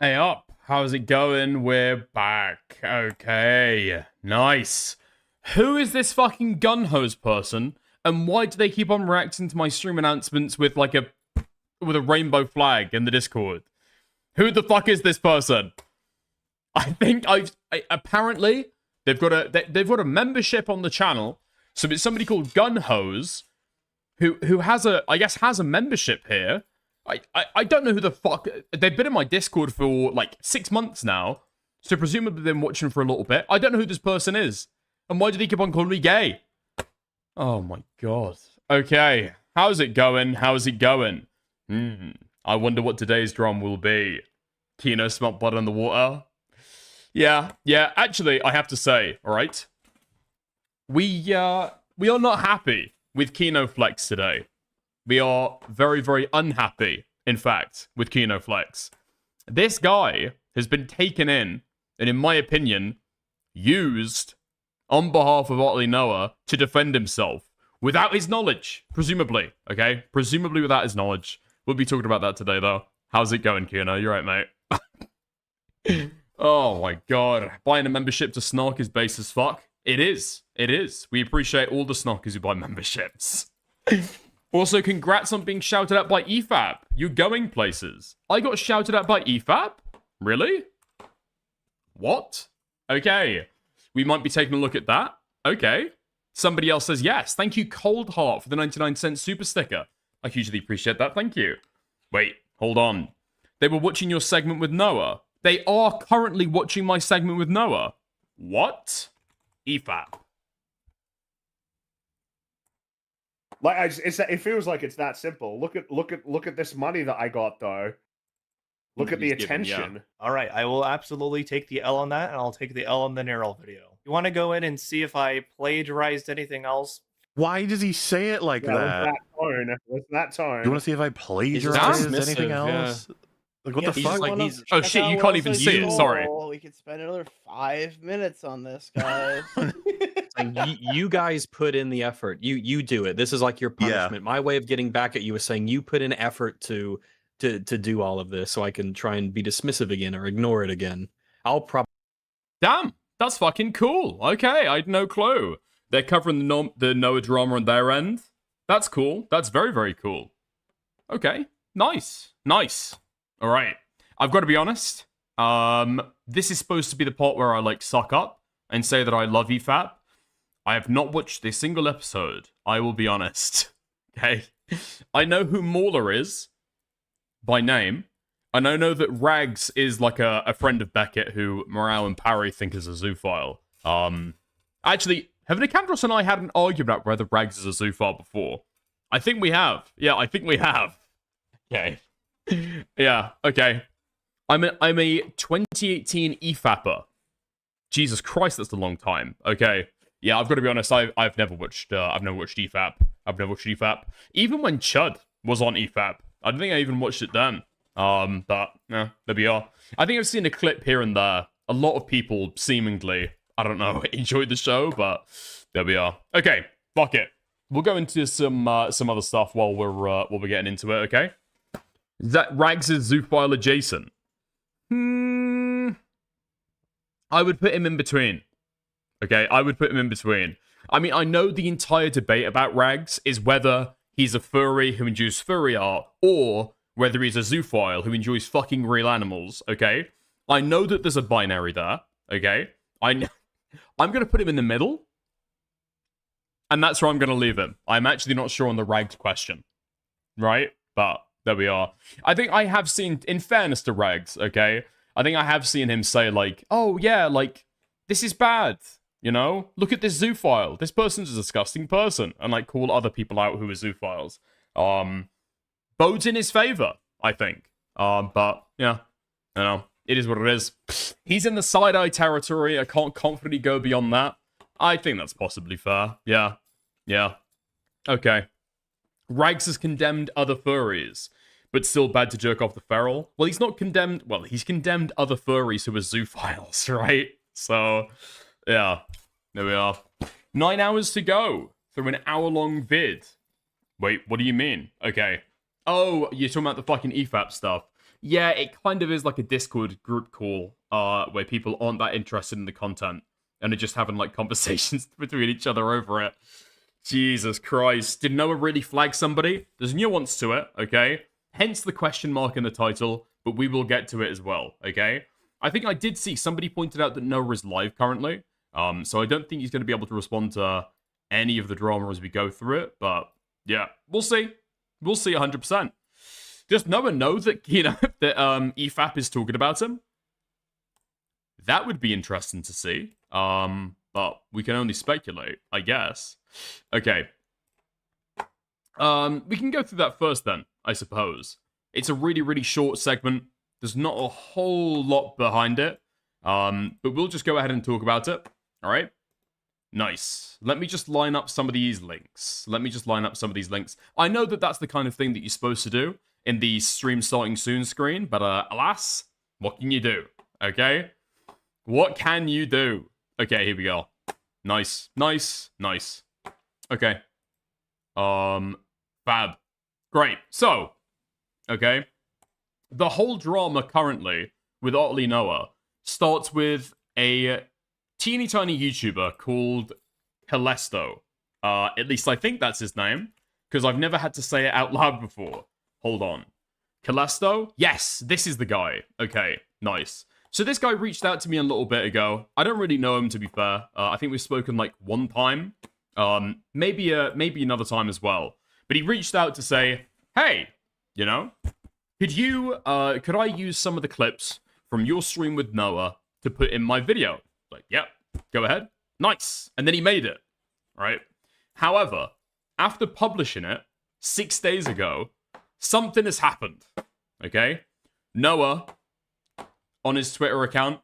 Hey up, how's it going? We're back. Okay, nice. Who is this fucking gun hose person? And why do they keep on reacting to my stream announcements with like a rainbow flag in the Discord? Who the fuck is this person? I think apparently they've got a membership on the channel. So it's somebody called Gun Hose who has a membership here. I don't know who the fuck. They've been in my Discord for like 6 months now. So presumably they've been watching for a little bit. I don't know who this person is. And why do they keep on calling me gay? Oh my god. Okay. How's it going? How's it going? I wonder what today's drum will be. Kino smelt blood in the water? Yeah. Actually, I have to say, alright? We are not happy with Kino Flex today. We are very, very unhappy, in fact, with Kino Flex. This guy has been taken in, and in my opinion, used on behalf of Otterlynoah to defend himself without his knowledge, presumably, okay? Presumably without his knowledge. We'll be talking about that today, though. How's it going, Kino? You right, mate? Oh my god. Buying a membership to snark is base as fuck. It is. It is. We appreciate all the snarkers who buy memberships. Also, congrats on being shouted at by EFAP. You're going places. I got shouted at by EFAP? Really? What? Okay. We might be taking a look at that. Okay. Somebody else says yes. Thank you, Cold Heart, for the 99-cent super sticker. I hugely appreciate that. Thank you. Wait, hold on. They were watching your segment with Noah. They are currently watching my segment with Noah. What? EFAP. Like it feels like it's that simple. Look at this money that I got though. Look at the attention. Yeah. All right, I will absolutely take the L on that, and I'll take the L on the Neural video. You want to go in and see if I plagiarized anything else? Why does he say it like that? With that tone. You want to see if I plagiarized anything else? Like, what the fuck? Like oh shit, you can't even see it. Sorry. We could spend another 5 minutes on this, guys. Like, you guys put in the effort. You do it. This is like your punishment. Yeah. My way of getting back at you is saying you put in effort to do all of this, so I can try and be dismissive again or ignore it again. I'll probably. Damn, that's fucking cool. Okay, I had no clue. They're covering the Noah drama on their end. That's cool. That's very, very cool. Okay, nice. All right, I've got to be honest. This is supposed to be the part where I like suck up and say that I love EFAP. I have not watched a single episode. I will be honest. Okay, I know who Mauler is by name, and I know that Rags is like a friend of Beckett who Morale and Parry think is a zoophile. Actually, have Nicandros and I had an argument about whether Rags is a zoophile before? I think we have. Yeah, I think we have. Okay. Yeah, okay. I'm a 2018 EFAPper. Jesus Christ, that's a long time. Okay. Yeah, I've got to be honest, I've never watched EFAP. I've never watched EFAP. Even when Chud was on EFAP. I don't think I even watched it then. But yeah, there we are. I think I've seen a clip here and there. A lot of people seemingly, I don't know, enjoyed the show, but there we are. Okay, fuck it. We'll go into some other stuff while we're getting into it, okay? Is that Rags is zoophile adjacent? I would put him in between. Okay, I would put him in between. I mean, I know the entire debate about Rags is whether he's a furry who enjoys furry art, or whether he's a zoophile who enjoys fucking real animals, okay? I know that there's a binary there, okay? I'm going to put him in the middle, and that's where I'm going to leave him. I'm actually not sure on the Rags question, right? But there we are. I think I have seen, in fairness to Rags, okay? I think I have seen him say, like, oh, yeah, like, this is bad, you know? Look at this zoophile. This person's a disgusting person. And, like, call other people out who are zoophiles. Bodes in his favor, I think. But, yeah, you know, it is what it is. He's in the side-eye territory. I can't confidently go beyond that. I think that's possibly fair. Yeah. Okay. Rags has condemned other furries, but still bad to jerk off the feral. Well, he's not condemned... Well, he's condemned other furries who are zoophiles, right? So, yeah. There we are. 9 hours to go through an hour-long vid. Wait, what do you mean? Okay. Oh, you're talking about the fucking EFAP stuff. yeah, it kind of is like a Discord group call, where people aren't that interested in the content and are just having like conversations between each other over it. Jesus Christ. Did Noah really flag somebody? There's nuance to it, okay? Hence the question mark in the title, but we will get to it as well, okay? I think I did see somebody pointed out that Noah is live currently, so I don't think he's going to be able to respond to any of the drama as we go through it, but yeah, we'll see. We'll see 100%. Does Noah know that, that EFAP is talking about him? That would be interesting to see, but we can only speculate, I guess. Okay. We can go through that first then, I suppose. It's a really, really short segment. There's not a whole lot behind it. But we'll just go ahead and talk about it. All right? Nice. Let me just line up some of these links. I know that that's the kind of thing that you're supposed to do in the stream starting soon screen, but alas, what can you do? Okay? What can you do? Okay, here we go. Nice. Okay. Fab. Great. So, okay. The whole drama currently with Otterlynoah starts with a teeny tiny YouTuber called Calesto. At least I think that's his name, because I've never had to say it out loud before. Hold on. Calesto? Yes, this is the guy. Okay, nice. So this guy reached out to me a little bit ago. I don't really know him, to be fair. I think we've spoken like one time. Maybe another time as well. But he reached out to say, hey, could I use some of the clips from your stream with Noah to put in my video? Like, yep, go ahead. Nice. And then he made it, right? However, after publishing it 6 days ago, something has happened, okay? Noah, on his Twitter account,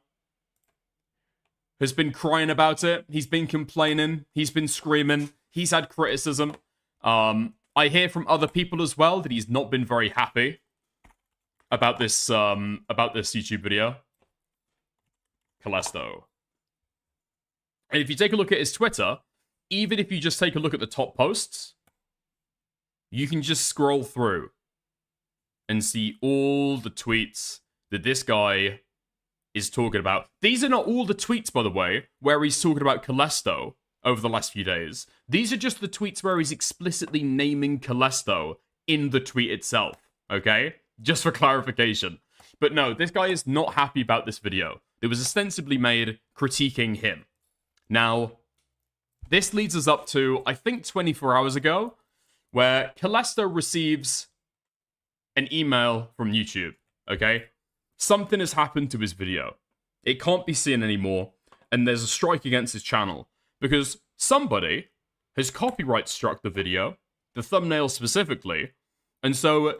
has been crying about it. He's been complaining. He's been screaming. He's had criticism. I hear from other people as well that he's not been very happy about this YouTube video. Calesto. And if you take a look at his Twitter, even if you just take a look at the top posts, you can just scroll through and see all the tweets that this guy is talking about. These are not all the tweets, by the way, where he's talking about Calesto over the last few days. These are just the tweets where he's explicitly naming Calesto in the tweet itself, okay? Just for clarification. But no, this guy is not happy about this video. It was ostensibly made critiquing him. Now, this leads us up to, I think, 24 hours ago, where Calesto receives an email from YouTube, okay? Something has happened to his video. It can't be seen anymore, and there's a strike against his channel, because somebody has copyright struck the video, the thumbnail specifically, and so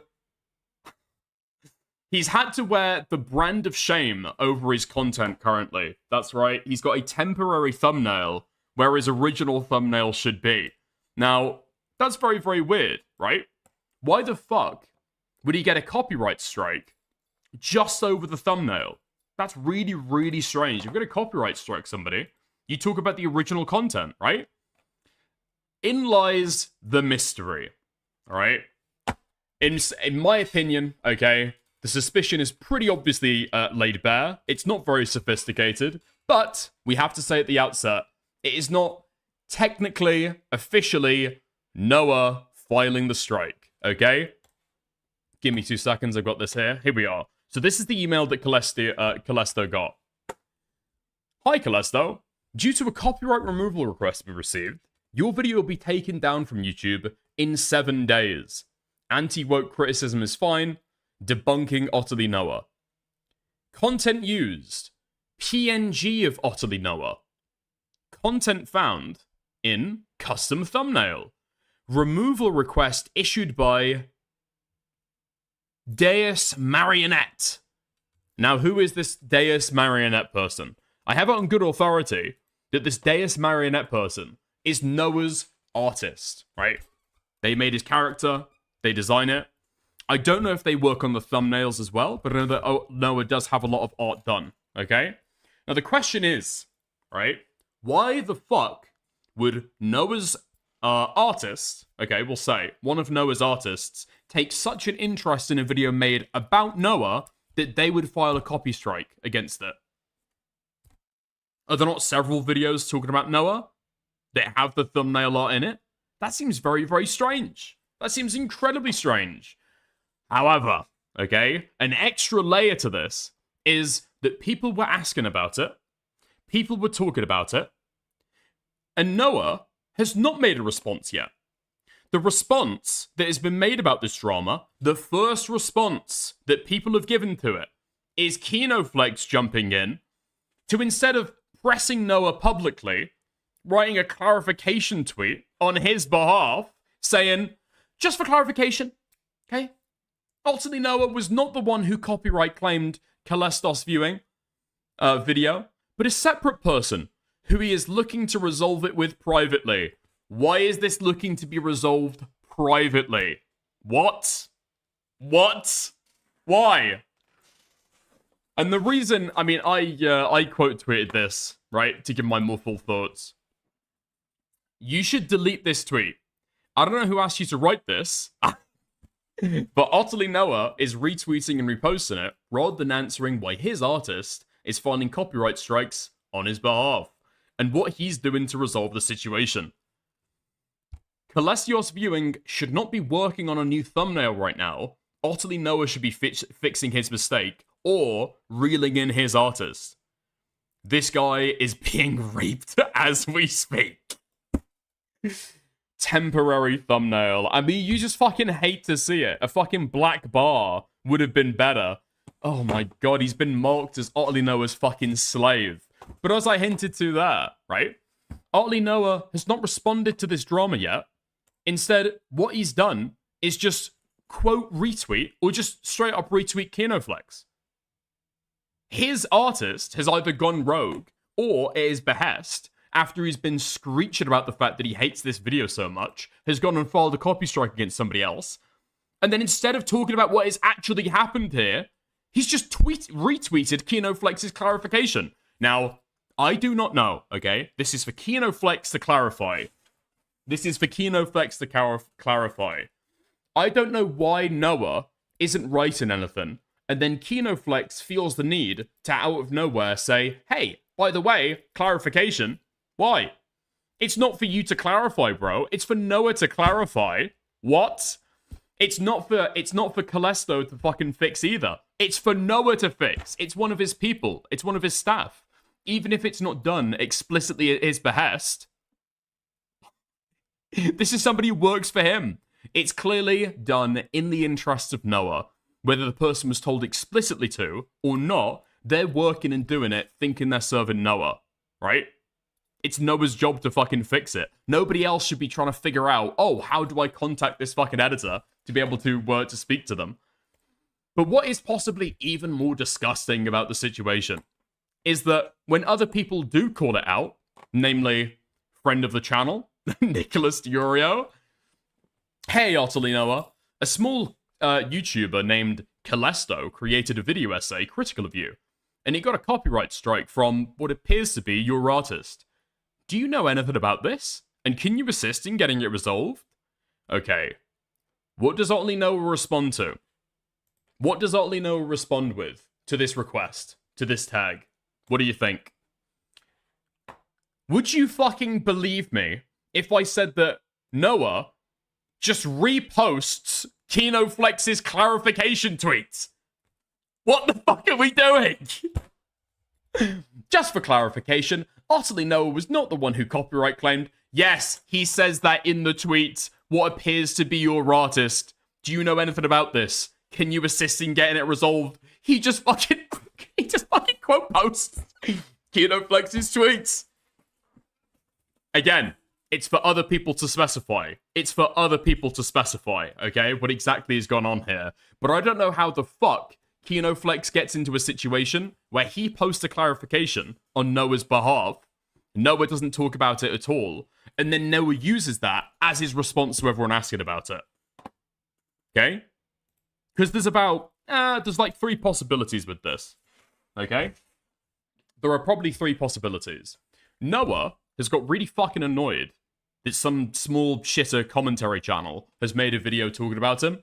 he's had to wear the brand of shame over his content currently. That's right, he's got a temporary thumbnail where his original thumbnail should be. Now, that's very, very weird, right? Why the fuck would he get a copyright strike just over the thumbnail? That's really, really strange. You're going to copyright strike somebody. You talk about the original content, right? In lies the mystery, all right? In my opinion, okay, the suspicion is pretty obviously laid bare. It's not very sophisticated, but we have to say at the outset, it is not technically, officially, Noah filing the strike, okay? Give me 2 seconds, I've got this here. Here we are. So this is the email that Calesto got. Hi, Calesto. Due to a copyright removal request we received, your video will be taken down from YouTube in 7 days. Anti-woke criticism is fine. Debunking Otterlynoah. Content used. PNG of Otterlynoah. Content found in custom thumbnail. Removal request issued by Deus Marionette. Now, who is this Deus Marionette person? I have it on good authority that this Deus Marionette person is Noah's artist, right? They made his character, they design it. I don't know if they work on the thumbnails as well, but I know that Noah does have a lot of art done, okay? Now, the question is, right, why the fuck would Noah's artist, okay, we'll say, one of Noah's artists takes such an interest in a video made about Noah that they would file a copy strike against it. Are there not several videos talking about Noah that have the thumbnail art in it? That seems very, very strange. That seems incredibly strange. However, okay, an extra layer to this is that people were asking about it, people were talking about it, and Noah has not made a response yet. The response that has been made about this drama, the first response that people have given to it, is KinoFlex jumping in to, instead of pressing Noah publicly, writing a clarification tweet on his behalf, saying, just for clarification, okay? Otterlynoah was not the one who copyright claimed Kalestos viewing video, but a separate person who he is looking to resolve it with privately. Why is this looking to be resolved privately? What? What? Why? And the reason, I mean, I quote tweeted this, right, to give my more full thoughts. You should delete this tweet. I don't know who asked you to write this, but Otterlynoah is retweeting and reposting it rather than answering why his artist is filing copyright strikes on his behalf and what he's doing to resolve the situation. Kalestos Viewing should not be working on a new thumbnail right now. Otterlynoah should be fixing his mistake or reeling in his artist. This guy is being raped as we speak. Temporary thumbnail. I mean, you just fucking hate to see it. A fucking black bar would have been better. Oh my god, he's been marked as Otterlynoah's fucking slave. But as I hinted to there, right? Otterlynoah has not responded to this drama yet. Instead, what he's done is just quote retweet or just straight up retweet KinoFlex. His artist has either gone rogue or at his behest, after he's been screeching about the fact that he hates this video so much, has gone and filed a copy strike against somebody else. And then instead of talking about what has actually happened here, he's just retweeted KinoFlex's clarification. Now, I do not know, okay? This is for KinoFlex to clarify. This is for KinoFlex to clarify. I don't know why Noah isn't writing anything, and then KinoFlex feels the need to out of nowhere say, hey, by the way, clarification. Why? It's not for you to clarify, bro. It's for Noah to clarify. What? It's not for Kalestos to fucking fix either. It's for Noah to fix. It's one of his people. It's one of his staff. Even if it's not done explicitly at his behest, this is somebody who works for him. It's clearly done in the interest of Noah. Whether the person was told explicitly to or not, they're working and doing it thinking they're serving Noah, right? It's Noah's job to fucking fix it. Nobody else should be trying to figure out, oh, how do I contact this fucking editor to be able to speak to them? But what is possibly even more disgusting about the situation is that when other people do call it out, namely friend of the channel, Nicholas Durio, hey, Otterlynoah, a small YouTuber named Kalestos created a video essay critical of you, and he got a copyright strike from what appears to be your artist. Do you know anything about this? And can you assist in getting it resolved? Okay. What does Otterlynoah respond to? What does Otterlynoah respond with to this request, to this tag? What do you think? Would you fucking believe me if I said that Noah just reposts KinoFlex's clarification tweets? What the fuck are we doing? Just for clarification, Otterlynoah was not the one who copyright claimed. Yes, he says that in the tweet. What appears to be your artist. Do you know anything about this? Can you assist in getting it resolved? He just fucking quote posts KinoFlex's tweets. Again, it's for other people to specify. It's for other people to specify, okay, what exactly has gone on here. But I don't know how the fuck KinoFlex gets into a situation where he posts a clarification on Noah's behalf. Noah doesn't talk about it at all. And then Noah uses that as his response to everyone asking about it. Okay? Because there's like 3 possibilities with this. Okay? There are probably 3 possibilities. Noah has got really fucking annoyed that some small shitter commentary channel has made a video talking about him,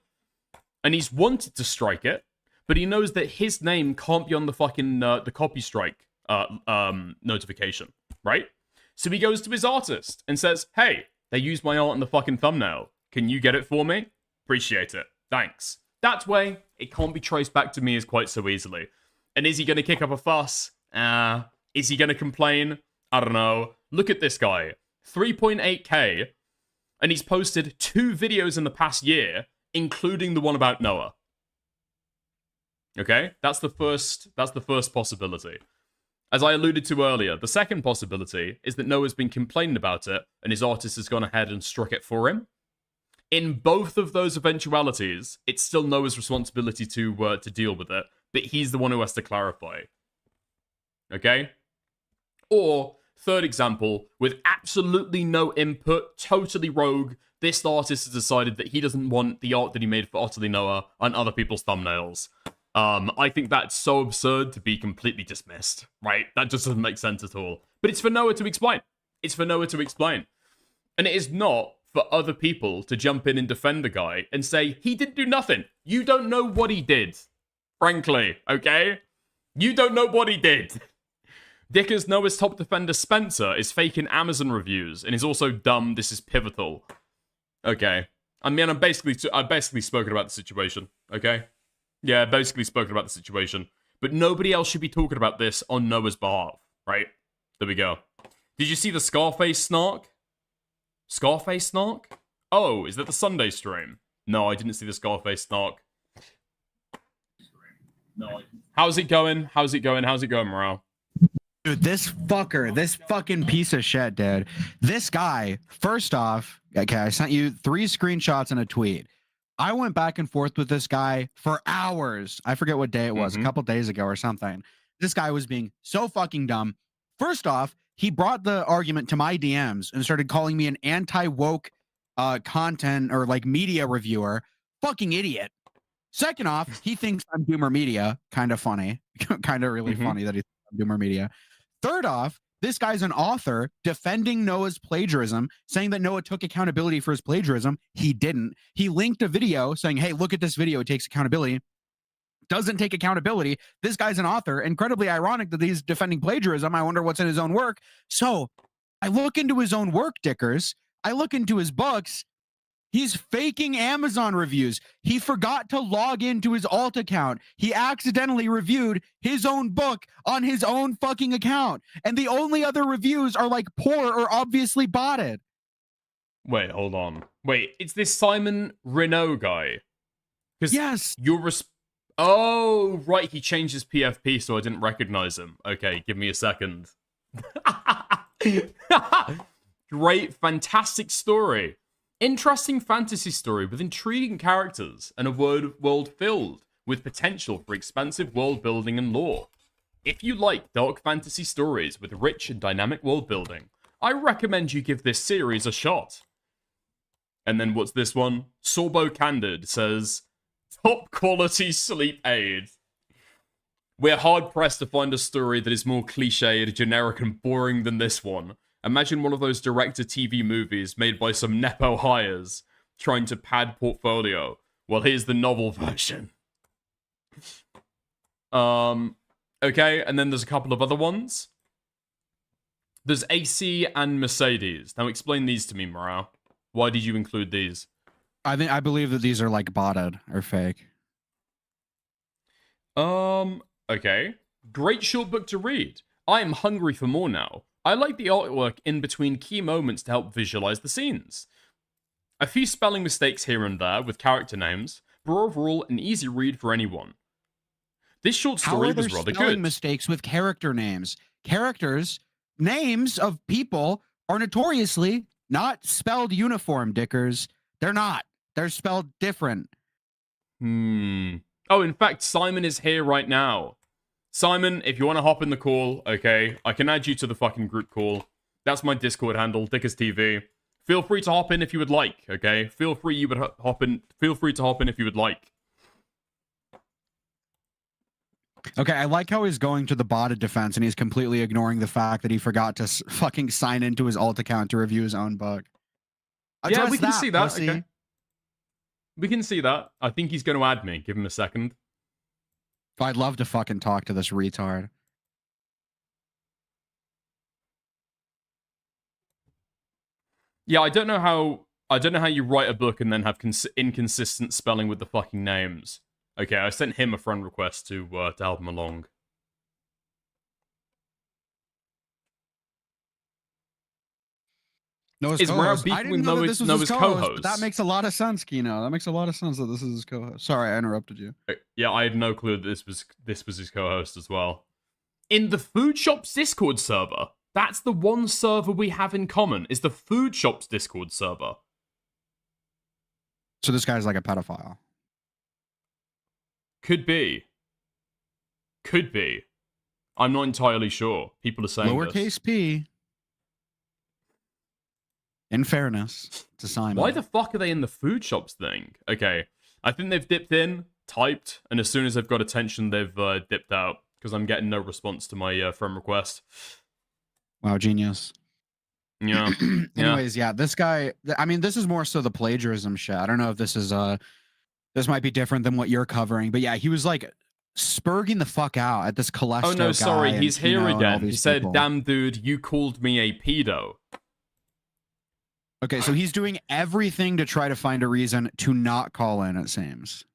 and he's wanted to strike it, but he knows that his name can't be on the fucking the copy strike notification, right? So he goes to his artist and says, "Hey, they used my art in the fucking thumbnail. Can you get it for me? Appreciate it. Thanks." That way, it can't be traced back to me as quite so easily. And is he going to kick up a fuss? Is he going to complain? I don't know. Look at this guy. 3.8k, and he's posted 2 videos in the past year, including the one about Noah. Okay? That's the first possibility. As I alluded to earlier, the second possibility is that Noah's been complaining about it, and his artist has gone ahead and struck it for him. In both of those eventualities, it's still Noah's responsibility to deal with it, but he's the one who has to clarify. Okay? Or, third example, with absolutely no input, totally rogue, this artist has decided that he doesn't want the art that he made for Otterlynoah on other people's thumbnails. I think that's so absurd to be completely dismissed, right? That just doesn't make sense at all. But it's for Noah to explain. It's for Noah to explain. And it is not for other people to jump in and defend the guy and say, he didn't do nothing. You don't know what he did. Frankly, okay? You don't know what he did. Dickers, Noah's top defender Spencer is faking Amazon reviews and is also dumb. This is pivotal. Okay. I mean, I've basically spoken about the situation, okay? Yeah, basically spoken about the situation. But nobody else should be talking about this on Noah's behalf, right? There we go. Did you see the Scarface snark? Scarface snark? Oh, is that the Sunday stream? No, I didn't see the Scarface snark. No. How's it going? How's it going? How's it going, Morale? Dude, this fucking piece of shit, dude. This guy, first off, okay, I sent you 3 screenshots and a tweet. I went back and forth with this guy for hours. I forget what day it was, a couple days ago or something. This guy was being so fucking dumb. First off, he brought the argument to my DMs and started calling me an anti-woke content or like media reviewer. Fucking idiot. Second off, he thinks I'm Doomer Media. Kind of funny. Kind of really funny that he's Doomer Media. Third off, this guy's an author defending Noah's plagiarism, saying that Noah took accountability for his plagiarism. He didn't. He linked a video saying, hey, look at this video. It takes accountability. Doesn't take accountability. This guy's an author. Incredibly ironic that he's defending plagiarism. I wonder what's in his own work. So I look into his own work, Dickers. I look into his books. He's faking Amazon reviews. He forgot to log into his alt account. He accidentally reviewed his own book on his own fucking account. And the only other reviews are like poor or obviously botted. Wait, hold on. Wait, it's this Simon Robineau guy. Yes. Oh, right, he changed his PFP so I didn't recognize him. Okay, give me a second. Great, fantastic story. Interesting fantasy story with intriguing characters and a world filled with potential for expansive world building and lore. If you like dark fantasy stories with rich and dynamic world building, I recommend you give this series a shot. And then what's this one? Sorbo Candid says, top quality sleep aid. We're hard pressed to find a story that is more cliched, generic, and boring than this one. Imagine one of those direct-to-TV movies made by some Nepo hires trying to pad portfolio. Well, here's the novel version. Okay, and then there's a couple of other ones. There's AC and Mercedes. Now explain these to me, Morale. Why did you include these? I believe that these are like botted or fake. Okay. Great short book to read. I am hungry for more now. I like the artwork in between key moments to help visualize the scenes. A few spelling mistakes here and there with character names, but overall an easy read for anyone. This short story was rather good. Spelling mistakes with character names. Characters, names of people are notoriously not spelled uniform, Dickers. They're not. They're spelled different. Oh, in fact, Simon is here right now. Simon, if you want to hop in the call, okay, I can add you to the fucking group call. That's my Discord handle, Dickers TV. Feel free to hop in if you would like, okay? Feel free to hop in if you would like. Okay, I like how he's going to the botted defense and he's completely ignoring the fact that he forgot to fucking sign into his alt account to review his own book. Yeah, we can see that. Pussy. Okay. We can see that. I think he's going to add me. Give him a second. I'd love to fucking talk to this retard. Yeah, I don't know how you write a book and then have inconsistent spelling with the fucking names. Okay, I sent him a friend request to help him along. Noah's Is Morale co-host. I beefing didn't with know that this was Noah's his co-host, co-host? but that makes a lot of sense, Kino. That makes a lot of sense that this is his co-host. Sorry, I interrupted you. Yeah, I had no clue that this was his co-host as well. In the Food Shop's Discord server, that's the one server we have in common, is the Food Shop's Discord server. So this guy's like a pedophile. Could be. Could be. I'm not entirely sure. People are saying Lowercase this. p. In fairness to Simon. Why the fuck are they in the Food Shops thing? Okay, I think they've dipped in, typed, and as soon as they've got attention, they've dipped out, because I'm getting no response to my friend request. Wow, genius. Yeah. Anyways, yeah, this guy, I mean, this is more so the plagiarism shit. I don't know if this is, this might be different than what you're covering, but yeah, he was like spurging the fuck out at this Calesto Oh no, sorry, guy he's and here Kino and all again. He these said, people. damn dude, you called me a pedo. Okay, so he's doing everything to try to find a reason to not call in, it seems.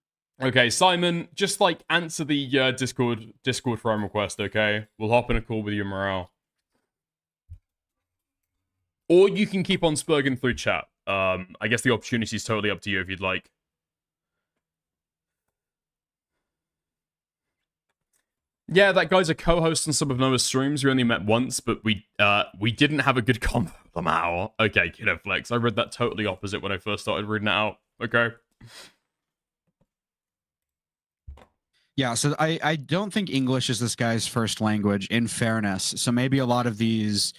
Okay, Simon, just like answer the Discord friend request, okay? We'll hop in a call with you, Morale. Or you can keep on spurging through chat. I guess the opportunity is totally up to you if you'd like. Yeah, that guy's a co-host on some of Noah's streams. We only met once, but we didn't have a good convo for an hour. Okay, Kiddo Flex. I read that totally opposite when I first started reading it out. Okay. Yeah, so I don't think English is this guy's first language, in fairness. So maybe a lot of these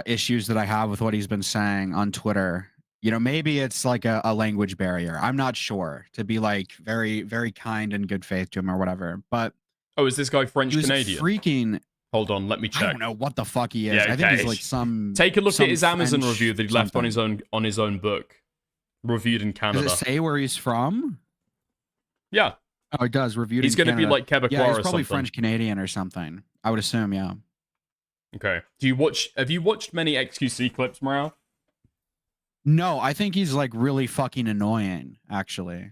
issues that I have with what he's been saying on Twitter, you know, maybe it's like a language barrier. I'm not sure, to be like very, very kind and good faith to him or whatever. But oh, is this guy French Canadian? Freaking. Hold on, let me check. I don't know what the fuck he is. Yeah, I think okay. he's like some. Take a look some at his Amazon French review that he left something. on his own book, reviewed in Canada. Does it say where he's from? Yeah. Oh, it does. Reviewed. He's in going to be Canada. like Quebecois Yeah, he's or probably something. French Canadian or something. I would assume. Yeah. Okay. Have you watched many XQC clips, Morale? No, I think he's like really fucking annoying, actually.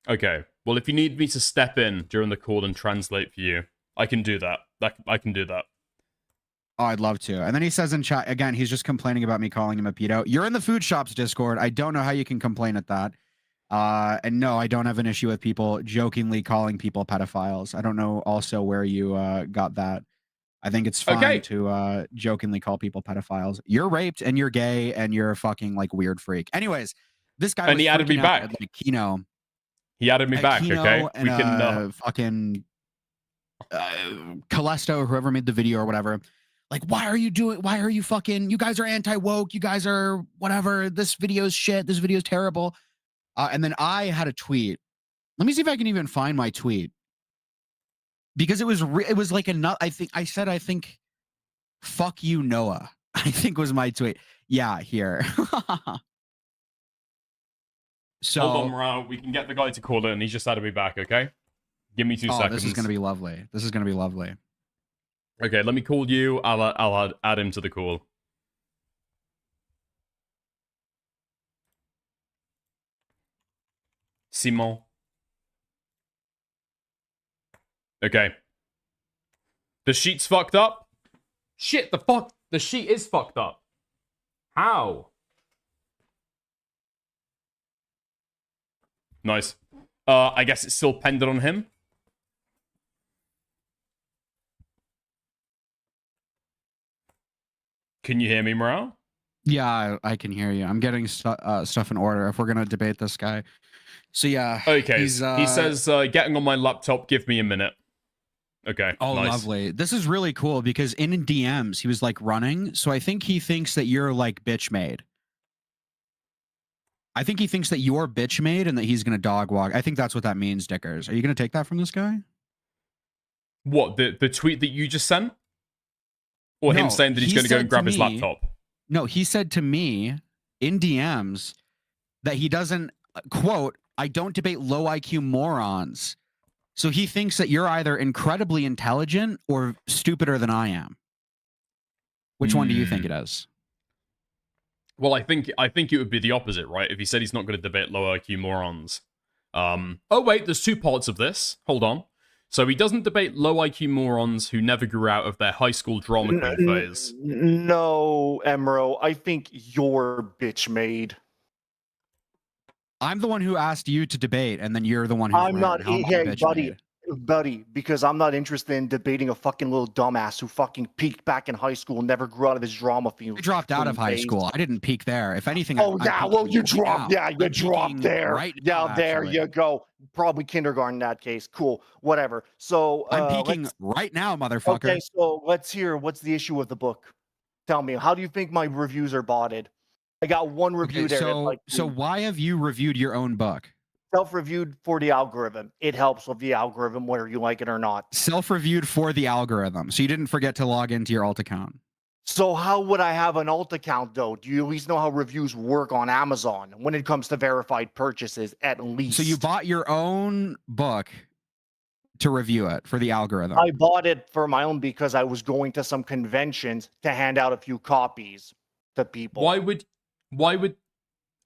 Okay. Well, if you need me to step in during the call and translate for you, I can do that. I can do that. Oh, I'd love to. And then he says in chat, again, he's just complaining about me calling him a pedo. You're in the Food Shops Discord. I don't know how you can complain at that. And no, I don't have an issue with people jokingly calling people pedophiles. I don't know also where you got that. I think it's fine to jokingly call people pedophiles. You're raped and you're gay and you're a fucking like weird freak. Anyways, this guy And was he added me freaking back. out at, like, Kino. He added me At back, Kino okay? and, We can fucking Calesto or whoever made the video or whatever. Like, why are you fucking, you guys are anti-woke, you guys are whatever, this video's shit, this video's terrible. And then I had a tweet. Let me see if I can even find my tweet. Because it was like another, I think, fuck you, Noah, I think was my tweet. Yeah, here. So hold on, Morale. We can get the guy to call in. He's just added me back, okay? Give me 2 seconds. This is going to be lovely. This is going to be lovely. Okay, let me call you. I'll add him to the call. Simon. Okay. The sheet's fucked up? Shit, the sheet is fucked up. How? Nice. I guess it's still pendant on him. Can you hear me, Morale? Yeah, I can hear you. I'm getting stuff in order if we're going to debate this guy. So yeah. Okay, he says, getting on my laptop, give me a minute. Okay, oh, nice. Lovely. This is really cool because in DMs, he was like running. So I think he thinks that you're like bitch made. I think he thinks that you're bitch made and that he's going to dog walk. I think that's what that means, Dickers. Are you going to take that from this guy? What, the tweet that you just sent? Or No, him saying that he's he going to go said and grab to his me- laptop? No, he said to me in DMs that he doesn't, quote, I don't debate low IQ morons. So he thinks that you're either incredibly intelligent or stupider than I am. Which one do you think it is? Well, I think it would be the opposite, right? If he said he's not going to debate low IQ morons. Oh wait, there's two parts of this. Hold on. So he doesn't debate low IQ morons who never grew out of their high school drama queen phase. No, Emro, I think you're bitch made. I'm the one who asked you to debate, and then you're the one who. I'm not. Hey, buddy, because I'm not interested in debating a fucking little dumbass who fucking peaked back in high school, never grew out of his drama field. I dropped out of high school. I didn't peak there. If anything, oh yeah, well you dropped. Yeah, you dropped there. Right now, yeah, there you go. Probably kindergarten in that case. Cool, whatever. So I'm peaking right now, motherfucker. Okay, so let's hear what's the issue with the book. Tell me, how do you think my reviews are botted? I got one review there. So why have you reviewed your own book? Self-reviewed for the algorithm. It helps with the algorithm, whether you like it or not. Self-reviewed for the algorithm. So you didn't forget to log into your alt account. So how would I have an alt account, though? Do you at least know how reviews work on Amazon when it comes to verified purchases, at least? So you bought your own book to review it for the algorithm. I bought it for my own because I was going to some conventions to hand out a few copies to people. Why would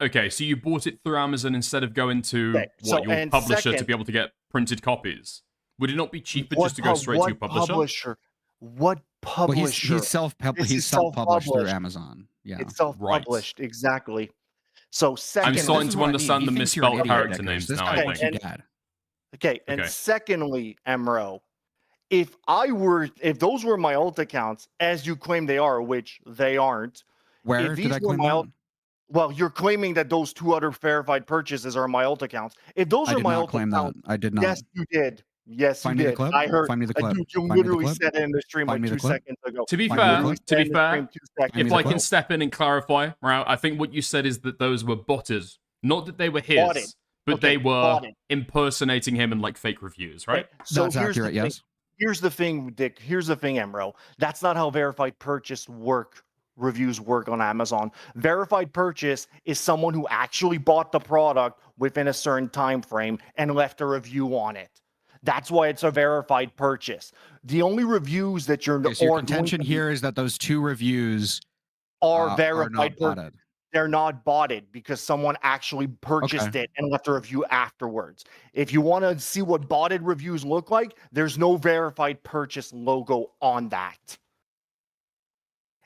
okay, so you bought it through Amazon instead of going to your publisher to be able to get printed copies? Would it not be cheaper just to go straight to your publisher? What publisher? Well, he's self-published through Amazon. Yeah, it's self-published, right. Exactly. So second, I'm starting to understand the misspelled character names now. I think. Okay, and secondly, Emro, if those were my alt accounts, as you claim they are, which they aren't. Where did I claim that? Well, you're claiming that those two other verified purchases are my alt accounts. If those are my alt accounts, I did not. Yes, you did. Yes, you did. I heard. Find me the clip. You literally said it in the stream like 2 seconds ago. To be fair, if I can step in and clarify, right? I think what you said is that those were botted, not that they were his, but they were impersonating him in like fake reviews, right? So that's accurate. Yes. Here's the thing, Dick. Here's the thing, Emro. That's not how verified purchase reviews work on Amazon. Verified purchase is someone who actually bought the product within a certain time frame and left a review on it. That's why it's a verified purchase. The only reviews that your contention here is that those two reviews are verified. They're not botted because someone actually purchased it and left a review afterwards. If you want to see what botted reviews look like, there's no verified purchase logo on that.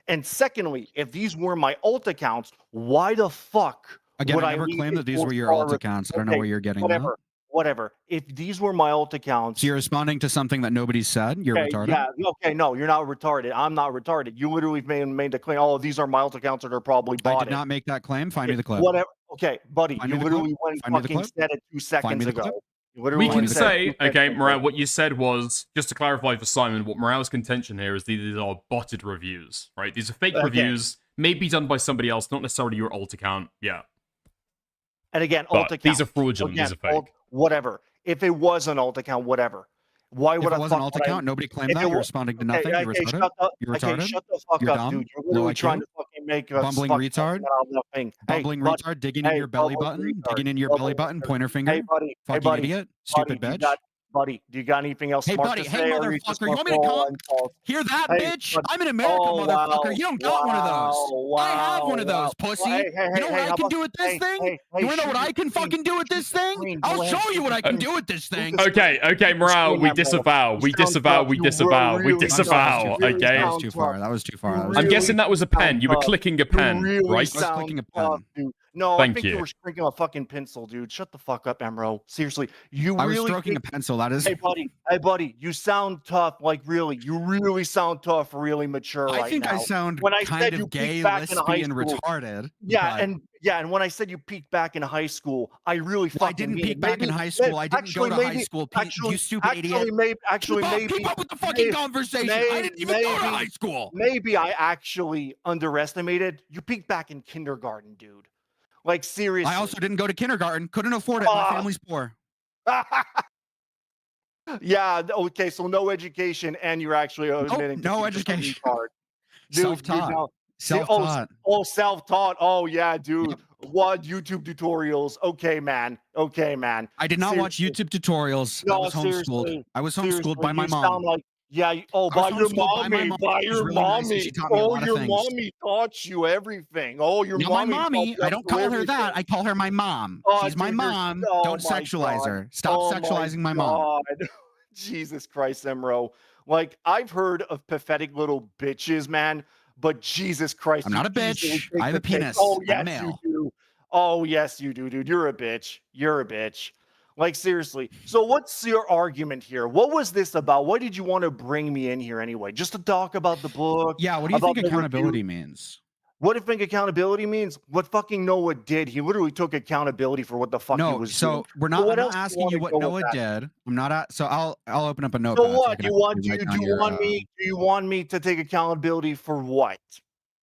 And secondly, if these were my alt accounts, why the fuck would I never claim that these were your alt accounts? I don't know where you're getting that. Whatever. If these were my alt accounts... So you're responding to something that nobody said? You're retarded? Yeah, okay, no, you're not retarded. I'm not retarded. You literally made the claim, oh, these are my alt accounts that are probably botted. I did not make that claim. Find me the clip. Whatever. Okay, buddy, you literally went and fucking said it 2 seconds ago. We can say, okay, Morale, what you said was, just to clarify for Simon, what Morale's contention here is these are botted reviews, right? These are fake reviews, maybe done by somebody else, not necessarily your alt account. Yeah. And again, alt account. These are fraudulent, these are fake. Whatever. If it was an alt account, whatever. Why would it was an alt account? Nobody claimed that. You're responding to nothing. You're retarded. You're retarded. Shut the fuck up, dude. You're literally trying to fucking make a bumbling retard. Bumbling retard, digging in your belly button, digging in your belly button, pointer finger. Hey, buddy. Fucking idiot. Stupid bitch. Buddy, do you got anything else smart to say? Hey, motherfucker, you want me to come? Hear that, bitch? I'm in America, motherfucker. You don't got one of those. I have one of those, pussy. You know what I can do with this thing? You want to know what I can fucking do with this thing? I'll show you what I can do with this thing. Okay, Morale, we disavow. We disavow. Okay? That was too far. I'm guessing that was a pen. You were clicking a pen, right? I was clicking a pen. No, I think you were stroking a fucking pencil, dude. Shut the fuck up, Emro. Seriously, I was stroking a pencil. That is. Hey, buddy, you sound tough. Like really, you really sound tough. Really mature right now. I think I sound kind of gay, lesbian, retarded. Yeah, and when I said you peaked back in high school, I really fucking. I didn't peak back in high school. I didn't go to high school. You stupid idiot. Maybe keep up with the fucking conversation. I didn't even go to high school. Maybe I actually underestimated. You peaked back in kindergarten, dude. Like, seriously. I also didn't go to kindergarten. Couldn't afford it. My family's poor. Yeah, okay, so no education, and you're actually admitting no education. Self-taught. Self-taught. Oh, self-taught. Oh yeah, dude. Yep. What YouTube tutorials? Okay, man. Okay, man. I did not watch YouTube tutorials. No, I was homeschooled. I was homeschooled by my you mom. Sound like, by your mommy. By your mommy. Oh, your mommy taught you everything. Oh, your now mommy. My mommy. I don't call her that. I call her my mom. Oh, she's my mom. Don't sexualize her. Stop sexualizing my mom. Jesus Christ, Emro. Like, I've heard of pathetic little bitches, man. But Jesus Christ, I'm not a bitch. I have a penis. Oh, yes, you do. Oh, yes, you do, dude. You're a bitch. You're a bitch. Like, seriously. So what's your argument here? What was this about? Why did you want to bring me in here anyway? Just to talk about the book? Yeah, what do you think accountability means? What do you think accountability means? What fucking Noah did? He literally took accountability for what the fuck he was doing. So I'm not asking you what Noah did. I'm not. So I'll open up a notepad. So what? Do you want me to take accountability for what?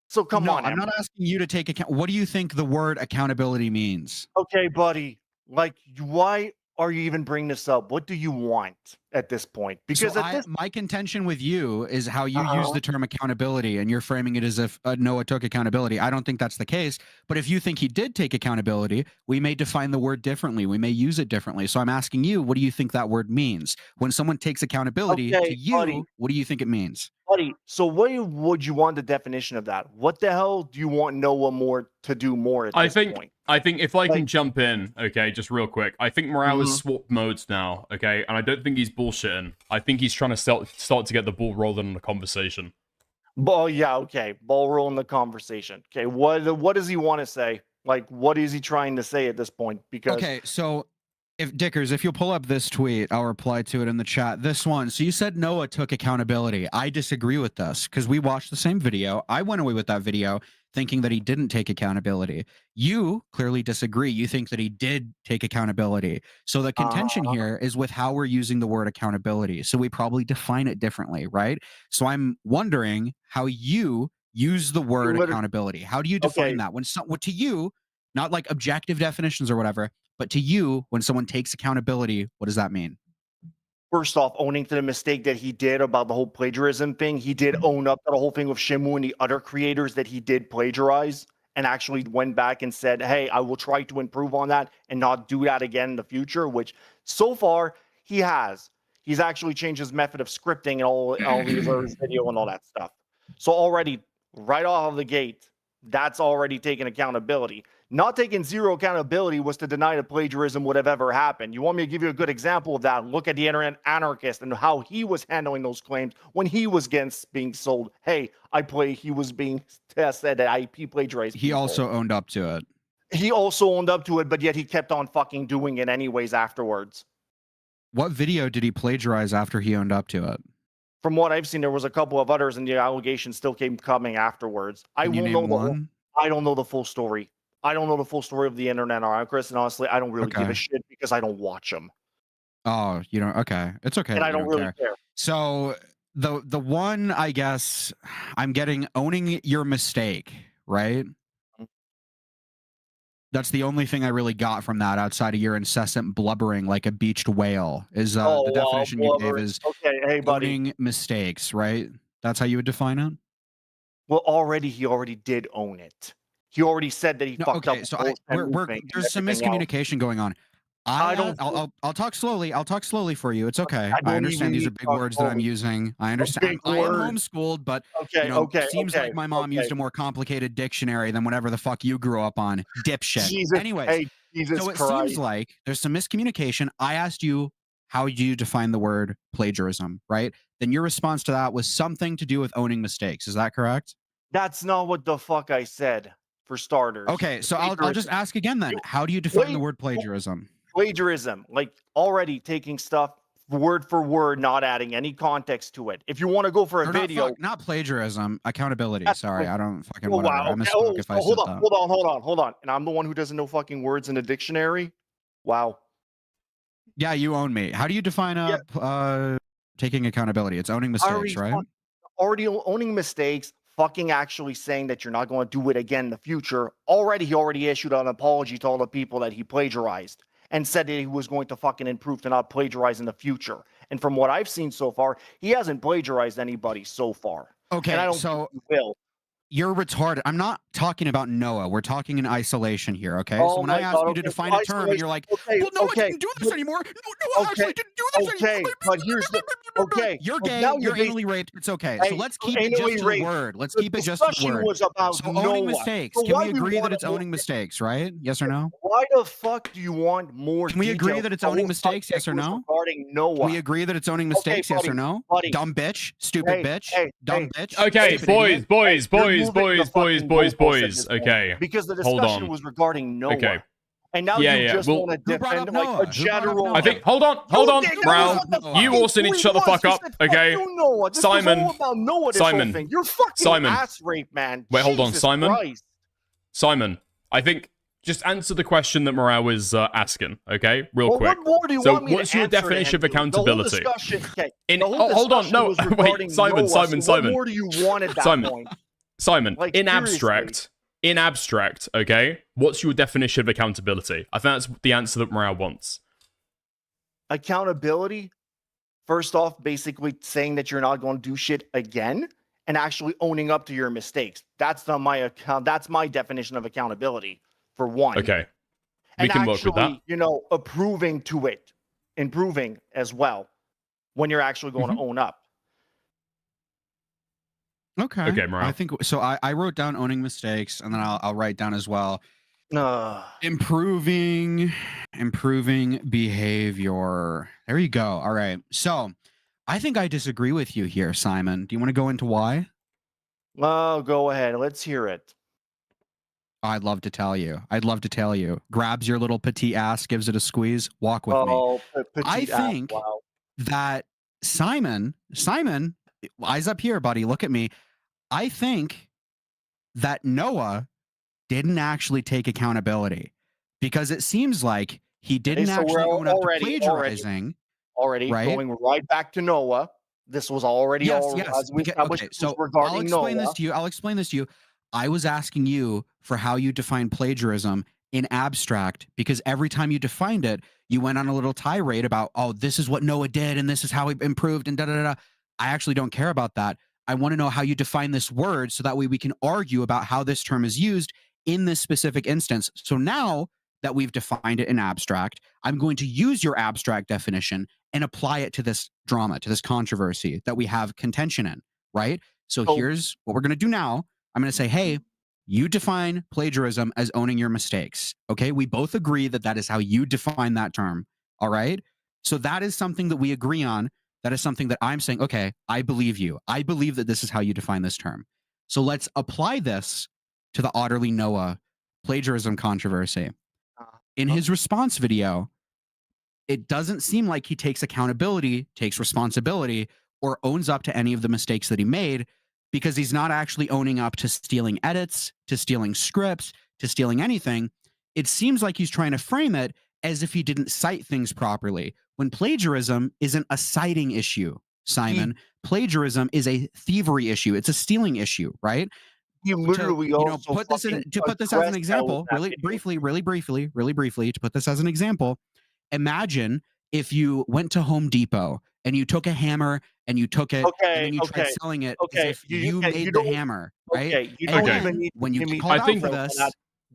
So come on. I'm not asking you to take account. What do you think the word accountability means? Okay, buddy. Like, why are you even bringing this up? What do you want at this point? Because my contention with you is how you use the term accountability, and you're framing it as if Noah took accountability. I don't think that's the case. But if you think he did take accountability, we may define the word differently. We may use it differently. So I'm asking you, what do you think that word means? When someone takes accountability to you, buddy, what do you think it means? Buddy, so what would you want the definition of that? What the hell do you want Noah to do more at this point? I think if I can jump in, okay, just real quick. I think Morale has swapped modes now, okay? And I don't think he's bullshitting. I think he's trying to start to get the ball rolling in the conversation. Yeah, okay. Ball rolling the conversation. Okay, what does he want to say? Like, what is he trying to say at this point? Because okay, so if you'll pull up this tweet, I'll reply to it in the chat. This one. So you said Noah took accountability. I disagree with this because we watched the same video. I went away with that video thinking that he didn't take accountability. You clearly disagree. You think that he did take accountability. So the contention here is with how we're using the word accountability. So we probably define it differently, right? So I'm wondering how you use the word accountability. How do you define that? To you, not like objective definitions or whatever, but to you, when someone takes accountability, what does that mean? First off, owning to the mistake that he did about the whole plagiarism thing. He did own up to the whole thing with Shimu and the other creators that he did plagiarize, and actually went back and said, hey, I will try to improve on that and not do that again in the future, which so far he has. He's actually changed his method of scripting and all these others video and all that stuff. So already, right off of the gate, that's already taken accountability. Not taking zero accountability was to deny that plagiarism would have ever happened. You want me to give you a good example of that? Look at the internet anarchist and how he was handling those claims when he was being sold. Hey, he was being said that he plagiarized. He also owned up to it. He also owned up to it, but yet he kept on fucking doing it anyways afterwards. What video did he plagiarize after he owned up to it? From what I've seen, there was a couple of others, and the allegations still came coming afterwards. I don't know the full story. I don't know the full story of the internet anarchist, and honestly, I don't really give a shit because I don't watch them. Oh, you don't? Okay, it's okay. And I don't really care. So the one, I guess, I'm getting owning your mistake, right? That's the only thing I really got from that outside of your incessant blubbering like a beached whale. Is the definition you gave is owning mistakes, right? That's how you would define it? Well, he already did own it. He already said that he fucked up. So there's some miscommunication going on. I'll talk slowly. I'll talk slowly for you. It's okay. I understand these are big words that I'm using. I understand. I am homeschooled, but it seems like my mom used a more complicated dictionary than whatever the fuck you grew up on, dipshit. Anyways, so it seems like there's some miscommunication. I asked you, how do you define the word plagiarism, right? Then your response to that was something to do with owning mistakes. Is that correct? That's not what the fuck I said, for starters. Okay, so I'll just ask again then. How do you define the word plagiarism? Plagiarism, like already taking stuff word for word, not adding any context to it. If you want to go for a video, not plagiarism, accountability. Sorry, I don't fucking. Oh, whatever. wow. I misspoke if I said that. Hold on. And I'm the one who doesn't know fucking words in a dictionary. Wow. Yeah, you own me. How do you define taking accountability? It's owning mistakes, right? Already owning mistakes. Fucking actually saying that you're not going to do it again in the future. He already issued an apology to all the people that he plagiarized and said that he was going to fucking improve to not plagiarize in the future. And from what I've seen so far, he hasn't plagiarized anybody so far. Okay, and I don't think he will. you're retarded. I'm not talking about Noah. We're talking in isolation here, okay? Oh so when my I ask God, you to okay, define so a term and you're like, okay, well, Noah okay, didn't do this but- anymore. No, Noah actually didn't do this okay, anymore. but here's the okay. You're but gay. now You're being- anally raped. It's okay. Hey, So let's you're keep it just anally to the raped. word. Let's The keep it just to the discussion word. was about So Noah. owning mistakes. So Can why we do agree that want it's more- owning mistakes, right? Yes or no? Why the fuck do you want more? Can we agree details? that it's The owning whole mistakes? Yes or subject was no? Regarding Noah. Can we agree that it's owning mistakes? Yes or buddy, no? buddy. Dumb bitch. Stupid Hey, bitch. hey, Dumb hey. bitch. Okay, stupid boys, idiot. boys, You're boys, moving the boys, boys, fucking boys, goalposts at boys. this point, Okay. Because the Hold discussion on. was regarding Noah. Okay. And now Yeah, you yeah, just well- want to Who brought up defend like Noah? a Who brought up general. Noah? I think. Hold on, hold on, You did, Rao. that was what the You fucking also need to point shut the was. fuck You up, said, fuck okay? you, Noah. This Simon. was all about Noah, this Simon. whole thing. You're fucking Simon. ass rape, man. Wait, hold on, Jesus Simon? Christ. Simon, I think just answer the question that Morale was asking, okay? Real Well, quick. what more do you So want me what's to your answer to definition of him, dude? accountability? The whole discussion, okay, In, the whole hold on, discussion no, was wait, regarding Simon, Noah, Simon, so Simon. What more do you want at that Simon. point? Simon, Like, in seriously. abstract, okay? What's your definition of accountability? I think that's the answer that Morale wants. Accountability, first off, basically saying that you're not going to do shit again and actually owning up to your mistakes. That's my definition of accountability, for one. Okay. We And can actually, work with that. you know, improving as well when you're actually going to own up. Okay. Okay, Morale. I think so. I wrote down owning mistakes, and then I'll write down as well improving behavior. There you go. All right. So I think I disagree with you here, Simon. Do you want to go into why? Oh, go ahead. Let's hear it. I'd love to tell you. Grabs your little petite ass, gives it a squeeze. Walk with me. I think wow. that Simon, eyes up here, buddy. Look at me. I think that Noah didn't actually take accountability because it seems like he didn't actually own up to plagiarizing. Already right? Going right back to Noah. This was already as we established. Okay, so regarding I'll explain Noah. this to you. I'll explain this to you. I was asking you for how you define plagiarism in abstract because every time you defined it, you went on a little tirade about, oh, this is what Noah did and this is how he improved and da da da. I actually don't care about that. I want to know how you define this word so that way we can argue about how this term is used in this specific instance. So now that we've defined it in abstract, I'm going to use your abstract definition and apply it to this drama, to this controversy that we have contention in, right? So here's what we're going to do now. I'm going to say, hey, you define plagiarism as owning your mistakes. Okay. We both agree that that is how you define that term. All right. So that is something that we agree on. That is something that I'm saying, okay, I believe you. I believe that this is how you define this term. So let's apply this to the Otterlynoah plagiarism controversy. In his response video, it doesn't seem like he takes accountability, takes responsibility, or owns up to any of the mistakes that he made because he's not actually owning up to stealing edits, to stealing scripts, to stealing anything. It seems like he's trying to frame it as if he didn't cite things properly, when plagiarism isn't a citing issue, Simon. Plagiarism is a thievery issue. It's a stealing issue, right? You literally also put this as an example, really briefly, to put this as an example. Imagine if you went to Home Depot and you took a hammer and you took it and then you tried selling it as if you made the hammer, right? Okay, you don't even need when to you give me called out for this,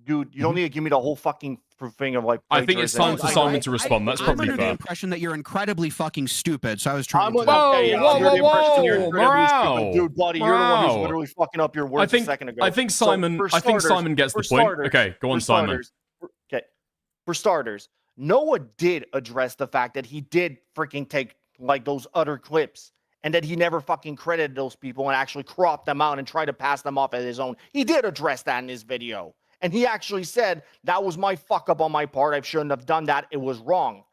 dude, you don't need to give me the whole fucking thing of like. I think it's time for Simon to respond. That's probably I'm under the fair. impression that you're incredibly fucking stupid, so I was trying to. Whoa, Morale. Dude, buddy, you're the one who's literally fucking up your words a second ago. I think Simon gets the point. Okay, go on, Simon. Okay, for starters, Noah did address the fact that he did freaking take like those other clips and that he never fucking credited those people and actually cropped them out and tried to pass them off as his own. He did address that in his video. And he actually said, that was my fuck up on my part. I shouldn't have done that. It was wrong.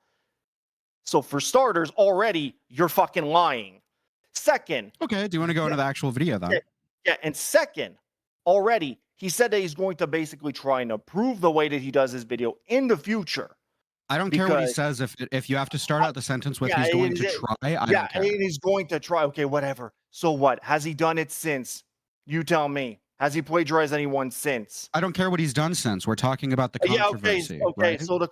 So for starters, already, you're fucking lying. Second. Okay, do you want to go into the actual video then? Yeah, and second, already, he said that he's going to basically try and improve the way that he does his video in the future. I don't care what he says. If you have to start out the sentence with he's going to try, I don't care. And he's going to try. Okay, whatever. So what? Has he done it since? You tell me. Has he plagiarized anyone since? I don't care what he's done since. We're talking about the controversy. Okay. Right? So the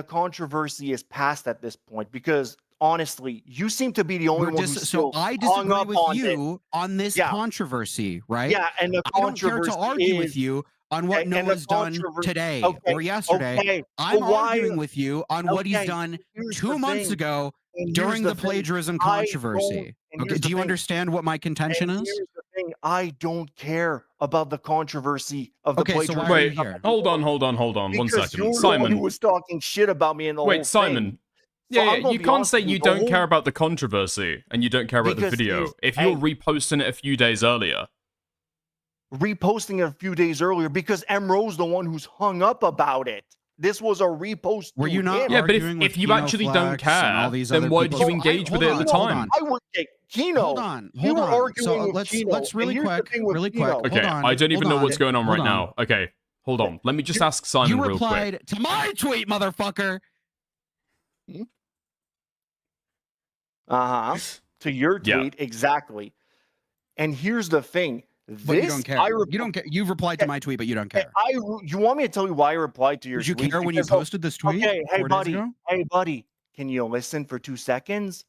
controversy is past at this point because honestly, you seem to be the only one who's so still I hung disagree up with on you on this Yeah. controversy, right? Yeah, and the I don't care controversy to argue is with you on what and the Noah's done controversy. today Okay, or yesterday. okay. I'm But why? arguing with you on what he's Okay, done here's 2 the months thing. ago And here's during the thing, plagiarism I don't- controversy. and Okay, here's do the you thing, understand what my contention and is? here's the thing. I don't care about the controversy of the Okay, so plagiarism. why are you Wait, here? hold on. 1 Because second. you're the one who Simon. was talking shit about me in the whole Wait, Simon. thing. Yeah, I'm gonna you be can't honest say with you the don't whole- care about the controversy and you don't care about the Because video here's- if you're hey. reposting it a few days earlier. reposting it a few days earlier because Emro's the one who's hung up about it. This was a repost. Were to you not him. Yeah, but arguing if with you Kino actually don't Flex and all care, these then other why people? did you So engage with hold it at on, the hold time? on. I would say Kino. Hold on, You hold were on. arguing So with let's Kino, really and here's the quick, thing with really Kino. quick. Okay, Hold on, I don't even hold know what's on, going on right hold now. Okay, hold on. Let me just ask You Simon real quick. replied to my tweet, motherfucker. To your Yeah. tweet, exactly. And here's the thing. But you don't care. You You don't care. You've replied to my tweet, but you don't care. You want me to tell you why I replied to your Did you tweet? care when you Because, posted this tweet? Okay, 4 days ago? hey buddy, can you listen for 2 seconds?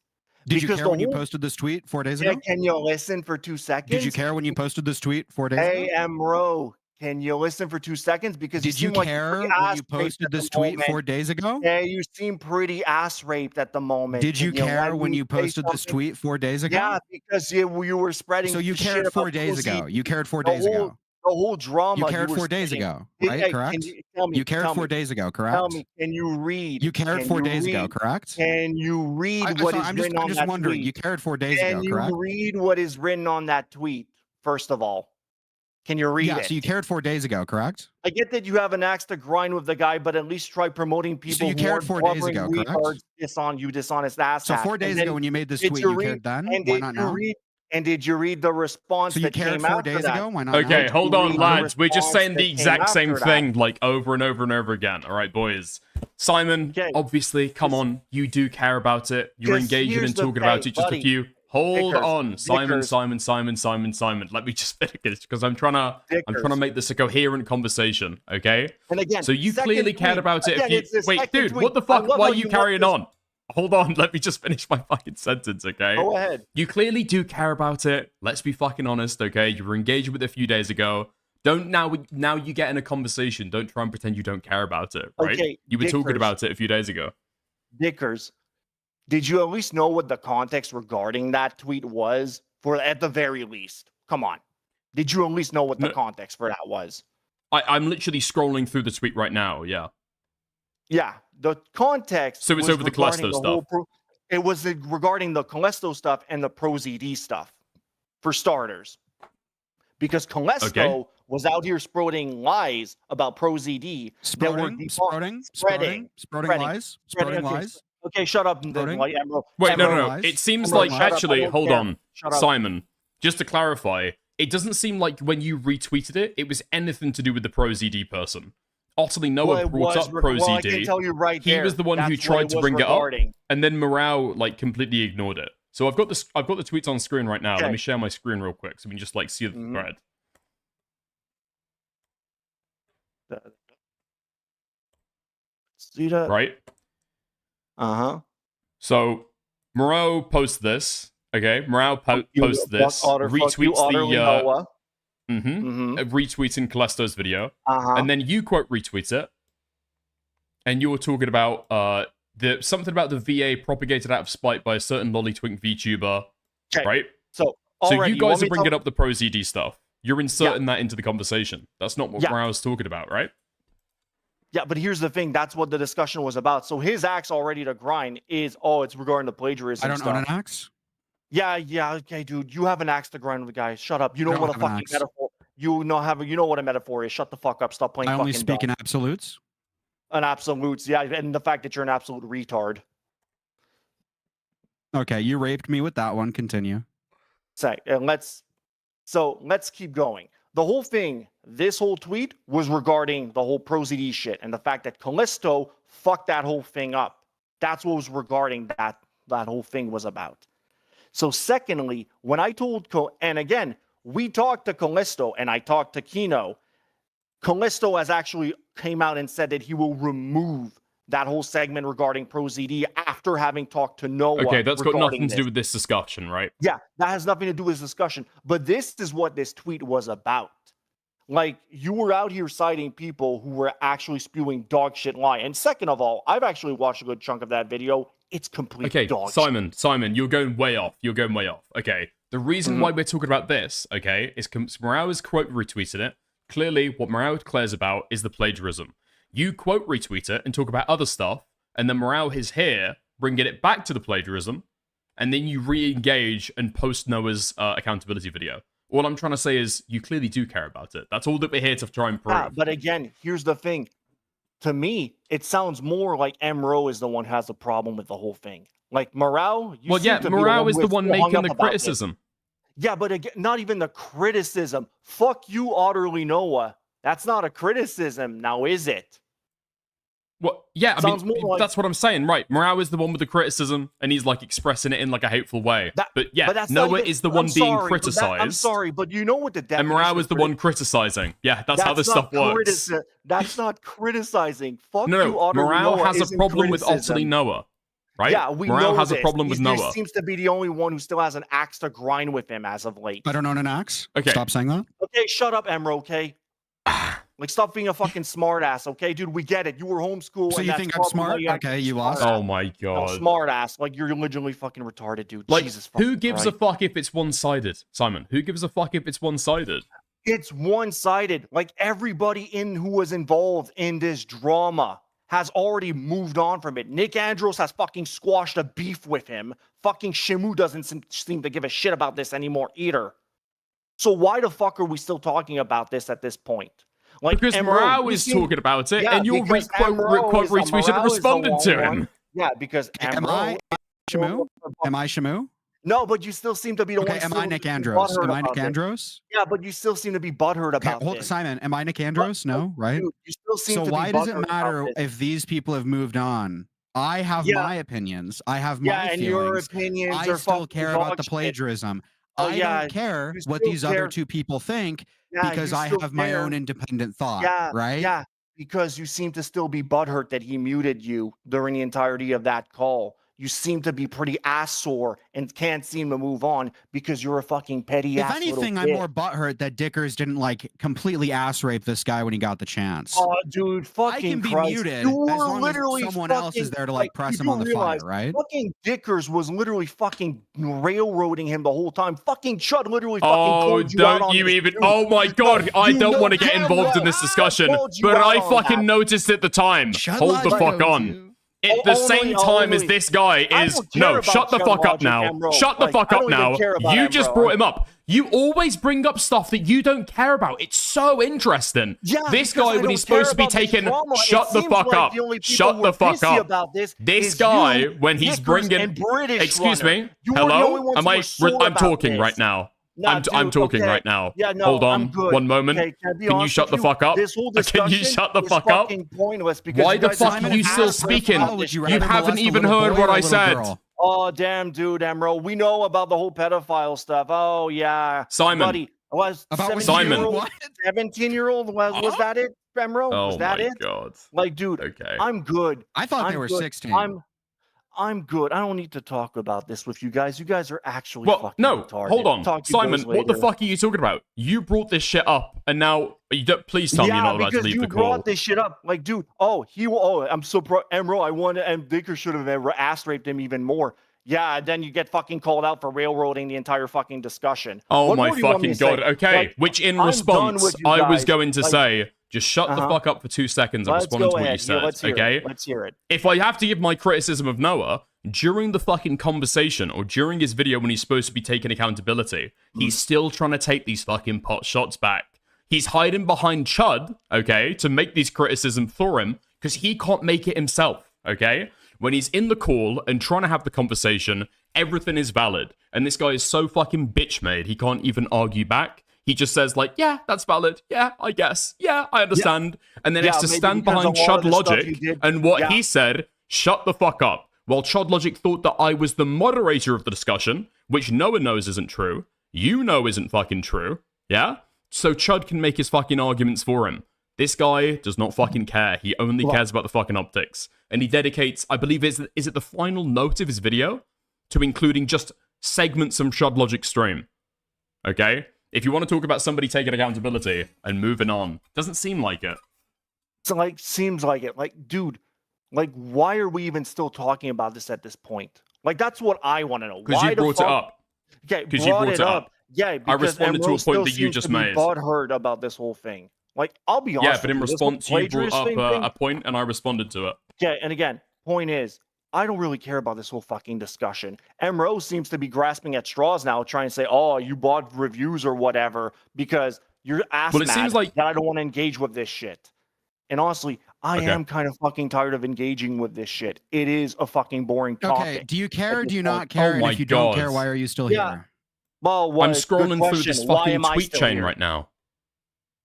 Did you Because care the when you whole- posted this tweet 4 days Yeah, ago? can you listen for 2 seconds? Did you care when you posted this tweet 4 days Hey, ago? Emro, can you listen for 2 seconds? Because Did you seem like care you're pretty when ass you raped posted at the this tweet moment. 4 days ago? Yeah, you seem pretty ass raped at the moment. Did you Can care let when me you say posted this something? tweet 4 days ago? Yeah, because you were spreading. So you shit cared about 4 days Posey. ago. You cared 4 The days whole- ago. The whole drama. You cared were 4 days spreading. ago, Hey, right? hey, Correct? Can you tell me? You cared tell 4 me, days ago, Tell correct? me. Can you read? You cared Can 4 you days ago, read? correct? Can you read I- what sorry, is I'm written just, on I'm just that wondering. tweet? You cared 4 days Can ago, you correct? read what is written on that tweet? First of all, can you read Yeah, it? so you cared 4 days ago, correct? I get that you have an axe to grind with the guy, but at least try promoting people you who cared aren't 4 days blubbering ago, correct? retards, dishonest ass. So 4 days ago when you made this tweet, you cared then? Why not now? Did you read the response So you that cared came 4 after days that? ago? Why not Okay, now? hold on, read the lads. We're just response saying that the came exact same after that. thing, like over and over and over again. All right, boys. Simon, Okay. obviously, come on. You do care about it. You're Just engaging here's and the talking about thing, it. Just buddy. a few. Hold Dickers, on, Dickers. Simon. Let me just finish because I'm trying to Dickers. make this a coherent conversation. Okay. And again, So you second clearly cared tweet. about it. Again, If you it's the wait, second dude, tweet. what the I fuck? love Why how are you you carrying left on? Hold on, let me just finish my fucking sentence, okay? Go ahead. You clearly do care about it. Let's be fucking honest, okay? You were engaging with it a few days ago. Don't now you get in a conversation. Don't try and pretend you don't care about it, right? Okay, You were talking Dickers. about it a few days ago. Dickers, did you at least know what the context regarding that tweet was? For at the very least, come on. Did you at least know what the No. context for that was? I'm literally scrolling through the tweet right now, yeah. Yeah, the context. So it's was over the regarding Callisto whole stuff. It was regarding the Callisto stuff and the ProZD stuff, for starters, because Callisto was out here spreading lies about ProZD that were Spreading lies. Spreading okay, lies. Okay, shut up. Then, Spreading? like, Emerald. Wait, no. lies. It seems Emerald, like shut up, I actually, don't hold care. on, Shut up. Simon. Just to clarify, it doesn't seem like when you retweeted it, it was anything to do with the ProZD person. Otterlynoah Well, it brought was up well, I can ProZD. tell you right He there, was the one who that's tried what to was bring it regarding. up, and then Morale like completely ignored it. So I've got the tweets on screen right now. Let Okay. me share my screen real quick so we can just like see the Mhm. thread. See that? Right? Uh-huh. So Morale posts this. Okay, Morale posts this, retweets the retweeting Callisto's video, Uh-huh. and then you quote retweet it, and you were talking about something about the VA propagated out of spite by a certain lollitwink VTuber, Okay. right? So So already, you guys want are me to bringing tell- up the ProZD stuff. You're inserting that into the conversation. That's not what Yeah. Morale's talking about, right? Yeah, but here's the thing. That's what the discussion was about. So his axe already to grind is, it's regarding the plagiarism I don't stuff. own an axe. Yeah, okay, dude. You have an axe to grind with the guy. Shut up. You know I don't what a have an fucking axe. metaphor. You know what a metaphor is. Shut the fuck up. Stop playing I only fucking speak dumb. in absolutes. An absolutes. Yeah, and the fact that you're an absolute retard. Okay, you raped me with that one. Continue. Let's keep going. The whole thing, this whole tweet was regarding the whole ProZD shit and the fact that Callisto fucked that whole thing up. That's what was regarding that whole thing was about. So secondly, when I told and again, we talked to Callisto and I talked to Kino. Callisto has actually came out and said that he will remove that whole segment regarding ProZD after having talked to Noah. Okay, that's got regarding nothing to this. do with this discussion, right? Yeah, that has nothing to do with this discussion. But this is what this tweet was about. Like, you were out here citing people who were actually spewing dog shit lie. And second of all, I've actually watched a good chunk of that video. It's complete dog shit. Simon, you're going way off. Okay, the reason why we're talking about this, okay, is because Morale has quote retweeted it. Clearly, what Morale declares about is the plagiarism. You quote retweet it and talk about other stuff, and then Morale is here, bringing it back to the plagiarism, and then you re-engage and post Noah's accountability video. All I'm trying to say is you clearly do care about it. That's all that we're here to try and prove. Yeah, but again, here's the thing. To me, it sounds more like Emro is the one who has a problem with the whole thing. Like, Morale... Morale is the one making the criticism. Yeah, but again, not even the criticism. Fuck you, Otterlynoah. That's not a criticism, now is it? Well, yeah, I mean, that's what I'm saying, right? Morale is the one with the criticism, and he's, like, expressing it in, like, a hateful way. But Noah is the one being criticized. I'm sorry, but you know what the definition... And Morale is the one criticizing. Yeah, that's how this stuff works. That's not criticizing. Fuck you, No, Morale has a problem with Otterlynoah, right? Yeah, we Morale know has a problem with Noah. He seems to be the only one who still has an axe to grind with him as of late. I don't own an axe. Okay. Stop saying that. Okay, shut up, Emro, okay? Like, stop being a fucking smart ass, okay, dude? We get it. You were homeschooled. So you think I'm smart? Okay, you lost. Oh my god. No, smart ass. Like, you're literally fucking retarded, dude. Like, Jesus fucking who gives a fuck if it's one-sided, Simon? Who gives a fuck if it's one-sided? It's one-sided. Like, everybody who was involved in this drama has already moved on from it. Nick Andros has fucking squashed a beef with him. Fucking Shimu doesn't seem to give a shit about this anymore either. So why the fuck are we still talking about this at this point? Like, because Morale is talking about it, and you'll quote retweeted and responded to him. Yeah, because Am I Shimu? Am I Shimu? No, but you still seem to be the one. Am I Nick Andros? Am I Nick Andros? Yeah, but you still seem to be butthurt about this. Simon, am I Nick Andros? No, right? Dude, you still seem to be why does it butthurt matter about this. if these people have moved on? I have my opinions. I have my feelings. Your opinions I still care about the plagiarism. I don't care what these other two people think because I have my own independent thought, right? Yeah, because you seem to still be butthurt that he muted you during the entirety of that call. You seem to be pretty ass sore and can't seem to move on because you're a fucking petty ass. If anything, I'm more butthurt that Dickers didn't like completely ass rape this guy when he got the chance. Oh, dude, fucking I can be Christ. muted as You were long literally as someone else is there to like press him on the fire, right? Fucking Dickers was literally fucking railroading him the whole time. Fucking Chud literally fucking called you out on this. Oh my god, I don't want to get involved in this discussion, but I fucking noticed at the time. Hold the fuck on. At the same time as this guy is... No, shut the fuck up now. Shut the fuck up now. You just brought him up. You always bring up stuff that you don't care about. It's so interesting. This guy, when he's supposed to be taken... Shut the fuck up. Shut the fuck up. This guy, when he's bringing... Excuse me. Hello? I'm talking right now. I'm talking right now. Yeah, no, hold on one moment. Can you shut the fuck up? Can you shut the fuck up? Why the fuck are you still speaking? You haven't even heard what I said. Oh, damn, dude, Emro. We know about the whole pedophile stuff. Oh, yeah. Simon. Buddy, was 17-year-old, was that it, Emro? Was that it? Oh, my God. Like, dude, okay. I'm good. I thought they were 16. I'm good. I don't need to talk about this with you guys. You guys are actually fucking retarded. Hold on. Simon, what the fuck are you talking about? You brought this shit up, and now you don't. Please tell me you're not about to leave the call. You brought this shit up. Like, dude, I'm so pro. Emro, I wanted, and Dicker should have ever ass raped him even more. Yeah, then you get fucking called out for railroading the entire fucking discussion. Oh my fucking God. Okay, like, which in response, I was going to say... Just shut the fuck up for 2 seconds and respond to what you said, okay? Let's hear it. If I have to give my criticism of Noah, during the fucking conversation or during his video when he's supposed to be taking accountability, he's still trying to take these fucking pot shots back. He's hiding behind Chud, okay, to make these criticisms for him because he can't make it himself, okay? When he's in the call and trying to have the conversation, everything is valid. And this guy is so fucking bitch-made, he can't even argue back. He just says, like, yeah, that's valid. Yeah, I guess. Yeah, I understand. And then it's to stand behind Chud Logic and what he said, shut the fuck up. While Chud Logic thought that I was the moderator of the discussion, which no one knows isn't true. You know isn't fucking true. Yeah? So Chud can make his fucking arguments for him. This guy does not fucking care. He only cares about the fucking optics. And he dedicates, I believe, is it the final note of his video? To including just segments from Shod Logic stream. Okay? If you want to talk about somebody taking accountability and moving on, doesn't seem like it. So, like, seems like it. Like, dude, like, why are we even still talking about this at this point? Like, that's what I want to know. Because you brought it up. Okay, because you brought it up. Yeah, I responded to a point that you just made. Butthurt about this whole thing. Like, I'll be honest. Yeah, but in response, you brought up a point, and I responded to it. Yeah, and again, point is, I don't really care about this whole fucking discussion. MRO seems to be grasping at straws now, trying to say, "Oh, you bought reviews or whatever," because you're ass Well, it seems like that I don't want to engage with this shit. And honestly, I am kind of fucking tired of engaging with this shit. It is a fucking boring topic. Okay, do you care or do you not care? And if you don't care, why are you still here? Well, I'm scrolling through this fucking tweet chain right now.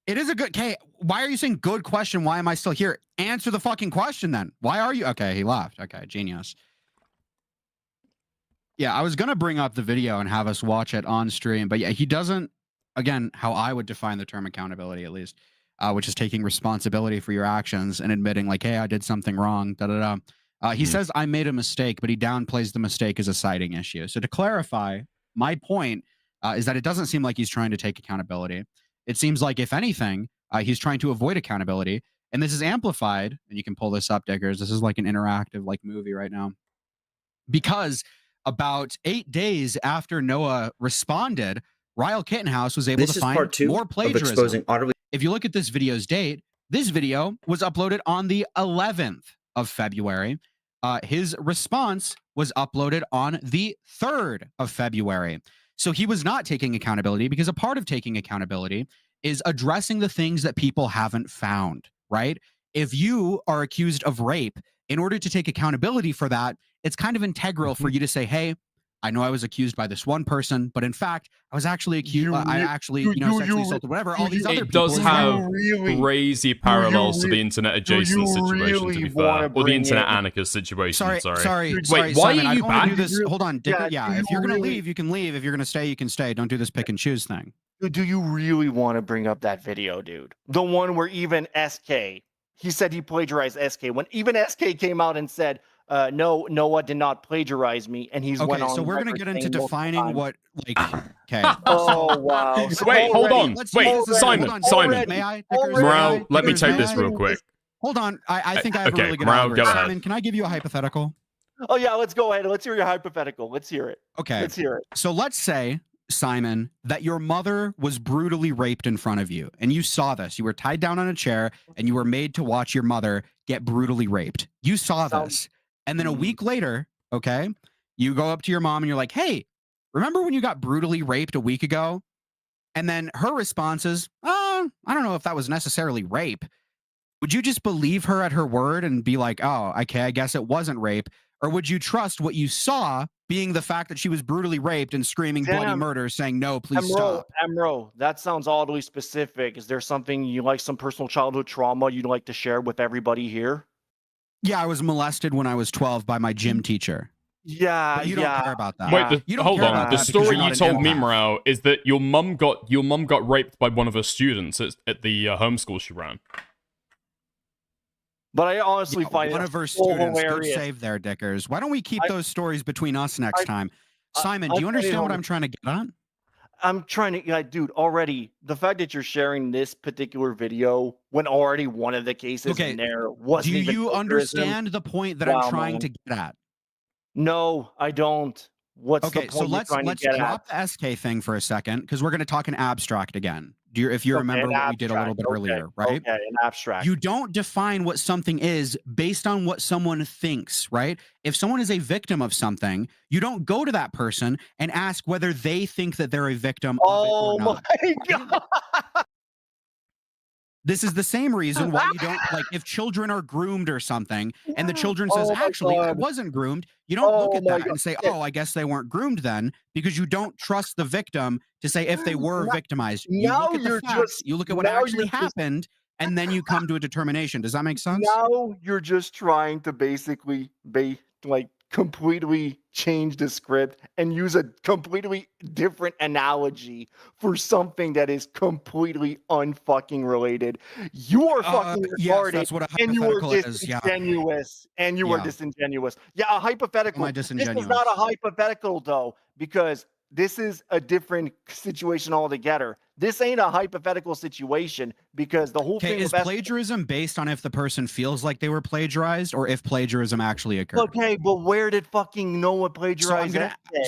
It is a good... Okay, why are you saying good question? Why am I still here? Answer the fucking question then. Why are you... Okay, he left. Okay, genius. Yeah, I was going to bring up the video and have us watch it on stream, but yeah, he doesn't... Again, how I would define the term accountability, at least, which is taking responsibility for your actions and admitting, like, hey, I did something wrong, da-da-da. He says, I made a mistake, but he downplays the mistake as a citing issue. So to clarify, my point is that it doesn't seem like he's trying to take accountability. It seems like, if anything, he's trying to avoid accountability. And this is amplified, and you can pull this up, Dickers. This is like an interactive like movie right now. Because about 8 days after Noah responded, Ryle Kittenhouse was able to find more plagiarism. If you look at this video's date, this video was uploaded on the 11th of February. His response was uploaded on the 3rd of February. So he was not taking accountability, because a part of taking accountability is addressing the things that people haven't found, right? If you are accused of rape, in order to take accountability for that, it's kind of integral for you to say, hey, I know I was accused by this one person, but in fact, I was actually accused. I actually, sexually assaulted, whatever. All these other people. It does have crazy parallels to the internet adjacent situation, to be fair, or the internet anarchist situation. Sorry. Wait, why Simon, are you back? Hold on, Dick. Yeah, if you're gonna leave, you can leave. If you're gonna stay, you can stay. Don't do this pick and choose thing. Do you really want to bring up that video, dude? The one where even SK, he said he plagiarized SK. When even SK came out and said, no, Noah did not plagiarize me, and he's went on. So we're gonna get into defining what, like, okay. Oh wow! So wait, hold on. Wait, Simon. May I? Morale, let me take this real quick. Hold on. I think I have a really good Morale, go ahead. Simon, can I give you a hypothetical? Oh yeah, let's go ahead. Let's hear your hypothetical. Let's hear it. Okay. Let's hear it. So let's say, Simon, that your mother was brutally raped in front of you, and you saw this. You were tied down on a chair, and you were made to watch your mother get brutally raped. You saw this. And then a week later, okay, you go up to your mom and you're like, hey, remember when you got brutally raped a week ago? And then her response is, I don't know if that was necessarily rape. Would you just believe her at her word and be like, oh, okay, I guess it wasn't rape? Or would you trust what you saw being the fact that she was brutally raped and screaming bloody murder, saying, no, please stop? Emro, that sounds oddly specific. Is there something you like, some personal childhood trauma you'd like to share with everybody here? Yeah, I was molested when I was 12 by my gym teacher. Yeah, but you don't care about that. Wait, hold on. The story you told me, Morale, is that your mum got raped by one of her students at the homeschool she ran. But I honestly find one of her students. Good save there, Dickers. Why don't we keep those stories between us next time? Simon, do you understand what I'm trying to get at? I'm trying to, dude, already, the fact that you're sharing this particular video when already one of the cases in there wasn't even... Do you understand the point that I'm trying to get at? No, I don't. What's the point so let's drop the SK thing for a second, because we're going to talk in abstract again. If you remember what we did a little bit earlier, right? Okay, in abstract. You don't define what something is based on what someone thinks, right? If someone is a victim of something, you don't go to that person and ask whether they think that they're a victim of it or not. Oh my God. This is the same reason why you don't, like, if children are groomed or something, and the children says, actually, I wasn't groomed, you don't look at that and say, oh, I guess they weren't groomed then, because you don't trust the victim to say if they were victimized. You look at the facts, you look at what actually happened, and then you come to a determination. Does that make sense? Now you're just trying to basically completely change the script and use a completely different analogy for something that is completely unfucking related. You are fucking retarded, that's what a and you are hypothetical is. Yeah. disingenuous, and you are Yeah. disingenuous. Yeah, a hypothetical. Am I This is disingenuous? not a hypothetical though, because this is a different situation altogether. This ain't a hypothetical situation because the whole Okay, thing is of plagiarism based on if the person feels like they were plagiarized or if plagiarism actually occurred? Okay, but where did fucking Noah plagiarize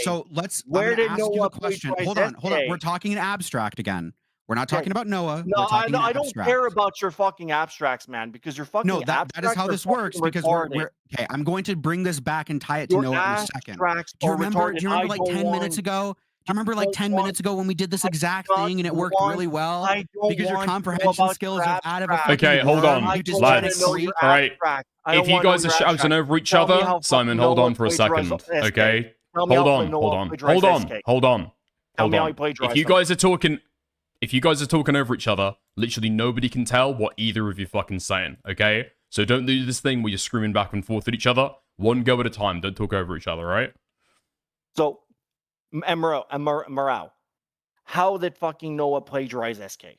So let's. Where I'm gonna did ask you Noah the question. plagiarize Hold on. SK? We're talking in abstract again. We're not talking about Noah. No, We're talking in I don't abstract. care about your fucking abstracts, man, because your fucking No, that is how this works. Because we're okay. I'm going to bring this back and tie it to Your Noah in a second. abstracts Do you are remember? Do you remember retarded. like 10 minutes ago? Do you remember like 10 minutes ago when we did this exact thing and it worked really well? I don't Because your want to know comprehension about skills your are out of a abstracts. fucking Okay, hold worm. on, You just wanna lads. know your All right. abstract. I If don't you wanna know guys are your shouting abstract. over each Tell me other, how Simon, fucking hold Noah on for a plagiarized second. SK. Okay. Tell me Hold how on, Noah hold on, plagiarized hold on, SK. hold on. Tell Hold me how he on. plagiarized If you them. guys are talking over each other, literally nobody can tell what either of you fucking saying, okay? So don't do this thing where you're screaming back and forth at each other. One go at a time. Don't talk over each other, right? So, Morale, how did fucking Noah plagiarize SK?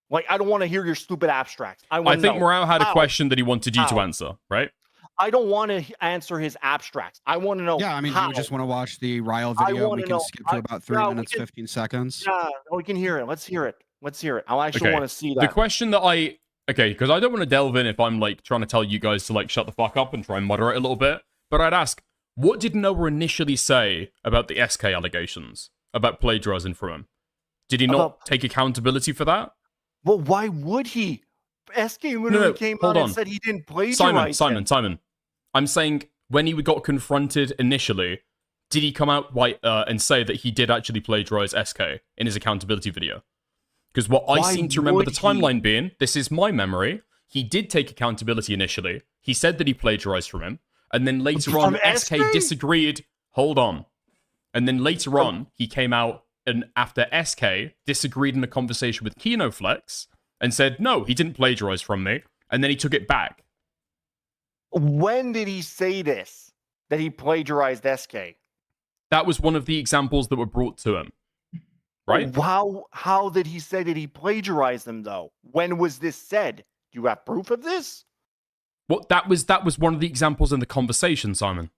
Like, I don't want to hear your stupid abstracts. I I think know. Morale had a How? question that he wanted you to How? answer, right? I don't want to answer his abstracts. I want to know. Yeah, I mean, how. you just want to watch the Ryle I video. wanna We can know- skip to about 3 yeah, we minutes, can- 15 seconds. Yeah, we can hear it. Let's hear it. Let's hear it. I actually Okay. want to see The that. question that okay, because I don't want to delve in if I'm like trying to tell you guys to like shut the fuck up and try and moderate a little bit, but I'd ask, what did Noah initially say about the SK allegations about plagiarizing from him? Did he not take accountability for that? Well, why would he? SK literally came hold out on. and said he didn't plagiarize. Simon. I'm saying when he got confronted initially, did he come out and say that he did actually plagiarize SK in his accountability video? Because what I seem to remember the timeline being, this is my memory, he did take accountability initially. He said that he plagiarized from him. And then later on, SK disagreed. Hold on. And then later on, he came out and after SK disagreed in a conversation with KinoFlex and said, no, he didn't plagiarize from me. And then he took it back. When did he say this? That he plagiarized SK? That was one of the examples that were brought to him. Right? How did he say that he plagiarized them though? When was this said? Do you have proof of this? Well, that was one of the examples in the conversation, Simon.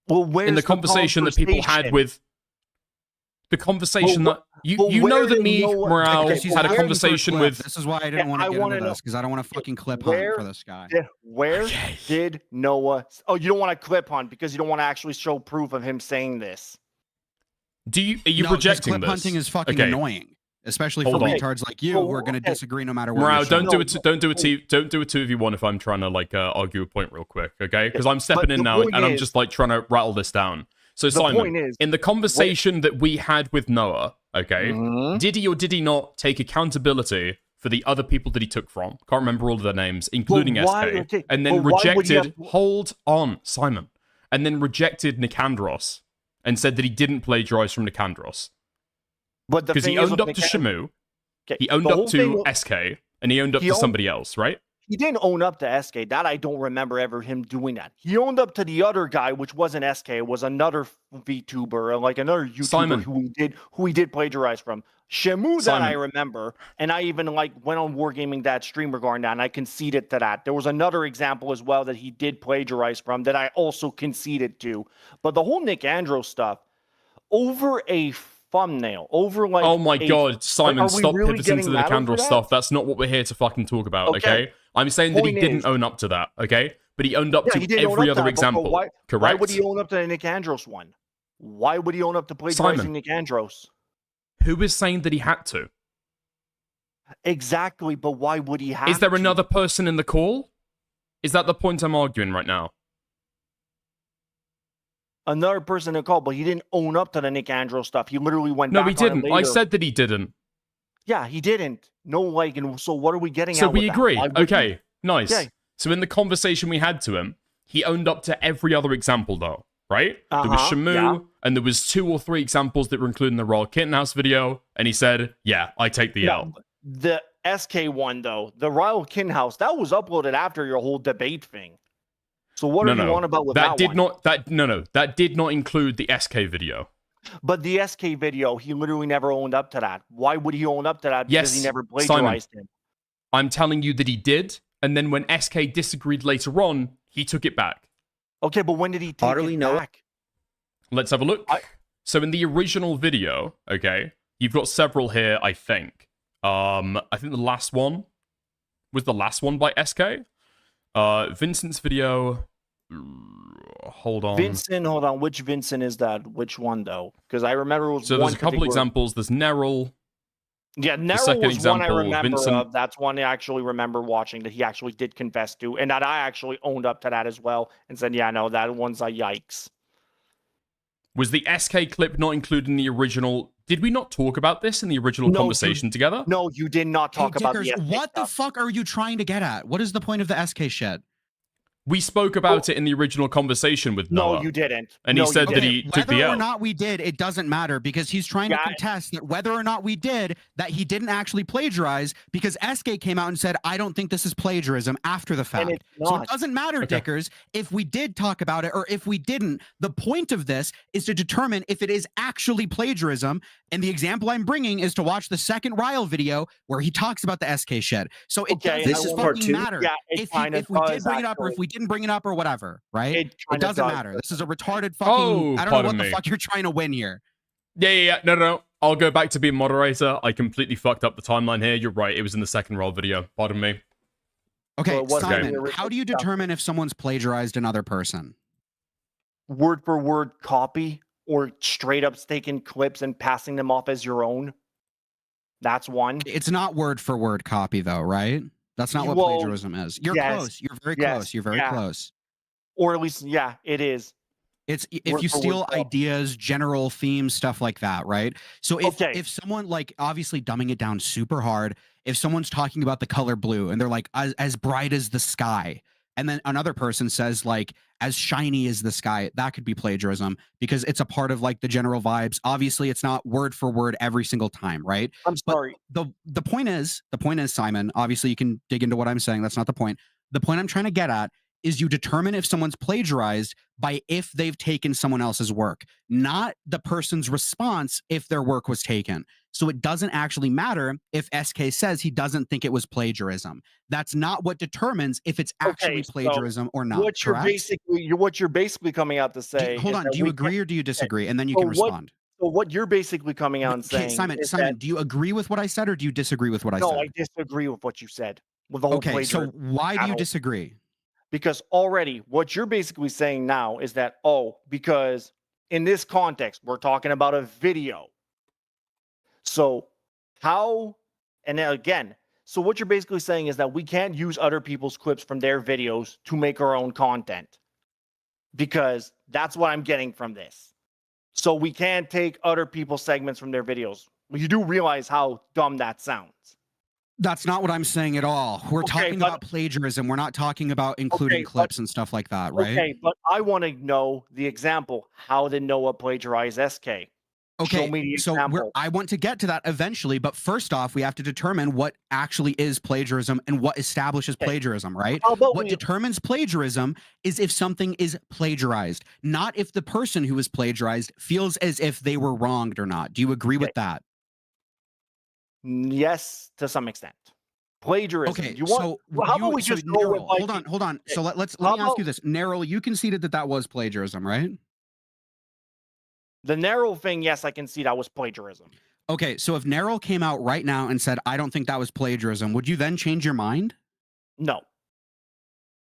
Well, where's in the conversation that people had with the conversation that you know that me, Morale, had a conversation with. This is why I didn't want to get into this because I don't want to fucking clip hunt for this guy. Where did Noah? Oh, you don't want to clip hunt because you don't want to actually show proof of him saying this. Are you rejecting clip this? hunting is fucking annoying, especially for retards like you who are going to disagree no matter what. Morale, don't do it 2v1 if I'm trying to like argue a point real quick, okay? Because I'm stepping in now and I'm just like trying to rattle this down. So Simon, in the conversation that we had with Noah, okay, did he or did he not take accountability for the other people that he took from? Can't remember all of their names, including SK, and then rejected. Hold on, Simon, and then rejected Nicandros and said that he didn't plagiarize from Nicandros. But because he owned up to Shamu, he owned up to SK, and he owned up to somebody else, right? He didn't own up to SK. That I don't remember ever him doing that. He owned up to the other guy, which wasn't SK. It was another VTuber, like another YouTuber who he did plagiarize from. Shamu, that I remember, and I even like went on Wargaming that stream regarding that, and I conceded to that. There was another example as well that he did plagiarize from that I also conceded to. But the whole Nick Andros stuff over a thumbnail, over like oh my god, Simon, stop really pivoting to the Nicandros stuff. That's not what we're here to fucking talk about, okay? I'm saying that he didn't own up to that, okay? But he owned up to every other example. Correct? Why would he own up to the Nick Andros one? Why would he own up to plagiarizing Nick Andros? Who is saying that he had to? Exactly, but why would he have to? Is there another person in the call? Is that the point I'm arguing right now? Another person in the call, but he didn't own up to the Nick Andros stuff. He literally went back on it later. No, he didn't. I said that he didn't. Yeah, he didn't. No, like, and so what are we getting at? So we agree. That? Okay, nice. Yeah. So in the conversation we had to him, he owned up to every other example, though, right? There was Shamu, and there was 2 or 3 examples that were included in the Royal Kittenhouse video, and he said, yeah, I take the L. The SK one, though, the Royal Kittenhouse, that was uploaded after your whole debate thing. So what are you on about with that one? That did not include the SK video. But the SK video, he literally never owned up to that. Why would he own up to that? Because he never plagiarized him. I'm telling you that he did, and then when SK disagreed later on, he took it back. Okay, but when did he take it back? Let's have a look. So in the original video, okay, you've got several here, I think. I think the last one was the last one by SK. Vincent's video. Hold on. Vincent, hold on. Which Vincent is that? Which one though? Because I remember it was so there's a couple examples. There's Neryl. Yeah, Neryl was one I remember of. That's one I actually remember watching that he actually did confess to, and that I actually owned up to that as well and said, yeah, no, that one's a yikes. Was the SK clip not included in the original? Did we not talk about this in the original conversation together? No, you did not talk about the SK What stuff. the fuck are you trying to get at? What is the point of the SK shit? We spoke about it in the original conversation with Noah. No, you didn't. And he said that he took the L. Whether or not we did, it doesn't matter because he's trying to contest that whether or not we did, that he didn't actually plagiarize because SK came out and said, I don't think this is plagiarism after the fact. So it doesn't matter, Dickers, if we did talk about it or if we didn't. The point of this is to determine if it is actually plagiarism. And the example I'm bringing is to watch the second Ryle video where he talks about the SK shit. So it doesn't fucking matter if we did bring it up or if we didn't bring it up or whatever, right? It doesn't matter. This is a retarded fucking... I don't know what the fuck you're trying to win here. Yeah. No. I'll go back to being moderator. I completely fucked up the timeline here. You're right. It was in the second roll video. Pardon me. Okay, Simon, how do you determine if someone's plagiarized another person? Word for word copy or straight up taking clips and passing them off as your own? That's one. It's not word for word copy though, right? That's not what plagiarism is. You're close. You're very close. You're very close. Or at least, it is. It's if you steal ideas, general themes, stuff like that, right? So if someone, like, obviously dumbing it down super hard, if someone's talking about the color blue and they're like, as bright as the sky, and then another person says like as shiny as the sky, that could be plagiarism because it's a part of like the general vibes. Obviously it's not word for word every single time, right? I'm sorry. But the point is, Simon, obviously you can dig into what I'm saying. That's not the point. The point I'm trying to get at is you determine if someone's plagiarized by if they've taken someone else's work, not the person's response if their work was taken. So it doesn't actually matter if SK says he doesn't think it was plagiarism. That's not what determines if it's actually plagiarism or not. What you're basically coming out to say. Hold on. Do you agree or do you disagree? And then you can respond. So what you're basically coming out and saying. Simon, do you agree with what I said or do you disagree with what I said? No, I disagree with what you said. With the whole plagiarism. So why do you disagree? Because already what you're basically saying now is that, because in this context, we're talking about a video. So so what you're basically saying is that we can't use other people's clips from their videos to make our own content. Because that's what I'm getting from this. So we can't take other people's segments from their videos. Well, you do realize how dumb that sounds. That's not what I'm saying at all. We're talking about plagiarism. We're not talking about including clips and stuff like that, right? Okay, but I want to know the example. How did Noah plagiarize SK? Okay, show me the so example. I want to get to that eventually, but first off, we have to determine what actually is plagiarism and what establishes plagiarism, right? What determines plagiarism is if something is plagiarized, not if the person who was plagiarized feels as if they were wronged or not. Do you agree with that? Yes, to some extent. Plagiarism. Okay, how about we just go with, like, hold on. So let me ask you this. Neryl, you conceded that was plagiarism, right? The Neryl thing, yes, I can see that was plagiarism. Okay, so if Neryl came out right now and said, I don't think that was plagiarism, would you then change your mind? No.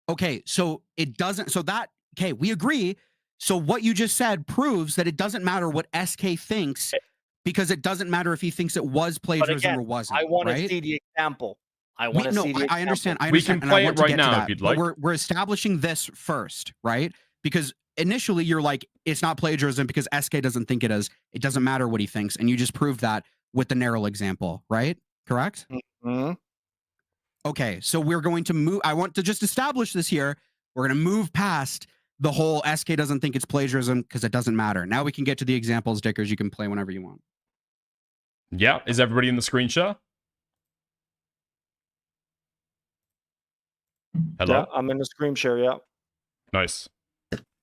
Okay, so it doesn't, we agree. So what you just said proves that it doesn't matter what SK thinks because it doesn't matter if he thinks it was plagiarism or wasn't. I want to see the example. I understand. We can play it right now if you'd like. We're establishing this first, right? Because initially you're like, it's not plagiarism because SK doesn't think it is. It doesn't matter what he thinks. And you just proved that with the Neryl example, right? Correct? Mm-hmm. Okay, so we're going to move. I want to just establish this here. We're going to move past the whole SK doesn't think it's plagiarism because it doesn't matter. Now we can get to the examples, Dickers. You can play whenever you want. Yeah, is everybody in the screen share? Hello? Yeah, I'm in the screen share, yeah. Nice.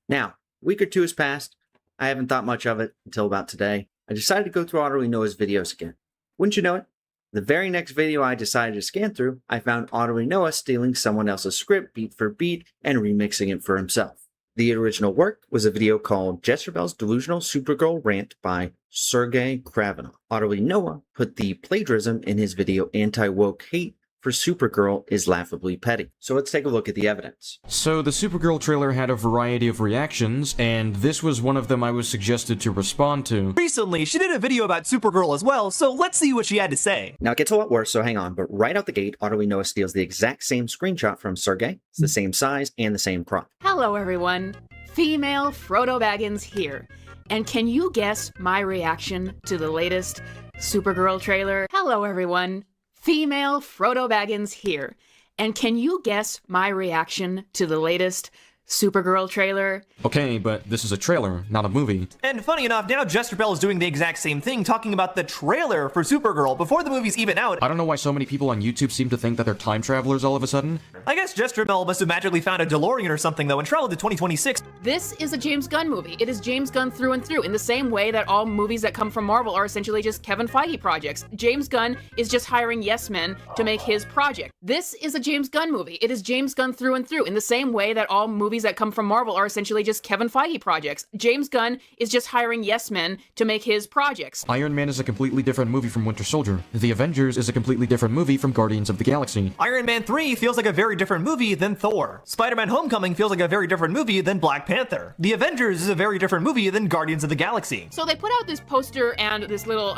Now, a week or two has passed. I haven't thought much of it until about today. I decided to go through Otterlynoah's videos again. Wouldn't you know it? The very next video I decided to scan through, I found Otterlynoah stealing someone else's script beat for beat and remixing it for himself. The original work was a video called Jezebel's Delusional Supergirl Rant by Sergei Kravinov. Otterlynoah put the plagiarism in his video Anti-Woke Hate for Supergirl is laughably petty. So let's take a look at the evidence. So the Supergirl trailer had a variety of reactions, and this was one of them I was suggested to respond to. Recently, she did a video about Supergirl as well, so let's see what she had to say. Now it gets a lot worse, so hang on, but right out the gate, Otterlynoah steals the exact same screenshot from Sergei. It's the same size and the same crop. Hello everyone, female Frodo Baggins here. And can you guess my reaction to the latest Supergirl trailer? Hello everyone, female Frodo Baggins here. And can you guess my reaction to the latest Supergirl trailer? Okay, but this is a trailer, not a movie. And funny enough, now Jezebel is doing the exact same thing, talking about the trailer for Supergirl before the movie's even out. I don't know why so many people on YouTube seem to think that they're time travelers all of a sudden. I guess Jezebel must have magically found a DeLorean or something though and traveled to 2026. This is a James Gunn movie. It is James Gunn through and through, in the same way that all movies that come from Marvel are essentially just Kevin Feige projects. James Gunn is just hiring yes men to make his project. This is a James Gunn movie. It is James Gunn through and through, in the same way that all movies that come from Marvel are essentially just Kevin Feige projects. James Gunn is just hiring yes men to make his projects. Iron Man is a completely different movie from Winter Soldier. The Avengers is a completely different movie from Guardians of the Galaxy. Iron Man 3 feels like a very different movie than Thor. Spider-Man Homecoming feels like a very different movie than Black Panther. The Avengers is a very different movie than Guardians of the Galaxy. So they put out this poster and this little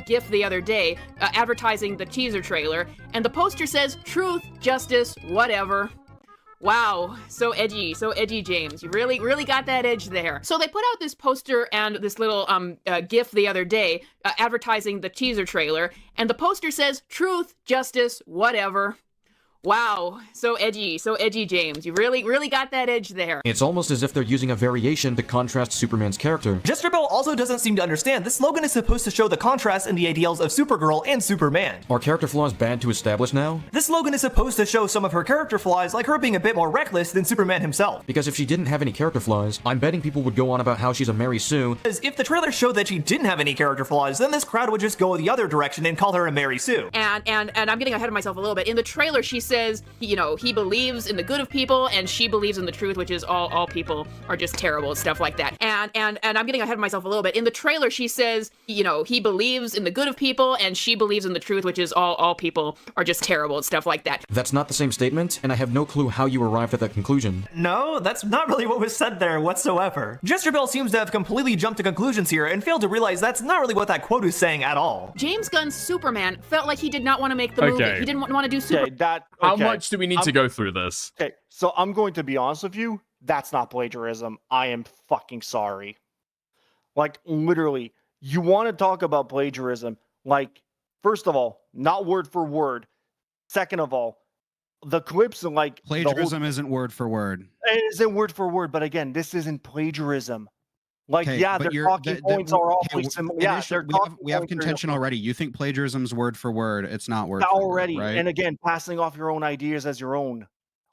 GIF the other day advertising the teaser trailer, and the poster says, "Truth, justice, whatever." Wow, so edgy, James. You really got that edge there. So they put out this poster and this little GIF the other day advertising the teaser trailer, and the poster says, "Truth, justice, whatever." Wow, so edgy, James. You really got that edge there. It's almost as if they're using a variation to contrast Superman's character. Jezebel also doesn't seem to understand this slogan is supposed to show the contrast in the ideals of Supergirl and Superman. Are character flaws bad to establish now? This slogan is supposed to show some of her character flaws, like her being a bit more reckless than Superman himself. Because if she didn't have any character flaws, I'm betting people would go on about how she's a Mary Sue. Because if the trailer showed that she didn't have any character flaws, then this crowd would just go the other direction and call her a Mary Sue. And I'm getting ahead of myself a little bit. In the trailer, she says, he believes in the good of people, and she believes in the truth, which is all people are just terrible, stuff like that. And I'm getting ahead of myself a little bit. In the trailer, she says, he believes in the good of people, and she believes in the truth, which is all people are just terrible, stuff like that. That's not the same statement, and I have no clue how you arrived at that conclusion. No, that's not really what was said there whatsoever. Jezebel seems to have completely jumped to conclusions here and failed to realize that's not really what that quote is saying at all. James Gunn's Superman felt like he did not want to make the movie. He didn't want to do Superman. How much do we need to go through this? Okay, so I'm going to be honest with you. That's not plagiarism. I am fucking sorry. Like, literally, you want to talk about plagiarism. Like, first of all, not word for word. Second of all, the clips and like plagiarism isn't word for word. It isn't word for word, but again, this isn't plagiarism. Like, okay, yeah, their talking points are awfully similar. Yeah, we have contention already. You think plagiarism's word for word? It's not word for word, right? And again, passing off your own ideas as your own.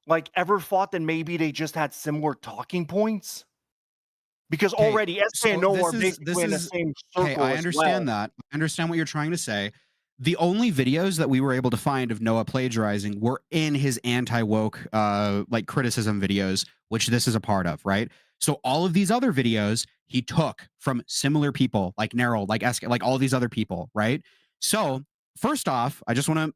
Like, ever thought that maybe they just had similar talking points? Because already SK and Noah are basically in the same circle. Okay, I understand that. I understand what you're trying to say. The only videos that we were able to find of Noah plagiarizing were in his anti-woke like criticism videos, which this is a part of, right? So all of these other videos he took from similar people like Neryl, like SK, like all these other people, right? So first off, I just want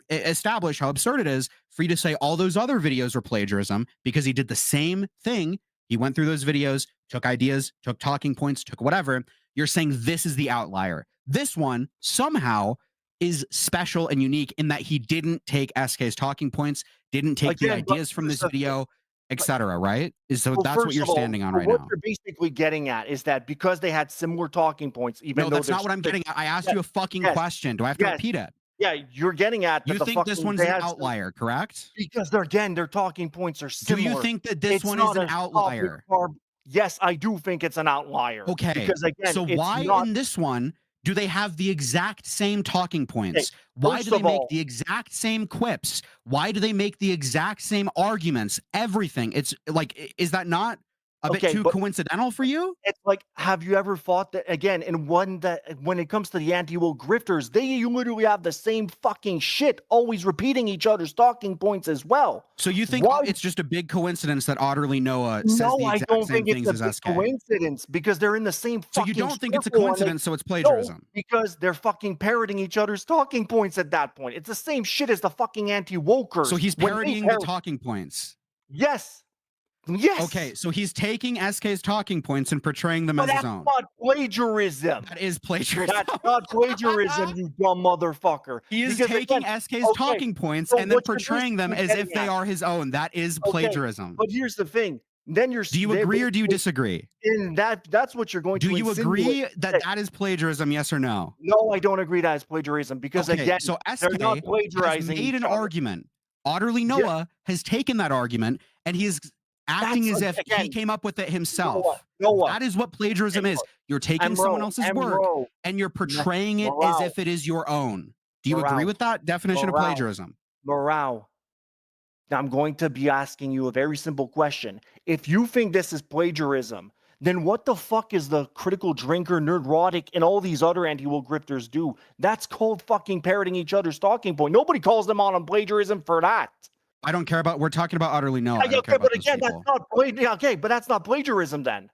to establish how absurd it is for you to say all those other videos were plagiarism, because he did the same thing. He went through those videos, took ideas, took talking points, took whatever. You're saying this is the outlier. This one somehow is special and unique in that he didn't take SK's talking points, didn't take the ideas from this video, etc. Right? So that's what you're standing on right now. What you're basically getting at is that because they had similar talking points, even though that's not what I'm getting at. I asked you a fucking question. Do I have to repeat it? Yeah, you're getting at. You think this one's an outlier, correct? Because their talking points are similar. Do you think that this one is an outlier? Yes, I do think it's an outlier. Okay. Because again, so why in this one Do they have the exact same talking points? Why do they make the exact same quips? Why do they make the exact same arguments? Everything. It's like, is that not a bit too coincidental for you? It's like, have you ever thought that, again, and one that when it comes to the anti-woke grifters, you literally have the same fucking shit, always repeating each other's talking points as well. So you think it's just a big coincidence that Otterlynoah says the exact same things as SK? Coincidence, because they're in the same fucking So you don't think it's a coincidence, so it's plagiarism? No, because they're fucking parroting each other's talking points at that point. It's the same shit as the fucking anti-wokers. So he's parodying the talking points? Yes. Yes. Okay, so he's taking SK's talking points and portraying them as his own. That's not plagiarism. That is plagiarism. That's not plagiarism, you dumb motherfucker. He is taking SK's talking points and then portraying them as if they are his own. That is plagiarism. But here's the thing. Then you're. Do you agree or do you disagree? And that's what you're going to. Do you agree that that is plagiarism? Yes or no? No, I don't agree that is plagiarism because again, so SK they're not plagiarizing. Has made an argument. Otterlynoah has taken that argument and he is acting as if he came up with it himself. That is what plagiarism is. You're taking someone else's work and you're portraying it as if it is your own. Do you agree with that definition of plagiarism? Morale. Now I'm going to be asking you a very simple question. If you think this is plagiarism, then what the fuck is the critical drinker, nerdrotic, and all these other anti-woke grifters do? That's called fucking parroting each other's talking point. Nobody calls them on plagiarism for that. I don't care about. We're talking about Otterlynoah. Okay, but again, that's not okay, but that's not plagiarism then.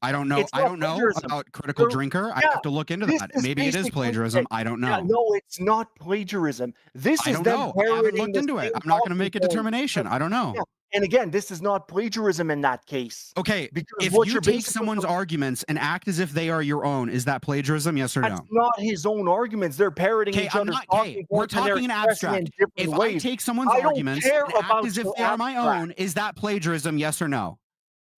I don't know. I don't know about critical drinker. I have to look into that. Maybe it is plagiarism. I don't know. No, it's not plagiarism. This is I don't know. I haven't looked into it. I'm not going to make a determination. I don't know. And again, this is not plagiarism in that case. Okay, if you take someone's arguments and act as if they are your own, is that plagiarism? Yes or no? That's not his own arguments. They're parroting each other's talking. We're talking in abstract. If I take someone's arguments and act as if they are my own, is that plagiarism? Yes or no?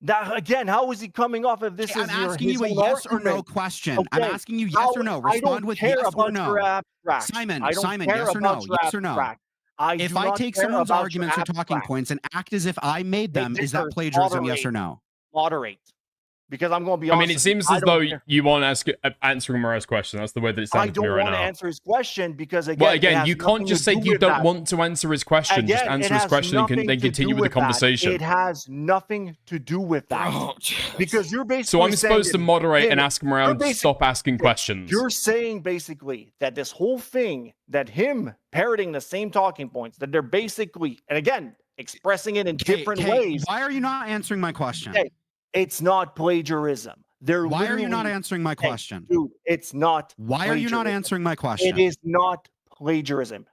That again, how is he coming off of this? I'm asking you a yes or no question. I'm asking you yes or no. Respond with yes or no. Simon, yes or no? Yes or no? If I take someone's arguments or talking points and act as if I made them, is that plagiarism? Yes or no? Moderate. Because I'm going to be honest. I mean, it seems as though you want to answering Mora's question. That's the way that it sounds to me right now. I don't want to answer his question because, again, well, again, you can't just say you don't want to answer his question. Just answer his question and then continue with the conversation. It has nothing to do with that. Because you're basically so I'm supposed to moderate and ask Mora to stop asking questions. You're saying basically that this whole thing, that him parroting the same talking points, that they're basically, and again, expressing it in different ways. Why are you not answering my question? It's not plagiarism. Why are you not answering my question? Dude, it's not. Why are you not answering my question? It is not plagiarism.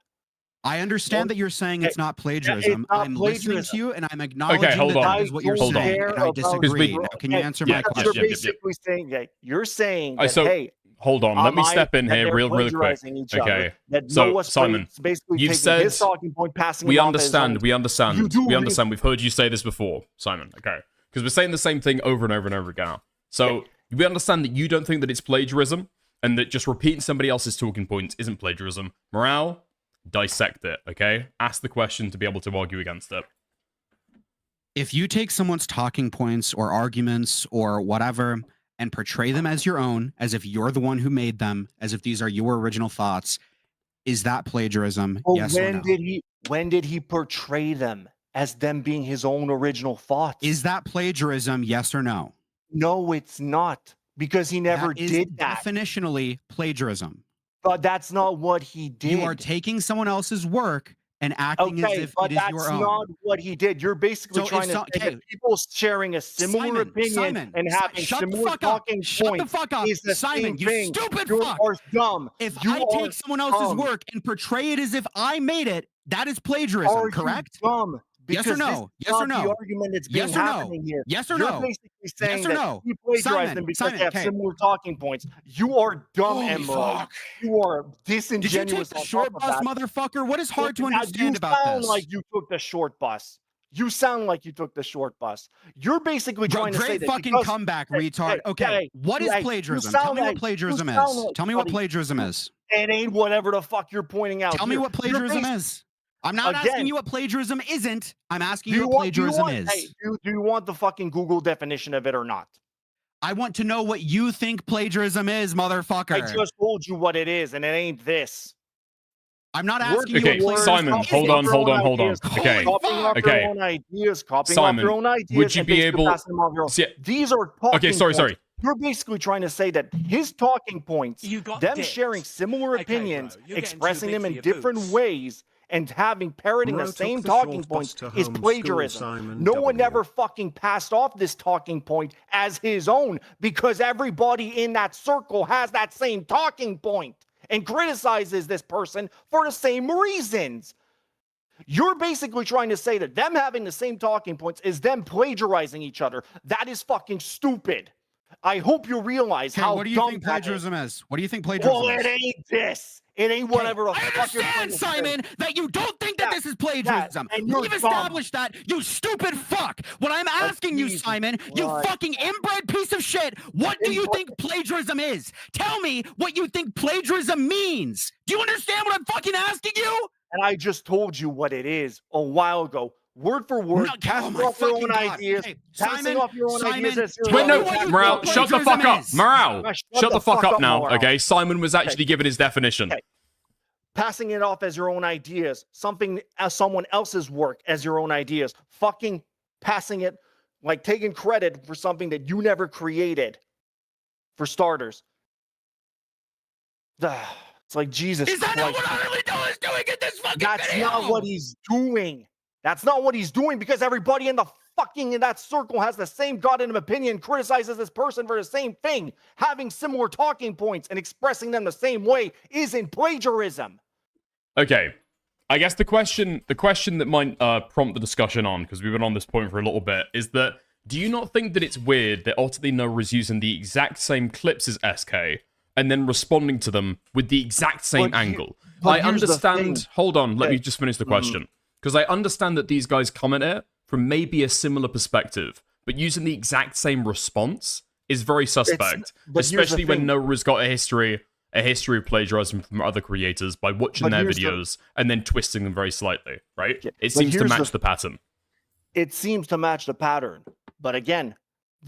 I understand that you're saying it's not plagiarism. I'm listening to you and I'm acknowledging that is what you're saying. And I disagree. Now, can you answer my question? You're basically saying, you're saying that, hey, hold on, let me step in here real quick. Okay, so Simon, you've said his talking point, passing we understand. We've heard you say this before, Simon. Okay, because we're saying the same thing over and over and over again now. So we understand that you don't think that it's plagiarism, and that just repeating somebody else's talking points isn't plagiarism. Morale, dissect it. Okay, ask the question to be able to argue against it. If you take someone's talking points or arguments or whatever and portray them as your own, as if you're the one who made them, as if these are your original thoughts, is that plagiarism? Well, yes or no? When did he portray them as them being his own original thoughts? Is that plagiarism? Yes or no? No, it's not, because he never did that. Definitionally plagiarism. But that's not what he did. You are taking someone else's work and acting as if it is your own. That's not what he did. You're basically trying to say that people sharing a similar opinion and having similar talking points. Shut the fuck up, Simon, you stupid fuck. You're dumb. If I take someone else's work and portray it as if I made it, that is plagiarism, correct? Dumb. Yes or no? Yes or no? The argument that's being happening here. Yes or no? You're basically saying that he plagiarized them because they have similar talking points. You are dumb, Emerald. You are disingenuous. Did you take the short bus, motherfucker? What is hard to understand about this? You sound like you took the short bus. You sound like you took the short bus. You're basically trying to say that. Great fucking comeback, retard. Okay, what is plagiarism? Tell me what plagiarism is. Tell me what plagiarism is. It ain't whatever the fuck you're pointing out. Tell me what plagiarism is. I'm not asking you what plagiarism isn't. I'm asking you what plagiarism is. Hey, do you want the fucking Google definition of it or not? I want to know what you think plagiarism is, motherfucker. I just told you what it is, and it ain't this. I'm not asking Okay, you. What Simon, hold on. Okay, Copying off your own ideas. Copying off your own ideas. Would you be able? These are talking Okay, sorry. points. You're basically trying to say that his talking points, them sharing similar opinions, expressing them in different ways, and parroting the same talking points is plagiarism. No one ever fucking passed off this talking point as his own because everybody in that circle has that same talking point and criticizes this person for the same reasons. You're basically trying to say that them having the same talking points is them plagiarizing each other. That is fucking stupid. I hope you realize how what do you dumb think plagiarism is? What do you think plagiarism is? Well, is? it ain't this. It ain't whatever the fuck you're I understand, Simon, that you don't think that this is plagiarism. We've established that, you stupid fuck. What I'm asking you, Simon, you fucking inbred piece of shit, what do you think plagiarism is? Tell me what you think plagiarism means. Do you understand what I'm fucking asking you? And I just told you what it is a while ago. Word for word, passing off your own ideas. Passing off your own ideas. Wait, no, Morale, shut the fuck up. Morale, shut the fuck up now, okay? Simon was actually given his definition. Passing it off as your own ideas, something as someone else's work as your own ideas. Fucking passing it, like taking credit for something that you never created, for starters. It's like, Jesus Christ. Is that not what Otterlynoah is doing in this fucking video? That's not what he's doing. That's not what he's doing because everybody in that circle has the same goddamn opinion, criticizes this person for the same thing. Having similar talking points and expressing them the same way isn't plagiarism. Okay. I guess the question that might prompt the discussion on, because we've been on this point for a little bit, is that do you not think that it's weird that Otterlynoah is using the exact same clips as SK and then responding to them with the exact same angle? I understand. Hold on, let me just finish the question. Because I understand that these guys come at it from maybe a similar perspective, but using the exact same response is very suspect, especially when Noah's got a history of plagiarism from other creators by watching their videos and then twisting them very slightly, right? It seems to match the pattern. It seems to match the pattern, but again,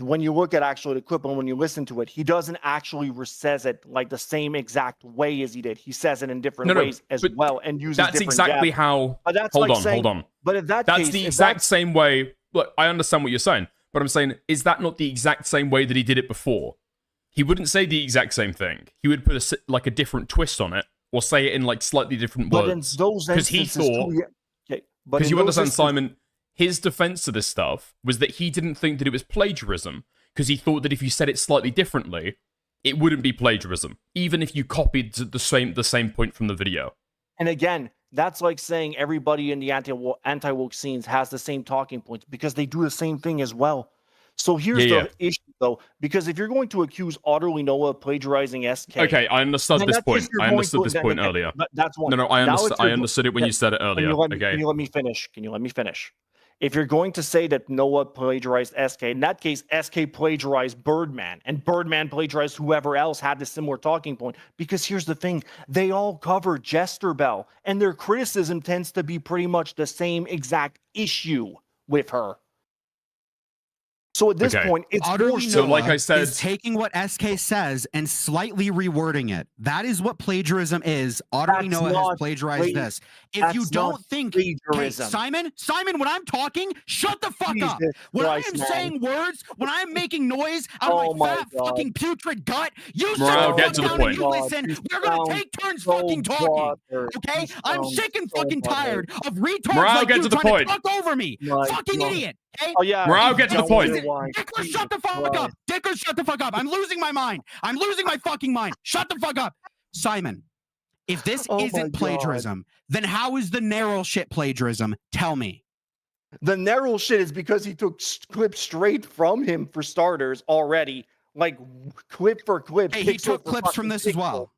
when you look at actually the clip and when you listen to it, he doesn't actually says it like the same exact way as he did. He says it in different ways as well and uses that's different exactly jabs. how. That's hold like on, saying, hold on. But if that's the exact same way. Look, I understand what you're saying, but I'm saying, is that not the exact same way that he did it before? He wouldn't say the exact same thing. He would put a different twist on it, or say it in like slightly different words. Because he thought. Because you understand, Simon. His defense to this stuff was that he didn't think that it was plagiarism because he thought that if you said it slightly differently, it wouldn't be plagiarism, even if you copied the same point from the video. And again, that's like saying everybody in the anti-woke scenes has the same talking points because they do the same thing as well. So here's the issue, though, because if you're going to accuse Otterlynoah of plagiarizing SK... Okay, I understood this point. I understood this point earlier. That's one. No, I understood it when you said it earlier. Can you let me finish? If you're going to say that Noah plagiarized SK, in that case, SK plagiarized Birdman, and Birdman plagiarized whoever else had the similar talking point. Because here's the thing, they all cover Jester Bell, and their criticism tends to be pretty much the same exact issue with her. So at this point, it's so like I said, is taking what SK says and slightly rewording it. That is what plagiarism is. Otterlynoah has plagiarized this. If you don't think, Simon, when I'm talking, shut the fuck up. When I am saying words, when I'm making noise out of my fat fucking putrid gut, you sit the fuck down and you listen. We're gonna take turns fucking talking. Okay? I'm sick and fucking tired of retards like you trying to talk over me. Fucking idiot. Okay? Oh yeah. Morale, get to the point. Dicker, shut the fuck up. Dicker, shut the fuck up. I'm losing my mind. I'm losing my fucking mind. Shut the fuck up. Simon, if this isn't plagiarism, then how is the narrow shit plagiarism? Tell me. The narrow shit is because he took clips straight from him for starters already, like clip for clip. Hey, he took clips from this as well.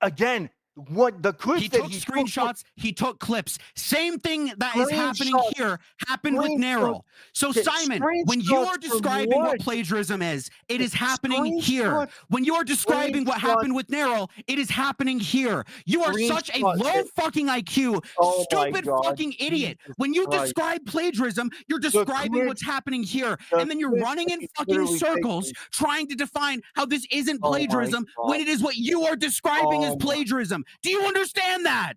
Again, what the clips He that took he screenshots, he took clips. Same thing that is happening Screenshots. here happened with Neryl. So Okay, Simon, when you are screenshots from describing what what? plagiarism is, it is happening here. Screenshots. When you are describing what happened Screenshots. with Neryl, it is happening here. You are such a Screenshots. low fucking IQ, Oh my stupid God, fucking idiot. Jesus When you Christ. describe plagiarism, you're describing clips- what's happening here. the And then you're clips running that in he's fucking literally circles taking. trying to define how this isn't Oh my plagiarism when God. it is what you are describing as Oh my- plagiarism. Do you understand that?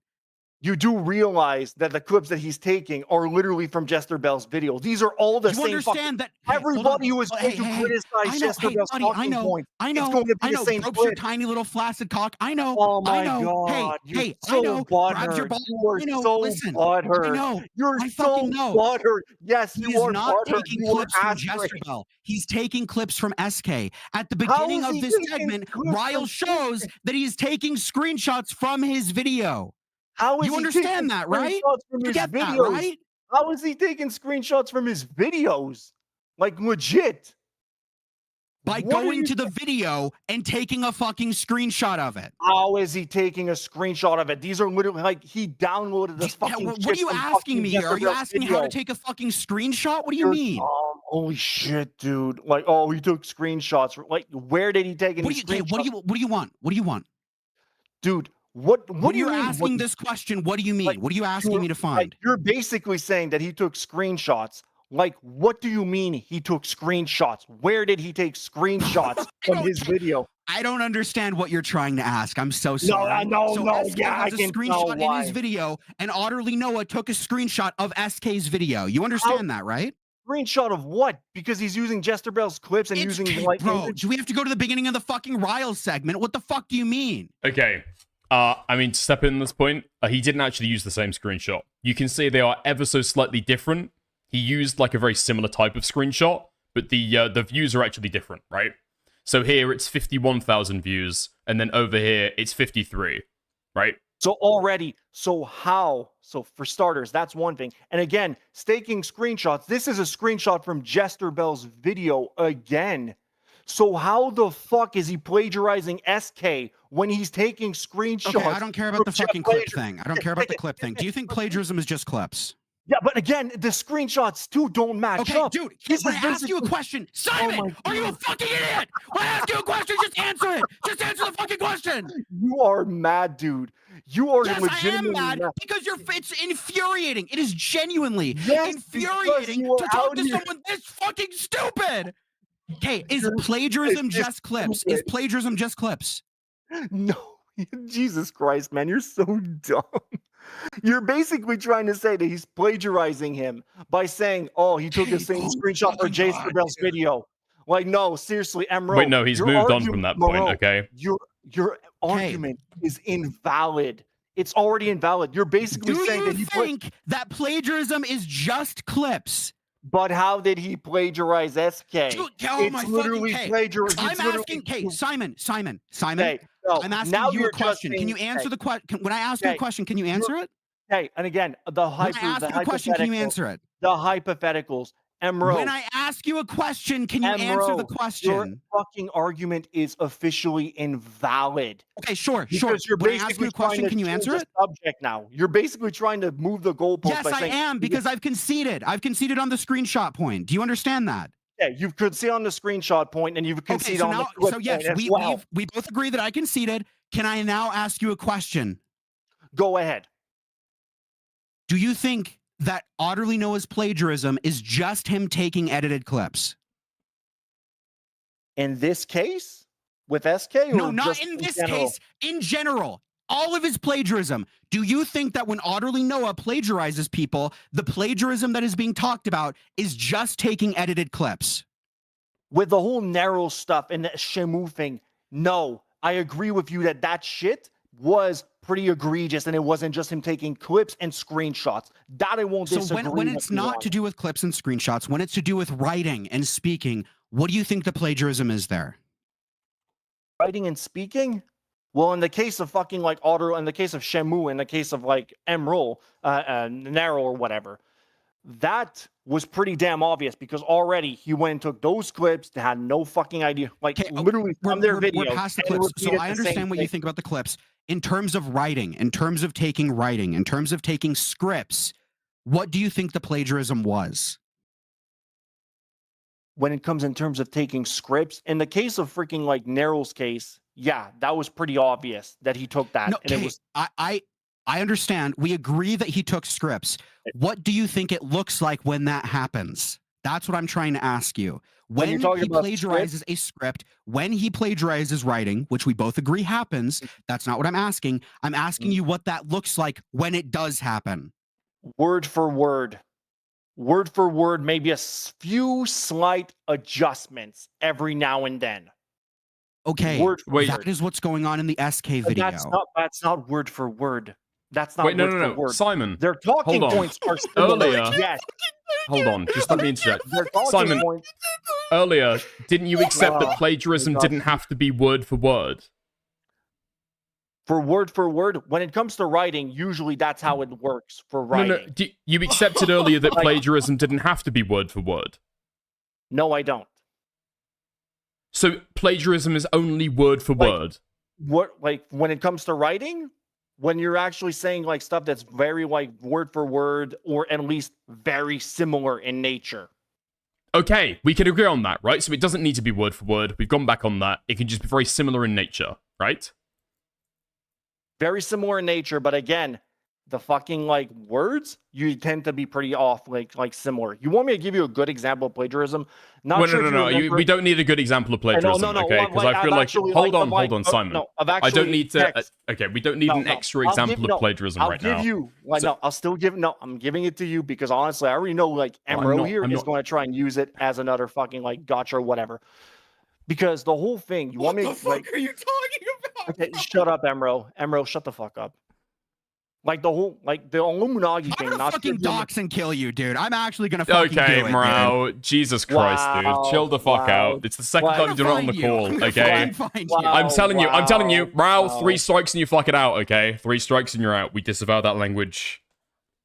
You do realize that the clips that he's taking are literally from Jester Bell's video. These are all the You same. understand that hey, hold on. Everybody who is Oh, going to criticize I know, Jester hey, Bell's buddy, I talking know, points, I it's know, going to be I the know. same Gropes your clip. tiny little flaccid cock. I know, Oh my I know. God, Hey, you're hey, so I know. Grabs your butthurt. ball. You are I know. so Listen, butthurt. I know. You're I so fucking know. butthurt. Yes, He you is are not butthurt. taking You clips are from Jester angry. Bell. He's taking clips from SK. At the How beginning is of he this taking segment, clips Ryle from shows that he is taking screenshots from his video. How is You he taking understand that, right? screenshots from You his get that, videos? right? How is he taking screenshots from his videos? Like legit. By What are going you to the video and taking a fucking screenshot of it. How is he taking a screenshot of it? These are literally like he downloaded this fucking. What are you asking me here? Are you asking how to take a fucking screenshot? What do you mean? Holy shit, dude! Like, oh, he took screenshots. Like, where did he take any screenshots? What do you want? What do you want, dude? What when do you you're mean? asking this question? What do you mean? Like, what are you asking me to find? Like, you're basically saying that he took screenshots. Like, what do you mean he took screenshots? Where did he take screenshots from his video? I don't understand what you're trying to ask. I'm so sorry. No, so no, SK yeah, I has a can tell screenshot in why. his video, and Otterlynoah took a screenshot of SK's video. You understand that, right? Screenshot of what? Because he's using Jester Bell's clips and using like. Bro, do we have to go to the beginning of the fucking Ryle segment? What the fuck do you mean? Okay. I mean, to step in this point, he didn't actually use the same screenshot. You can see they are ever so slightly different. He used like a very similar type of screenshot, but the views are actually different, right? So here it's 51,000 views, and then over here it's 53, right? So already, so how? So for starters, that's one thing. And again, staking screenshots. This is a screenshot from Jester Bell's video again. So how the fuck is he plagiarizing SK when he's taking screenshots? Okay, I don't care about the fucking clip thing. I don't care about the clip thing. Do you think plagiarism is just clips? Yeah, but again, the screenshots too don't match up. Dude, when I ask you a question, Simon, are you a fucking idiot? When I ask you a question, just answer it. Just answer the fucking question. You are mad, dude. You are yes, legitimately I am mad because it's infuriating. It is genuinely infuriating you to are talk out to here. someone this fucking stupid. Okay, is plagiarism just clips? Is plagiarism just clips? No, Jesus Christ, man, you're so dumb. You're basically trying to say that he's plagiarizing him by saying, "Oh, he took the same screenshot for Jester Bell's video." Like, no, seriously, Emerald. Wait, no, he's moved on from that point, okay? Your argument is invalid. It's already invalid. You're basically saying that he think that plagiarism is just clips. But how did he plagiarize SK? Dude, it's literally plagiarism. I'm asking, Simon. Okay, no, I'm asking now you you're a question. just Can you saying- answer the question? When I ask you a question, can you answer it? Okay, and again, When I ask you a question, can you answer it? The hypotheticals. Emerald. When I ask you a question, can you answer the Emerald, question? Your fucking argument is officially invalid. Okay, sure. Because you're When I ask basically you a question, trying to can you change answer the it? subject now. You're basically trying to move the goalpost. Yes, by I saying, am, because I've conceded. I've conceded on the screenshot point. Do you understand that? Yeah, you've conceded on the screenshot point, and you've conceded on the clip point as well. we both agree that I conceded. Can I now ask you a question? Go ahead. Do you think that Otterlynoah's plagiarism is just him taking edited clips? In this case? With SK? Or No, not just in this general? case. In general. All of his plagiarism. Do you think that when Otterlynoah plagiarizes people, the plagiarism that is being talked about is just taking edited clips? With the whole narrow stuff and the Shamu thing, no. I agree with you that shit was pretty egregious, and it wasn't just him taking clips and screenshots. That I won't disagree. So when it's not to do with clips and screenshots, when it's to do with writing and speaking, what do you think the plagiarism is there? Writing and speaking? Well, in the case of fucking like in the case of Shamu, in the case of like Emerald, Narrow or whatever, that was pretty damn obvious because already he went and took those clips that had no fucking idea, like literally from their video. We're past the clips, so I understand what you think about the clips. in terms of writing, in terms of taking writing, in terms of taking scripts, what do you think the plagiarism was? When it comes in terms of taking scripts, in the case of freaking like Neryl's case, yeah, that was pretty obvious that he took that. No, And it was I understand. We agree that he took scripts. What do you think it looks like when that happens? That's what I'm trying to ask you. When he plagiarizes a script, when he plagiarizes writing, which we both agree happens, that's not what I'm asking. I'm asking you what that looks like when it does happen. Word for word. Word for word, maybe a few slight adjustments every now and then. Okay, that is what's going on in the SK video. That's not word for word. That's not Wait, no, word no, for no. word. Simon. Their talking hold on. points are similar. Earlier. Yes. Hold on, just let me interject. Their talking Simon, points. earlier, didn't you accept that plagiarism didn't have to be word for word? For word, when it comes to writing, usually that's how it works for writing. No, no, you accepted earlier that plagiarism didn't have to be word for word. No, I don't. So plagiarism is only word for word. What, like when it comes to writing, when you're actually saying like stuff that's very like word for word or at least very similar in nature. Okay, we can agree on that, right? So it doesn't need to be word for word. We've gone back on that. It can just be very similar in nature, right? Very similar in nature, but again, the fucking like words, you tend to be pretty off, like similar. You want me to give you a good example of plagiarism? Not sure no. We don't need a good example of plagiarism, okay? Because I feel like, hold on, Simon. I don't need to. Okay, we don't need an extra example of plagiarism right now. I'm giving it to you because honestly, I already know like Emro here is going to try and use it as another fucking like gotcha or whatever. Because the whole thing, you want me? What the fuck are you talking about? Okay, shut up, Emro. Emro, shut the fuck up. Like the whole, like the Illuminati thing. I'm gonna fucking dox and kill you, dude. I'm actually gonna fucking do it. Okay, Mrao. Jesus Christ, dude. Chill the fuck out. It's the second time you've done it on the call, okay? I'm telling you, Mrao, 3 strikes and you fuck it out, okay? 3 strikes and you're out. We disavow that language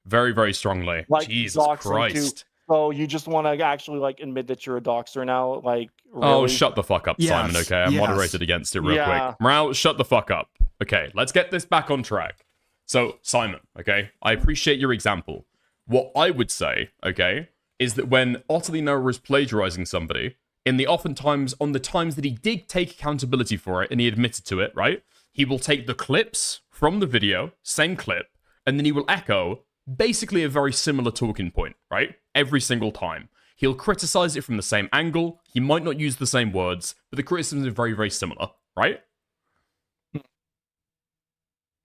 very, very strongly. Like, Jesus Christ. So you just want to actually like admit that you're a doxer now? Like, really? Oh, shut the fuck up, Simon, okay? I'm moderated against it real quick. Mrao, shut the fuck up. Okay, let's get this back on track. So, Simon, okay, I appreciate your example. What I would say, okay, is that when Otterlynoah is plagiarizing somebody, on the times that he did take accountability for it and he admitted to it, right, he will take the clips from the video, same clip, and then he will echo basically a very similar talking point, right, every single time. He'll criticize it from the same angle, he might not use the same words, but the criticisms are very, very similar, right?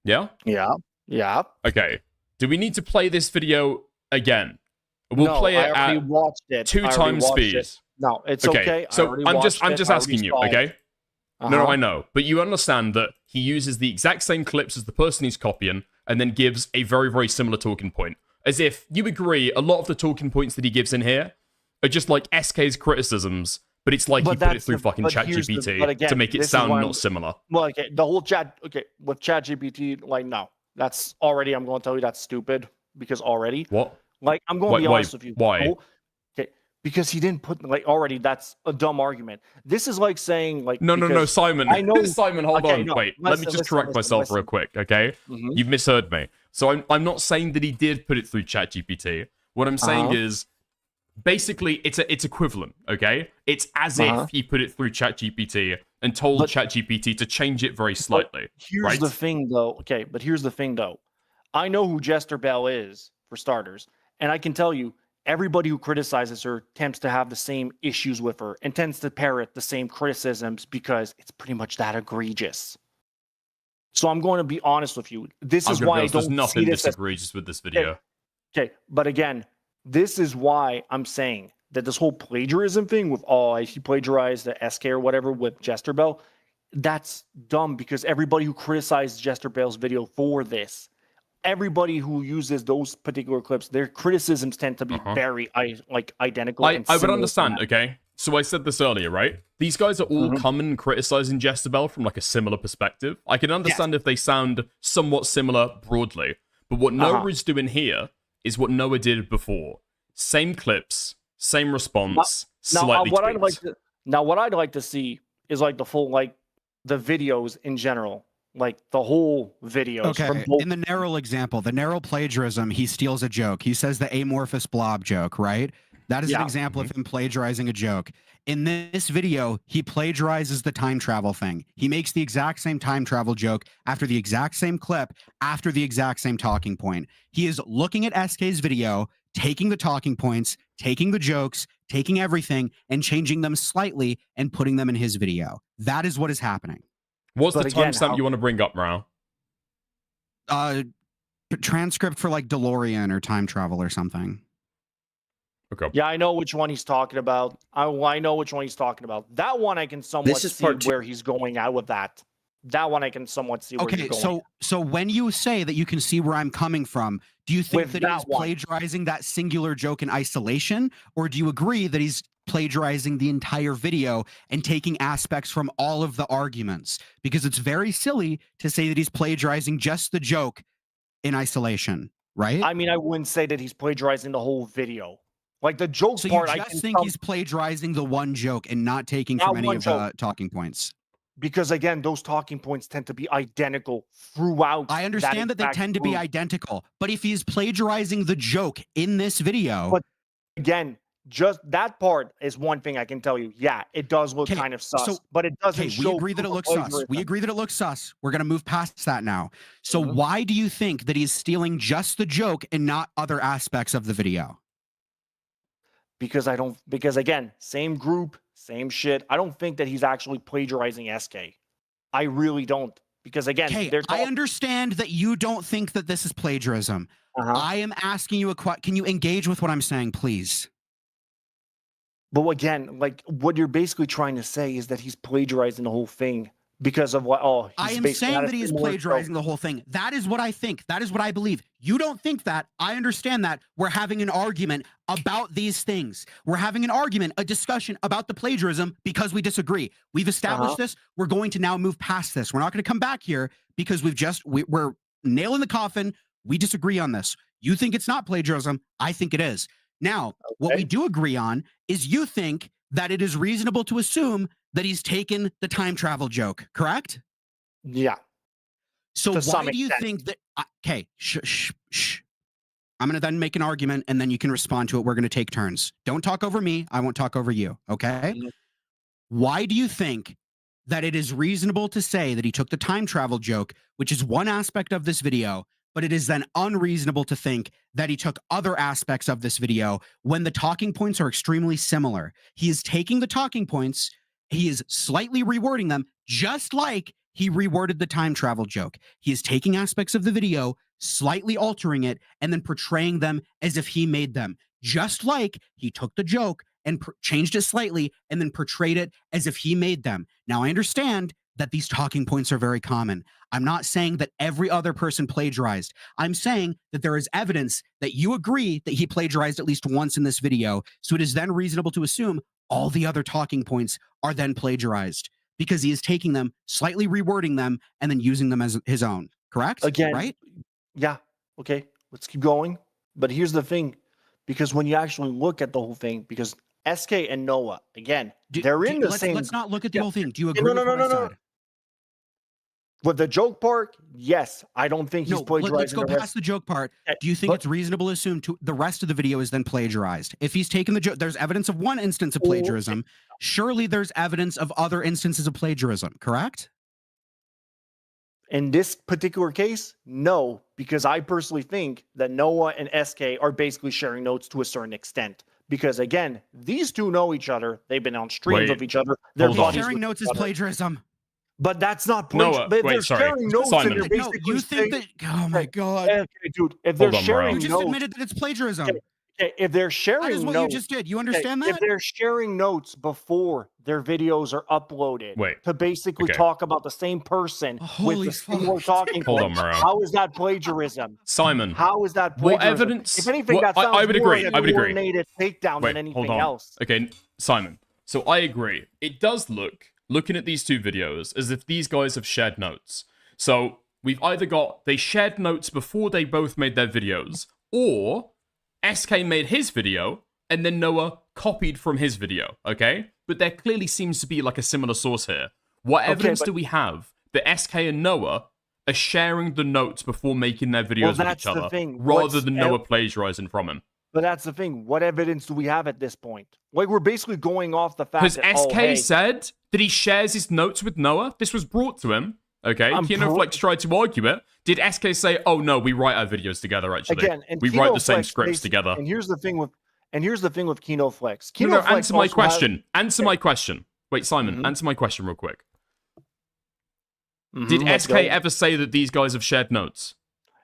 Yeah? Yeah. Okay. Do we need to play this video again? We'll play it I at watched it. 2 times speed. No, it's okay. So I'm just asking you, okay? No, I know. But you understand that he uses the exact same clips as the person he's copying and then gives a very, very similar talking point. As if you agree a lot of the talking points that he gives in here are just like SK's criticisms, but it's like he put it through fucking ChatGPT to make it sound not similar. Well, okay, the whole with ChatGPT, like, no. That's already, I'm going to tell you that's stupid because already. What? Like, I'm going to be honest with you. Why? Okay, because he didn't put, like, already, that's a dumb argument. This is like saying, like, No, Simon. I know, Simon, hold on. Wait, let me just correct myself real quick, okay? You've misheard me. So I'm not saying that he did put it through ChatGPT. What I'm saying is, basically, it's equivalent, okay? It's as if he put it through ChatGPT and told ChatGPT to change it very slightly. Here's the thing, though. Okay, but here's the thing, though. I know who Jester Bell is, for starters, and I can tell you, everybody who criticizes her tends to have the same issues with her and tends to parrot the same criticisms because it's pretty much that egregious. So I'm going to be honest with you. This is why I don't There's nothing see this this egregious with this video. Okay, but again, this is why I'm saying that this whole plagiarism thing with, he plagiarized the SK or whatever with Jester Bell, that's dumb because everybody who criticized Jester Bell's video for this, everybody who uses those particular clips, their criticisms tend to be very identical. I would understand, okay? So I said this earlier, right? These guys are all coming and criticizing Jester Bell from like a similar perspective. I can understand if they sound somewhat similar broadly, but what Noah is doing here is what Noah did before. Same clips, same response, slightly what tweaked. What I'd like to see is like the full, like the videos in general. like the whole videos. Okay, From both. in the Neryl example, the Neryl plagiarism, he steals a joke. He says the amorphous blob joke, right? That is an example of him plagiarizing a joke. In this video, he plagiarizes the time travel thing. He makes the exact same time travel joke after the exact same clip, after the exact same talking point. He is looking at SK's video, taking the talking points, taking the jokes, taking everything, and changing them slightly and putting them in his video. That is what is happening. What's the timestamp you want to bring up, Mao? Transcript for like DeLorean or time travel or something. Okay. Yeah, I know which one he's talking about. I know which one he's talking about. That one I can somewhat see where he's going at with that. That one I can somewhat see where he's going. Okay, so when you say that you can see where I'm coming from, do you think that he's plagiarizing that singular joke in isolation, or do you agree that he's plagiarizing the entire video and taking aspects from all of the arguments? Because it's very silly to say that he's plagiarizing just the joke in isolation, right? I mean, I wouldn't say that he's plagiarizing the whole video. Like the joke part, I just think he's plagiarizing the one joke and not taking from any of the talking points. Because again, those talking points tend to be identical throughout. I understand that they tend to be identical, but if he's plagiarizing the joke in this video, but again, just that part is one thing I can tell you. Yeah, it does look kind of sus, but it doesn't show. We agree that it looks sus. We agree that it looks sus. We're gonna move past that now. So why do you think that he's stealing just the joke and not other aspects of the video? Because again, same group, same shit. I don't think that he's actually plagiarizing SK. I really don't. Because again, I understand that you don't think that this is plagiarism. I am asking you a question. Can you engage with what I'm saying, please? But again, like what you're basically trying to say is that he's plagiarizing the whole thing because of what? I am saying that he is plagiarizing the whole thing. That is what I think. That is what I believe. You don't think that. I understand that. We're having an argument about these things. We're having an argument, a discussion about the plagiarism because we disagree. We've established this. We're going to now move past this. We're not going to come back here because we're nailing the coffin. We disagree on this. You think it's not plagiarism. I think it is. Now, what we do agree on is you think that it is reasonable to assume that he's taken the time travel joke, correct? Yeah. So why do you think that... Okay, shh. I'm going to then make an argument, and then you can respond to it. We're going to take turns. Don't talk over me. I won't talk over you, okay? Why do you think that it is reasonable to say that he took the time travel joke, which is one aspect of this video, but it is then unreasonable to think that he took other aspects of this video when the talking points are extremely similar? He is taking the talking points, he is slightly rewording them, just like he reworded the time travel joke. He is taking aspects of the video, slightly altering it, and then portraying them as if he made them. Just like he took the joke and changed it slightly and then portrayed it as if he made them. Now, I understand that these talking points are very common. I'm not saying that every other person plagiarized. I'm saying that there is evidence that you agree that he plagiarized at least once in this video. So it is then reasonable to assume all the other talking points are then plagiarized because he is taking them, slightly rewording them, and then using them as his own. Correct? Again, right? Yeah. Okay. Let's keep going. But here's the thing, because when you actually look at the whole thing, because SK and Noah, again, they're in the same. Let's not look at the whole thing. Do you agree with what I said? With the joke part, yes. I don't think he's plagiarizing. Let's go past the joke part. Do you think it's reasonable to assume the rest of the video is then plagiarized? If he's taken the joke, there's evidence of one instance of plagiarism. Surely there's evidence of other instances of plagiarism, correct? In this particular case, no, because I personally think that Noah and SK are basically sharing notes to a certain extent. Because again, these two know each other. They've been on streams of each other. Their sharing notes is plagiarism. But that's not plagiarism. They're sharing notes and they're basically you think that? Oh my god, okay, dude! If they're sharing notes, you just admitted that it's plagiarism. Okay, if they're sharing that is what notes, you just did. You understand that? If they're sharing notes before their videos are uploaded to basically talk about the same person with the similar talking points, how is that plagiarism? Simon, how is that plagiarism? What evidence? If anything, that sounds I would agree. Like a coordinated takedown than anything else. Okay, Simon. So I agree. It does look, looking at these two videos, as if these guys have shared notes. So we've either got they shared notes before they both made their videos, or SK made his video, and then Noah copied from his video, okay? But there clearly seems to be like a similar source here. What evidence do we have that SK and Noah are sharing the notes before making their videos with each other, rather than Noah plagiarizing from him. But that's the thing. What evidence do we have at this point? Like, we're basically going off the fact Because that SK said that he shares his notes with Noah. This was brought to him. Okay, KinoFlex tried to argue it. Did SK say, "Oh no, we write our videos together"? Actually, we write the same scripts together. And here's the thing with KinoFlex. No, answer my question. Answer my question. Wait, Simon, answer my question real quick. Did SK ever say that these guys have shared notes?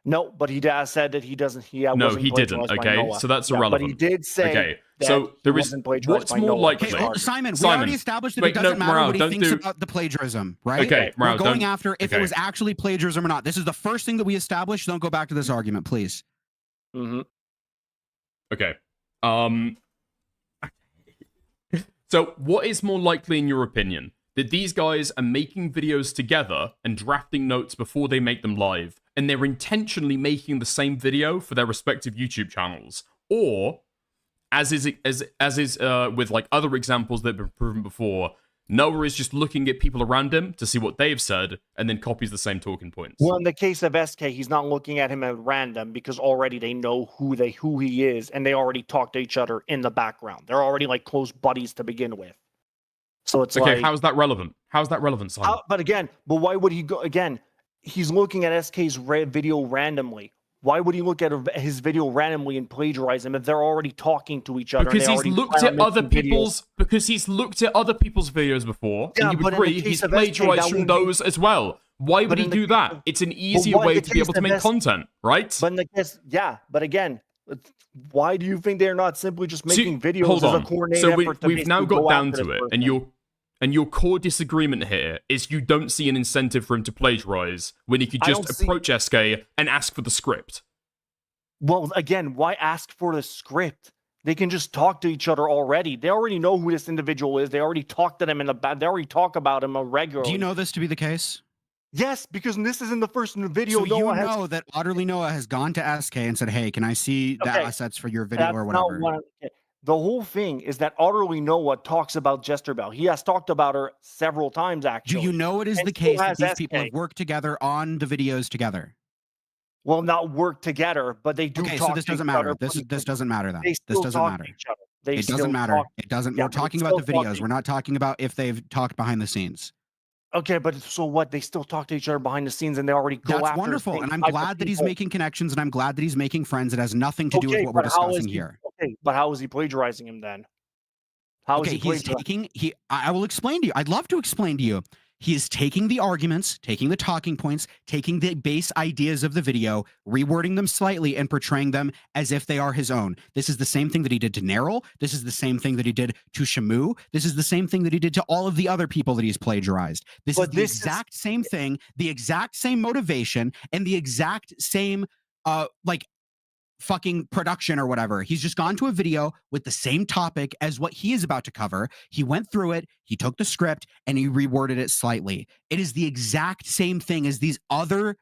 No, but he said that he doesn't. No, he didn't. Okay, so that's irrelevant. But he did say. Okay, so there is. What's more likely? Simon, we already established that it doesn't matter what he thinks about the plagiarism, right? Okay, we're going after if it was actually plagiarism or not. This is the first thing that we established. Don't go back to this argument, please. Okay. So, what is more likely, in your opinion, that these guys are making videos together and drafting notes before they make them live, and they're intentionally making the same video for their respective YouTube channels, or, as is with like other examples that have been proven before, Noah is just looking at people around him to see what they've said, and then copies the same talking points. Well, in the case of SK, he's not looking at him at random because already they know who he is, and they already talk to each other in the background. They're already like close buddies to begin with. So it's okay. Like, how's that relevant? How's that relevant, Simon? But why would he go again? He's looking at SK's video randomly. Why would he look at his video randomly and plagiarize him if they're already talking to each other? Because he's looked at other people's videos before, and you would agree he's plagiarized from those as well. Why would he do that? It's an easier way to be able to make content, right? But in the case, but again, why do you think they're not simply just making videos hold as on. a coordinated So effort to we've now basically got go down after to this it, person? and your core disagreement here is you don't see an incentive for him to plagiarize when he could just approach SK and ask for the script. Well, again, why ask for the script? They can just talk to each other already. They already know who this individual is. They already talk to them they already talk about him regularly. Do you know this to be the case? Yes, because this is in the first video. So you know that Otterlynoah has gone to SK and said, "Hey, can I see the assets for your video or whatever?" The whole thing is that Otterlynoah talks about Jester Bell. He has talked about her several times, actually. Do you know it is the case that these people have worked together on the videos together? Well, not work together, but they do. Okay, so this doesn't matter. This doesn't matter then. This doesn't matter. It doesn't matter. It doesn't. We're talking about the videos. We're not talking about if they've talked behind the scenes. Okay, but so what? They still talk to each other behind the scenes, and they already go after. That's wonderful, and I'm glad that he's making connections, and I'm glad that he's making friends. It has nothing to do with what we're discussing here. Okay, but how is he plagiarizing him then? How is he plagiarizing? I will explain to you. I'd love to explain to you. He is taking the arguments, taking the talking points, taking the base ideas of the video, rewording them slightly, and portraying them as if they are his own. This is the same thing that he did to Neryl. This is the same thing that he did to Shamu. This is the same thing that he did to all of the other people that he's plagiarized. This is the exact same thing, the exact same motivation, and the exact same, fucking production or whatever. He's just gone to a video with the same topic as what he is about to cover. He went through it, he took the script, and he reworded it slightly. It is the exact same thing as these other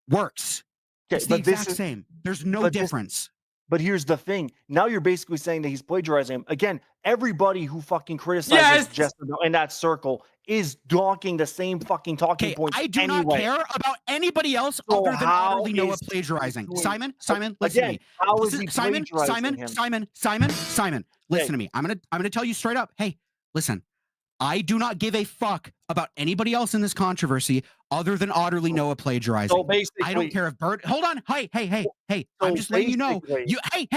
works. It's the exact same. There's no difference. But here's the thing. Now you're basically saying that he's plagiarizing him. Again, everybody who fucking criticizes Jester in that circle is talking the same fucking talking points. I do not care about anybody else other than Otterlynoah plagiarizing. Simon, listen to me. How is he Simon, listen to me. I'm gonna tell you straight up. Hey, listen. I do not give a fuck about anybody else in this controversy other than Otterlynoah plagiarizing. So basically, I don't care if Bird. Hold on. Hey. I'm just letting you know. Hey. I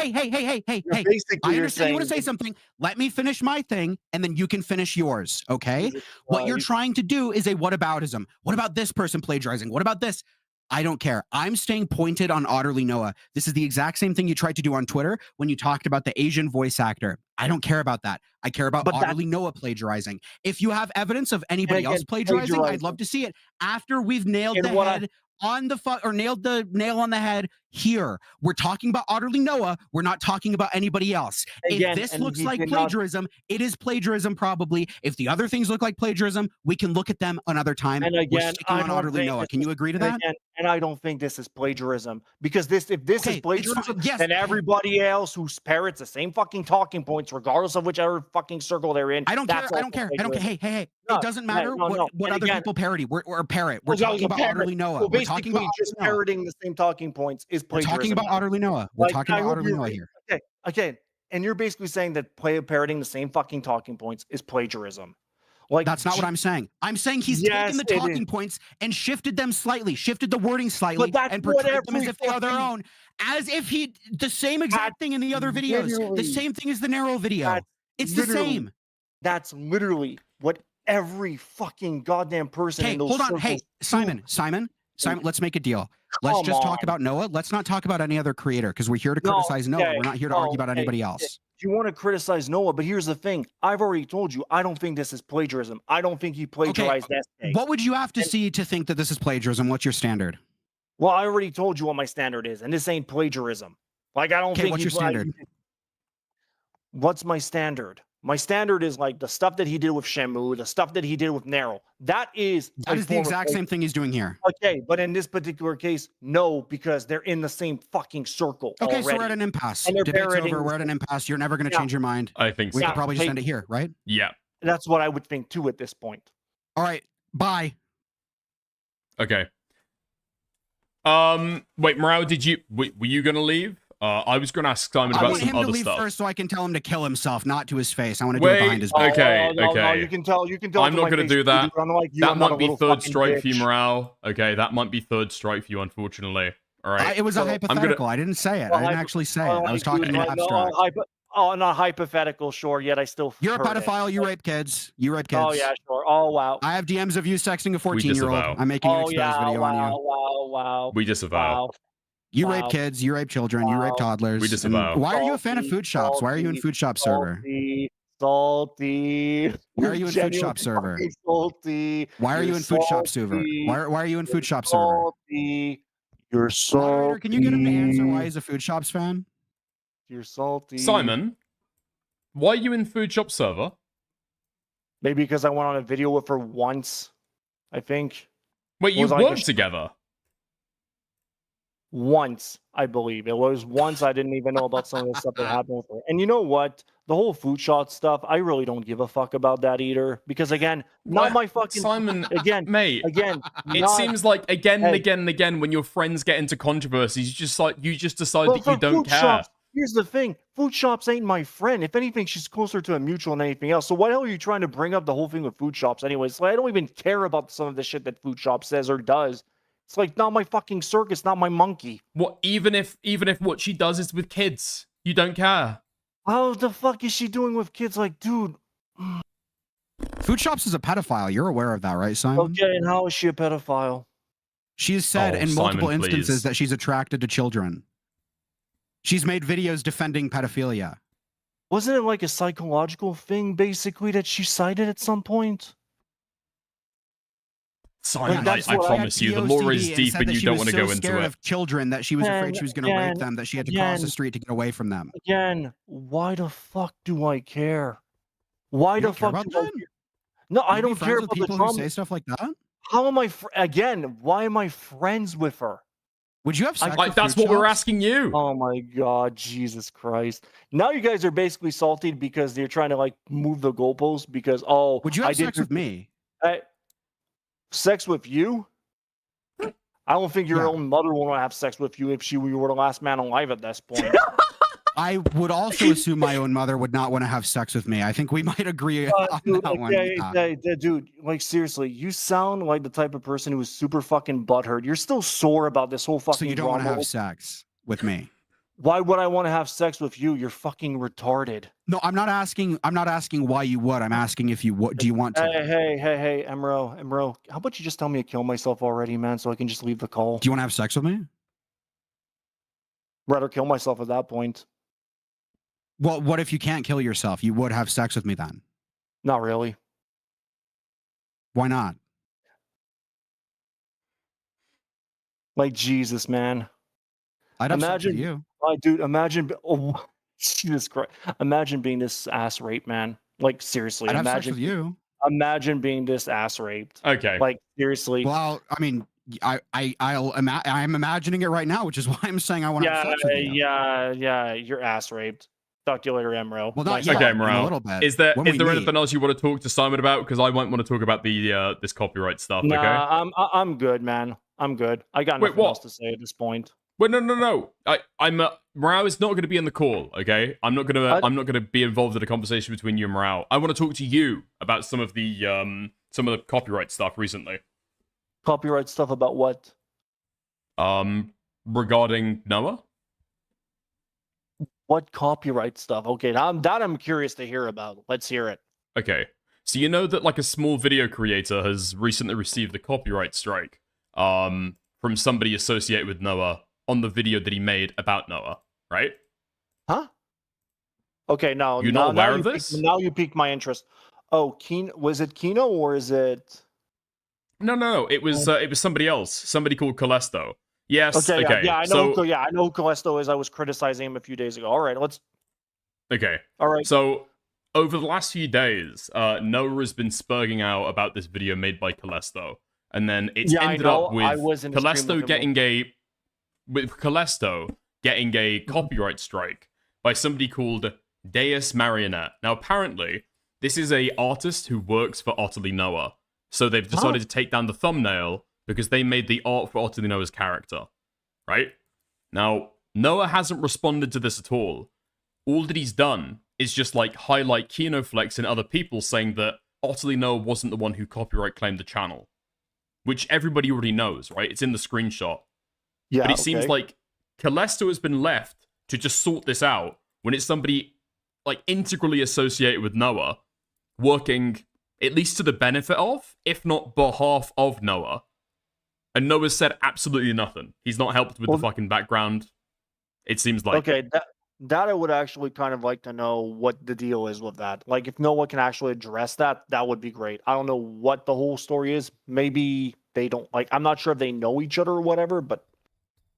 understand you want to say something. Let me finish my thing, and then you can finish yours. Okay. What you're trying to do is a whataboutism. What about this person plagiarizing? What about this? I don't care. I'm staying pointed on Otterlynoah. This is the exact same thing you tried to do on Twitter when you talked about the Asian voice actor. I don't care about that. I care about Otterlynoah plagiarizing. If you have evidence of anybody else plagiarizing, I'd love to see it. After we've nailed the head on the nailed the nail on the head here. We're talking about Otterlynoah. We're not talking about anybody else. Again, if this and looks he like did not- plagiarism, it is plagiarism probably. If the other things look like plagiarism, we can look at them another time. And We're again, sticking I on don't think Otterlynoah. this Can you is- agree to and that? again, and I don't think this is plagiarism because if this Okay, is it's plagiarism, fine. Yes. then everybody else who parrots the same fucking talking points, regardless of whichever fucking circle they're in, I don't care. that's I also don't care. I don't care. plagiarism. Hey. No, It doesn't no, matter no, no. what And other again- people parody. Or parrot. We're Well, that was talking a about parrot. Otterlynoah. So We're talking basically, about just Otterlynoah. parroting the same talking points is We're plagiarism. talking about Otterlynoah. We're Like, talking I about hope you're- Otterlynoah here. Okay, and you're basically saying that parroting the same fucking talking points is plagiarism. Like That's not what I'm saying. I'm saying he's Yes, taken the it talking is. points and shifted them slightly, shifted the wording slightly, that's and what portrayed them as every if they are their fucking- own, as if he the same exact thing in the other videos, literally- the same thing as the narrow video. That's It's the literally- same. That's literally what every fucking goddamn person Okay, in those hold on. circles Hey, Simon, let's make a deal. Let's Come just talk on. about Noah. Let's not talk about any other creator because we're here to No, criticize Noah. okay, We're not here to no, argue about okay, anybody okay. else. You want to criticize Noah, but here's the thing. I've already told you, I don't think this is plagiarism. I don't think he plagiarized Essay. What would you have to see to think that this is plagiarism? What's your standard? Well, I already told you what my standard is, and this ain't plagiarism. Like, I don't Okay, think what's he your standard? What's my standard? My standard is like the stuff that he did with Shamu, the stuff that he did with Nero. That is That is the exact same thing he's doing here. Okay, but in this particular case, no, because they're in the same fucking circle. Okay, already. so we're at an impasse. And they're Debate's parroting over. the We're at an impasse. You're never going to Yeah. change your mind. I think We so. could probably just Hey- end it here, right? Yeah. That's what I would think too at this point. All right. Bye. Okay. Wait, Morale, were you gonna leave? I was gonna ask Simon I about want some him to other leave stuff. first so I can tell him to kill himself, not to his face. I want to do it Wait, behind his back. okay, No, okay. you can tell. I'm to not my gonna face, do that. dude. Unlike you, That I'm not might a be little third fucking strike for you, bitch. Morale. Okay, that might be third strike for you, unfortunately. All right. It was a So, hypothetical. I didn't say it. I didn't actually say it. I was talking in abstract. Not hypothetical, sure. Yet I still. You're a heard it. pedophile. You rape kids. You rape kids. Oh yeah, sure. Oh wow. I have DMs of you sexting a We 14-year-old. disavow. I'm making an Oh expose yeah. video on you. Wow. We disavow. Wow. You Wow. rape kids. You rape children. You rape Wow. toddlers. We and disavow. Why are you a fan of Salty, food shops? Why are you in salty, food shop server? Salty. Why are you in food Genuinely shop server? fucking Salty. Why are you You're in food shop server? salty. Why are you in You're food shop server? Salty. You're salty. Moderator, can you get him to answer why he's a food shops fan? You're salty. Simon, why are you in food shop server? Maybe because I went on a video with her once. I think Wait, you Was like a worked together? once, I believe. It was once I didn't even know about some of the stuff that happened with her. And you know what? The whole food shot stuff, I really don't give a fuck about that either. Because again, not What? my fucking Simon, again, mate. again. It not- seems like again and Hey. again and again when your friends get into controversies, you just decide Well, that you for don't food care. shops, here's the thing: food shops ain't my friend. If anything, she's closer to a mutual than anything else. So why the hell are you trying to bring up the whole thing with food shops anyways? So I don't even care about some of the shit that food shop says or does. It's like not my fucking circus, not my monkey. What even if what she does is with kids, you don't care. How the fuck is she doing with kids? Like, dude. Food shops is a pedophile. You're aware of that, right, Simon? Okay, and how is she a pedophile? She's said Oh, in multiple Simon, instances please. that she's attracted to children. She's made videos defending pedophilia. Wasn't it like a psychological thing, basically, that she cited at some point? Simon, that's I what promise you, the lore is deep and you don't want to go into scared it. of children that she was afraid she was going to rape Again, them, that she had to cross the again. street to get away from them. Again, why the fuck do I care? Why You the don't care fuck about do I that? care? No, I You'd be don't friends care with about the people who trauma. say stuff like that. How am I again? Why am I friends with her? Would you have sex with That's food what we're shops? asking you. Oh my god, Jesus Christ! Now you guys are basically salty because they're trying to like move the goalposts because Would you have I did sex with me? sex with you? I don't think your Yeah. own mother will have sex with you if you were the last man alive at this point. I would also assume my own mother would not want to have sex with me. I think we might agree on Dude, that one. dude, like seriously, you sound like the type of person who is super fucking butthurt. You're still sore about this whole fucking. So you don't want to drama. have sex with me? Why would I want to have sex with you? You're fucking retarded. No, I'm not asking. I'm not asking why you would. I'm asking if you would. Do you want to? Hey, Emro. How about you just tell me to kill myself already, man, so I can just leave the call? Do you want to have sex with me? Rather kill myself at that point. Well, what if you can't kill yourself? You would have sex with me then? Not really. Why not? Like Jesus, man. I'd have sex with Imagine, you. dude, imagine, oh, Jesus Christ, imagine being this ass raped, man. Like seriously, I'd have sex imagine, with you. imagine being this ass raped. Okay. Like seriously. Well, I mean, I'm imagining it right now, which is why I'm saying I want to have sex with you. Yeah, you're ass raped. Talk to you later, Emro. Well, not Nice yet. talk. Okay, In a Morale. little bit. Is there When we meet. anything else you want to talk to Simon about? Because I might want to talk about the this copyright stuff. Okay. Nah, I'm good, man. I'm good. I got Wait, nothing what? else to say at this point. Wait, no. I'm Morale is not going to be in the call. Okay. I'm not gonna be involved in a conversation between you and Morale. I want to talk to you about some of the copyright stuff recently. Copyright stuff about what? Regarding Noah. What copyright stuff? Okay, I'm curious to hear about. Let's hear it. Okay. So you know that like a small video creator has recently received a copyright strike from somebody associated with Noah on the video that he made about Noah, right? Huh? Okay, now You're not aware of this? Now you piqued my interest. Oh, was it Kino or is it? No. It was somebody else. Somebody called Calesto. Yes. Okay. Yeah, I know. I know who Calesto is. I was criticizing him a few days ago. All right, let's. Okay. All right. So over the last few days, Noah has been spurging out about this video made by Calesto, and then it's ended up with Calesto getting a copyright strike by somebody called Deus Marionette. Now, apparently, this is a artist who works for Otterlynoah, so they've decided to take down the thumbnail because they made the art for Otterlynoah's character, right? Now, Noah hasn't responded to this at all. All that he's done is just like highlight Kinoflex and other people saying that Otterlynoah wasn't the one who copyright claimed the channel, which everybody already knows, right? It's in the screenshot. Yeah, but it seems like Calesto has been left to just sort this out when it's somebody like integrally associated with Noah, working at least to the benefit of, if not behalf of Noah. And Noah's said absolutely nothing. He's not helped with the fucking background. It seems like. Okay, that I would actually kind of like to know what the deal is with that. Like, if Noah can actually address that, that would be great. I don't know what the whole story is. Maybe they don't like. I'm not sure if they know each other or whatever, but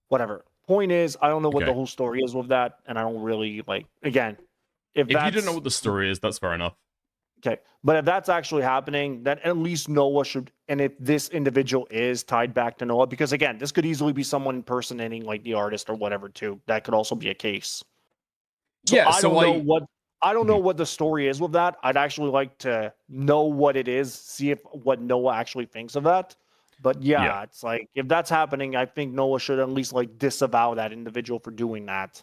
whatever. Point is, I don't know what the whole story is with that, and I don't really like. Again, if you don't know what the story is, that's fair enough. Okay, but if that's actually happening, then at least Noah should, and if this individual is tied back to Noah, because again, this could easily be someone impersonating like the artist or whatever too. That could also be a case. So yeah, I don't know what the story is with that. I'd actually like to know what it is, see if what Noah actually thinks of that. But yeah, it's like if that's happening, I think Noah should at least like disavow that individual for doing that.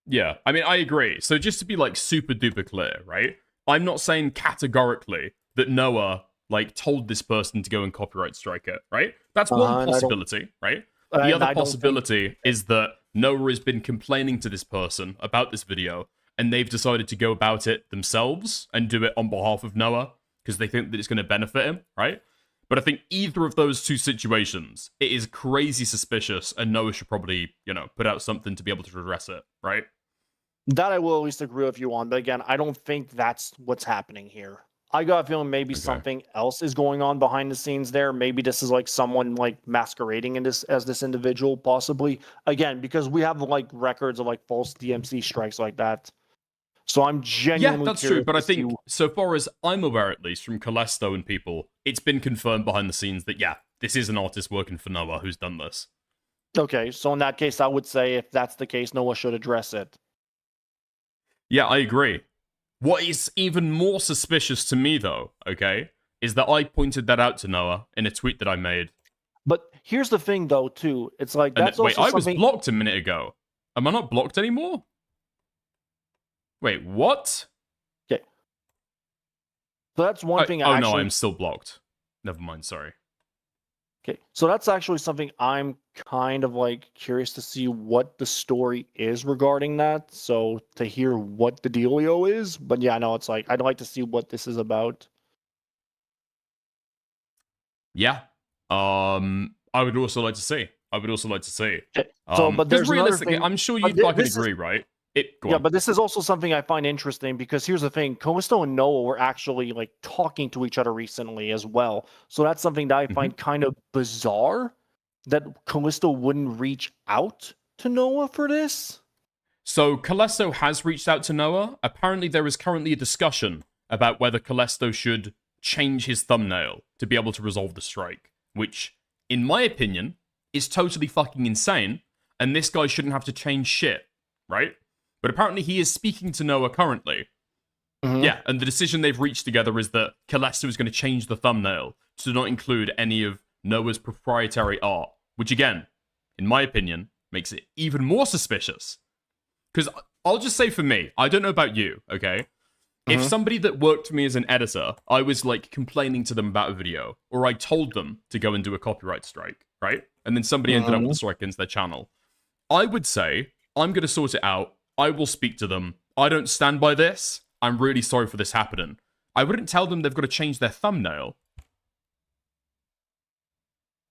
Yeah, I mean, I agree. So just to be like super duper clear, right? I'm not saying categorically that Noah like told this person to go and copyright strike it, right? That's one possibility, right? The other possibility is that Noah has been complaining to this person about this video, and they've decided to go about it themselves and do it on behalf of Noah because they think that it's going to benefit him, right? But I think either of those two situations, it is crazy suspicious, and Noah should probably, put out something to be able to address it, right? That I will at least agree with you on. But again, I don't think that's what's happening here. I got a feeling maybe something else is going on behind the scenes there. Maybe this is like someone like masquerading in this as this individual, possibly. Again, because we have like records of like false DMC strikes like that. So I'm genuinely that's true. But I think so far as I'm aware, at least from Calesto and people, it's been confirmed behind the scenes that this is an artist working for Noah who's done this. Okay, so in that case, I would say if that's the case, Noah should address it. Yeah, I agree. What is even more suspicious to me, though, is that I pointed that out to Noah in a tweet that I made. But here's the thing, though, too. It's like, that's also I was blocked a minute ago. Am I not blocked anymore? Wait, what? Okay. So that's one thing Oh, no, I'm still blocked. Never mind, sorry. Okay, so that's actually something I'm kind of like curious to see what the story is regarding that. So to hear what the dealio is, but yeah, no, it's like I'd like to see what this is about. Yeah, I would also like to see. Okay. So, but there's realistically, thing, I'm sure you'd fucking agree, right? But this is also something I find interesting because here's the thing: Callisto and Noah were actually like talking to each other recently as well. So that's something that I find kind of bizarre that Callisto wouldn't reach out to Noah for this? So Callisto has reached out to Noah. Apparently there is currently a discussion about whether Callisto should change his thumbnail to be able to resolve the strike, which, in my opinion, is totally fucking insane, and this guy shouldn't have to change shit, right? But apparently he is speaking to Noah currently. Yeah, and the decision they've reached together is that Callisto is going to change the thumbnail to not include any of Noah's proprietary art, which again, in my opinion, makes it even more suspicious. Because I'll just say for me, I don't know about you, okay? If somebody that worked for me as an editor, I was like complaining to them about a video, or I told them to go and do a copyright strike, right? And then somebody ended up with a strike against their channel. I would say, I'm going to sort it out. I will speak to them. I don't stand by this. I'm really sorry for this happening. I wouldn't tell them they've got to change their thumbnail.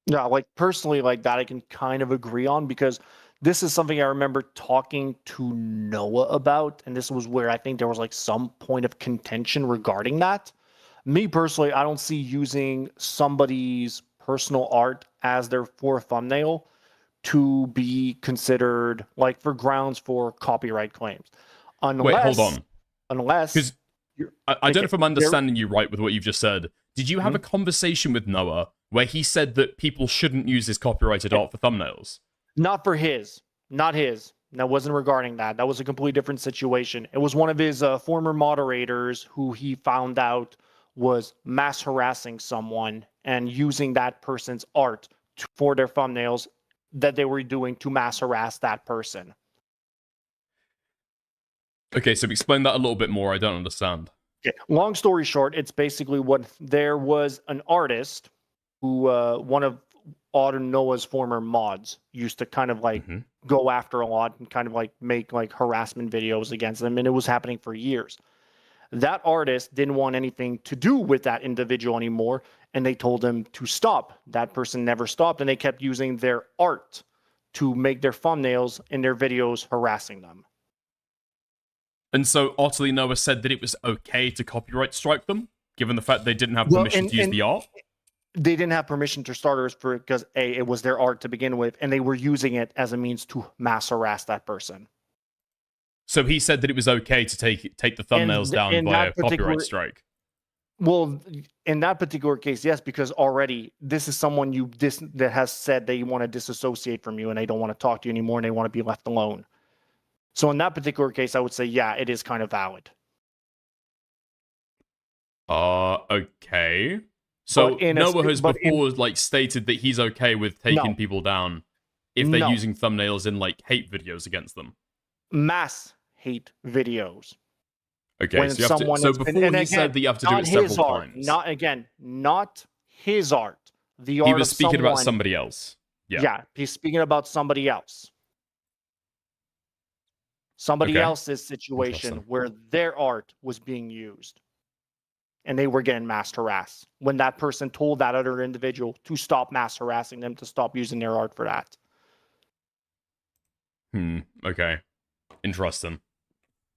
Yeah, like personally, like that I can kind of agree on, because this is something I remember talking to Noah about, and this was where I think there was like some point of contention regarding that. Me personally, I don't see using somebody's personal art as their for a thumbnail to be considered like for grounds for copyright claims. Unless, wait, hold on. Unless, because I don't know if I'm understanding you right with what you've just said. Did you have a conversation with Noah where he said that people shouldn't use his copyrighted art for thumbnails? Not for his. Not his. That wasn't regarding that. That was a completely different situation. It was one of his former moderators who he found out was mass harassing someone and using that person's art for their thumbnails that they were doing to mass harass that person. Okay, so explain that a little bit more. I don't understand. Okay. Long story short, it's basically what there was an artist who, one of Otterlynoah's former mods, used to kind of like go after a lot and kind of like make like harassment videos against them, and it was happening for years. That artist didn't want anything to do with that individual anymore, and they told him to stop. That person never stopped, and they kept using their art to make their thumbnails in their videos harassing them. And so Otterlynoah said that it was okay to copyright strike them, given the fact they didn't have permission to use the art? They didn't have permission to starters for because it was their art to begin with, and they were using it as a means to mass harass that person. So he said that it was okay to take the thumbnails down by a copyright strike. Well, in that particular case, yes, because already this is someone that has said they want to disassociate from you and they don't want to talk to you anymore and they want to be left alone. So in that particular case, I would say, yeah, it is kind of valid. Okay. So Noah has before like stated that he's okay with taking people down if they're using thumbnails in like hate videos against them. Mass hate videos. Okay, so, before he said that you have to do it several times. Not his art. The art he was speaking about somebody else. Yeah, he's speaking about somebody else. Somebody else's situation where their art was being used. And they were getting mass harassed. When that person told that other individual to stop mass harassing them, to stop using their art for that. Okay. Interesting.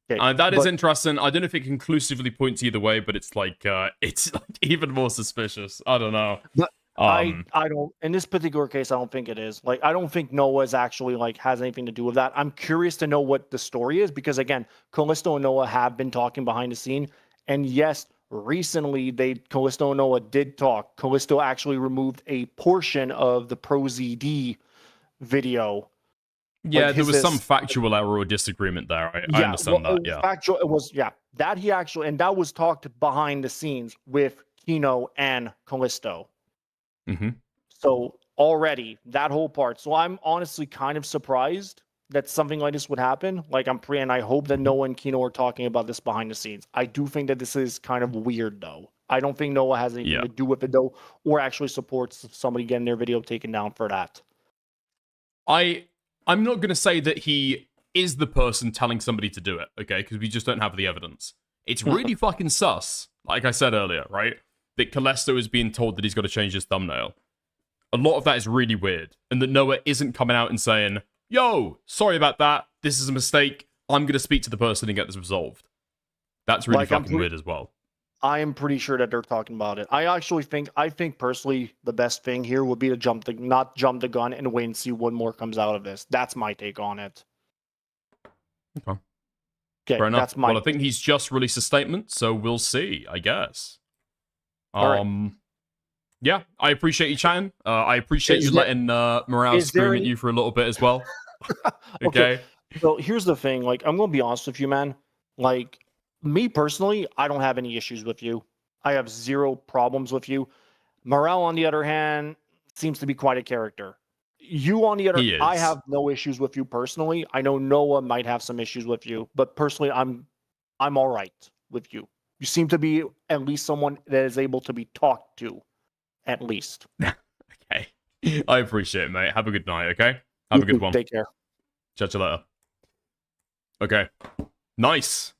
That is interesting. I don't know if it conclusively points either way, but it's like even more suspicious. I don't know. But I don't. In this particular case, I don't think it is. Like, I don't think Noah's actually like has anything to do with that. I'm curious to know what the story is because again, Callisto and Noah have been talking behind the scene, and yes, recently Callisto and Noah did talk. Callisto actually removed a portion of the ProZD video. Yeah, like there was some factual error or disagreement there. I understand that. Yeah, factual. It was that he actually, and that was talked behind the scenes with Kino and Callisto. So already that whole part. So I'm honestly kind of surprised that something like this would happen. Like and I hope that Noah and Kino are talking about this behind the scenes. I do think that this is kind of weird though. I don't think Noah has anything to do with it though, or actually supports somebody getting their video taken down for that. I'm not going to say that he is the person telling somebody to do it, okay? Because we just don't have the evidence. It's really fucking sus, like I said earlier, right? That Callisto is being told that he's got to change his thumbnail. A lot of that is really weird. And that Noah isn't coming out and saying, yo, sorry about that. This is a mistake. I'm going to speak to the person and get this resolved. That's really fucking weird as well. I am pretty sure that they're talking about it. I think personally the best thing here would be to not jump the gun and wait and see what more comes out of this. That's my take on it. Okay. Okay, Fair enough. that's my. Well, I think he's just released a statement, so we'll see, I guess. All right. Yeah, I appreciate you chatting. I appreciate you letting Morale scream at you for a little bit as well. Okay. So here's the thing. Like, I'm gonna be honest with you, man. Like, me personally, I don't have any issues with you. I have zero problems with you. Morale, on the other hand, seems to be quite a character. You, on the other, I have no issues with you personally. I know Noah might have some issues with you, but personally, I'm all right with you. You seem to be at least someone that is able to be talked to, at least. Okay. I appreciate it, mate. Have a good night, okay? Have a good one. Take care. Chat you later. Okay. Nice.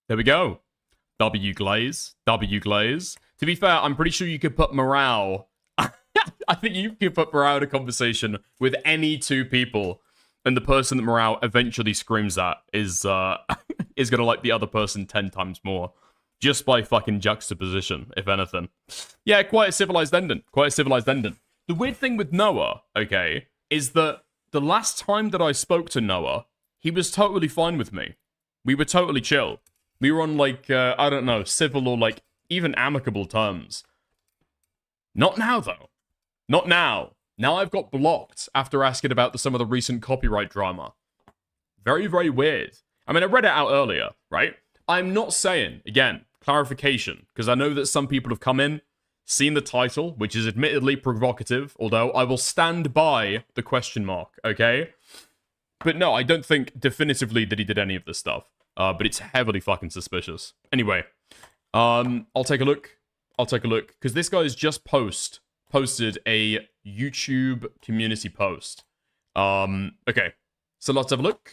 There we go. W Glaze. W Glaze. To be fair, I'm pretty sure you could put Morale... I think you could put Morale in a conversation with any two people, and the person that Morale eventually screams at is gonna like the other person 10 times more. Just by fucking juxtaposition, if anything. Yeah, quite a civilized ending. Quite a civilized ending. The weird thing with Noah, okay, is that the last time that I spoke to Noah, he was totally fine with me. We were totally chill. We were on, like, I don't know, civil or, like, even amicable terms. Not now, though. Not now. Now I've got blocked after asking about some of the recent copyright drama. Very, very weird. I mean, I read it out earlier, right? I'm not saying, again, clarification, because I know that some people have come in, seen the title, which is admittedly provocative, although I will stand by the question mark, okay? But no, I don't think definitively that he did any of this stuff. But it's heavily fucking suspicious. Anyway, I'll take a look. I'll take a look, because this guy has just posted a YouTube community post. Okay, so let's have a look.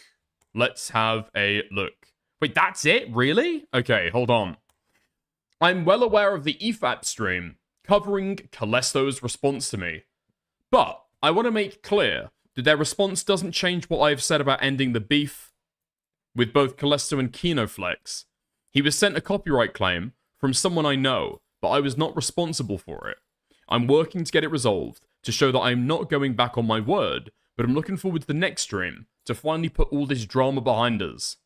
Let's have a look. Wait, that's it? Really? Okay, hold on. I'm well aware of the EFAP stream covering Callisto's response to me, but I want to make clear that their response doesn't change what I've said about ending the beef with both Callisto and Kinoflex. He was sent a copyright claim from someone I know, but I was not responsible for it. I'm working to get it resolved to show that I'm not going back on my word, but I'm looking forward to the next stream to finally put all this drama behind us.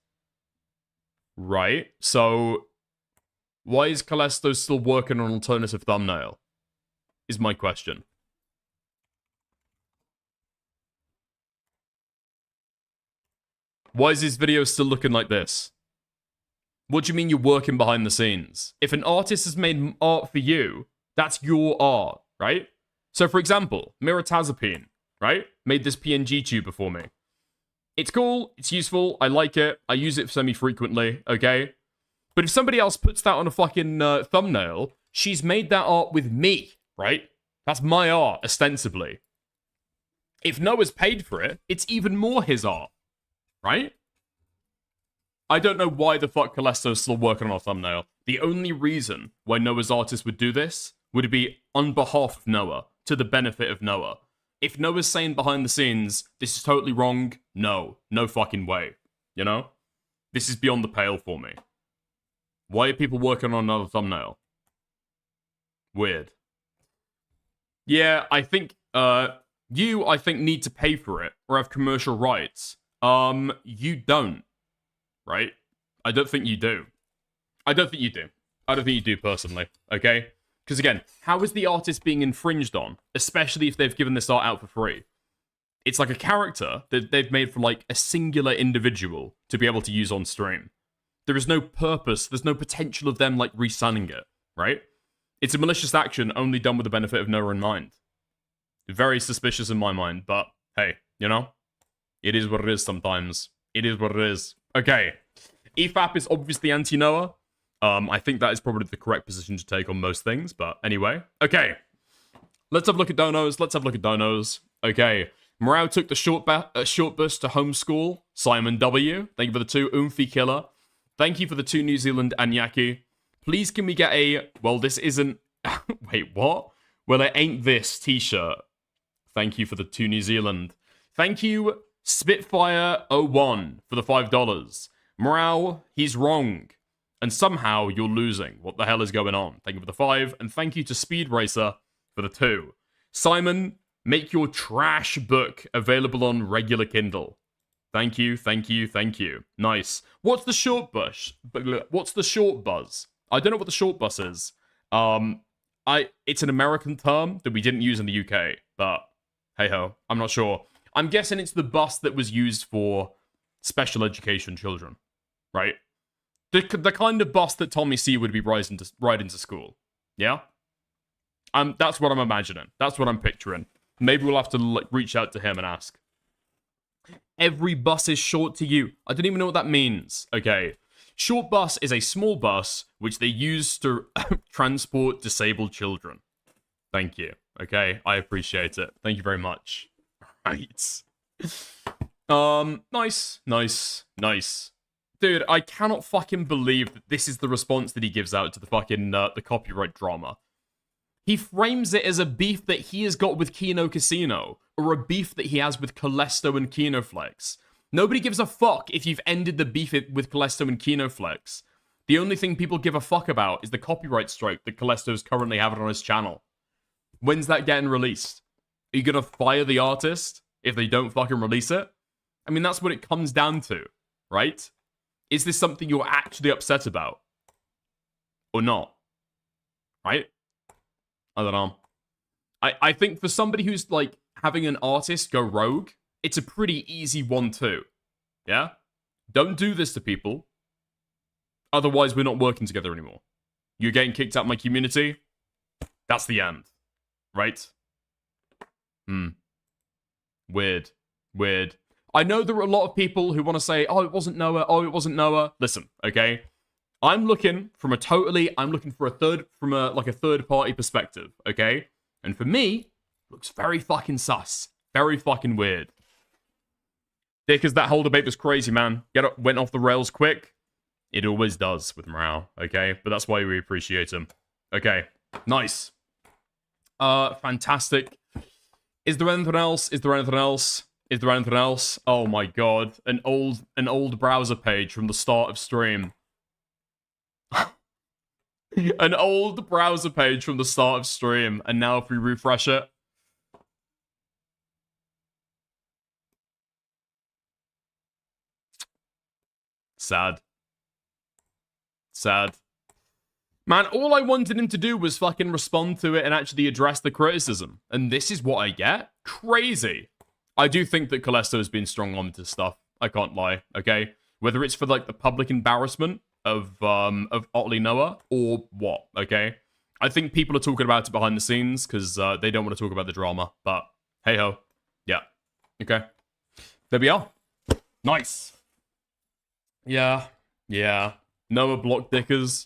Right, so why is Callisto still working on an alternative thumbnail? Is my question. Why is this video still looking like this? What do you mean you're working behind the scenes? If an artist has made art for you, that's your art, right? So for example, Miratazapine, right? Made this PNG tuber for me. It's cool, it's useful, I like it, I use it semi-frequently, okay? But if somebody else puts that on a fucking thumbnail, she's made that art with me, right? That's my art, ostensibly. If Noah's paid for it, it's even more his art, right? I don't know why the fuck Callisto's still working on our thumbnail. The only reason why Noah's artist would do this would be on behalf of Noah, to the benefit of Noah. If Noah's saying behind the scenes, this is totally wrong, no fucking way. You know? This is beyond the pale for me. Why are people working on another thumbnail? Weird. Yeah, I think, you, I think, need to pay for it, or have commercial rights. You don't. Right? I don't think you do. I don't think you do. I don't think you do, personally. Okay? Because again, how is the artist being infringed on? Especially if they've given this art out for free. It's like a character that they've made for like a singular individual to be able to use on stream. There is no purpose, there's no potential of them like re-signing it, right? It's a malicious action only done with the benefit of Noah in mind. Very suspicious in my mind, but hey, you know? It is what it is sometimes. It is what it is. Okay. EFAP is obviously anti-Noah. I think that is probably the correct position to take on most things, but anyway. Okay. Let's have a look at donos. Let's have a look at donos. Okay. Morale took the short bus to homeschool. Simon W. Thank you for the 2. Oomphy Killer. Thank you for the 2 New Zealand Anyaki. Please can we get a... Well, this isn't... Wait, what? Well, it ain't this t-shirt. Thank you for the 2 New Zealand. Thank you, Spitfire01, for the $5. Morale, he's wrong. And somehow you're losing. What the hell is going on? Thank you for the 5, and thank you to Speed Racer for the 2. Simon, make your trash book available on regular Kindle. Thank you, thank you, thank you. Nice. What's the short bus? What's the short buzz? I don't know what the short bus is. It's an American term that we didn't use in the UK, but hey ho, I'm not sure. I'm guessing it's the bus that was used for special education children, right? The kind of bus that Tommy C would be riding to school. Yeah? That's what I'm imagining. That's what I'm picturing. Maybe we'll have to reach out to him and ask. Every bus is short to you. I don't even know what that means. Okay. Short bus is a small bus which they use to transport disabled children. Thank you. Okay, I appreciate it. Thank you very much. Right. Nice. Dude, I cannot fucking believe that this is the response that he gives out to the fucking the copyright drama. He frames it as a beef that he has got with Kino Casino, or a beef that he has with Callisto and Kinoflex. Nobody gives a fuck if you've ended the beef with Callisto and Kinoflex. The only thing people give a fuck about is the copyright strike that Callisto's currently having on his channel. When's that getting released? Are you gonna fire the artist if they don't fucking release it? I mean, that's what it comes down to, right? Is this something you're actually upset about? Or not? Right? I don't know. I think for somebody who's, like, having an artist go rogue, it's a pretty easy 1-2. Yeah? Don't do this to people. Otherwise, we're not working together anymore. You're getting kicked out of my community. That's the end. Right? Weird. I know there are a lot of people who want to say, oh, it wasn't Noah. Listen, okay? I'm looking for a third party perspective, okay? And for me, looks very fucking sus. Very fucking weird. Because that whole debate was crazy, man. Went off the rails quick. It always does with Morale, okay? But that's why we appreciate him. Okay, nice. Fantastic. Is there anything else? Oh my god. An old browser page from the start of stream. An old browser page from the start of stream, and now if we refresh it, sad. Man, all I wanted him to do was fucking respond to it and actually address the criticism, and this is what I get? Crazy. I do think that Callisto has been strong on to stuff. I can't lie, okay? Whether it's for, like, the public embarrassment of Otterlynoah or what, okay? I think people are talking about it behind the scenes because they don't want to talk about the drama, but hey-ho. Yeah. Okay. There we are. Nice. Yeah. Noah block dickers.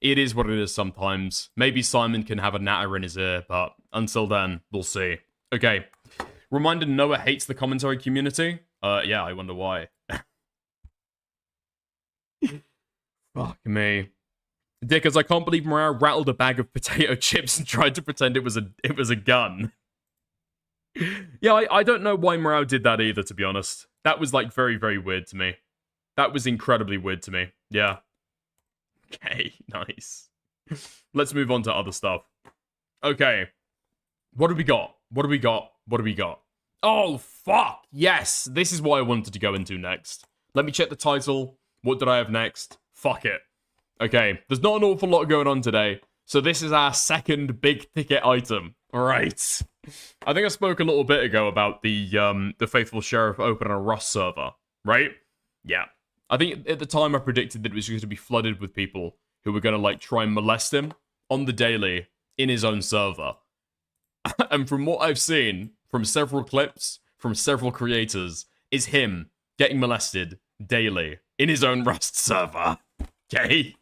It is what it is sometimes. Maybe Simon can have a natter in his ear, but until then, we'll see. Okay. Reminder, Noah hates the commentary community. Yeah, I wonder why. Fuck me. Dickers, I can't believe Mariah rattled a bag of potato chips and tried to pretend it was a gun. Yeah, I don't know why Mariah did that either, to be honest. That was, like, very, very weird to me. That was incredibly weird to me. Yeah. Okay, nice. Let's move on to other stuff. Okay. What do we got? Oh, fuck! Yes! This is what I wanted to go into next. Let me check the title. What did I have next? Fuck it. Okay, there's not an awful lot going on today, so this is our second big ticket item. Alright. I think I spoke a little bit ago about the Faithful Sheriff opening a Rust server, right? Yeah. I think at the time I predicted that it was going to be flooded with people who were going to, like, try and molest him on the daily in his own server. And from what I've seen, from several clips, from several creators, is him getting molested daily in his own Rust server. Okay?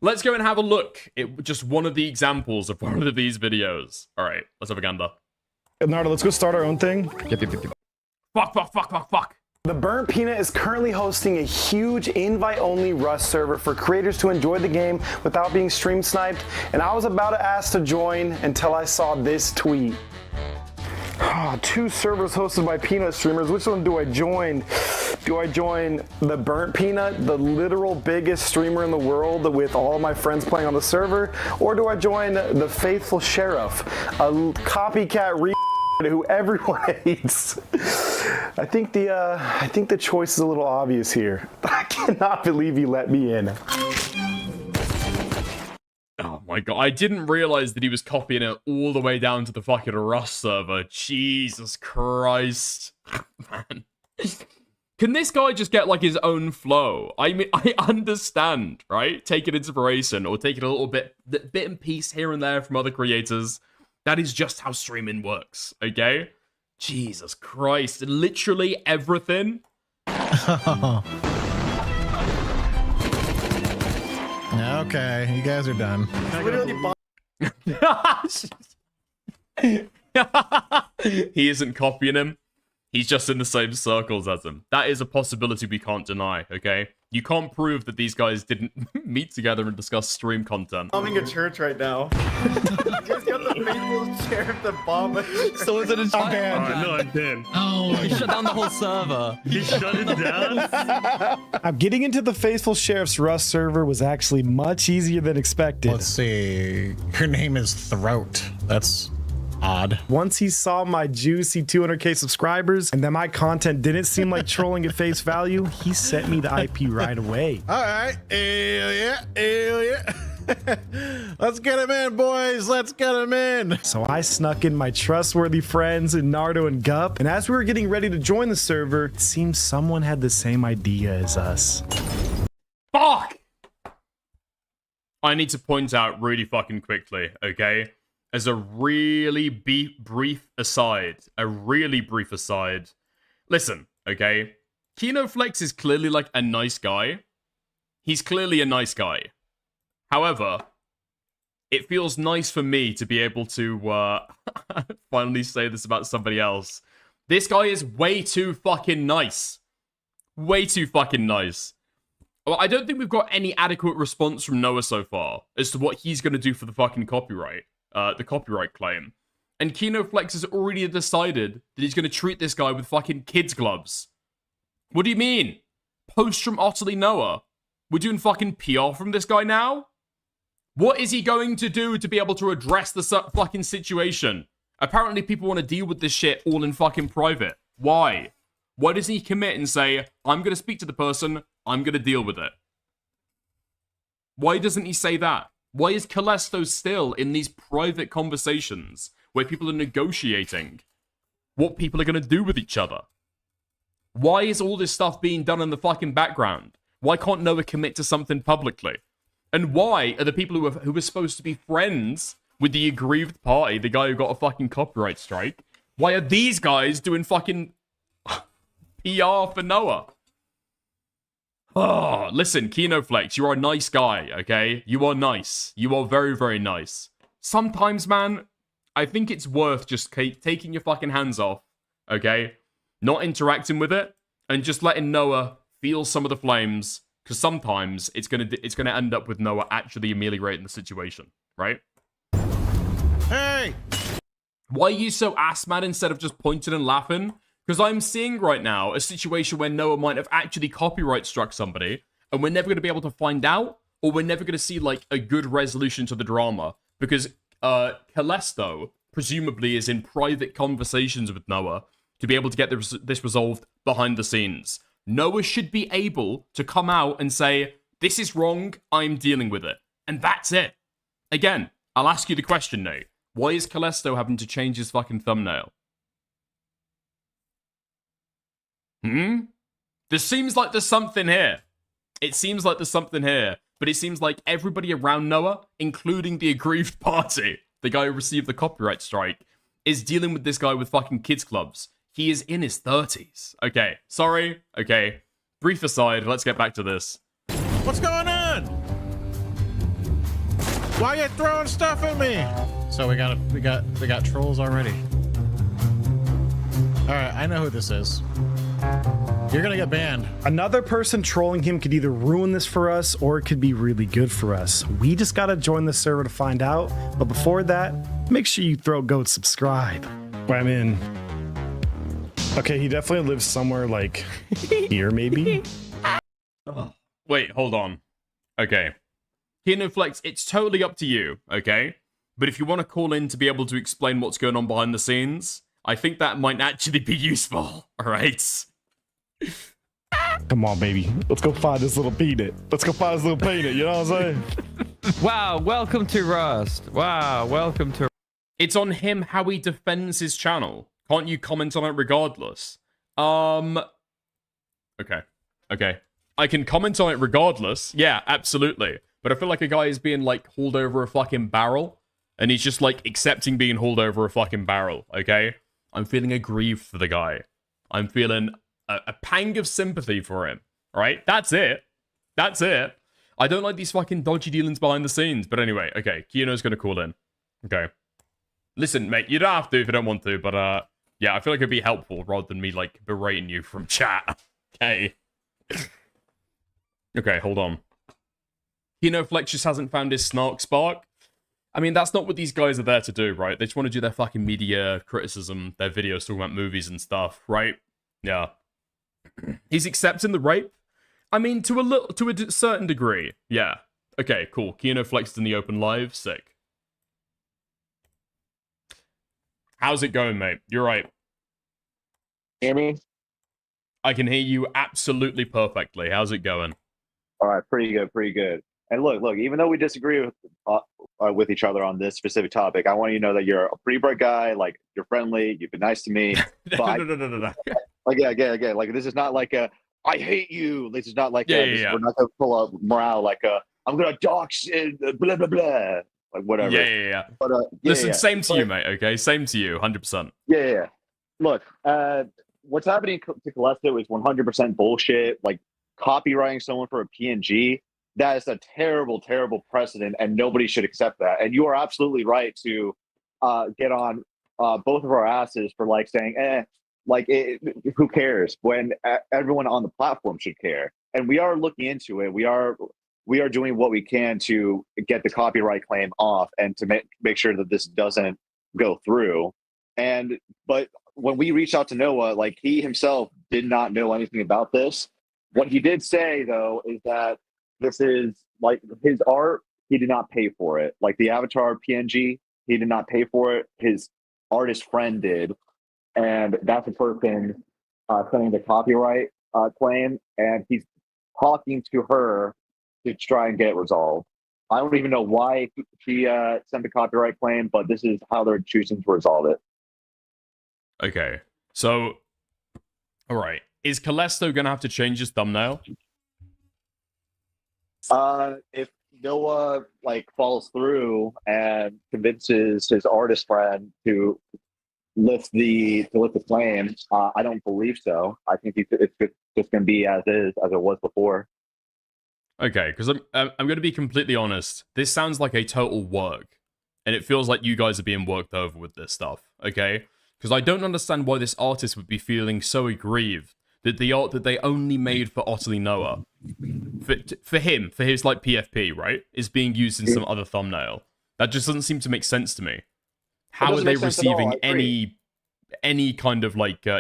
Let's go and have a look at just one of the examples of one of these videos. Alright, let's have a gander. Nardo, let's go start our own thing. Fuck. The Burnt Peanut is currently hosting a huge invite-only Rust server for creators to enjoy the game without being stream sniped, and I was about to ask to join until I saw this tweet. Oh, 2 servers hosted by peanut streamers. Which one do I join? Do I join the Burnt Peanut, the literal biggest streamer in the world with all of my friends playing on the server? Or do I join the Faithful Sheriff, a copycat who everyone hates? I think the choice is a little obvious here. I cannot believe you let me in. Oh my god, I didn't realize that he was copying it all the way down to the fucking Rust server. Jesus Christ. Man. Can this guy just get, like, his own flow? I mean, I understand, right? Taking inspiration or taking a little bit and piece here and there from other creators. That is just how streaming works, okay? Jesus Christ. Literally everything. Okay, you guys are done. He isn't copying him. He's just in the same circles as him. That is a possibility we can't deny, okay? You can't prove that these guys didn't meet together and discuss stream content. I'm in a church right now. Just got the faithful sheriff the bomb. Someone's in a chat. No, I'm dead. Oh, he shut down the whole server. He shut it down? Getting into the Faithful Sheriff's Rust server was actually much easier than expected. Let's see. Her name is Throat. That's odd. Once he saw my juicy 200k subscribers and that my content didn't seem like trolling at face value, he sent me the IP right away. All right. Hell yeah. Let's get him in, boys. Let's get him in. So I snuck in my trustworthy friends, Nardo and Gup, and as we were getting ready to join the server, it seems someone had the same idea as us. Fuck! I need to point out really fucking quickly, okay? As a really brief aside, listen, okay? KinoFlex is clearly, like, a nice guy. He's clearly a nice guy. However, it feels nice for me to be able to, finally say this about somebody else. This guy is way too fucking nice. Way too fucking nice. Well, I don't think we've got any adequate response from Noah so far as to what he's going to do for the fucking copyright. The copyright claim. And KinoFlex has already decided that he's going to treat this guy with fucking kids' gloves. What do you mean? Post from Otterlynoah. We're doing fucking PR from this guy now? What is he going to do to be able to address the fucking situation? Apparently people want to deal with this shit all in fucking private. Why? Why doesn't he commit and say, I'm going to speak to the person, I'm going to deal with it? Why doesn't he say that? Why is Callisto still in these private conversations where people are negotiating what people are going to do with each other? Why is all this stuff being done in the fucking background? Why can't Noah commit to something publicly? And why are the people who were supposed to be friends with the aggrieved party, the guy who got a fucking copyright strike, why are these guys doing fucking PR for Noah? Oh, listen, KinoFlex, you're a nice guy, okay? You are nice. You are very, very nice. Sometimes, man, I think it's worth just taking your fucking hands off, okay? Not interacting with it, and just letting Noah feel some of the flames, because sometimes it's gonna end up with Noah actually ameliorating the situation, right? Hey! Why are you so ass-mad instead of just pointing and laughing? Because I'm seeing right now a situation where Noah might have actually copyright struck somebody, and we're never going to be able to find out, or we're never going to see, like, a good resolution to the drama. Because Callisto, presumably, is in private conversations with Noah to be able to get this resolved behind the scenes. Noah should be able to come out and say, this is wrong, I'm dealing with it. And that's it. Again, I'll ask you the question, Nate. Why is Callisto having to change his fucking thumbnail? There seems like there's something here. It seems like there's something here. But it seems like everybody around Noah, including the aggrieved party, the guy who received the copyright strike, is dealing with this guy with fucking kids clubs. He is in his 30s. Okay, sorry. Okay, brief aside, let's get back to this. What's going on? Why are you throwing stuff at me? So we got trolls already. All right, I know who this is. You're gonna get banned. Another person trolling him could either ruin this for us or it could be really good for us. We just gotta join the server to find out. But before that, make sure you go subscribe. I'm in. Okay, he definitely lives somewhere like here, maybe. Wait, hold on. Okay. Kinoflex, it's totally up to you, okay? But if you want to call in to be able to explain what's going on behind the scenes, I think that might actually be useful, alright? Come on, baby. Let's go find this little peanut. Let's go find this little peanut, you know what I'm saying? Wow, welcome to Rust. Wow, welcome to... It's on him how he defends his channel. Can't you comment on it regardless? Okay. Okay. I can comment on it regardless. Yeah, absolutely. But I feel like a guy is being, like, hauled over a fucking barrel, and he's just, like, accepting being hauled over a fucking barrel, okay? I'm feeling aggrieved for the guy. I'm feeling a pang of sympathy for him, right? That's it. That's it. I don't like these fucking dodgy dealings behind the scenes, but anyway, okay, Kino's gonna call in. Okay. Listen, mate, you don't have to if you don't want to, but, yeah, I feel like it'd be helpful rather than me, like, berating you from chat. Okay. Okay, hold on. Kinoflex just hasn't found his snark spark. I mean, that's not what these guys are there to do, right? They just want to do their fucking media criticism, their videos talking about movies and stuff, right? Yeah. He's accepting the rape? I mean, to a certain degree, yeah. Okay, cool. Kinoflex is in the open live, sick. How's it going, mate? You're right. Hear me? I can hear you absolutely perfectly. How's it going? All right, pretty good, pretty good. And look, even though we disagree with each other on this specific topic, I want you to know that you're a pretty bright guy. Like, you're friendly. You've been nice to me. But No. Like, yeah. Like, this is not like a I hate you. This is not like yeah. We're not gonna pull up morale like I'm gonna dox blah blah blah. Like whatever. Yeah. But Listen, same to you, mate. Okay, same to you, 100%. Yeah. Look, what's happening to Callisto is 100% bullshit. Like, copywriting someone for a PNG, that is a terrible, terrible precedent, and nobody should accept that. And you are absolutely right to get on both of our asses for like saying, who cares? When everyone on the platform should care. And we are looking into it. We are doing what we can to get the copyright claim off and to make sure that this doesn't go through. But when we reached out to Noah, like, he himself did not know anything about this. What he did say, though, is that this is like his art. He did not pay for it. Like the avatar PNG, he did not pay for it. His artist friend did. And that's the person sending the copyright claim. And he's talking to her to try and get it resolved. I don't even know why he sent the copyright claim, but this is how they're choosing to resolve it. Okay, so, all right. Is Callisto gonna have to change his thumbnail? If Noah follows through and convinces his artist friend to lift the claim, I don't believe so. I think it's just gonna be as it was before. Okay, because I'm gonna be completely honest. This sounds like a total work, and it feels like you guys are being worked over with this stuff. Okay, because I don't understand why this artist would be feeling so aggrieved that the art that they only made for Otterlynoah, for him, for his PFP, right, is being used in some other thumbnail. That just doesn't seem to make sense to me. How are they receiving any kind of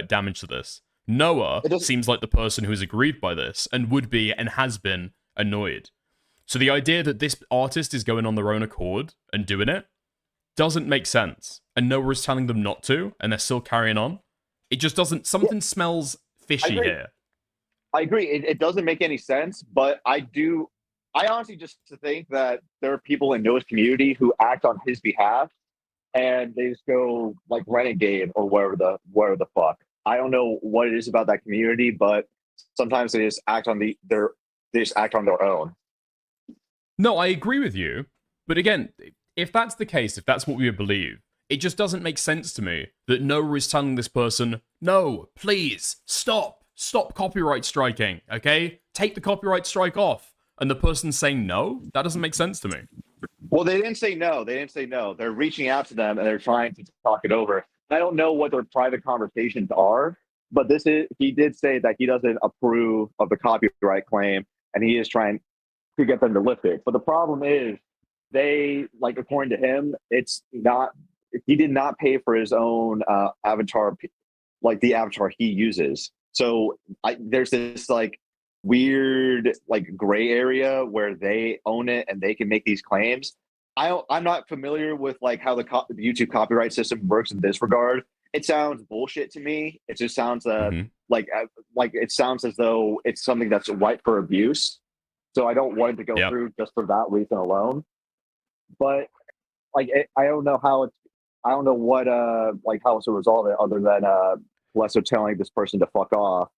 damage to this? Noah seems like the person who is aggrieved by this and would be and has been annoyed. So the idea that this artist is going on their own accord and doing it doesn't make sense. And Noah is telling them not to, and they're still carrying on. It just doesn't. Something smells fishy here. I agree. It doesn't make any sense, but I honestly just think that there are people in Noah's community who act on his behalf, and they just go like renegade or whatever the fuck. I don't know what it is about that community, but sometimes they just act on their own. No, I agree with you. But again, if that's the case, if that's what we believe, it just doesn't make sense to me that Noah is telling this person, no, please, stop copyright striking, okay? Take the copyright strike off. And the person's saying no? That doesn't make sense to me. Well, they didn't say no. They're reaching out to them and they're trying to talk it over. I don't know what their private conversations are, but he did say that he doesn't approve of the copyright claim and he is trying to get them to lift it. But the problem is according to him, it's not, he did not pay for his own avatar like the avatar he uses. So there's this like weird like gray area where they own it and they can make these claims. I'm not familiar with like how the YouTube copyright system works in this regard. It sounds bullshit to me. It just sounds like it sounds as though it's something that's ripe for abuse. So I don't want it to go through just for that reason alone. But like I don't know what like how to resolve it other than Lesso telling this person to fuck off,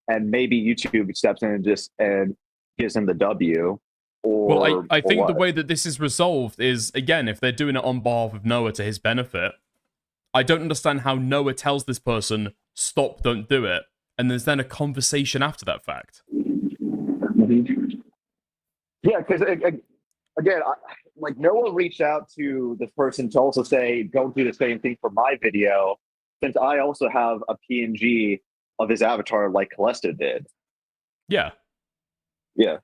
and maybe YouTube steps in and gives him the W. Or, well, I think the way that this is resolved is, again, if they're doing it on behalf of Noah to his benefit, I don't understand how Noah tells this person, stop, don't do it, and there's then a conversation after that fact. Yeah, because again, like Noah reached out to this person to also say, don't do the same thing for my video, since I also have a PNG of his avatar like Callisto did. Yeah. Yeah.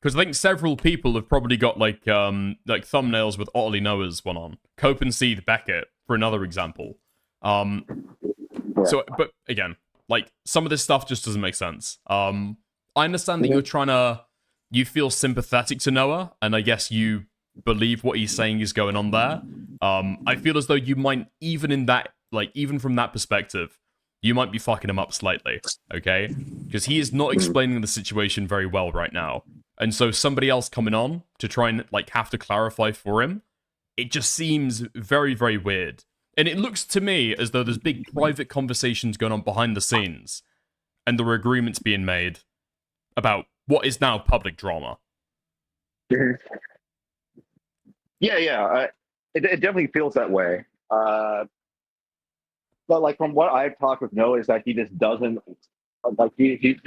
Because I think several people have probably got like thumbnails with Otterlynoah's one on. Cope and Seed Beckett, for another example. So, but again, like some of this stuff just doesn't make sense. I understand that you feel sympathetic to Noah, and I guess you believe what he's saying is going on there. I feel as though you might, even from that perspective, you might be fucking him up slightly, okay? Because he is not explaining the situation very well right now. And so somebody else coming on to try and like have to clarify for him, it just seems very, very weird. And it looks to me as though there's big private conversations going on behind the scenes, and there are agreements being made about what is now public drama. Yeah. It definitely feels that way. But like from what I've talked with Noah is that he just doesn't like he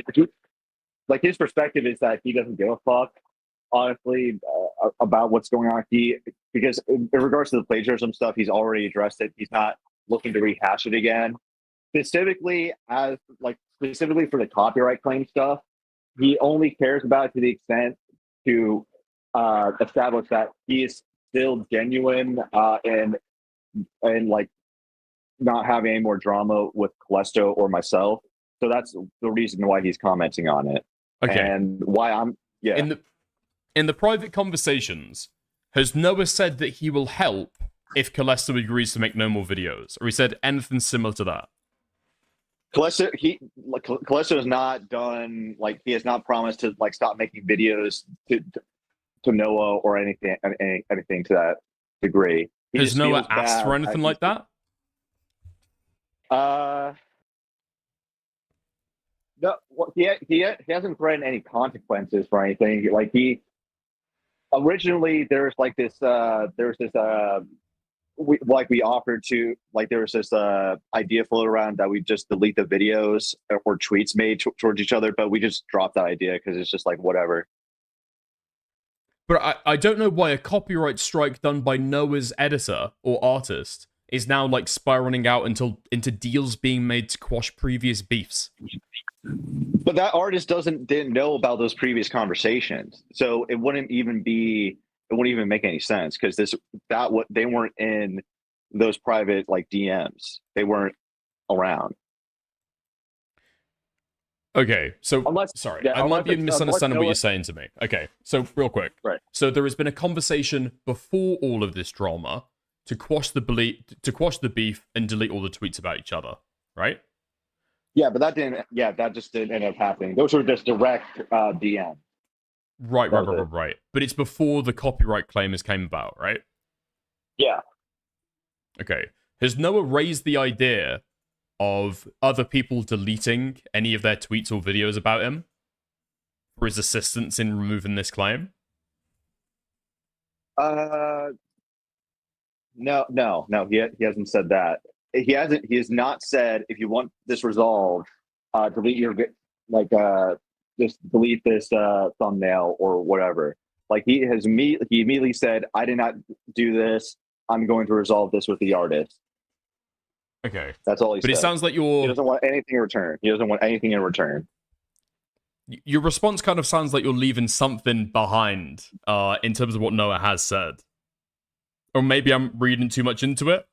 like his perspective is that he doesn't give a fuck, honestly, about what's going on. Because in regards to the plagiarism stuff, he's already addressed it. He's not looking to rehash it again. Specifically for the copyright claim stuff, he only cares about it to the extent to establish that he is still genuine and like not having any more drama with Callisto or myself. So that's the reason why he's commenting on it. Okay. And why I'm In the private conversations, has Noah said that he will help if Callisto agrees to make no more videos? Or he said anything similar to that? Callisto has not done, like, he has not promised to like stop making videos to Noah or anything to that degree. Has Noah asked for anything like that? No, well, he hasn't threatened any consequences for anything. Like he originally we offered to, like, there was this idea floated around that we just delete the videos or tweets made towards each other, but we just dropped that idea because it's just like whatever. But I don't know why a copyright strike done by Noah's editor or artist is now like spiraling out into deals being made to quash previous beefs. But that artist didn't know about those previous conversations, so it wouldn't even make any sense because they weren't in those private like DMs. They weren't around. Okay, so I might be misunderstanding what you're saying to me. Okay, so real quick. Right. So there has been a conversation before all of this drama to quash the beef and delete all the tweets about each other, right? Yeah, but that just didn't end up happening. Those were just direct DM. Right. But it's before the copyright claimers came about, right? Yeah. Okay. Has Noah raised the idea of other people deleting any of their tweets or videos about him for his assistance in removing this claim? No. He hasn't said that. He has not said, if you want this resolved, delete your just delete this thumbnail or whatever. Like he immediately said, I did not do this. I'm going to resolve this with the artist. Okay, that's all he said. But it sounds like he doesn't want anything in return. Your response kind of sounds like you're leaving something behind in terms of what Noah has said. Or maybe I'm reading too much into it.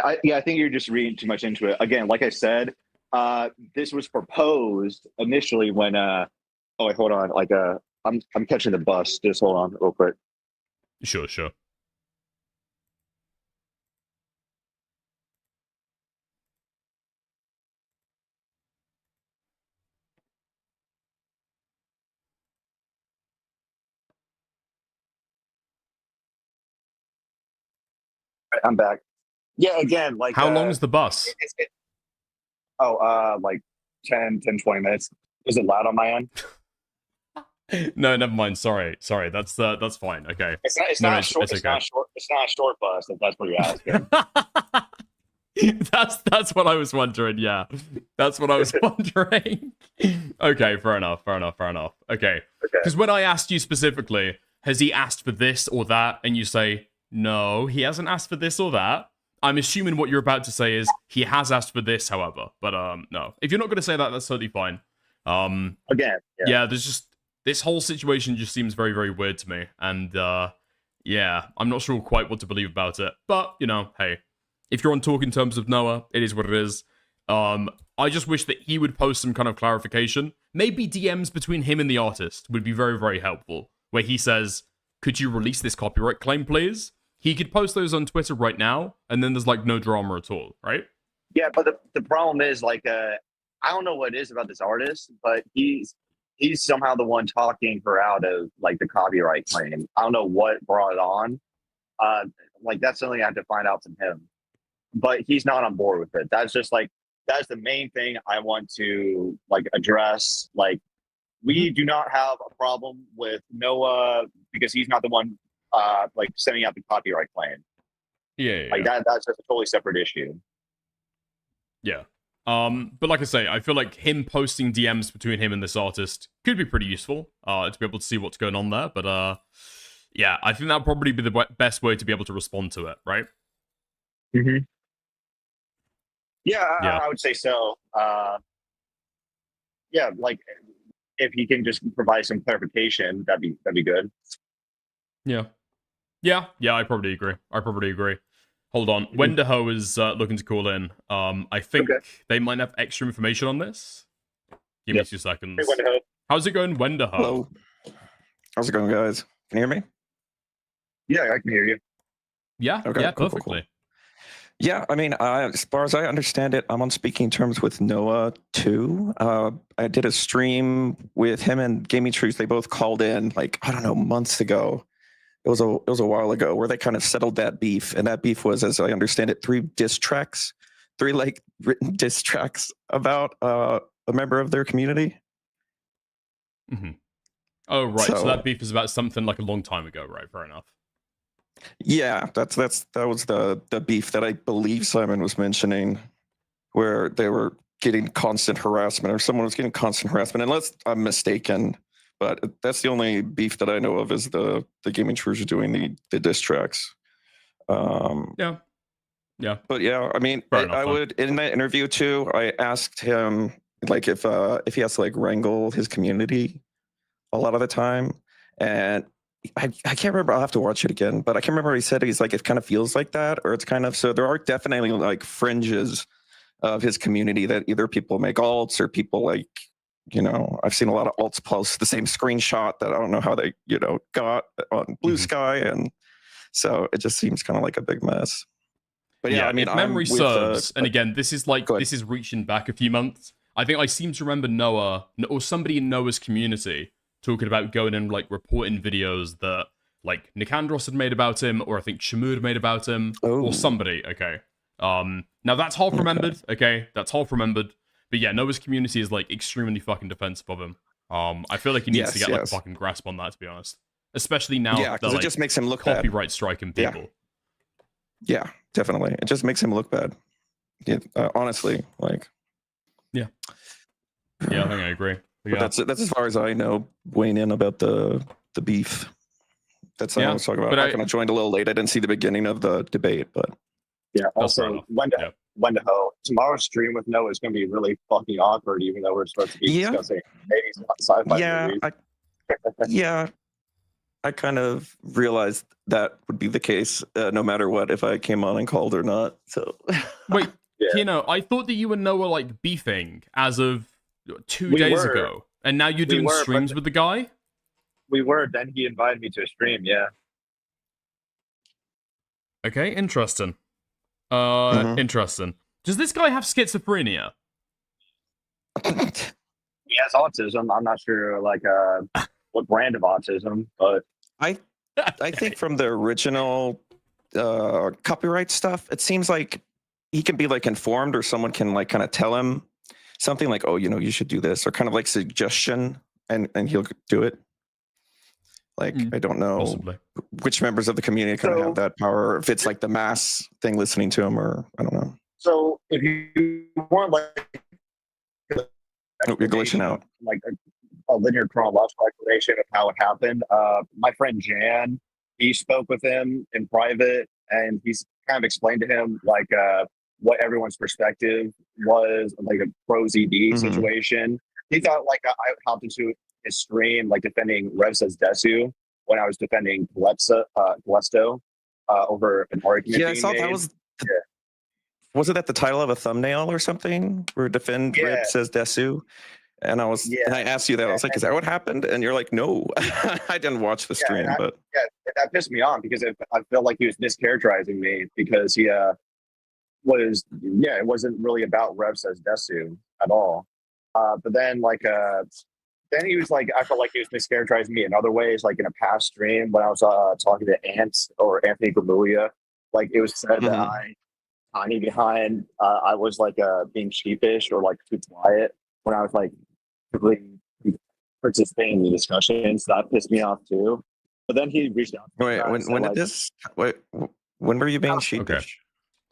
I think you're just reading too much into it. Again, like I said, this was proposed initially when oh wait, hold on. Like I'm catching the bus. Just hold on real quick. Sure. I'm back. Yeah, again, like How long is the bus? Like 10, 20 minutes. Is it loud on my end? No, never mind. Sorry. That's fine. Okay. It's not a short bus. If that's what you're asking. That's what I was wondering. Yeah, that's what I was wondering. Okay, fair enough. Okay, because when I asked you specifically, has he asked for this or that, and you say no, he hasn't asked for this or that. I'm assuming what you're about to say is he has asked for this, however. But no, if you're not going to say that, that's totally fine. Again, yeah, there's just this whole situation just seems very, very weird to me, and yeah, I'm not sure quite what to believe about it. But you know, hey. If you're on talking terms with Noah, it is what it is. I just wish that he would post some kind of clarification. Maybe DMs between him and the artist would be very, very helpful. Where he says, could you release this copyright claim, please? He could post those on Twitter right now, and then there's like no drama at all, right? Yeah, but the problem is like I don't know what it is about this artist, but he's somehow the one talking her out of like the copyright claim. I don't know what brought it on. Like that's something I have to find out from him. But he's not on board with it. That's just like, that's the main thing I want to like address. Like, we do not have a problem with Noah because he's not the one like sending out the copyright claim. Yeah. Like that's just a totally separate issue. Yeah. But like I say, I feel like him posting DMs between him and this artist could be pretty useful to be able to see what's going on there. But yeah, I think that'd probably be the best way to be able to respond to it, right? Mm-hmm. Yeah, I would say so. Yeah, like if he can just provide some clarification, that'd be good. Yeah, I probably agree. Hold on, Wendigo is looking to call in. I think they might have extra information on this. Give me 2 seconds. Hey, Wendigo. How's it going, Wendigo? Hello. How's it going, guys? Can you hear me? Yeah, I can hear you. Yeah, okay, yeah, cool, perfectly. Cool. Yeah, I mean, as far as I understand it, I'm on speaking terms with Noah too. I did a stream with him and Gaming Truth. They both called in, like, I don't know, months ago. It was a while ago where they kind of settled that beef, and that beef was, as I understand it, 3 like written diss tracks about a member of their community. Mm-hmm. Oh right, so that beef is about something like a long time ago, right? Fair enough. Yeah, that was the beef that I believe Simon was mentioning, where they were getting constant harassment, or someone was getting constant harassment, unless I'm mistaken. But that's the only beef that I know of, is the Gaming Truths doing the diss tracks. Yeah. But yeah, I mean, I would, in that interview too, I asked him like if he has to like wrangle his community a lot of the time, and I can't remember. I'll have to watch it again, but I can't remember what he said. He's like, it kind of feels like that, or it's kind of, so there are definitely like fringes of his community that either people make alts or people like, you know, I've seen a lot of alts post the same screenshot that I don't know how they, you know, got on Blue Sky. And so it just seems kind of like a big mess. But yeah, I mean, if memory serves, and again, this is like, this is reaching back a few months. I think I seem to remember Noah, or somebody in Noah's community, talking about going and like reporting videos that like Nicandros had made about him, or I think Shamud made about him, or somebody. Okay. Now that's half remembered. Okay, that's half remembered. But yeah, Noah's community is like extremely fucking defensive of him. I feel like he needs to get like a fucking grasp on that, to be honest. Especially now, yeah, because like, it just makes him look copyright bad. striking people. Yeah, definitely. It just makes him look bad. Yeah, honestly, like. Yeah, I think I agree. But that's as far as I know, weighing in about the beef. That's what I was talking about. I kind of joined a little late. I didn't see the beginning of the debate, but yeah. Also, Wendigo, tomorrow's stream with Noah is going to be really fucking awkward, even though we're supposed to be discussing 80s sci-fi movies. Yeah. kind of realized that would be the case no matter what, if I came on and called or not. So wait, Kino, I thought that you and Noah like beefing as of 2 days ago, and now you're doing streams with the guy. We were. Then he invited me to a stream. Yeah. Okay, interesting. Interesting. Does this guy have schizophrenia? He has autism. I'm not sure, like, what brand of autism, but I think from the original copyright stuff, it seems like he can be like informed, or someone can like kind of tell him something like, "Oh, you should do this," or kind of like suggestion, and he'll do it. Like, I don't know possibly which members of the community kind of have that power, or if it's like the mass thing listening to him, or I don't know. So if you want like you're glitching out. Like a linear chronological explanation of how it happened. My friend Jan, he spoke with him in private, and he's kind of explained to him like what everyone's perspective was, like a pros ED situation. He thought like I hopped into his stream like defending Rev Says Desu when I was defending Galesto over an argument. Yeah, I saw that was. Was it at the title of a thumbnail or something? Or defend Rev Says Desu? And I was, and I asked you that. I was like, "Is that what happened?" And you're like, "No, I didn't watch the stream." But that pissed me off because I felt like he was mischaracterizing me because he was it wasn't really about Rev Says Desu at all. But then then he was like, I felt like he was mischaracterizing me in other ways, like in a past stream when I was talking to Ant or Anthony Gramuglia. Like it was said that I tiny behind. I was like being sheepish or like too quiet when I was like really participating in the discussions. That pissed me off too. But then he reached out. When were you being sheepish? Okay.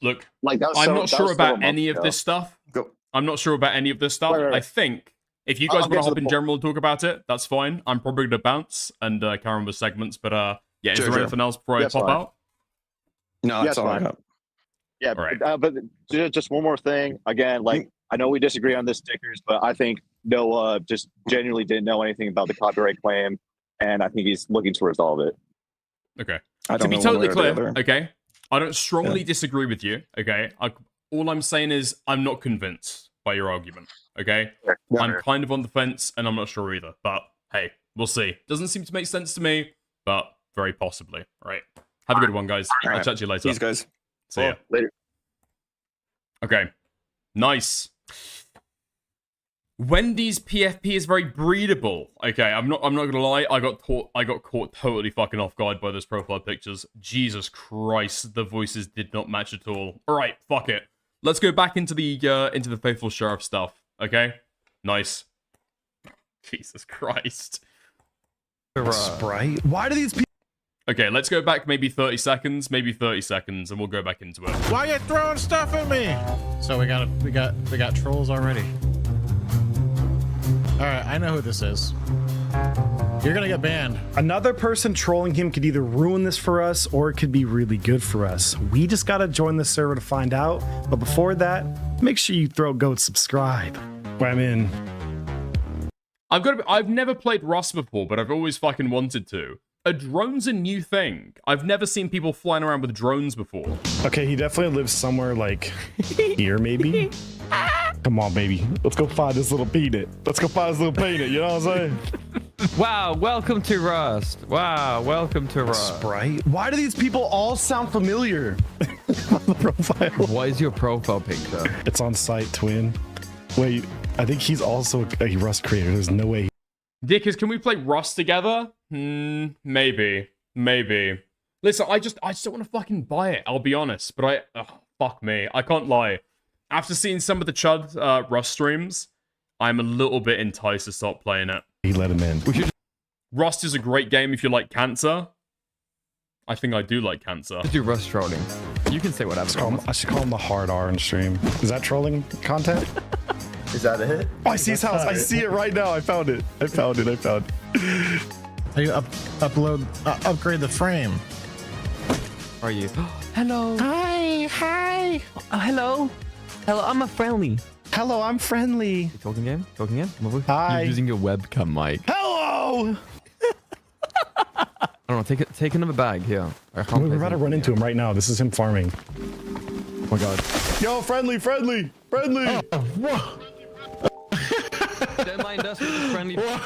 Look, like I'm not sure about any of this stuff. I'm not sure about any of this stuff. I think if you guys want to hop in general and talk about it, that's fine. I'm probably going to bounce and carry on with segments. But is there anything else before I pop out? No, that's all I have. Yeah, but just one more thing. Again, like, I know we disagree on the stickers, but I think Noah just genuinely didn't know anything about the copyright claim, and I think he's looking to resolve it. Okay. To be totally clear, okay, I don't strongly disagree with you, okay? All I'm saying is I'm not convinced by your argument, okay? I'm kind of on the fence, and I'm not sure either, but hey, we'll see. Doesn't seem to make sense to me, but very possibly, right? Have a good one, guys. I'll chat to you later. Peace, guys. See ya. Later. Okay. Nice. Wendy's PFP is very breedable. Okay, I'm not gonna lie, I got caught totally fucking off guard by those profile pictures. Jesus Christ, the voices did not match at all. Alright, fuck it. Let's go back into the Faithful Sheriff stuff. Okay? Nice. Jesus Christ. Sprite? Why do these people? Okay, let's go back maybe 30 seconds, and we'll go back into it. Why are you throwing stuff at me? So we got trolls already. All right, I know who this is. You're gonna get banned. Another person trolling him could either ruin this for us or it could be really good for us. We just gotta join the server to find out. But before that, make sure you throw go subscribe. I'm in. I've never played Rust before, but I've always fucking wanted to. A drone's a new thing. I've never seen people flying around with drones before. Okay, he definitely lives somewhere like here, maybe. Come on, baby. Let's go find this little peanut. You know what I'm saying? Wow, welcome to Rust. Wow, welcome to Rust. Sprite? Why do these people all sound familiar on the profile? What is your profile picture? It's on site, twin. Wait, I think he's also a Rust creator. There's no way. Dickers, can we play Rust together? Maybe. Listen, I just don't want to fucking buy it, I'll be honest. But fuck me. I can't lie. After seeing some of the Chud Rust streams, I'm a little bit enticed to start playing it. He let him in. Rust is a great game if you like cancer. I think I do like cancer. Do Rust trolling. You can say whatever. I should call him the hard R in stream. Is that trolling content? Is that it? Oh, I see his house. I see it right now. I found it. How you upgrade the frame? Are you? Hello. Hi. Oh, hello. I'm a friendly. Hello, I'm friendly. You talking again? Hi. You're using your webcam mic. Hello. I don't know. Take him in the bag here. We're about to run into him right now. This is him farming. Oh my god. Yo, friendly. Oh, whoa. Don't mind us with the friendly. Oh,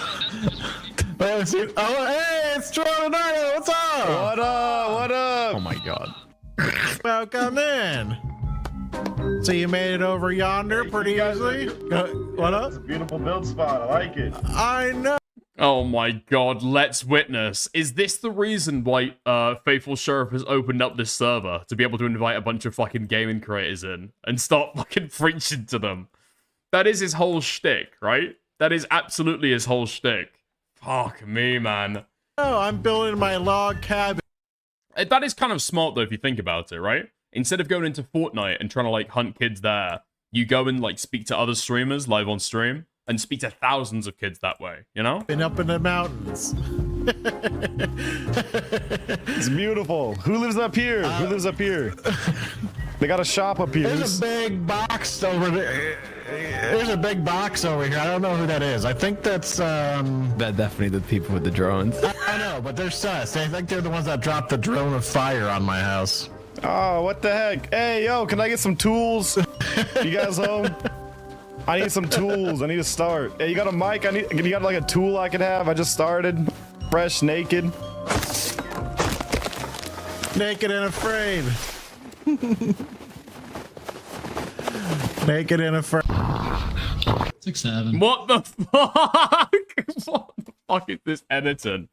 hey, it's Otterlynoah. What's up? What up? Oh my god. Welcome in. So you made it over yonder pretty easily. What up? It's a beautiful build spot. I like it. I know. Oh my god, let's witness. Is this the reason why Faithful Sheriff has opened up this server? To be able to invite a bunch of fucking gaming creators in and start fucking preaching to them? That is his whole shtick, right? That is absolutely his whole shtick. Fuck me, man. Oh, I'm building my log cabin. That is kind of smart, though, if you think about it, right? Instead of going into Fortnite and trying to, like, hunt kids there, you go and, like, speak to other streamers live on stream and speak to thousands of kids that way, you know? Been up in the mountains. It's beautiful. Who lives up here? Who lives up here? They got a shop up here. There's a big box over there. There's a big box over here. I don't know who that is. I think that's That definitely the people with the drones. I know, but they're sus. I think they're the ones that dropped the drone of fire on my house. Oh, what the heck? Hey, yo, can I get some tools? You guys home? I need some tools. I need to start. Hey, you got a mic? You got like a tool I could have? I just started. Fresh, naked. Naked and afraid. Naked and afraid. 6-7. What the fuck? What the fuck is this editing?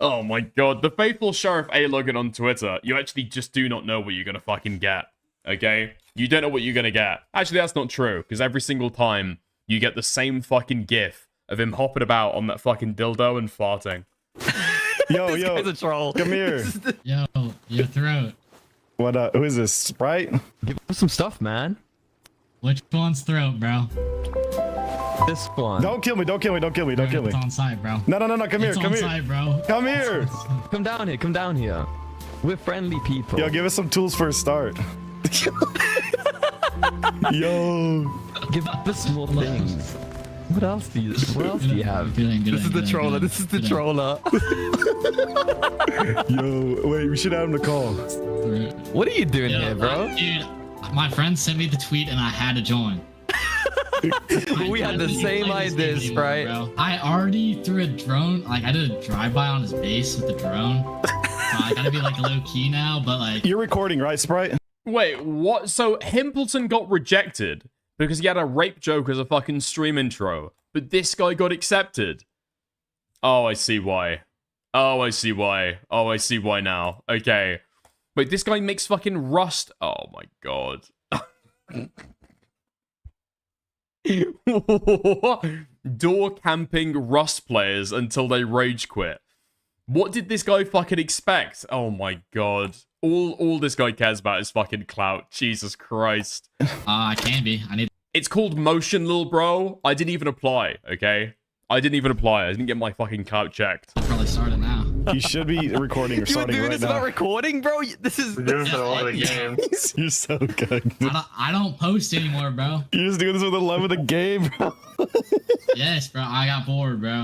Oh my god, the Faithful Sheriff A Logan on Twitter, you actually just do not know what you're gonna fucking get, okay? You don't know what you're gonna get. Actually, that's not true, because every single time, you get the same fucking gif of him hopping about on that fucking dildo and farting. Yo, This guy's a troll. come here. Yo, your throat. What, who is this, Sprite? Give us some stuff, man. Which one's throat, bro? This one. Don't kill me, don't kill me, don't kill me, don't kill me. It's on site, bro. No, come here, It's come on here. site, bro. Come here. Come down here. We're friendly people. Yo, give us some tools for a start. Yo. Give us small things. What else do you have? This is the troller. This is the troller. Yo, wait, we should have him to call. What are you doing here, bro? Dude, my friend sent me the tweet and I had to join. We had the same ideas, right? Bro. I already threw a drone, like I did a drive-by on his base with the drone. So I gotta be like low key now, but like... You're recording, right, Sprite? Wait, what? So Himpleton got rejected because he had a rape joke as a fucking stream intro, but this guy got accepted. Oh, I see why. Oh, I see why. Oh, I see why now. Okay. Wait, this guy makes fucking Rust. Oh my god. Door camping Rust players until they rage quit. What did this guy fucking expect? Oh my god. All this guy cares about is fucking clout. Jesus Christ. I can be. I need... It's called motion, little bro. I didn't even apply, okay? I didn't even apply. I didn't get my fucking clout checked. I'll probably start it now. You should be recording or starting You're doing right this now. about recording, bro? This is... We're doing this for all the games. You're so good. I don't post anymore, bro. You're just doing this with the love of the game, bro. Yes, bro. I got bored, bro.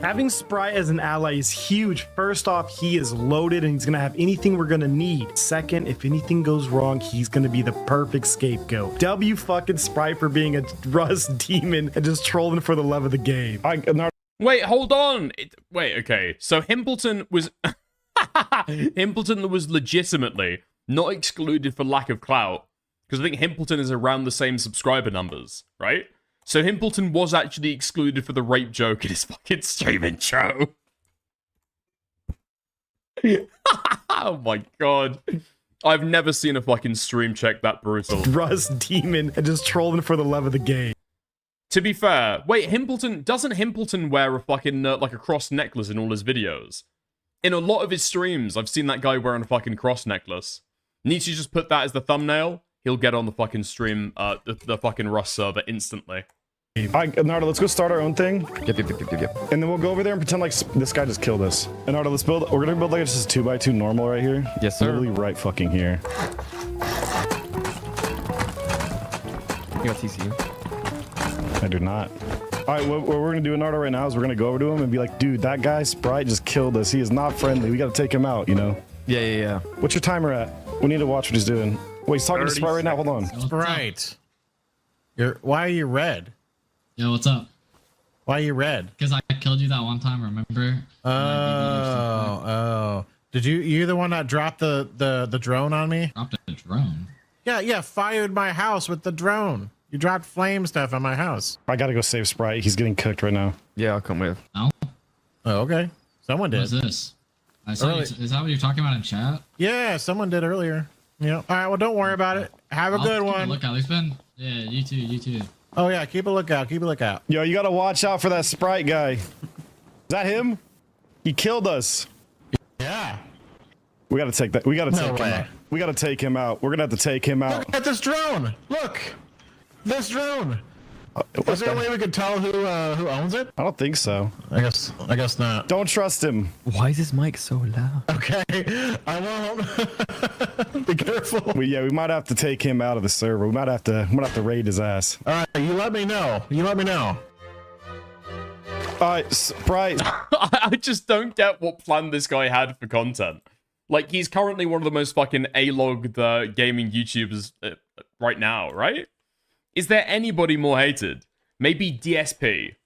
Having Sprite as an ally is huge. First off, he is loaded and he's going to have anything we're going to need. Second, if anything goes wrong, he's going to be the perfect scapegoat. W fucking Sprite for being a Rust demon and just trolling for the love of the game. Wait, hold on. Wait, okay. So Himpleton was... Himpleton was legitimately not excluded for lack of clout. Because I think Himpleton is around the same subscriber numbers, right? So Himpleton was actually excluded for the rape joke in his fucking stream intro. Oh my god. I've never seen a fucking stream check that brutal. Rust demon and just trolling for the love of the game. To be fair, wait, doesn't Himpleton wear a fucking, like a cross necklace in all his videos? In a lot of his streams, I've seen that guy wearing a fucking cross necklace. Needs to just put that as the thumbnail, he'll get on the fucking stream, the fucking Rust server instantly. Alright, Nardo, let's go start our own thing. Yep. And then we'll go over there and pretend like this guy just killed us. And Nardo, we're gonna build like just 2x2 normal right here. Yes, sir. Literally right fucking here. You got TCU? I do not. All right, what we're gonna do in order right now is we're gonna go over to him and be like, dude, that guy Sprite just killed us. He is not friendly. We gotta take him out, you know? Yeah. What's your timer at? We need to watch what he's doing. Wait, he's talking to Sprite right now. Hold on. Sprite. Why are you red? Yo, what's up? Why are you red? Because I killed you that one time, remember? Oh. Did you're the one that dropped the drone on me? Dropped a drone? Yeah, fired my house with the drone. You dropped flame stuff on my house. I gotta go save Sprite. He's getting cooked right now. Yeah, I'll come with. No? Oh, okay. Someone did. What is this? I saw you, is that what you're talking about in chat? Yeah, someone did earlier. Yeah. All right, well, don't worry about it. Have a good one. Look out. Yeah, you too. Oh, yeah, keep a lookout. Yo, you gotta watch out for that Sprite guy. Is that him? He killed us. Yeah. We gotta take that. We gotta take him out. We gotta take him out. We're gonna have to take him out. Look at this drone. Look. This drone. Is there a way we could tell who owns it? I don't think so. I guess not. Don't trust him. Why is his mic so loud? Okay, I won't. Be careful. We might have to take him out of the server. We might have to raid his ass. All right, you let me know. All right, Sprite. I just don't get what plan this guy had for content. Like, he's currently one of the most fucking A-logged gaming YouTubers right now, right? Is there anybody more hated? Maybe DSP.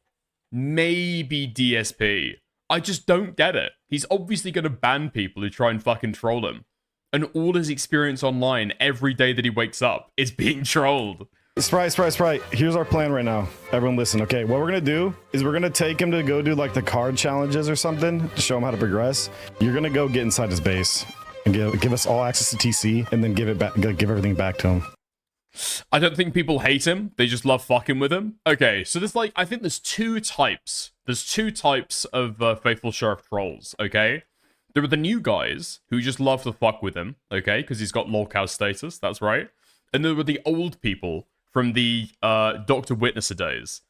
I just don't get it. He's obviously going to ban people who try and fucking troll him. And all his experience online every day that he wakes up is being trolled. Sprite. Here's our plan right now. Everyone listen, okay? What we're gonna do is we're gonna take him to go do like the card challenges or something to show him how to progress. You're gonna go get inside his base and give us all access to TC and then give everything back to him. I don't think people hate him. They just love fucking with him. Okay, so I think there's two types. There's two types of Faithful Sheriff trolls, okay? There are the new guys who just love to fuck with him, okay? Because he's got lolcow status, that's right. And there were the old people from the Dr. Witnesser days.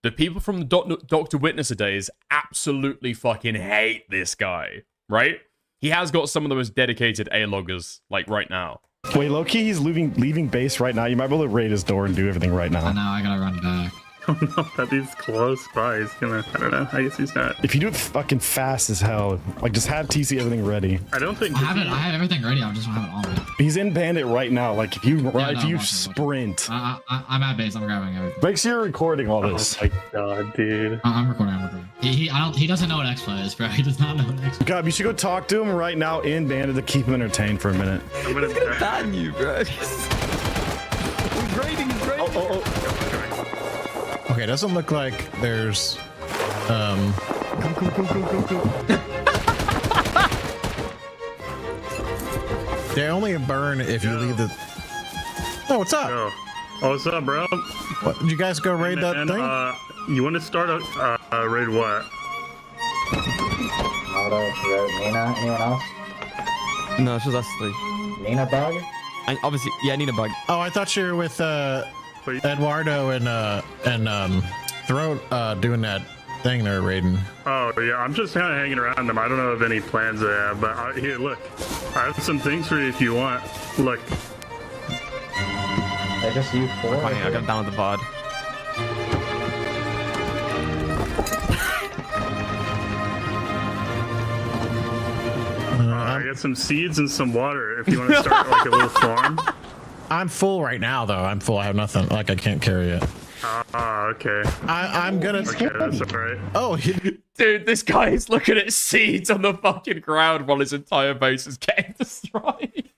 The people from the Dr. Witnesser days absolutely fucking hate this guy, right? He has got some of the most dedicated A-loggers, like, right now. Wait, low-key, he's leaving base right now. You might be able to raid his door and do everything right now. I know, I gotta run back. I don't know that he's close by. He's gonna, I don't know. I guess he's not. If you do it fucking fast as hell, like just have TC everything ready. I don't think. I have everything ready. I just don't have it on me. He's in bandit right now. Like if you sprint. I'm at base. I'm grabbing everything. Make sure you're recording all this. Oh my god, dude. I'm recording. He doesn't know what X-Play is, bro. He does not know what X-Play is. God, you should go talk to him right now in bandit to keep him entertained for a minute. I'm gonna ban you, bro. He's grading. Okay, it doesn't look like there's Come. They only burn if you leave the. Oh, what's up? Oh, what's up, bro? What, did you guys go raid that thing? You want to start a raid what? Auto, Nina, anyone else? No, it's just us three. Nina bug? Obviously, yeah, Nina bug. Oh, I thought you were with Eduardo and Throat doing that thing they're raiding. Oh yeah, I'm just kind of hanging around them. I don't know of any plans they have, but here, look, I have some things for you if you want. Look. I just used 4. I got down with the VOD. I got some seeds and some water if you want to start like a little farm. I'm full right now, though. I'm full. I have nothing. Like I can't carry it. Okay. I'm gonna. Okay, that's all right. Oh, dude, this guy is looking at seeds on the fucking ground while his entire base is getting destroyed.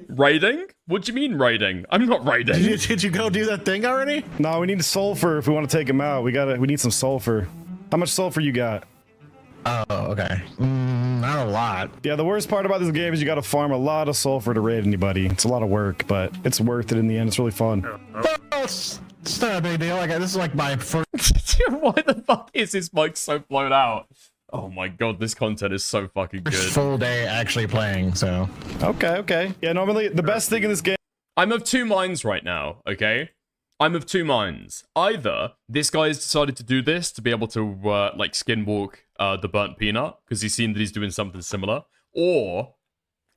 Raiding? What do you mean raiding? I'm not raiding. Did you go do that thing already? No, we need sulfur if we want to take him out. We need some sulfur. How much sulfur you got? Oh, okay. Not a lot. Yeah, the worst part about this game is you got to farm a lot of sulfur to raid anybody. It's a lot of work, but it's worth it in the end. It's really fun. It's not a big deal. Like this is like my first. Why the fuck is his mic so blown out? Oh my god, this content is so fucking good. Full day actually playing, so. Okay. Yeah, normally the best thing in this game. I'm of two minds right now, okay? I'm of two minds. Either this guy has decided to do this to be able to, like, skinwalk the burnt peanut, because he's seen that he's doing something similar. Or,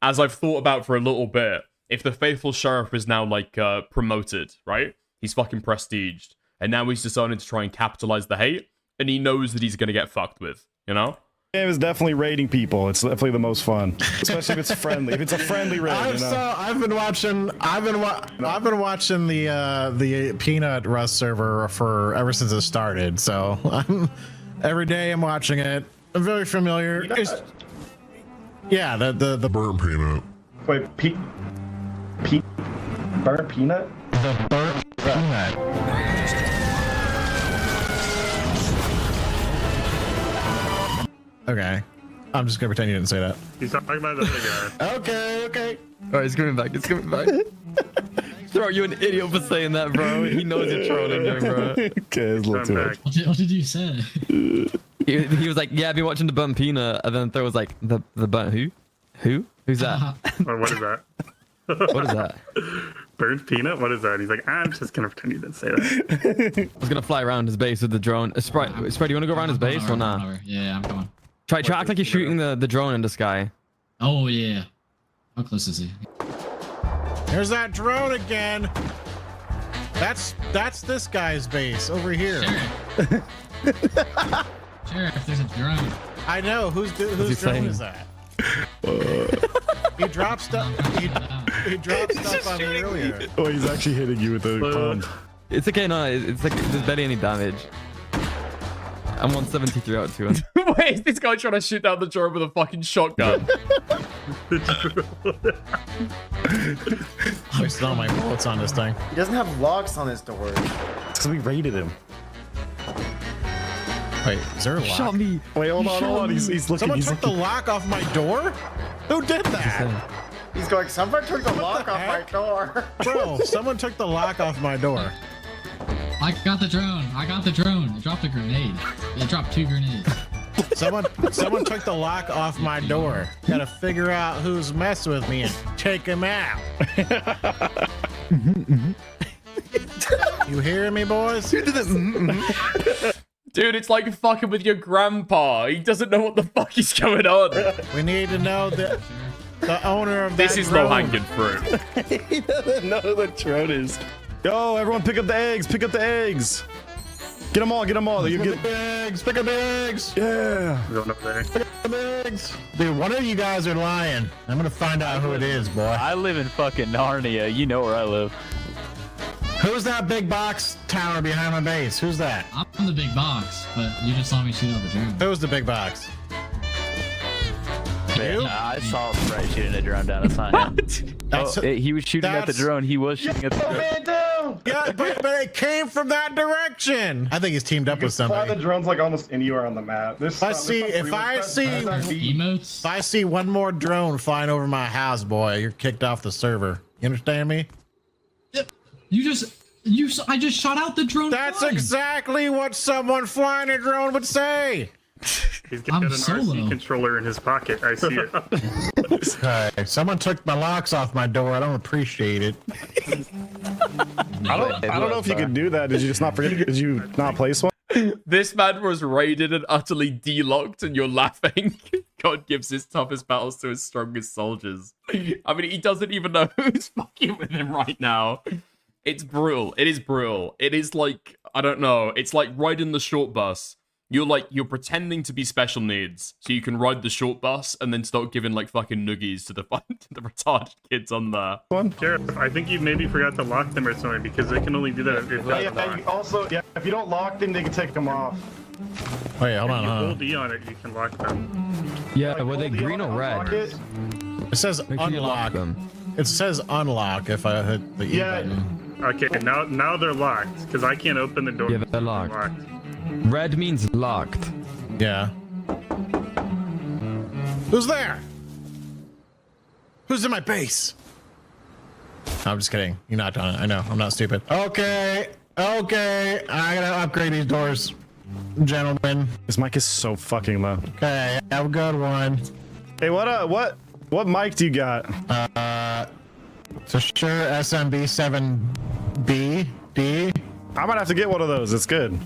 as I've thought about for a little bit, if the Faithful Sheriff is now, like, promoted, right? He's fucking prestiged. and now he's deciding to try and capitalize the hate, and he knows that he's going to get fucked with, you know? Game is definitely raiding people. It's definitely the most fun, especially if it's friendly. If it's a friendly raid, I've been watching the Peanut Rust server ever since it started. So every day I'm watching it. I'm very familiar. Yeah, the burnt peanut. Wait, burnt peanut? The burnt peanut. Okay. I'm just gonna pretend you didn't say that. He's talking about the other guy. Okay. Alright, he's coming back. It's coming back. Throw you an idiot for saying that, bro. He knows you're trolling him, bro. Okay, it's a little too much. What did you say? He was like, yeah, I've been watching the burnt peanut, and then Thor was like, the burnt who? Who's that? Or what is that? What is that? Burnt peanut? What is that? He's like, I'm just gonna pretend you didn't say that. I was gonna fly around his base with the drone. Sprite, do you want to go around his base or not? Yeah, I'm coming. Try act like you're shooting the drone in the sky. Oh yeah. How close is he? There's that drone again. That's this guy's base over here. Sheriff, there's a drone. I know. Whose drone is that? He dropped stuff. He dropped stuff on me earlier. Oh, he's actually hitting you with the pump. It's okay, no, it's like there's barely any damage. I'm 173 out of 200. Wait, is this guy trying to shoot down the drone with a fucking shotgun? I wasted all my bullets on this thing. He doesn't have locks on his door. It's because we raided him. Wait, is there a lock? Shot me. Wait, hold on. He's looking. Someone took the lock off my door? Who did that? He's going, someone took the lock off my door. Bro, someone took the lock off my door. I got the drone. It dropped a grenade. It dropped 2 grenades. Someone took the lock off my door. Gotta figure out who's messing with me and take him out. You hearing me, boys? Dude, it's like fucking with your grandpa. He doesn't know what the fuck is going on. We need to know the owner of this that is drone. low-hanging fruit. He doesn't know who the drone is. Yo, everyone pick up the eggs. Pick up the eggs. Get them all. Pick up the eggs. Yeah. Going up there. Pick up the eggs. Dude, one of you guys are lying. I'm gonna find out who it is, boy. I live in fucking Narnia. You know where I live. Who's that big box tower behind my base? Who's that? I'm the big box, but you just saw me shoot out the drone. Who's the big box? Man, I saw Sprite shooting a drone down. It's not him. He was shooting at the drone. He was shooting at the drone. Yeah, but it came from that direction. I think he's teamed up with somebody. The drone's like almost anywhere on the map. If I see one more drone flying over my house, boy, you're kicked off the server. You understand me? I just shot out the drone. That's exactly what someone flying a drone would say. He's got an RC controller in his pocket. I see it. Okay, someone took my locks off my door. I don't appreciate it. I don't know if you could do that. Did you just not forget? Did you not place one? This man was raided and utterly delocked, and you're laughing. God gives his toughest battles to his strongest soldiers. I mean, he doesn't even know who's fucking with him right now. It's brutal. It is brutal. It is like, I don't know. It's like riding the short bus. You're pretending to be special needs, so you can ride the short bus and then start giving like fucking noogies to the retarded kids on there. Sheriff, I think you maybe forgot to lock them or something because they can only do that if if you don't lock them, they can take them off. Wait, hold If on. you hold E on it, you can lock them. Yeah, were they green or red? It says unlock them. It says unlock if I hit the E button. Okay, now they're locked because I can't open the door. Yeah, they're locked. Red means locked. Yeah. Who's there? Who's in my base? I'm just kidding. You're not on it. I know. I'm not stupid. Okay. I gotta upgrade these doors, gentlemen. This mic is so fucking low. Okay, have a good one. Hey, what mic do you got? It's a Shure SMB7B D. I might have to get one of those. It's good.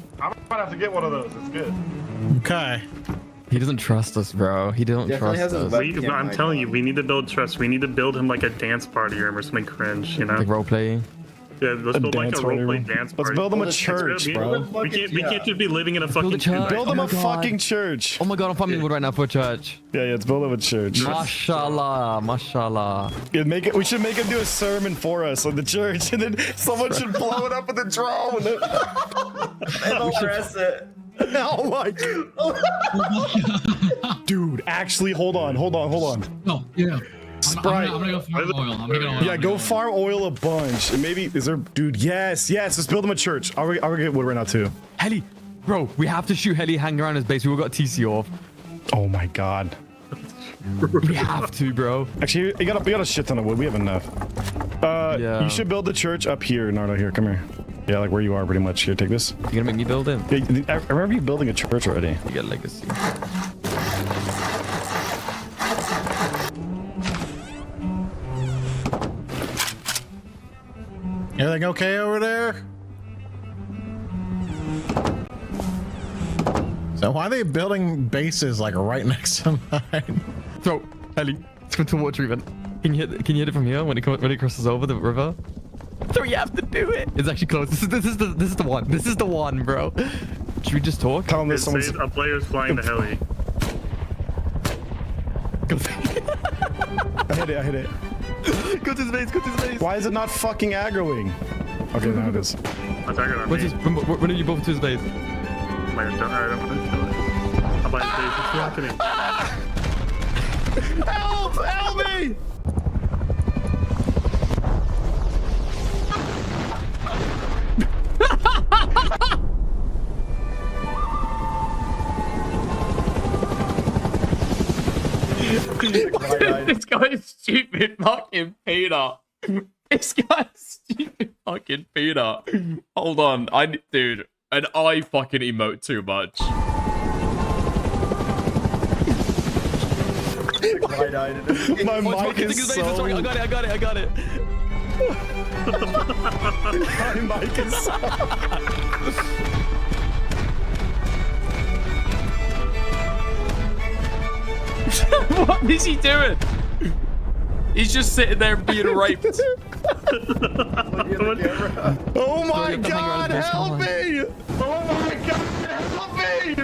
Okay. He doesn't trust us, bro. He don't trust us. I'm telling you, we need to build trust. We need to build him like a dance party room or something cringe, you know? Like role playing. Yeah, let's build like a roleplay dance party. Let's build them a church, bro. We can't just be living in a fucking church. Build them a fucking church. Oh my god, I'm farming wood right now for a church. Yeah, let's build them a church. Mashallah, mashallah. Yeah, we should make him do a sermon for us on the church, and then someone should blow it up with a drone. And I'll press it. Oh my god. Dude, actually, hold on. Oh, yeah. Sprite. I'm gonna go farm oil. I'm gonna go oil. Yeah, go farm oil a bunch. And maybe, is there, dude, yes. Let's build him a church. I'll get wood right now, too. Heli, bro, we have to shoot Heli hanging around his base. We all got TC off. Oh my god. We have to, bro. Actually, you got a shit ton of wood. We have enough. Yeah. You should build the church up here, Nardo. Here, come here. Yeah, like where you are, pretty much. Here, take this. You're gonna make me build it? Yeah, I remember you building a church already. You got legacy. Everything okay over there? So why are they building bases like right next to mine? So, Heli, let's go to water treatment. Can you hit it from here when it crosses over the river? So we have to do it. It's actually close. This is the one. This is the one, bro. Should we just talk? Tell them this. A player's flying the heli. I hit it. Go to space. Why is it not fucking aggroing? Okay, now it is. What's aggroing on me? When are you both to space? I don't want to kill it. I'm by the base. What's happening? Help me! This guy's stupid fucking Peter. This guy's stupid fucking Peter. Hold on, dude, and I fucking emote too much. My mic is so... I got it. My mic is so... What is he doing? He's just sitting there being raped. Oh my god, help me! Oh my god, help me!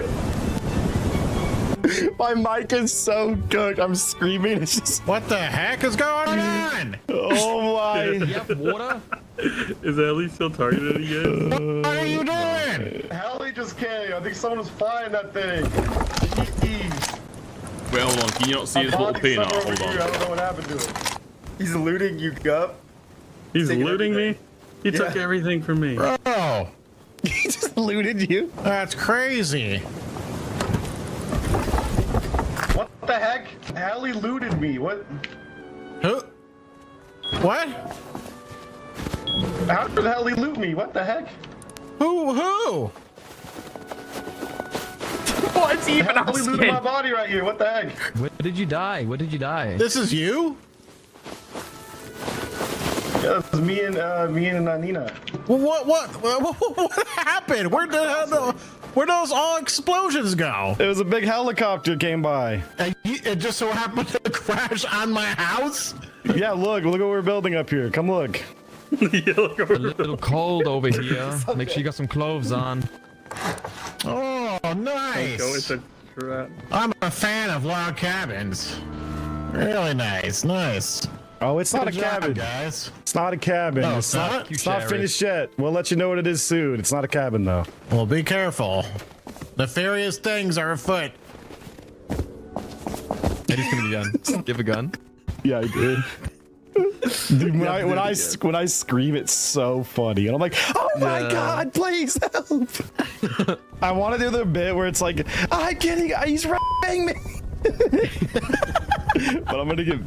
My mic is so good. I'm screaming. It's just... What the heck is going on? Oh my... You have water? Is Ellie still targeted again? What are you doing? Helly just came. I think someone was flying that thing. Wait, hold on. Can you not see his little peanut? Hold on. I don't know what happened to it. He's looting you, Gup. He's looting me? He took everything from me. Bro. He just looted you? That's crazy. What the heck? Hallie looted me. What? Who? What? How did Hallie loot me? What the heck? Who? What is he even Hallie looted my asking? body right here. What the heck? Where did you die? This is you? Yeah, it was me and Nina. What happened? Where those all explosions go? It was a big helicopter came by. And it just so happened to crash on my house? Yeah, look what we're building up here. Come look. A little cold over here. Make sure you got some clothes on. Oh, nice. I'm a fan of log cabins. Really nice. Oh, it's not a Good job, cabin, guys. It's not a cabin. No, it's not finished yet. We'll let you know what it is soon. It's not a cabin, though. Well, be careful. Nefarious things are afoot. Eddie's gonna be gun. Give a gun. Yeah, I did. Dude, when I scream, it's so funny, and I'm like, "Oh my god, please help!" I want to do the bit where it's like, "I'm kidding, he's rapping me," but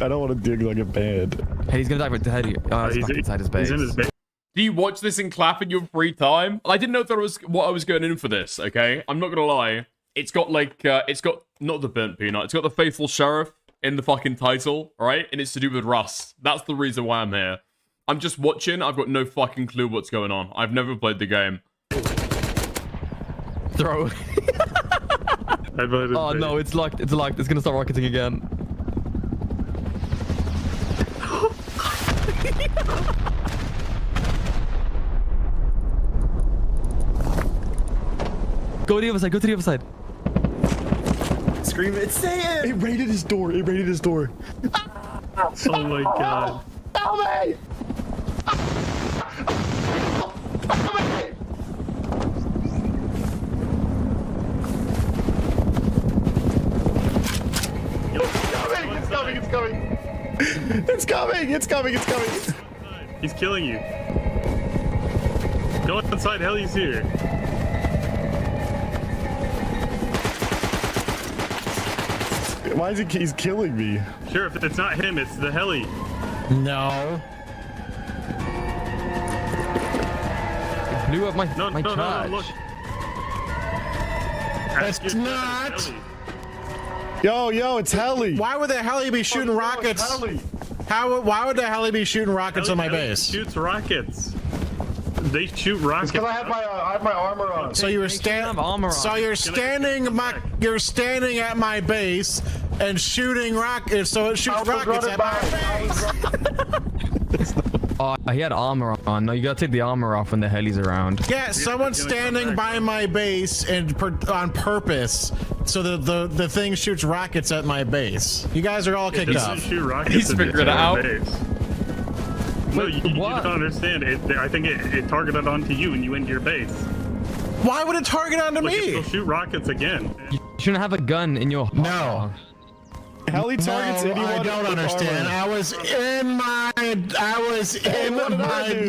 I don't want to do it because I get banned. Hey, he's gonna die with the head. He's back inside his base. He's in his base. Do you watch this and clap in your free time? I didn't know that was what I was going in for this. Okay, I'm not gonna lie. It's got like, it's got not the burnt peanut. It's got the faithful sheriff in the fucking title, right? And it's to do with Rust. That's the reason why I'm here. I'm just watching. I've got no fucking clue what's going on. I've never played the game. Throw. Oh no, it's locked. It's locked. It's gonna start rocketing again. Go to the other side. Go to the other side. Scream it, say it! It raided his door. It raided his door. Oh my god. Help me! It's coming! It's coming! It's coming! It's coming! It's coming! He's killing you. Go inside, Helly's here. Why is he's killing me? Sure, if it's not him, it's the heli. No. Blew up my No, charge. look. It's not. Yo, it's Heli. Why would the heli be shooting rockets? Why would the heli be shooting rockets on my base? Shoots rockets. They shoot rockets. Because I have my armor on. So you were standing. So you're standing. You're standing at my base and shooting rockets. So it shoots rockets at my base. Oh, he had armor on. No, you gotta take the armor off when the heli's around. Yeah, someone's standing by my base and on purpose, so the thing shoots rockets at my base. You guys are all kicked off. Shoot rockets. He's figured it out. No, you don't understand. I think it targeted onto you and you into your base. Why would it target onto me? It'll shoot rockets again. You shouldn't have a gun in your. No. Heli targets anyone. I don't understand. I was in my. You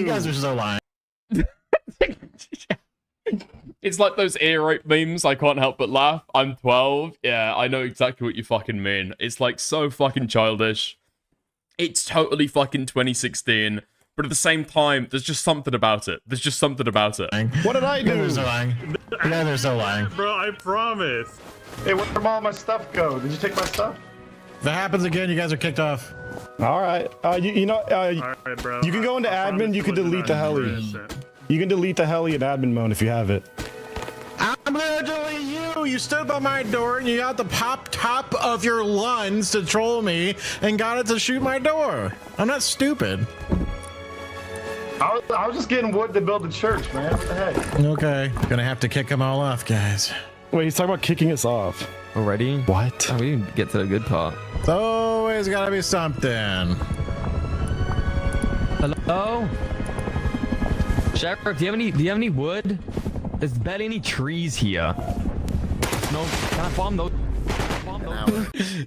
guys are so lying. It's like those ear rape memes. I can't help but laugh. I'm 12. Yeah, I know exactly what you fucking mean. It's like so fucking childish. It's totally fucking 2016. But at the same time, there's just something about it. There's just something about it. What did I do? You guys are lying. You guys are so lying. Bro, I promise. Hey, where'd all my stuff go? Did you take my stuff? If it happens again, you guys are kicked off. All right. You know, All right, bro. you can go into admin. You can delete the heli. You can delete the heli in admin mode if you have it. I'm gonna delete you. You stood by my door and you got the pop top of your lungs to troll me and got it to shoot my door. I'm not stupid. I was just getting wood to build the church, man. What the heck? Okay, gonna have to kick them all off, guys. Wait, he's talking about kicking us off. Already? What? Oh, we didn't get to the good part. It's always gotta be something. Hello? Sheriff, do you have any wood? There's barely any trees here. No, can I farm those?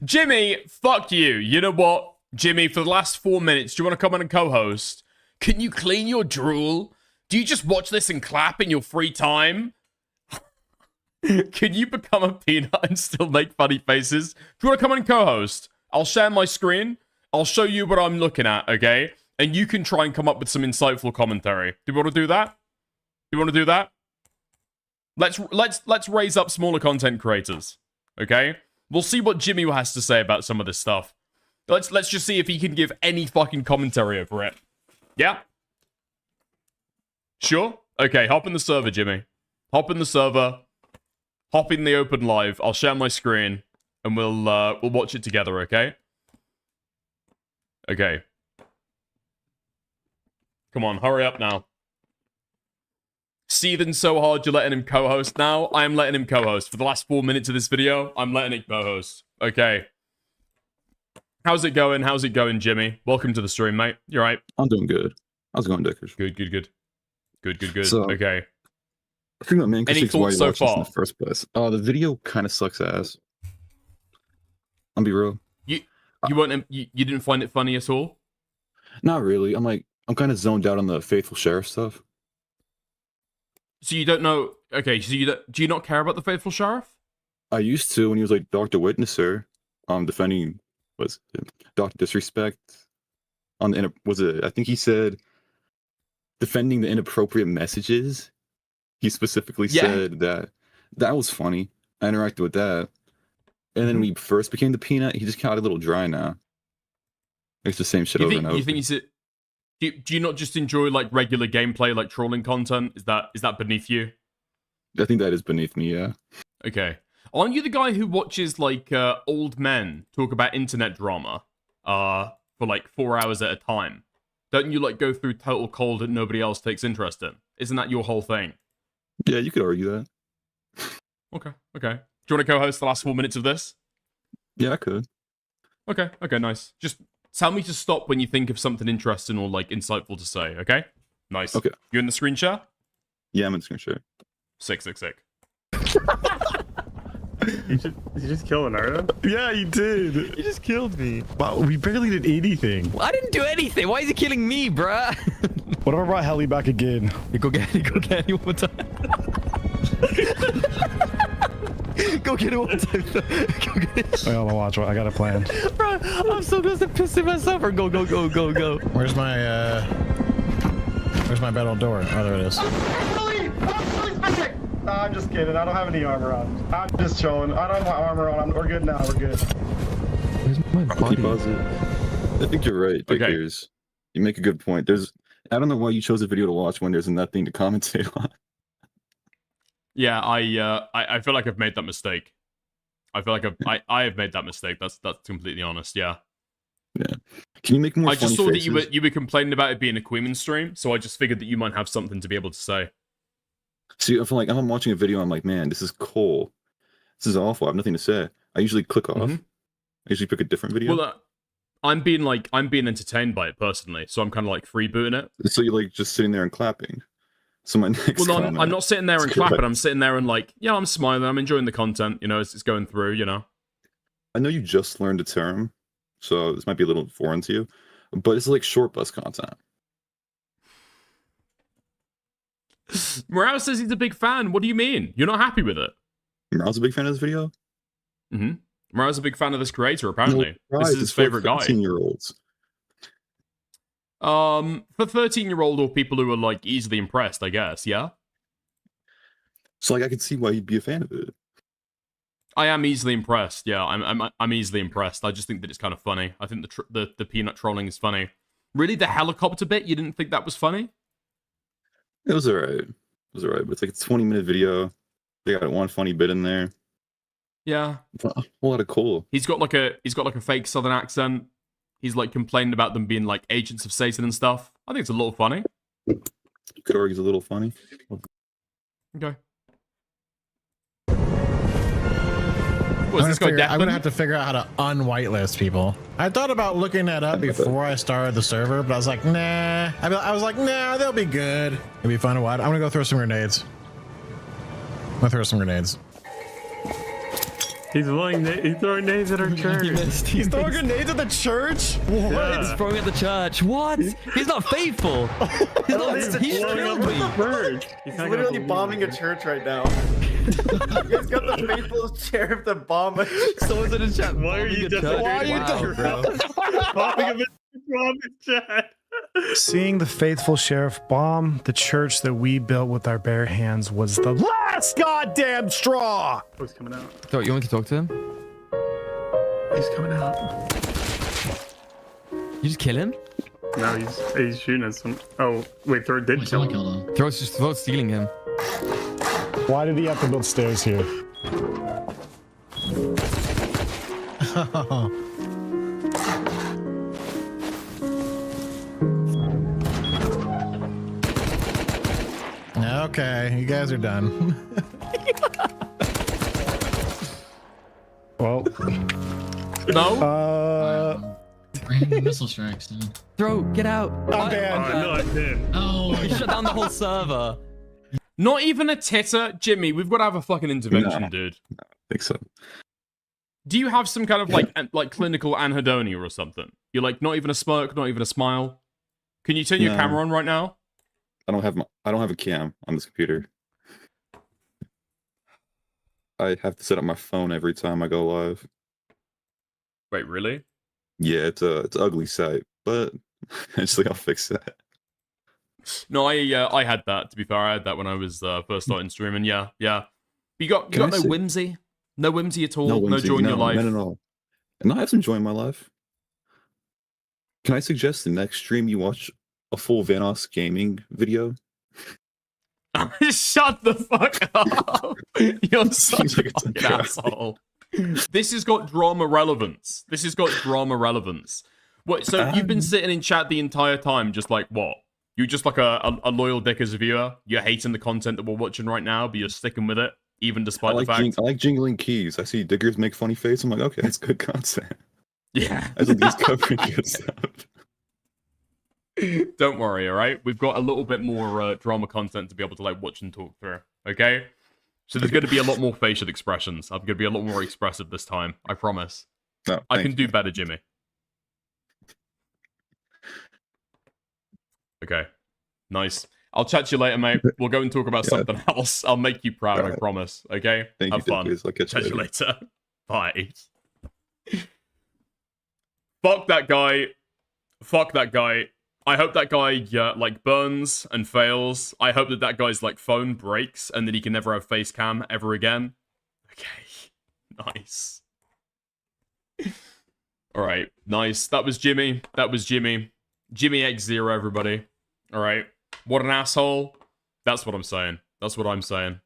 Jimmy, fuck you. You know what? Jimmy, for the last 4 minutes, do you want to come on and co-host? Can you clean your drool? Do you just watch this and clap in your free time? Can you become a peanut and still make funny faces? Do you want to come on and co-host? I'll share my screen. I'll show you what I'm looking at, okay? And you can try and come up with some insightful commentary. Do you want to do that? Do you want to do that? Let's raise up smaller content creators, okay? We'll see what Jimmy has to say about some of this stuff. Let's just see if he can give any fucking commentary over it. Yeah? Sure? Okay, hop in the server, Jimmy. Hop in the server. Hop in the open live. I'll share my screen and we'll watch it together, okay? Okay. Come on, hurry up now. Seething so hard you're letting him co-host now? I am letting him co-host. For the last 4 minutes of this video, I'm letting him co-host. Okay. How's it going? How's it going, Jimmy? Welcome to the stream, mate. You right? I'm doing good. How's it going, Dickers? Good. So, okay. I think that main Any critique why thoughts you so watched this in far? the first place. The video kind of sucks ass. I'll be real. You didn't find it funny at all? Not really. I'm kind of zoned out on the faithful sheriff stuff. So you don't know? Okay, so do you not care about the faithful sheriff? I used to when he was like Dr. Witnesser, defending Dr. Disrespect on the I think he said defending the inappropriate messages. He specifically said that was funny. I interacted with that, and then when he first became the peanut, he just got a little dry now. It's the same shit over and over. You think he's do you not just enjoy like regular gameplay, like trolling content? Is that beneath you? I think that is beneath me, yeah. Okay. Aren't you the guy who watches like old men talk about internet drama for like 4 hours at a time? Don't you like go through total cold that nobody else takes interest in? Isn't that your whole thing? Yeah, you could argue that. Okay. Do you want to co-host the last 4 minutes of this? Yeah, I could. Okay, nice. Just tell me to stop when you think of something interesting or like insightful to say, okay? Nice. Okay. You in the screen share? Yeah, I'm in the screen share. Sick. You just killed Naruto? Yeah, you did. You just killed me. Wow, we barely did anything. I didn't do anything. Why is he killing me, bruh? What if I brought Helly back again? You go get it one more time. Go get it one time. Go get it. Wait, hold on, watch. I got a plan. Bro, I'm so close to pissing myself. Go. Where's my battle door? Oh, there it is. No, I'm just kidding. I don't have any armor on. I'm just chilling. I don't have my armor on. We're good now. We're good. Where's my body? I think you're right, Dick Ears. You make a good point. I don't know why you chose a video to watch when there's nothing to commentate on. Yeah, I feel like I've made that mistake. I feel like I have made that mistake. That's completely honest. Yeah. Yeah. Can you make more? I just funny saw faces? that you were complaining about it being a Queeman stream, so I just figured that you might have something to be able to say. See, I feel like I'm watching a video. I'm like, man, this is cool. This is awful. I have nothing to say. I usually click off. I usually pick a different video. Well, I'm being entertained by it personally, so I'm kind of like freebooting it. So you're like just sitting there and clapping. So my next. Well, no, comment, I'm not sitting there and clapping. I'm sitting there and like, yeah, I'm smiling. I'm enjoying the content. You know, it's going through. You know. I know you just learned a term, so this might be a little foreign to you, but it's like short bus content. Morales says he's a big fan. What do you mean? You're not happy with it? Morales a big fan of this video? Morales a big fan of this creator, apparently. No, this is his favorite guy. 13-year-olds. For 13-year-old or people who are like easily impressed, I guess, yeah? So like I could see why you'd be a fan of it. I am easily impressed, yeah. I'm easily impressed. I just think that it's kind of funny. I think the peanut trolling is funny. Really, the helicopter bit, you didn't think that was funny? It was alright. But it's like a 20-minute video. They got one funny bit in there. Yeah. A lot of cool. He's got like a fake southern accent. He's like complaining about them being like agents of Satan and stuff. I think it's a little funny. You could argue it's a little funny. Okay. I'm gonna have to figure out how to unwhitelist people. I thought about looking that up before I started the server, but I was like, nah. I was like, nah, they'll be good. It'll be fun to watch. I'm gonna go throw some grenades. I'm gonna throw some grenades. He's throwing nades at our church. He's throwing grenades at the church? What? Yeah. He's throwing at the church. What? He's not faithful. He's killed me. He's literally bombing a church right now. You guys got the faithful sheriff to bomb a church. Someone's in the chat. Why are you doing chat? Seeing the faithful sheriff bomb the church that we built with our bare hands was the last goddamn straw. Who's coming out? So, you want me to talk to him? He's coming out. You just kill him? No, he's shooting at some. Oh wait, Thor did kill him. Throw stealing him. Why did he have to build stairs here? Okay, you guys are done. Well, no. Random missile strikes. Dude. Throw, get out. I'm banned. No, I did. Oh, he shut down the whole server. Not even a titter, Jimmy. We've got to have a fucking intervention, dude. I think so. Do you have some kind of like clinical anhedonia or something? You're like not even a smirk, not even a smile. Can you turn your camera on right now? I don't have a cam on this computer. I have to set up my phone every time I go live. Wait, really? Yeah, it's an ugly sight, but eventually I'll fix that. No, I had that. To be fair, I had that when I was first starting streaming. Yeah. You got no whimsy, no whimsy at all, no joy in your life. None at all. And I have some joy in my life. Can I suggest the next stream you watch a full Vanoss gaming video? Shut the fuck up! You're such a fucking asshole. This has got drama relevance. What? So you've been sitting in chat the entire time, just like what? You're just like a loyal dick as a viewer. You're hating the content that we're watching right now, but you're sticking with it, even despite the fact. I like jingling keys. I see diggers make funny face. I'm like, okay, it's good content. Yeah. As if he's covering good stuff. Don't worry, all right? We've got a little bit more drama content to be able to like watch and talk through, okay? So there's going to be a lot more facial expressions. I'm going to be a lot more expressive this time. I promise. No, I can do better, Jimmy. Okay. Nice. I'll chat to you later, mate. We'll go and talk about something else. I'll make you proud, I promise. Okay? Have fun. I'll catch you later. Bye. Fuck that guy. Fuck that guy. I hope that guy, like, burns and fails. I hope that that guy's, like, phone breaks and that he can never have face cam ever again. Okay. Nice. Alright. Nice. That was Jimmy. That was Jimmy. Jimmy X0, everybody. Alright. What an asshole. That's what I'm saying. That's what I'm saying.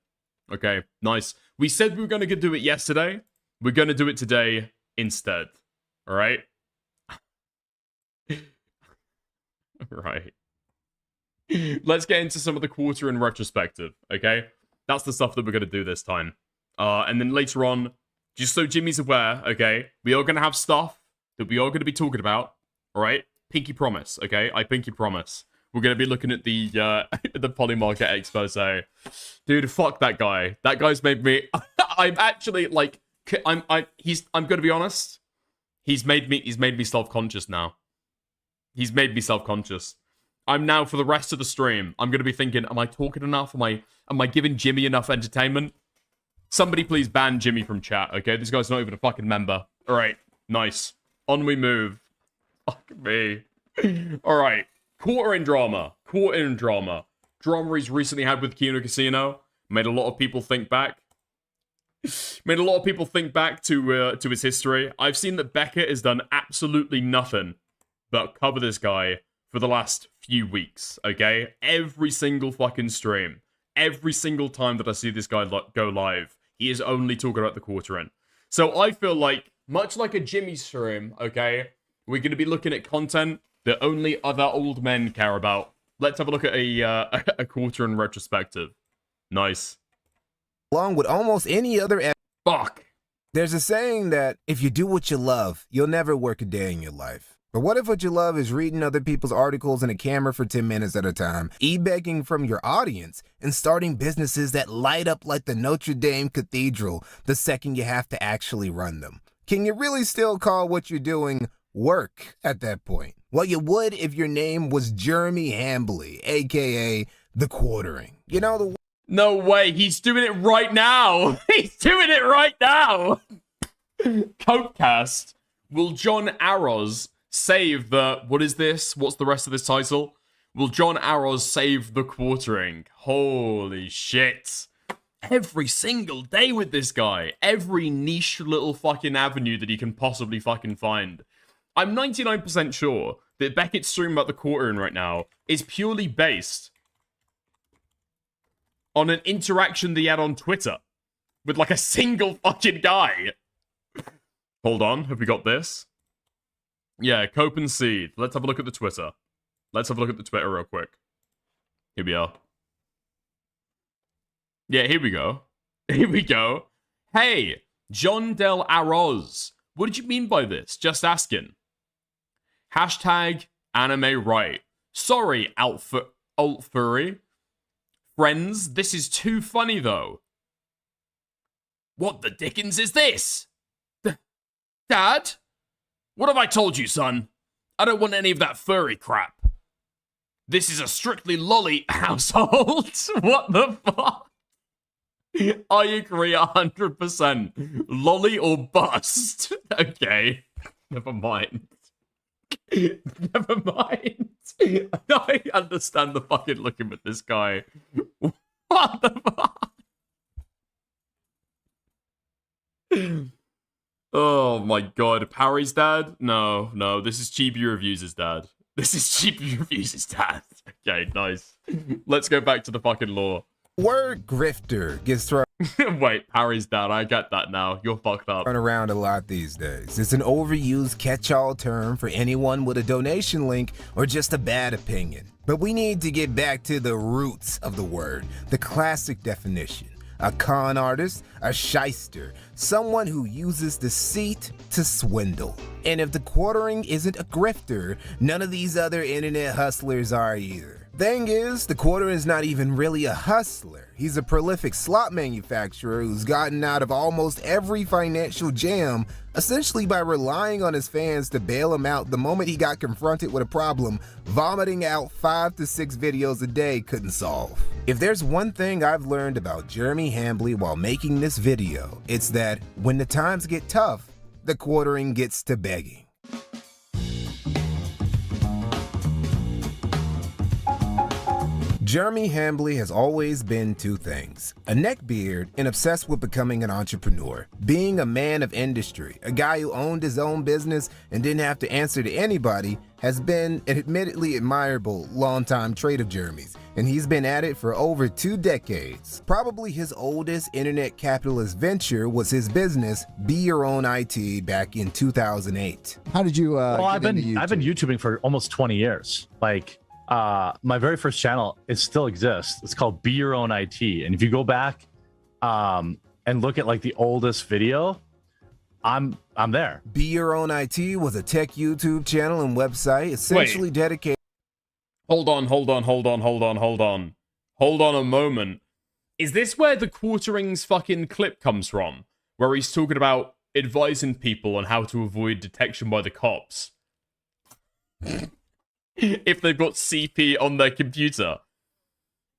Okay. Nice. We said we were going to do it yesterday. We're going to do it today instead. Alright? Right. Let's get into some of the quarter in retrospective, okay? That's the stuff that we're going to do this time. And then later on, just so Jimmy's aware, okay? We are going to have stuff that we are going to be talking about, alright? Pinky promise, okay? I pinky promise. We're going to be looking at the the Polymarket Exposé. Dude, fuck that guy. That guy's made me... I'm actually, like... I'm going to be honest. He's made me self-conscious now. He's made me self-conscious. I'm now, for the rest of the stream, I'm going to be thinking, am I talking enough? Am I giving Jimmy enough entertainment? Somebody please ban Jimmy from chat, okay? This guy's not even a fucking member. Alright, nice. On we move. Fuck me. Alright, quarter in drama. Quarter in drama. Drama he's recently had with Kino Casino. Made a lot of people think back. Made a lot of people think back to his history. I've seen that Beckett has done absolutely nothing but cover this guy for the last few weeks, okay? Every single fucking stream, every single time that I see this guy go live, he is only talking about the quarter in. So I feel like, much like a Jimmy stream, okay, we're going to be looking at content that only other old men care about. Let's have a look at a quarter in retrospective. Nice. Along with almost any other... Fuck. There's a saying that if you do what you love, you'll never work a day in your life. But what if what you love is reading other people's articles in a camera for 10 minutes at a time, e-begging from your audience, and starting businesses that light up like the Notre Dame Cathedral the second you have to actually run them? Can you really still call what you're doing work at that point? Well, you would if your name was Jeremy Hambley, a.k.a. The Quartering. You know, the... No way, he's doing it right now! He's doing it right now! Codecast. Will John Arrows save the... What is this? What's the rest of this title? Will John Arrows save the quartering? Holy shit. Every single day with this guy. Every niche little fucking avenue that he can possibly fucking find. I'm 99% sure that Beckett's stream about the quartering right now is purely based on an interaction that he had on Twitter with like a single fucking guy. Hold on, have we got this? Yeah, Cope and Seed. Let's have a look at the Twitter. Let's have a look at the Twitter real quick. Here we are. Yeah, here we go. Here we go. Hey, John Del Arroz. What did you mean by this? Just asking. Hashtag anime right. Sorry, alt furry. Friends, this is too funny though. What the dickens is this? Dad? What have I told you, son? I don't want any of that furry crap. This is a strictly lolly household. What the fuck? I agree 100%. Lolly or bust. Okay. Never mind. Never mind. I understand the fucking looking at this guy. What the fuck? Oh my god, Parry's dad? No, no, this is Chibi Reviews' dad. This is Chibi Reviews' dad. Okay, nice. Let's go back to the fucking lore. Word grifter gets thrown. Wait, Parry's dad, I get that now. You're fucked up. Around a lot these days. It's an overused catch-all term for anyone with a donation link or just a bad opinion. But we need to get back to the roots of the word, the classic definition. a con artist, a shyster, someone who uses deceit to swindle. And if the quartering isn't a grifter, none of these other internet hustlers are either. Thing is, the quartering's not even really a hustler. He's a prolific slot manufacturer who's gotten out of almost every financial jam, essentially by relying on his fans to bail him out the moment he got confronted with a problem, vomiting out 5 to 6 videos a day couldn't solve. If there's one thing I've learned about Jeremy Hambly while making this video, it's that when the times get tough, the quartering gets to begging. Jeremy Hambly has always been two things: a neckbeard and obsessed with becoming an entrepreneur. Being a man of industry, a guy who owned his own business and didn't have to answer to anybody, has been an admittedly admirable long-time trait of Jeremy's, and he's been at it for over 2 decades. Probably his oldest internet capitalist venture was his business, Be Your Own IT, back in 2008. How did you well, I've been YouTubing for almost 20 years. Like, my very first channel, it still exists. It's called Be Your Own IT. And if you go back and look at like the oldest video, I'm there. Be Your Own IT was a tech YouTube channel and website essentially dedicated. Hold on a moment. Is this where the quartering's fucking clip comes from? Where he's talking about advising people on how to avoid detection by the cops? If they've got CP on their computer.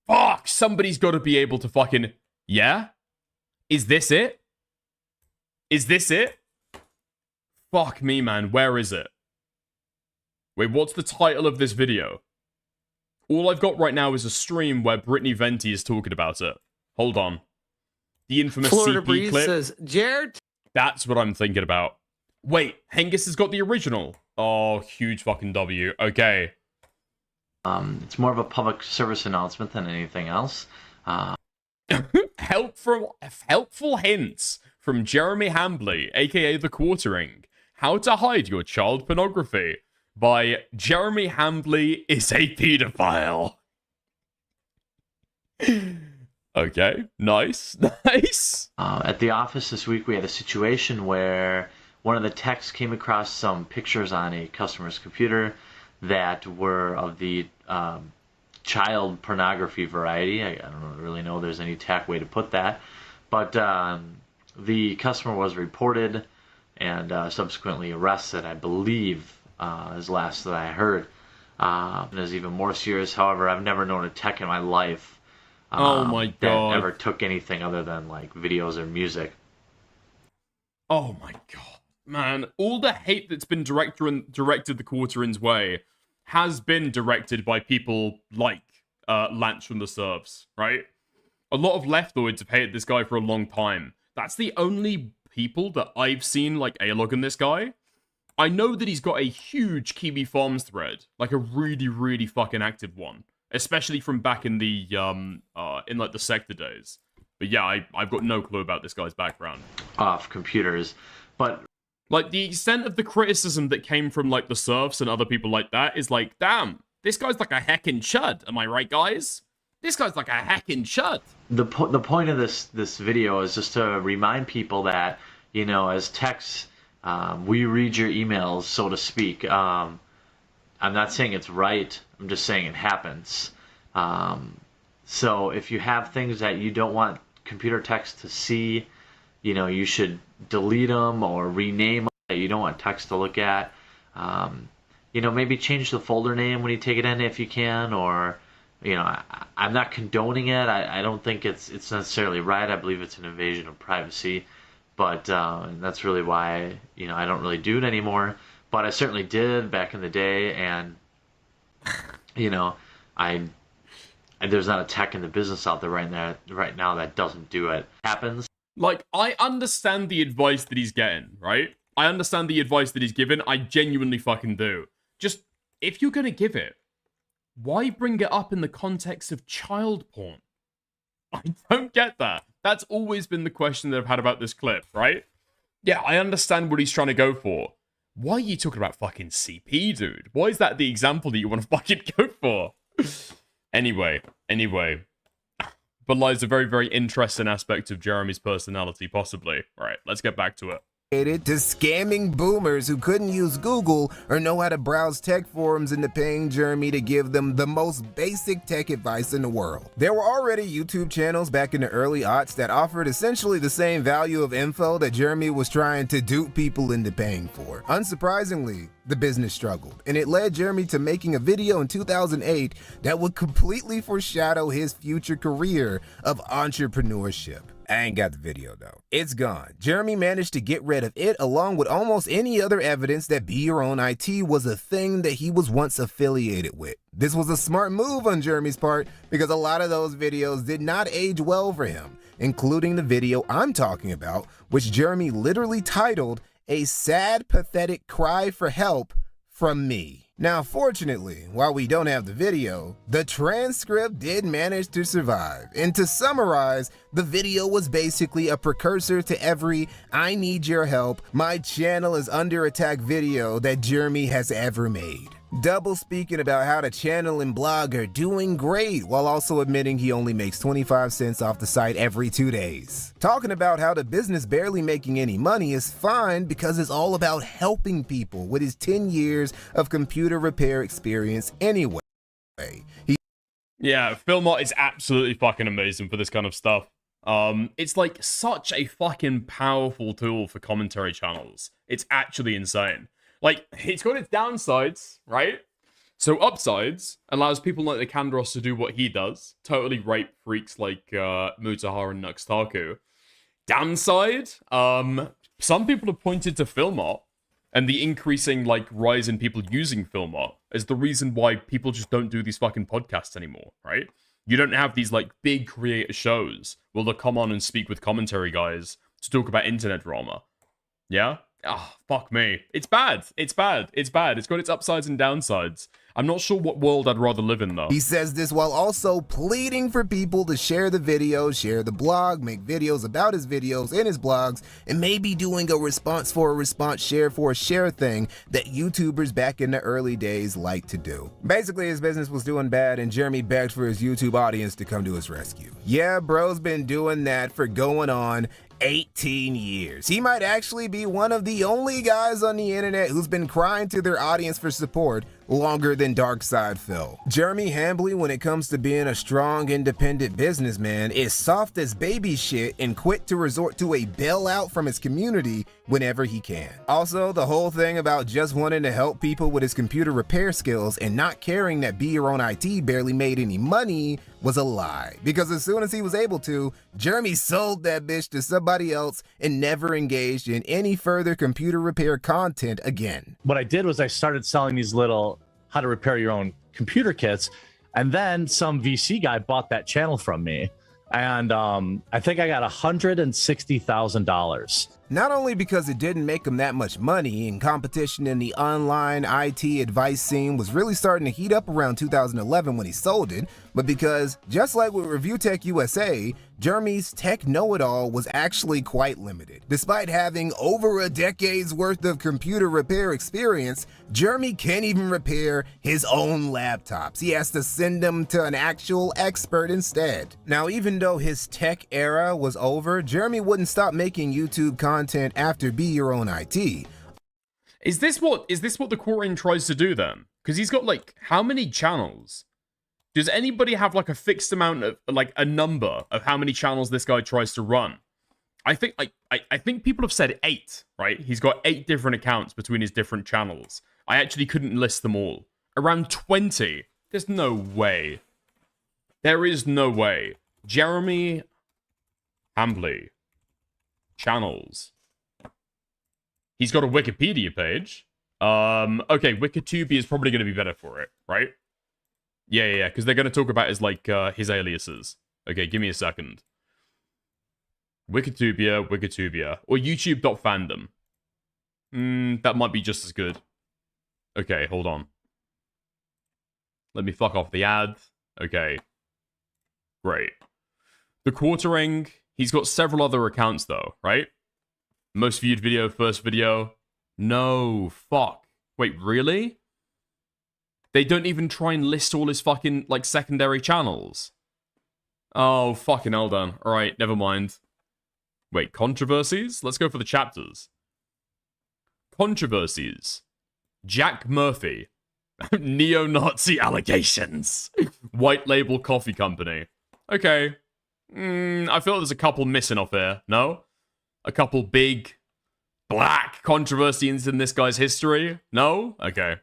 Fuck, somebody's got to be able to fucking... Yeah? Is this it? Is this it? Fuck me, man. Where is it? Wait, what's the title of this video? All I've got right now is a stream where Brittany Venti is talking about it. Hold on. The infamous Florida CP Breeze clip. says, Jared. That's what I'm thinking about. Wait, Hengist has got the original. Oh, huge fucking W. Okay. It's more of a public service announcement than anything else. Helpful hints from Jeremy Hambly, aka The Quartering. How to hide your child pornography by Jeremy Hambly is a pedophile. Okay, nice. At the office this week, we had a situation where one of the techs came across some pictures on a customer's computer that were of the child pornography variety. I don't really know if there's any tech way to put that, but the customer was reported and subsequently arrested, I believe, is last that I heard. And is even more serious. However, I've never known a tech in my life oh my god that ever took anything other than like videos or music. Oh my god. Man, all the hate that's been directed the Quartering's way has been directed by people like Lance from the Serfs, right? A lot of leftoids have hated this guy for a long time. That's the only people that I've seen like A-log in this guy. I know that he's got a huge Kiwi Farms thread, like a really, really fucking active one, especially from back in the like the sector days. But yeah, I've got no clue about this guy's background. Off computers, but like the extent of the criticism that came from like the Serfs and other people like that is like, damn, this guy's like a heckin' chud. Am I right, guys? This guy's like a heckin' chud. The point of this video is just to remind people that, you know, as techs, we read your emails, so to speak. I'm not saying it's right. I'm just saying it happens. So if you have things that you don't want computer techs to see, you know, you should delete them or rename them that you don't want text to look at. You know, maybe change the folder name when you take it in if you can, or, you know, I'm not condoning it. I don't think it's necessarily right. I believe it's an invasion of privacy, but that's really why, you know, I don't really do it anymore. But I certainly did back in the day, and, you know, there's not a tech in the business out there right now that doesn't do it. Happens. Like, I understand the advice that he's getting, right? I understand the advice that he's given. I genuinely fucking do. Just, if you're gonna give it, why bring it up in the context of child porn? I don't get that. That's always been the question that I've had about this clip, right? Yeah, I understand what he's trying to go for. Why are you talking about fucking CP, dude? Why is that the example that you want to fucking go for? Anyway. but lies a very, very interesting aspect of Jeremy's personality, possibly. All right, let's get back to it. To scamming boomers who couldn't use Google or know how to browse tech forums into paying Jeremy to give them the most basic tech advice in the world. There were already YouTube channels back in the early aughts that offered essentially the same value of info that Jeremy was trying to dupe people into paying for. Unsurprisingly, the business struggled, and it led Jeremy to making a video in 2008 that would completely foreshadow his future career of entrepreneurship. I ain't got the video though. It's gone. Jeremy managed to get rid of it along with almost any other evidence that Be Your Own IT was a thing that he was once affiliated with. This was a smart move on Jeremy's part because a lot of those videos did not age well for him, including the video I'm talking about, which Jeremy literally titled "A Sad, Pathetic Cry for Help from Me." Now, fortunately, while we don't have the video, the transcript did manage to survive. And to summarize, the video was basically a precursor to every "I need your help, my channel is under attack" video that Jeremy has ever made. Double speaking about how the channel and blog are doing great while also admitting he only makes 25 cents off the site every 2 days. Talking about how the business barely making any money is fine because it's all about helping people with his 10 years of computer repair experience anyway. Yeah, Filmart is absolutely fucking amazing for this kind of stuff. It's like such a fucking powerful tool for commentary channels. It's actually insane. Like, it's got its downsides, right? So upsides allows people like the Kandros to do what he does, totally rape freaks like Mutahar and Nuxtaku. Downside, some people have pointed to Filmart and the increasing like rise in people using Filmart as the reason why people just don't do these fucking podcasts anymore, right? You don't have these like big creator shows where they'll come on and speak with commentary guys to talk about internet drama. Yeah? Oh, fuck me. It's bad. It's bad. It's bad. It's got its upsides and downsides. I'm not sure what world I'd rather live in, though. He says this while also pleading for people to share the video, share the blog, make videos about his videos and his blogs, and maybe doing a response for a response, share for a share thing that YouTubers back in the early days liked to do. Basically, his business was doing bad, and Jeremy begged for his YouTube audience to come to his rescue. Yeah, bro's been doing that for going on 18 years. He might actually be one of the only guys on the internet who's been crying to their audience for support longer than Darkside Phil. Jeremy Hambley, when it comes to being a strong, independent businessman, is soft as baby shit and quick to resort to a bailout from his community whenever he can. Also, the whole thing about just wanting to help people with his computer repair skills and not caring that Be Your Own IT barely made any money was a lie. Because as soon as he was able to, Jeremy sold that bitch to somebody else and never engaged in any further computer repair content again. What I did was I started selling these little how to repair your own computer kits, and then some VC guy bought that channel from me, and I think I got $160,000. Not only because it didn't make him that much money, and competition in the online IT advice scene was really starting to heat up around 2011 when he sold it, but because, just like with Review Tech USA, Jeremy's tech know-it-all was actually quite limited. Despite having over a decade's worth of computer repair experience, Jeremy can't even repair his own laptops. He has to send them to an actual expert instead. Now, even though his tech era was over, Jeremy wouldn't stop making YouTube content after Be Your Own IT. Is this what the Quarian tries to do then? Because he's got like how many channels? Does anybody have like a fixed amount of like a number of how many channels this guy tries to run? I think I think people have said 8, right? He's got 8 different accounts between his different channels. I actually couldn't list them all. Around 20. There's no way. There is no way. Jeremy Hambley. Channels. He's got a Wikipedia page. Okay, Wikitubia is probably going to be better for it, right? Yeah, because they're going to talk about his, like, his aliases. Okay, give me a second. Wikitubia, or YouTube.fandom. That might be just as good. Okay, hold on. Let me fuck off the ad. Okay. Great. The Quartering, he's got several other accounts, though, right? Most viewed video, first video. No, fuck. Wait, really? They don't even try and list all his fucking, like, secondary channels. Oh, fucking hell, Dan. Alright, never mind. Wait, controversies? Let's go for the chapters. Controversies. Jack Murphy. Neo-Nazi allegations. White Label Coffee Company. Okay. I feel there's a couple missing off here, no? A couple big black controversies in this guy's history? No? Okay.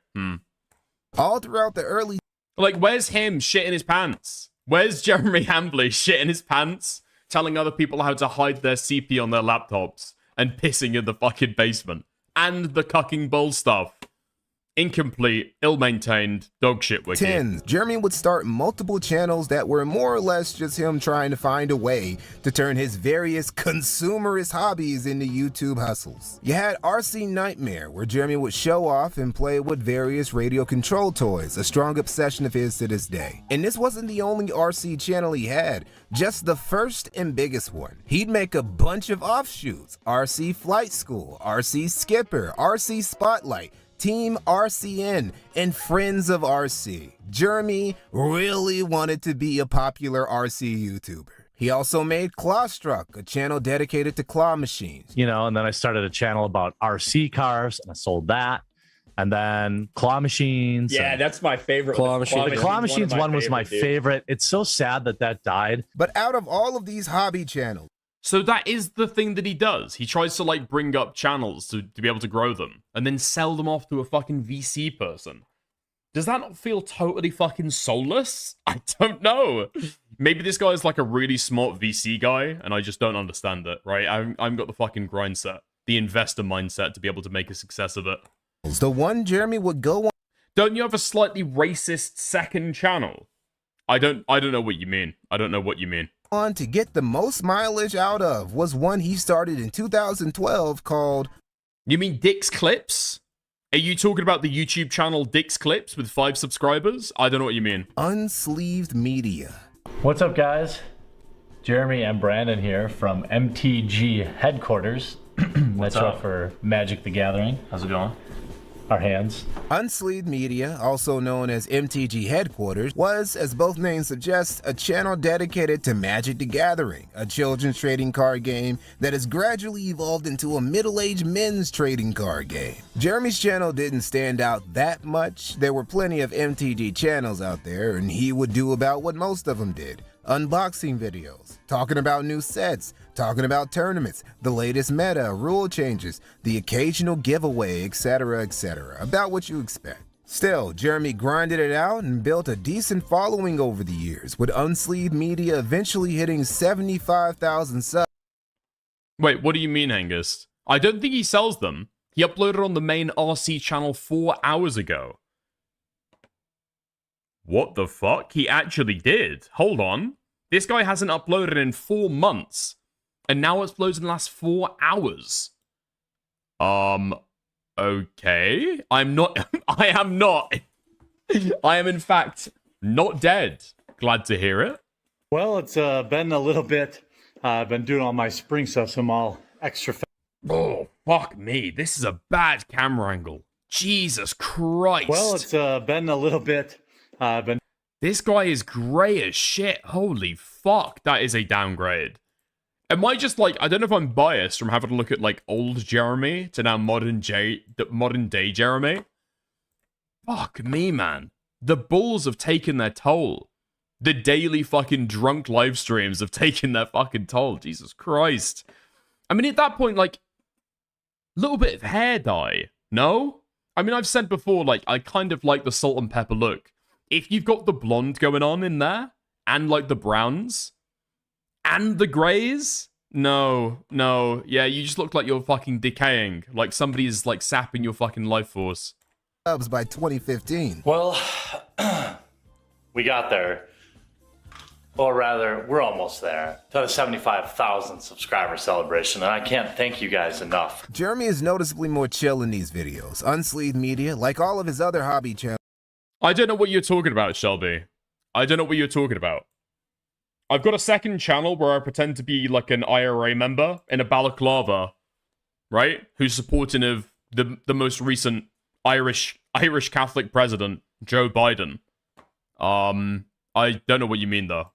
All throughout the early... Like, where's him shitting his pants? Where's Jeremy Hambley shitting his pants, telling other people how to hide their CP on their laptops, and pissing in the fucking basement? And the cucking bull stuff. Incomplete, ill-maintained, dogshit wiki. 10. Jeremy would start multiple channels that were more or less just him trying to find a way to turn his various consumerist hobbies into YouTube hustles. You had RC Nightmare, where Jeremy would show off and play with various radio control toys, a strong obsession of his to this day. And this wasn't the only RC channel he had, just the first and biggest one. He'd make a bunch of offshoots: RC Flight School, RC Skipper, RC Spotlight, Team RCN, and Friends of RC. Jeremy really wanted to be a popular RC YouTuber. He also made Clawstruck, a channel dedicated to claw machines. You know, and then I started a channel about RC cars, and I sold that. And then claw machines. Yeah, that's my favorite. The claw machines one was my favorite. It's so sad that that died. But out of all of these hobby channels, so that is the thing that he does. He tries to, like, bring up channels to be able to grow them, and then sell them off to a fucking VC person. Does that not feel totally fucking soulless? I don't know. Maybe this guy is, like, a really smart VC guy, and I just don't understand it, right? I've got the fucking grind set, the investor mindset to be able to make a success of it. The one Jeremy would go on. Don't you have a slightly racist second channel? I don't know what you mean. I don't know what you mean. On to get the most mileage out of was one he started in 2012 called... You mean Dick's Clips? Are you talking about the YouTube channel Dick's Clips with 5 subscribers? I don't know what you mean. Unsleeved Media. What's up, guys? Jeremy and Brandon here from MTG headquarters. That's up for Magic the Gathering. How's it going? Our hands. Unsleeved Media, also known as MTG Headquarters, was, as both names suggest, a channel dedicated to Magic the Gathering, a children's trading card game that has gradually evolved into a middle-aged men's trading card game. Jeremy's channel didn't stand out that much. There were plenty of MTG channels out there, and he would do about what most of them did. Unboxing videos, talking about new sets, talking about tournaments, the latest meta, rule changes, the occasional giveaway, etc., etc., about what you expect. Still, Jeremy grinded it out and built a decent following over the years, with Unsleeved Media eventually hitting 75,000 subs. Wait, what do you mean, Angus? I don't think he sells them. He uploaded on the main RC channel 4 hours ago. What the fuck? He actually did. Hold on. This guy hasn't uploaded in 4 months. And now it's uploaded in the last 4 hours. Okay. I am not. I am, in fact, not dead. Glad to hear it. Well, it's been a little bit. I've been doing all my spring stuff, so I'm all extra. Oh, fuck me. This is a bad camera angle. Jesus Christ. Well, it's been a little bit. This guy is grey as shit. Holy fuck, that is a downgrade. Am I just like, I don't know if I'm biased from having to look at like old Jeremy to now modern day Jeremy. Fuck me, man. The bulls have taken their toll. The daily fucking drunk live streams have taken their fucking toll. Jesus Christ. I mean, at that point, like, a little bit of hair dye, no? I mean, I've said before, like, I kind of like the salt and pepper look. If you've got the blonde going on in there, and like the browns, and the greys, no, yeah, you just look like you're fucking decaying, like somebody's like sapping your fucking life force. Subs by 2015. Well, we got there. Or rather, we're almost there to the 75,000 subscriber celebration, and I can't thank you guys enough. Jeremy is noticeably more chill in these videos. Unsleeved Media, like all of his other hobby channels. I don't know what you're talking about, Shelby. I don't know what you're talking about. I've got a second channel where I pretend to be like an IRA member in a balaclava, right? Who's supporting of the most recent Irish Catholic president, Joe Biden. I don't know what you mean though.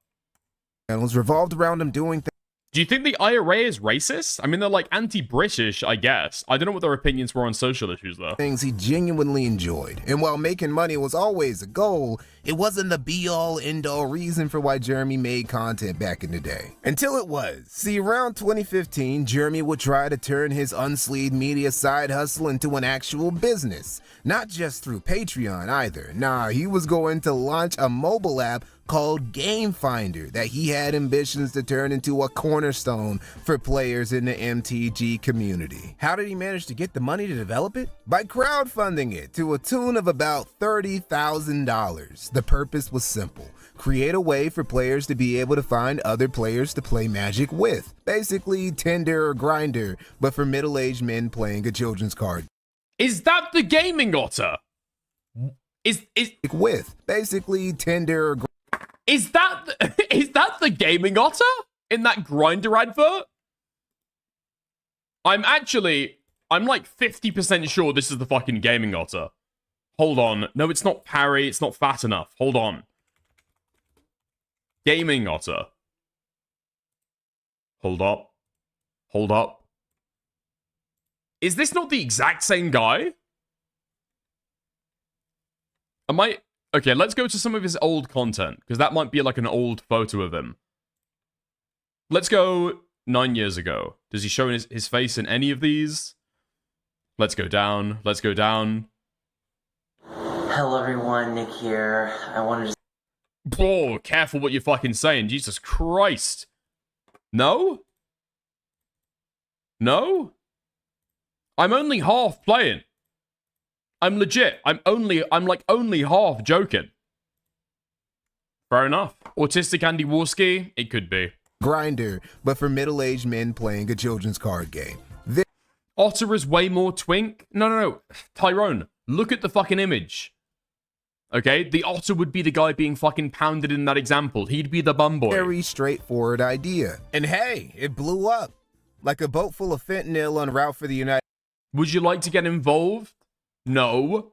channels revolved around him doing things. Do you think the IRA is racist? I mean, they're like anti-British, I guess. I don't know what their opinions were on social issues, though. Things he genuinely enjoyed. And while making money was always a goal, it wasn't the be-all, end-all reason for why Jeremy made content back in the day. Until it was. See, around 2015, Jeremy would try to turn his unsleeved media side hustle into an actual business. Not just through Patreon, either. Nah, he was going to launch a mobile app called Game Finder that he had ambitions to turn into a cornerstone for players in the MTG community. How did he manage to get the money to develop it? By crowdfunding it to a tune of about $30,000. The purpose was simple. Create a way for players to be able to find other players to play Magic with. Basically Tinder or Grindr, but for middle-aged men playing a children's card. Is that the gaming otter? Is with basically Tinder or Is that the gaming otter in that Grindr advert? I'm like 50% sure this is the fucking gaming otter. Hold on. No, it's not Parry. It's not fat enough. Hold on. Gaming otter. Hold up. Hold up. Is this not the exact same guy? Okay, let's go to some of his old content, because that might be like an old photo of him. Let's go 9 years ago. Does he show his face in any of these? Let's go down. Let's go down. Hello everyone, Nick here. I wanted to... Oh, careful what you're fucking saying. Jesus Christ. No? No? I'm only half playing. I'm legit. I'm like only half joking. Fair enough. Autistic Andy Warski? It could be. Grindr, but for middle-aged men playing a children's card game. Otter is way more twink? No. Tyrone, look at the fucking image. Okay? The otter would be the guy being fucking pounded in that example. He'd be the bum boy. Very straightforward idea. And hey, it blew up. Like a boat full of fentanyl en route for the United... Would you like to get involved? No.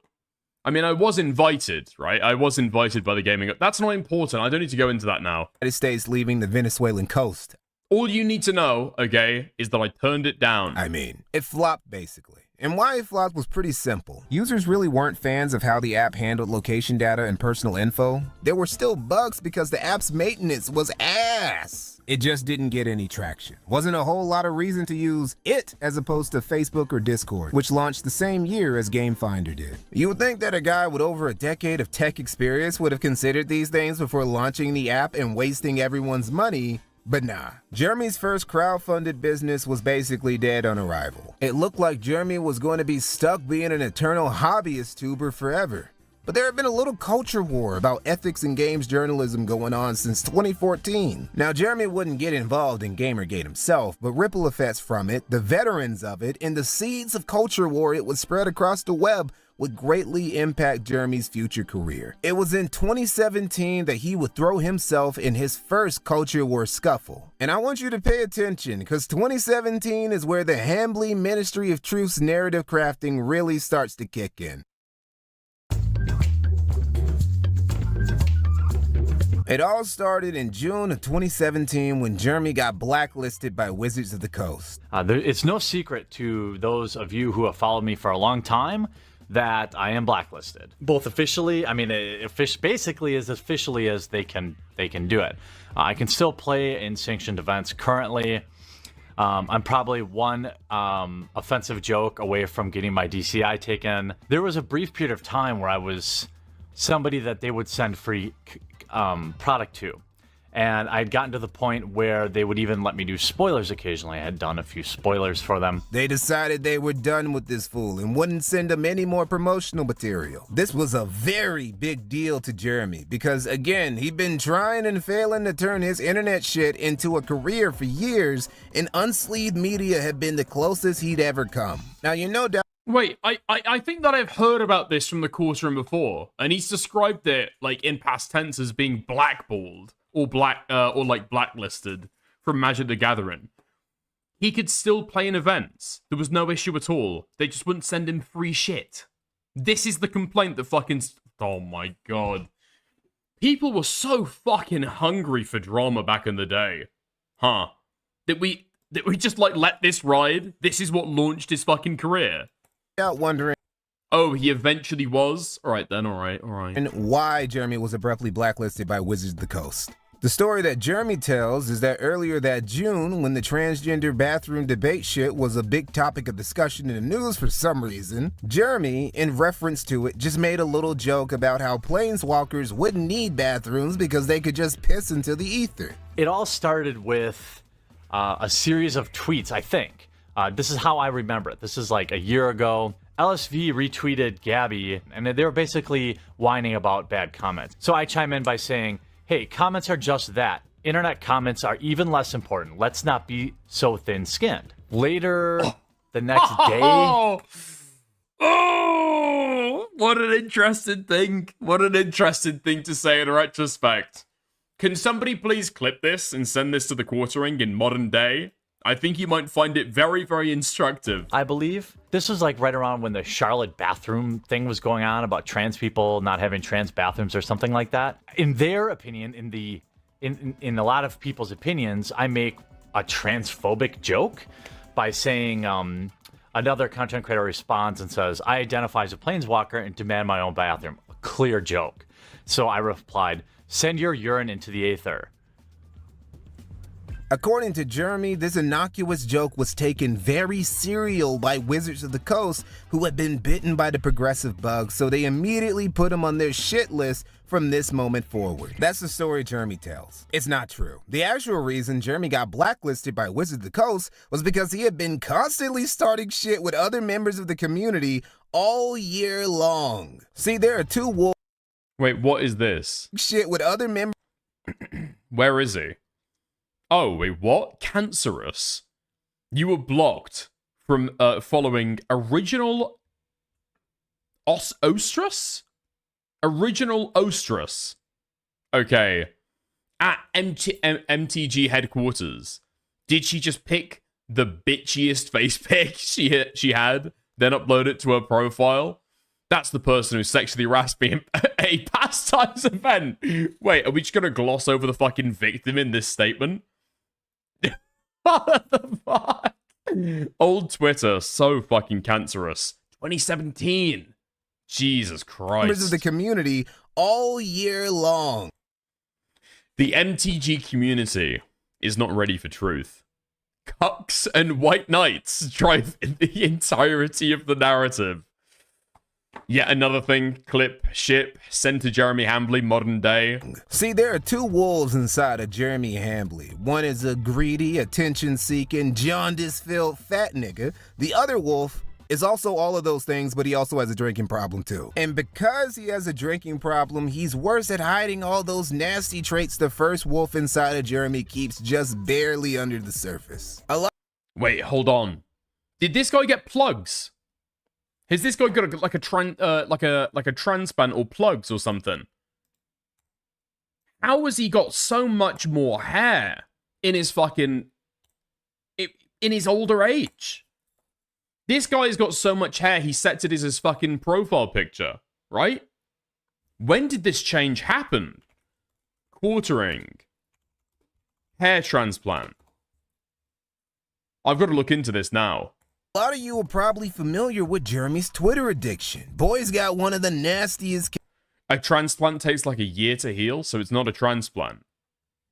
I mean, I was invited, right? I was invited by the gaming... That's not important. I don't need to go into that now. United States leaving the Venezuelan coast. All you need to know, okay, is that I turned it down. I mean, it flopped, basically. And why it flopped was pretty simple. Users really weren't fans of how the app handled location data and personal info. There were still bugs because the app's maintenance was ass. It just didn't get any traction. Wasn't a whole lot of reason to use it as opposed to Facebook or Discord, which launched the same year as Game Finder did. You would think that a guy with over a decade of tech experience would have considered these things before launching the app and wasting everyone's money. But nah, Jeremy's first crowdfunded business was basically dead on arrival. It looked like Jeremy was going to be stuck being an eternal hobbyist tuber forever. But there had been a little culture war about ethics in games journalism going on since 2014. Now, Jeremy wouldn't get involved in Gamergate himself, but ripple effects from it, the veterans of it, and the seeds of culture war it would spread across the web would greatly impact Jeremy's future career. It was in 2017 that he would throw himself in his first culture war scuffle. And I want you to pay attention, because 2017 is where the Hambly Ministry of Truth's narrative crafting really starts to kick in. It all started in June of 2017 when Jeremy got blacklisted by Wizards of the Coast. It's no secret to those of you who have followed me for a long time that I am blacklisted. Both officially, I mean, basically as officially as they can do it. I can still play in sanctioned events currently. I'm probably one offensive joke away from getting my DCI taken. There was a brief period of time where I was somebody that they would send free product to. And I'd gotten to the point where they would even let me do spoilers occasionally. I had done a few spoilers for them. They decided they were done with this fool and wouldn't send him any more promotional material. This was a very big deal to Jeremy because, again, he'd been trying and failing to turn his internet shit into a career for years, and unsleeved media had been the closest he'd ever come. Now, you know... Wait, I think that I've heard about this from the courtroom before, and he's described it, like, in past tense as being blackballed. Or blacklisted from Magic the Gathering. He could still play in events. There was no issue at all. They just wouldn't send him free shit. This is the complaint that fucking... Oh my god. People were so fucking hungry for drama back in the day. Huh. That we just, like, let this ride? This is what launched his fucking career? Out wondering. Oh, he eventually was? Alright then, alright. And why Jeremy was abruptly blacklisted by Wizards of the Coast. The story that Jeremy tells is that earlier that June, when the transgender bathroom debate shit was a big topic of discussion in the news for some reason, Jeremy, in reference to it, just made a little joke about how planeswalkers wouldn't need bathrooms because they could just piss into the ether. It all started with a series of tweets, I think. This is how I remember it. This is like a year ago. LSV retweeted Gabby, and they were basically whining about bad comments. So I chime in by saying, hey, comments are just that. Internet comments are even less important. Let's not be so thin-skinned. Later, the next day... Oh, what an interesting thing. What an interesting thing to say in retrospect. Can somebody please clip this and send this to the Quartering in modern day? I think you might find it very, very instructive. I believe this was like right around when the Charlotte bathroom thing was going on about trans people not having trans bathrooms or something like that. In their opinion, in a lot of people's opinions, I make a transphobic joke by saying another content creator responds and says, I identify as a planeswalker and demand my own bathroom. A clear joke. So I replied, send your urine into the aether. According to Jeremy, this innocuous joke was taken very serial by Wizards of the Coast, who had been bitten by the progressive bug, so they immediately put him on their shit list from this moment forward. That's the story Jeremy tells. It's not true. The actual reason Jeremy got blacklisted by Wizards of the Coast was because he had been constantly starting shit with other members of the community all year long. See, there are two wolves. Wait, what is this? Shit with other members. Where is he? Oh, wait, what? Cancerous. You were blocked from following original Ostrus? Original Ostrus. Okay. At MTG headquarters. Did she just pick the bitchiest face pic she had, then upload it to her profile? That's the person who sexually harassed me at a pastimes event. Wait, are we just gonna gloss over the fucking victim in this statement? What the fuck? Old Twitter, so fucking cancerous. 2017. Jesus Christ. Members of the community all year long. The MTG community is not ready for truth. Cucks and white knights drive the entirety of the narrative. Yet another thing, clip, ship, sent to Jeremy Hambley, modern day. See, there are two wolves inside of Jeremy Hambley. One is a greedy, attention-seeking, jaundice-filled fat nigga. The other wolf is also all of those things, but he also has a drinking problem too. And because he has a drinking problem, he's worse at hiding all those nasty traits the first wolf inside of Jeremy keeps just barely under the surface. Wait, hold on. Did this guy get plugs? Has this guy got like a transplant or plugs or something? How has he got so much more hair in his fucking in his older age? This guy's got so much hair he sets it as his fucking profile picture, right? When did this change happen? Quartering. Hair transplant. I've got to look into this now. A lot of you are probably familiar with Jeremy's Twitter addiction. Boy's got one of the nastiest... A transplant takes like a year to heal, so it's not a transplant.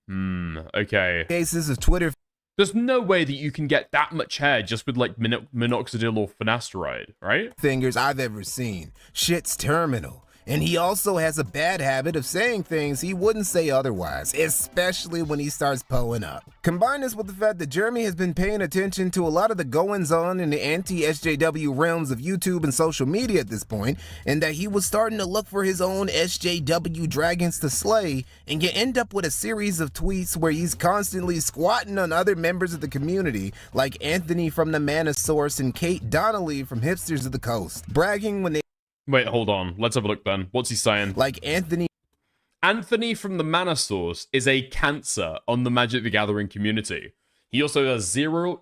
Okay. Cases of Twitter... There's no way that you can get that much hair just with like minoxidil or finasteride, right? Fingers I've ever seen. Shit's terminal. And he also has a bad habit of saying things he wouldn't say otherwise, especially when he starts pulling up. Combine this with the fact that Jeremy has been paying attention to a lot of the goings-on in the anti-SJW realms of YouTube and social media at this point, and that he was starting to look for his own SJW dragons to slay, and you end up with a series of tweets where he's constantly squatting on other members of the community, like Anthony from the Mana Source and Kate Donnelly from Hipsters of the Coast, bragging when they... Wait, hold on. Let's have a look then. What's he saying? Like Anthony... Anthony from the Mana Source is a cancer on the Magic the Gathering community. He also has zero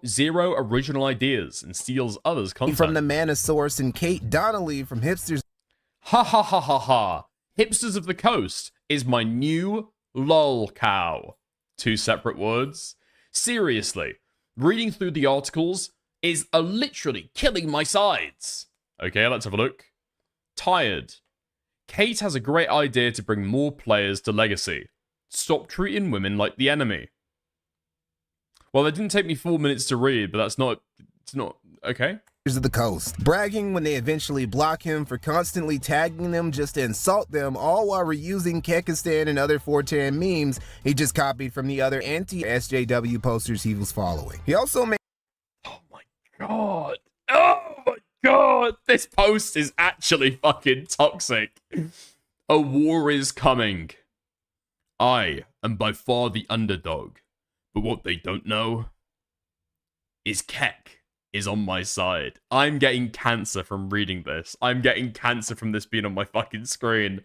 original ideas and steals others' content. From the Mana Source and Kate Donnelly from Hipsters... Ha ha ha ha ha. Hipsters of the Coast. is my new lol cow. 2 separate words. Seriously, reading through the articles is literally killing my sides. Okay, let's have a look. Tired. Kate has a great idea to bring more players to Legacy. Stop treating women like the enemy. Well, it didn't take me 4 minutes to read, but it's not, okay. Of the coast, bragging when they eventually block him for constantly tagging them just to insult them, all while reusing Kekistan and other 4chan memes he just copied from the other anti-SJW posters he was following. He also made... God. Oh my God. This post is actually fucking toxic. A war is coming. I am by far the underdog. But what they don't know is Kek is on my side. I'm getting cancer from reading this. I'm getting cancer from this being on my fucking screen.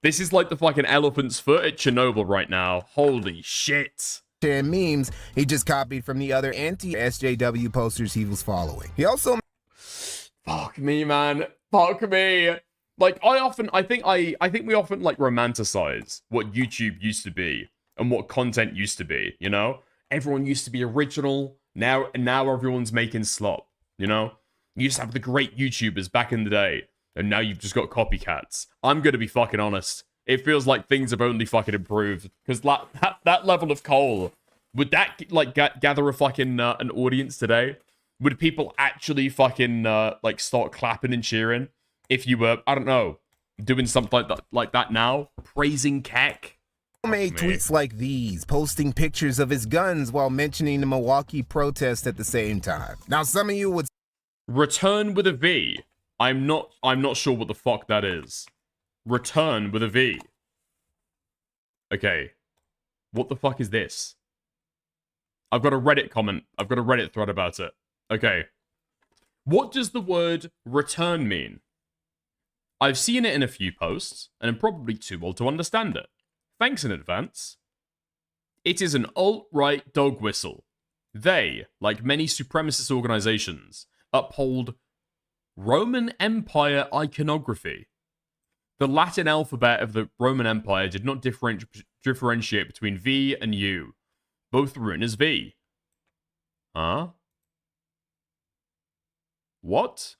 This is like the fucking elephant's foot at Chernobyl right now. Holy shit. Memes he just copied from the other anti-SJW posters he was following. He also... Fuck me, man. Fuck me. Like, I think we often, like, romanticize what YouTube used to be and what content used to be, you know? Everyone used to be original. Now everyone's making slop, you know? You used to have the great YouTubers back in the day, and now you've just got copycats. I'm gonna be fucking honest. It feels like things have only fucking improved. Because that level of coal, would that, like, gather a fucking, an audience today? Would people actually fucking, like, start clapping and cheering if you were, I don't know, doing something like that now? Praising Kek? Made tweets like these, posting pictures of his guns while mentioning the Milwaukee protest at the same time. Now, some of you would... Return with a V. I'm not sure what the fuck that is. Return with a V. Okay. What the fuck is this? I've got a Reddit comment. I've got a Reddit thread about it. Okay. What does the word return mean? I've seen it in a few posts, and I'm probably too old to understand it. Thanks in advance. It is an alt-right dog whistle. They, like many supremacist organizations, uphold Roman Empire iconography. The Latin alphabet of the Roman Empire did not differentiate between V and U. Both were written as V. Huh? What?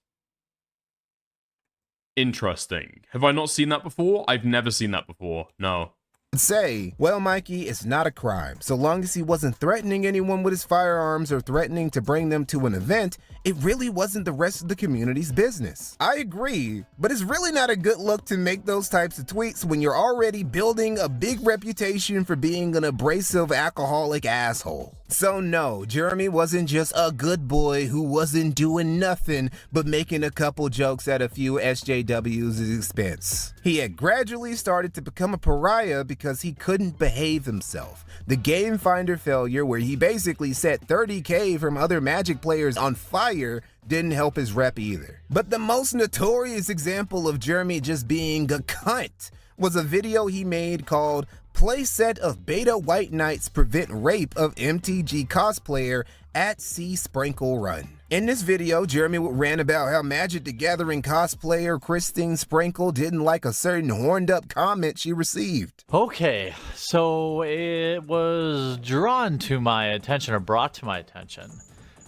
Interesting. Have I not seen that before? I've never seen that before. No. Say, well, Mikey, it's not a crime. So long as he wasn't threatening anyone with his firearms or threatening to bring them to an event, it really wasn't the rest of the community's business. I agree, but it's really not a good look to make those types of tweets when you're already building a big reputation for being an abrasive alcoholic asshole. So no, Jeremy wasn't just a good boy who wasn't doing nothing but making a couple jokes at a few SJWs' expense. He had gradually started to become a pariah because he couldn't behave himself. The Game Finder failure, where he basically set 30K from other Magic players on fire, didn't help his rep either. But the most notorious example of Jeremy just being a cunt was a video he made called Playset of Beta White Knights Prevent Rape of MTG Cosplayer at C Sprinkle Run. In this video, Jeremy ran about how Magic the Gathering cosplayer Christine Sprinkle didn't like a certain horned up comment she received. Okay, so it was drawn to my attention, or brought to my attention,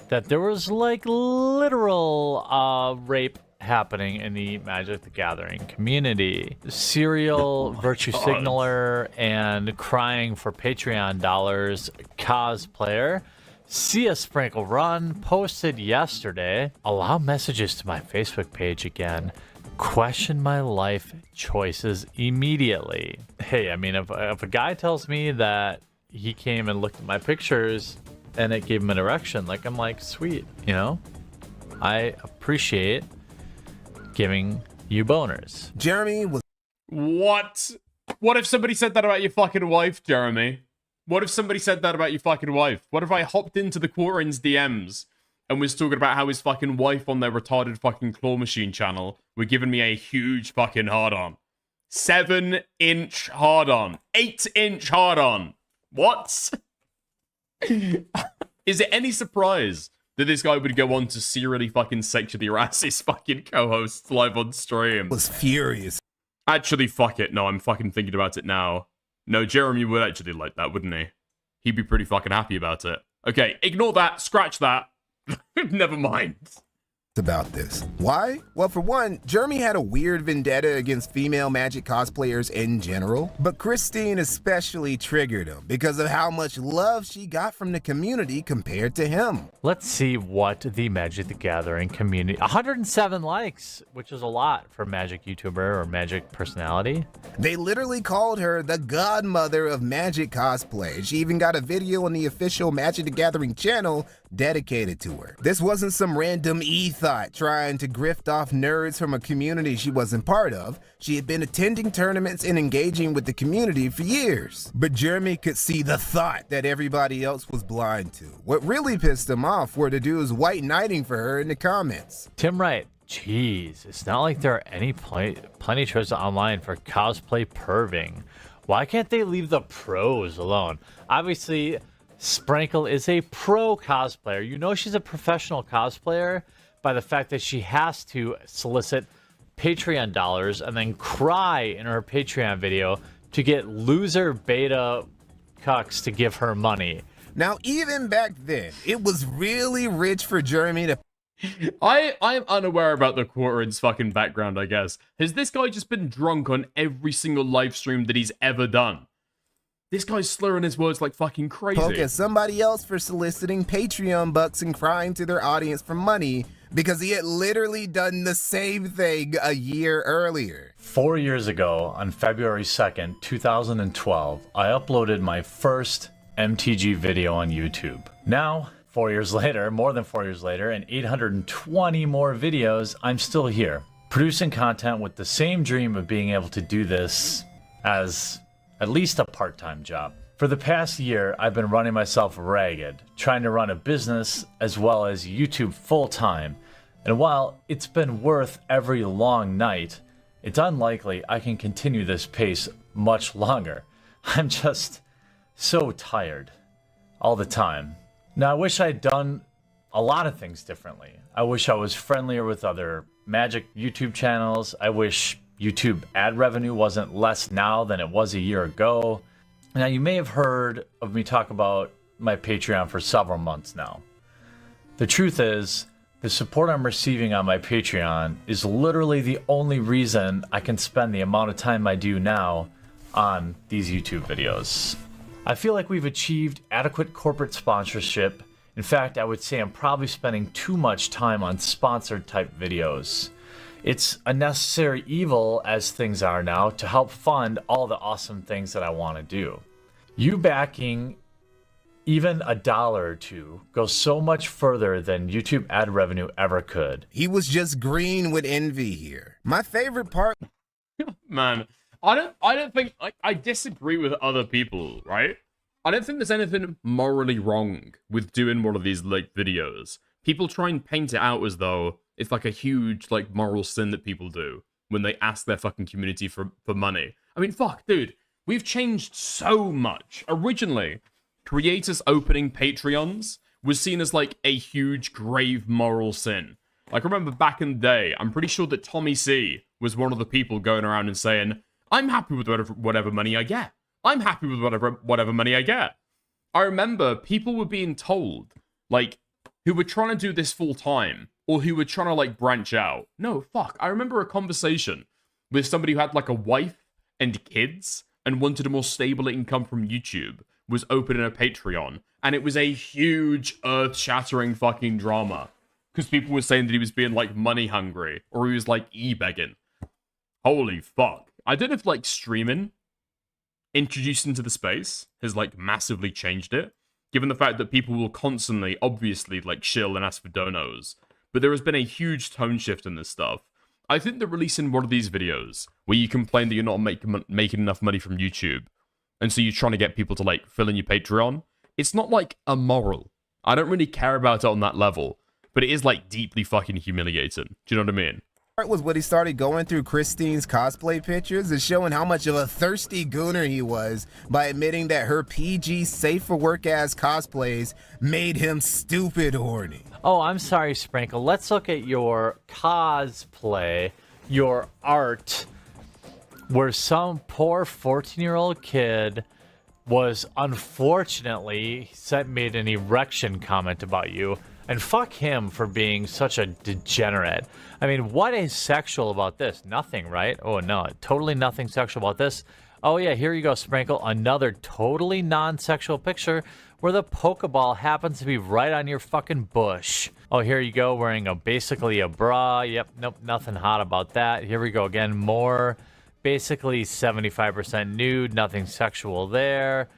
that there was like literal rape happening in the Magic the Gathering community. Serial virtue signaler and crying for Patreon dollars cosplayer See a Sprinkle Run posted yesterday. Allow messages to my Facebook page again. Question my life choices immediately. Hey, I mean, if a guy tells me that he came and looked at my pictures and it gave him an erection, like, I'm like, sweet, you know? I appreciate giving you boners. Jeremy was... What? What if somebody said that about your fucking wife, Jeremy? What if somebody said that about your fucking wife? What if I hopped into the Quarren's DMs and was talking about how his fucking wife on their retarded fucking claw machine channel were giving me a huge fucking hard-on? 7-inch hard-on. 8-inch hard-on. What? Is it any surprise that this guy would go on to serially fucking sexually harass his fucking co-hosts live on stream? Was furious. Actually, fuck it. No, I'm fucking thinking about it now. No, Jeremy would actually like that, wouldn't he? He'd be pretty fucking happy about it. Okay, ignore that. Scratch that. Never mind. About this. Why? Well, for one, Jeremy had a weird vendetta against female Magic cosplayers in general, but Christine especially triggered him because of how much love she got from the community compared to him. Let's see what the Magic the Gathering community... 107 likes, which is a lot for Magic YouTuber or Magic personality. They literally called her the godmother of Magic cosplay. She even got a video on the official Magic the Gathering channel dedicated to her. This wasn't some random thought trying to grift off nerds from a community she wasn't part of. She had been attending tournaments and engaging with the community for years. But Jeremy could see the thought that everybody else was blind to. What really pissed him off were the dudes white knighting for her in the comments. Tim Wright, jeez, it's not like there are any plenty choices online for cosplay perving. Why can't they leave the pros alone? Obviously, Sprankle is a pro cosplayer. You know she's a professional cosplayer by the fact that she has to solicit Patreon dollars and then cry in her Patreon video to get loser beta cucks to give her money. Now, even back then, it was really rich for Jeremy to... I'm unaware about the Quartering's fucking background, I guess. Has this guy just been drunk on every single live stream that he's ever done? This guy's slurring his words like fucking crazy. Poke at somebody else for soliciting Patreon bucks and crying to their audience for money because he had literally done the same thing a year earlier. 4 years ago, on February 2nd, 2012, I uploaded my first MTG video on YouTube. Now, 4 years later, more than 4 years later, and 820 more videos, I'm still here, producing content with the same dream of being able to do this as at least a part-time job. For the past year, I've been running myself ragged, trying to run a business as well as YouTube full-time. And while it's been worth every long night, it's unlikely I can continue this pace much longer. I'm just so tired all the time. Now, I wish I'd done a lot of things differently. I wish I was friendlier with other Magic YouTube channels. I wish YouTube ad revenue wasn't less now than it was a year ago. Now, you may have heard of me talk about my Patreon for several months now. The truth is, the support I'm receiving on my Patreon is literally the only reason I can spend the amount of time I do now on these YouTube videos. I feel like we've achieved adequate corporate sponsorship. In fact, I would say I'm probably spending too much time on sponsored type videos. It's a necessary evil, as things are now, to help fund all the awesome things that I want to do. You backing even $1 or $2 goes so much further than YouTube ad revenue ever could. He was just green with envy here. My favorite part... Man, I don't think... I disagree with other people, right? I don't think there's anything morally wrong with doing one of these, like, videos. People try and paint it out as though it's like a huge, like, moral sin that people do when they ask their fucking community for money. I mean, fuck, dude. We've changed so much. Originally, creators opening Patreons was seen as, like, a huge, grave moral sin. Like, I remember back in the day, I'm pretty sure that Tommy C was one of the people going around and saying, I'm happy with whatever money I get. I'm happy with whatever money I get. I remember people were being told, like, who were trying to do this full time, or who were trying to, like, branch out. No, fuck. I remember a conversation with somebody who had, like, a wife and kids and wanted a more stable income from YouTube, was opening a Patreon, and it was a huge, earth-shattering fucking drama. Because people were saying that he was being, like, money hungry, or he was, like, e-begging. Holy fuck. I don't know if, like, streaming introduced into the space has, like, massively changed it, given the fact that people will constantly, obviously, like, shill and ask for donos. But there has been a huge tone shift in this stuff. I think that releasing one of these videos, where you complain that you're not making enough money from YouTube, and so you're trying to get people to, like, fill in your Patreon, it's not, like, immoral. I don't really care about it on that level, but it is, like, deeply fucking humiliating. Do you know what I mean? Was when he started going through Christine's cosplay pictures and showing how much of a thirsty gooner he was by admitting that her PG safe for work ass cosplays made him stupid horny. Oh, I'm sorry, Sprankle. Let's look at your cosplay, your art. where some poor 14-year-old kid was unfortunately made an erection comment about you, and fuck him for being such a degenerate. I mean, what is sexual about this? Nothing, right? Oh no, totally nothing sexual about this. Oh yeah, here you go, Sprinkle. Another totally non-sexual picture where the Pokeball happens to be right on your fucking bush. Oh, here you go, wearing basically a bra. Yep, nope, nothing hot about that. Here we go again, more. Basically 75% nude, nothing sexual there.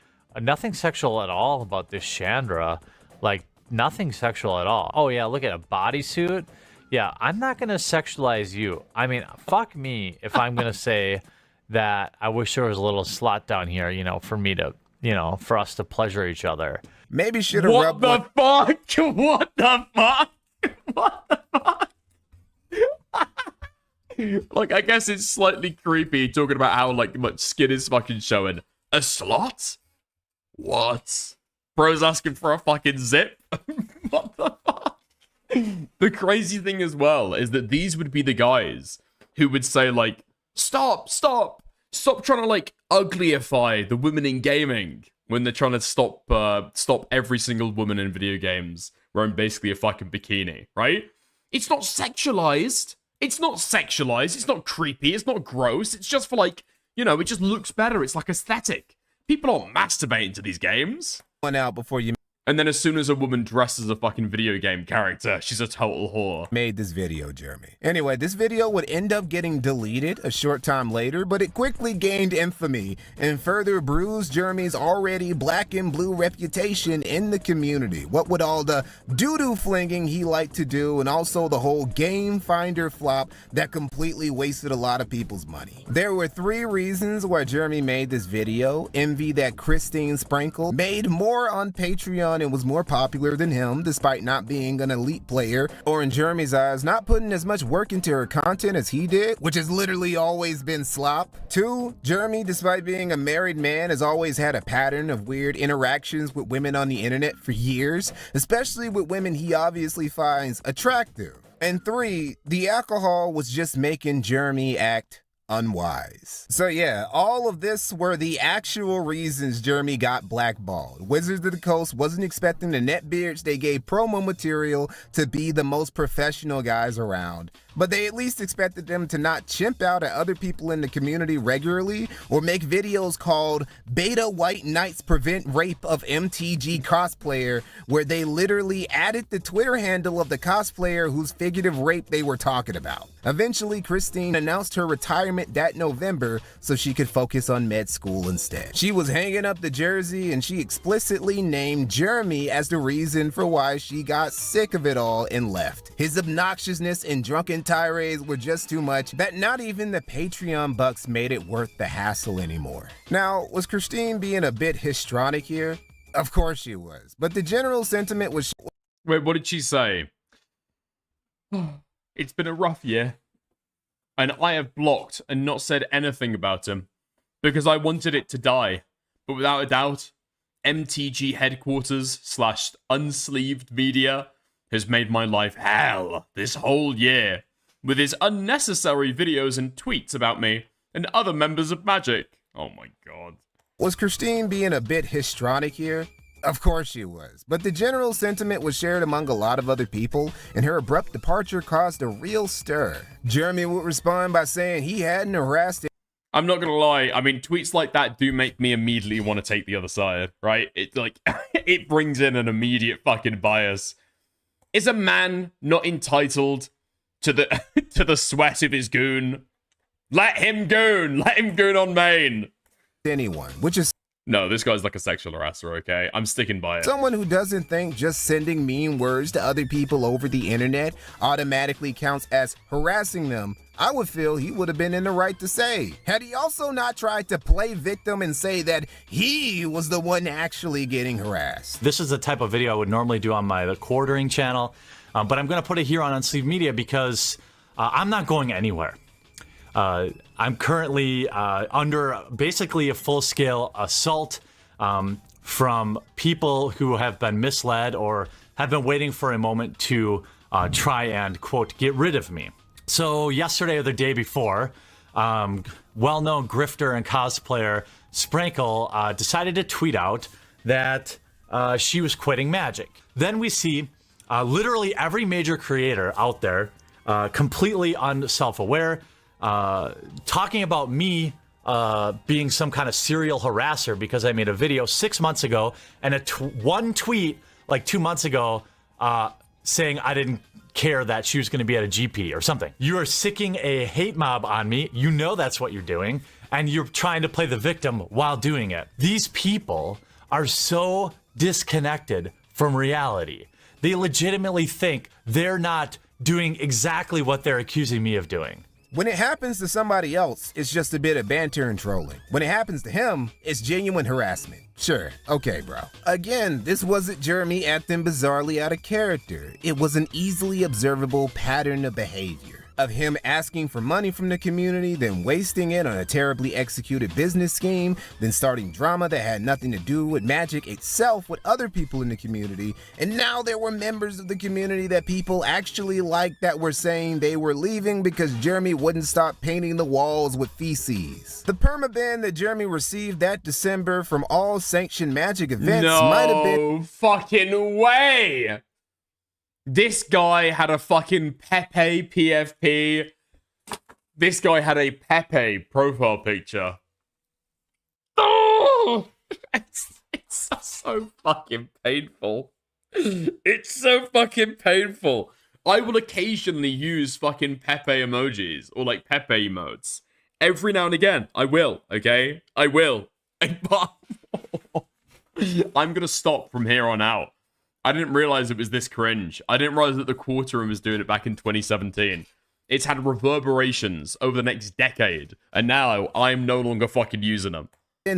Nothing sexual at all about this Chandra. Like, nothing sexual at all. Oh yeah, look at a bodysuit. Yeah, I'm not gonna sexualize you. I mean, fuck me if I'm gonna say that I wish there was a little slot down here, you know, for me to, you know, for us to pleasure each other. Maybe should have rubbed the fuck? What the fuck? What the fuck? Like, I guess it's slightly creepy talking about how, like, much skin is fucking showing. A slot? What? Bro's asking for a fucking zip? What the fuck? The crazy thing as well is that these would be the guys who would say, like, stop trying to, like, uglyify the women in gaming when they're trying to stop every single woman in video games wearing basically a fucking bikini, right? It's not sexualized. It's not sexualized. It's not creepy. It's not gross. It's just for, like, you know, it just looks better. It's like aesthetic. People aren't masturbating to these games. One out before you. And then as soon as a woman dresses a fucking video game character, she's a total whore. Made this video, Jeremy. Anyway, this video would end up getting deleted a short time later, but it quickly gained infamy and further bruised Jeremy's already black and blue reputation in the community. What with all the doo-doo flinging he liked to do, and also the whole game finder flop that completely wasted a lot of people's money. There were 3 reasons why Jeremy made this video. Envy that Christine Sprinkle made more on Patreon and was more popular than him despite not being an elite player, or in Jeremy's eyes, not putting as much work into her content as he did, which has literally always been slop. 2, Jeremy, despite being a married man, has always had a pattern of weird interactions with women on the internet for years, especially with women he obviously finds attractive. And 3, the alcohol was just making Jeremy act unwise. So yeah, all of this were the actual reasons Jeremy got blackballed. Wizards of the Coast wasn't expecting the netbeards they gave promo material to be the most professional guys around, but they at least expected them to not chimp out at other people in the community regularly or make videos called Beta White Knights Prevent Rape of MTG Cosplayer, where they literally added the Twitter handle of the cosplayer whose figurative rape they were talking about. Eventually, Christine announced her retirement that November so she could focus on med school instead. She was hanging up the jersey and she explicitly named Jeremy as the reason for why she got sick of it all and left. His obnoxiousness and drunken tirades were just too much that not even the Patreon bucks made it worth the hassle anymore. Now, was Christine being a bit histrionic here? Of course she was, but the general sentiment was... Wait, what did she say? It's been a rough year, and I have blocked and not said anything about him because I wanted it to die. But without a doubt, MTG headquarters / unsleeved media has made my life hell this whole year with his unnecessary videos and tweets about me and other members of Magic. Oh my god. Was Christine being a bit histrionic here? Of course she was, but the general sentiment was shared among a lot of other people, and her abrupt departure caused a real stir. Jeremy would respond by saying he hadn't harassed it. I'm not gonna lie, I mean, tweets like that do make me immediately want to take the other side, right? It, like, it brings in an immediate fucking bias. Is a man not entitled to the to the sweat of his goon? Let him goon! Let him goon on main! Anyone, which is... No, this guy's like a sexual harasser, okay? I'm sticking by it. Someone who doesn't think just sending mean words to other people over the internet automatically counts as harassing them, I would feel he would have been in the right to say. Had he also not tried to play victim and say that he was the one actually getting harassed. This is the type of video I would normally do on my quartering channel, but I'm going to put it here on Unsleeved Media because I'm not going anywhere. I'm currently under basically a full-scale assault from people who have been misled or have been waiting for a moment to try and, quote, get rid of me. So yesterday or the day before, well-known grifter and cosplayer Sprinkle decided to tweet out that she was quitting Magic. Then we see literally every major creator out there completely unself-aware, talking about me being some kind of serial harasser because I made a video 6 months ago and one tweet like 2 months ago saying I didn't care that she was going to be at a GP or something. You are sicking a hate mob on me. You know that's what you're doing, and you're trying to play the victim while doing it. These people are so disconnected from reality. They legitimately think they're not doing exactly what they're accusing me of doing. When it happens to somebody else, it's just a bit of banter and trolling. When it happens to him, it's genuine harassment. Sure, okay, bro. Again, this wasn't Jeremy acting bizarrely out of character. It was an easily observable pattern of behavior. Of him asking for money from the community, then wasting it on a terribly executed business scheme, then starting drama that had nothing to do with Magic itself with other people in the community, and now there were members of the community that people actually liked that were saying they were leaving because Jeremy wouldn't stop painting the walls with feces. The permaban that Jeremy received that December from all sanctioned Magic events might have been— No fucking way! This guy had a fucking Pepe PFP. This guy had a Pepe profile picture. Oh! It's so fucking painful. It's so fucking painful. I will occasionally use fucking Pepe emojis or like Pepe emotes. Every now and again. I will, okay? I will. But I'm gonna stop from here on out. I didn't realize it was this cringe. I didn't realize that the Quarter Room was doing it back in 2017. It's had reverberations over the next decade, and now I'm no longer fucking using them.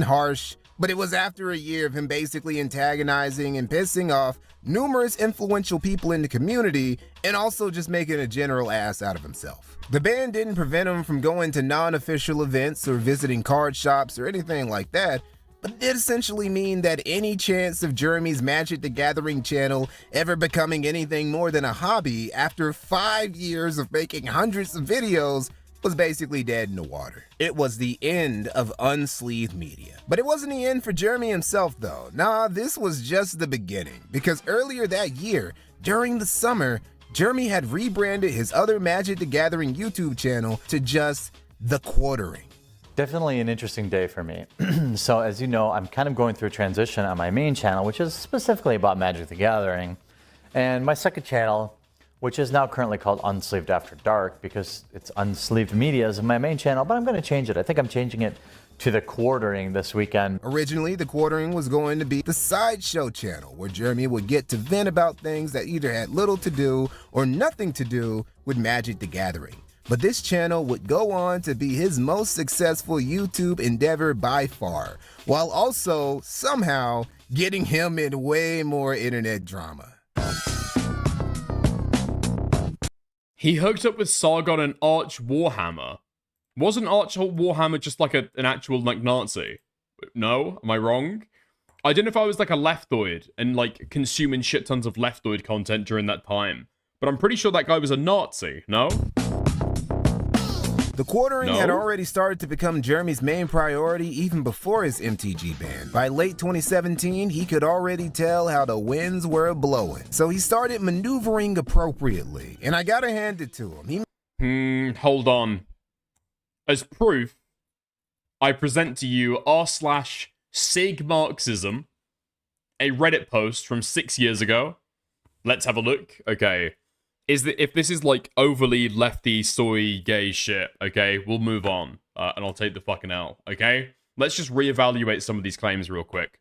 Harsh, but it was after a year of him basically antagonizing and pissing off numerous influential people in the community and also just making a general ass out of himself. The ban didn't prevent him from going to non-official events or visiting card shops or anything like that, but it did essentially mean that any chance of Jeremy's Magic the Gathering channel ever becoming anything more than a hobby after 5 years of making hundreds of videos was basically dead in the water. It was the end of unsleeved media. But it wasn't the end for Jeremy himself though. Nah, this was just the beginning, because earlier that year, during the summer, Jeremy had rebranded his other Magic the Gathering YouTube channel to just The Quartering. Definitely an interesting day for me. So as you know, I'm kind of going through a transition on my main channel, which is specifically about Magic the Gathering. And my second channel, which is now currently called Unsleeved After Dark, because it's Unsleeved Media is my main channel, but I'm going to change it. I think I'm changing it to The Quartering this weekend. Originally, The Quartering was going to be the sideshow channel, where Jeremy would get to vent about things that either had little to do or nothing to do with Magic the Gathering. But this channel would go on to be his most successful YouTube endeavor by far, while also somehow getting him in way more internet drama. He hooked up with Sargon and Arch Warhammer. Wasn't Arch Warhammer just like an actual like Nazi? No? Am I wrong? I don't know if I was like a leftoid and like consuming shit tons of leftoid content during that time. But I'm pretty sure that guy was a Nazi, no? The Quartering had already started to become Jeremy's main priority even before his MTG ban. By late 2017, he could already tell how the winds were blowing. So he started maneuvering appropriately, and I gotta hand it to him. Hold on. As proof, I present to you r/Sig Marxism, a Reddit post from 6 years ago. Let's have a look. Okay. If this is like overly lefty, soy, gay shit, okay, we'll move on. And I'll take the fucking L, okay? Let's just reevaluate some of these claims real quick.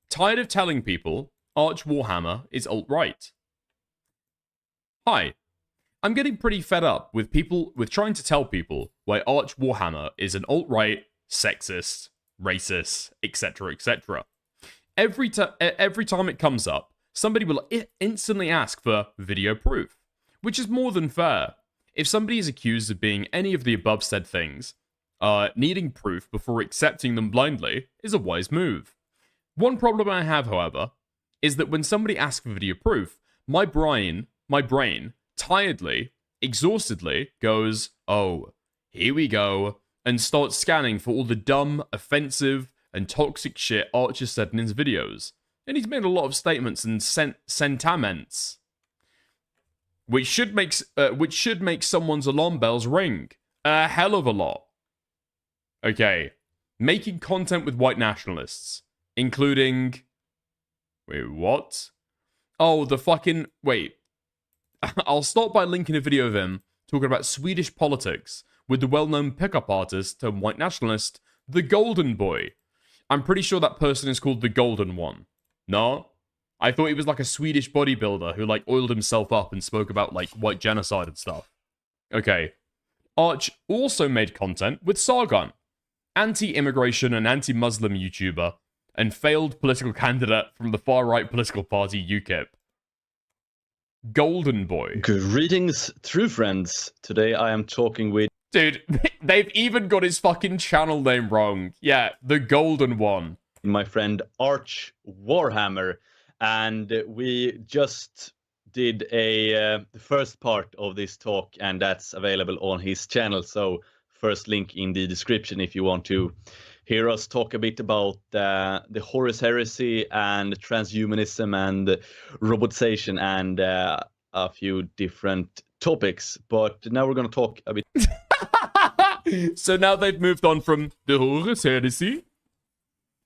Tired of telling people Arch Warhammer is alt-right. Hi. I'm getting pretty fed up with trying to tell people why Arch Warhammer is an alt-right, sexist, racist, etc., etc. Every time it comes up, somebody will instantly ask for video proof, which is more than fair. If somebody is accused of being any of the above said things, needing proof before accepting them blindly is a wise move. One problem I have, however, is that when somebody asks for video proof, my brain, tiredly, exhaustedly, goes, oh, here we go, and starts scanning for all the dumb, offensive, and toxic shit Archer said in his videos. And he's made a lot of statements and sentiments, which should make someone's alarm bells ring. A hell of a lot. Okay, making content with white nationalists, including... Wait, what? Oh, the fucking... Wait. I'll start by linking a video of him talking about Swedish politics with the well-known pickup artist and white nationalist, the Golden Boy. I'm pretty sure that person is called the Golden One. No? I thought he was like a Swedish bodybuilder who like oiled himself up and spoke about like white genocide and stuff. Okay. Arch also made content with Sargon, anti-immigration and anti-Muslim YouTuber, and failed political candidate from the far-right political party UKIP. Golden Boy. Greetings, true friends. Today I am talking with... Dude, they've even got his fucking channel name wrong. Yeah, the Golden One. My friend Arch Warhammer. And we just did the first part of this talk, and that's available on his channel. So first link in the description if you want to hear us talk a bit about the Horus heresy and transhumanism and robotization and a few different topics. But now we're going to talk a bit. So now they've moved on from the Horus heresy,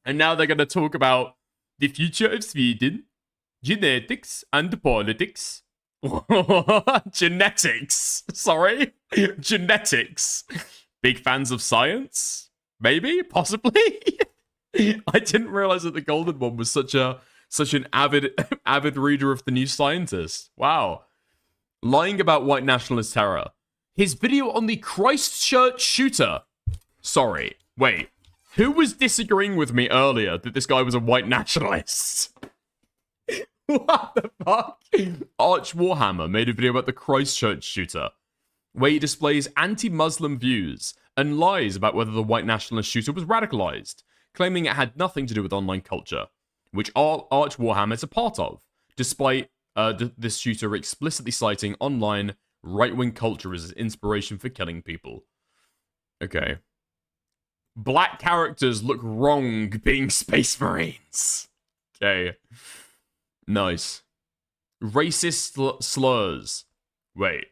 and now they're going to talk about the future of Sweden, genetics and politics. Genetics. Sorry. Genetics. Big fans of science? Maybe? Possibly? I didn't realize that the Golden One was such an avid reader of The New Scientist. Wow. Lying about white nationalist terror. His video on the Christchurch shooter. Sorry. Wait. Who was disagreeing with me earlier that this guy was a white nationalist? What the fuck? Arch Warhammer made a video about the Christchurch shooter, where he displays anti-Muslim views and lies about whether the white nationalist shooter was radicalized, claiming it had nothing to do with online culture, which Arch Warhammer is a part of, despite this shooter explicitly citing online right-wing culture as inspiration for killing people. Okay. Black characters look wrong being Space Marines. Okay. Nice. Racist slurs. Wait.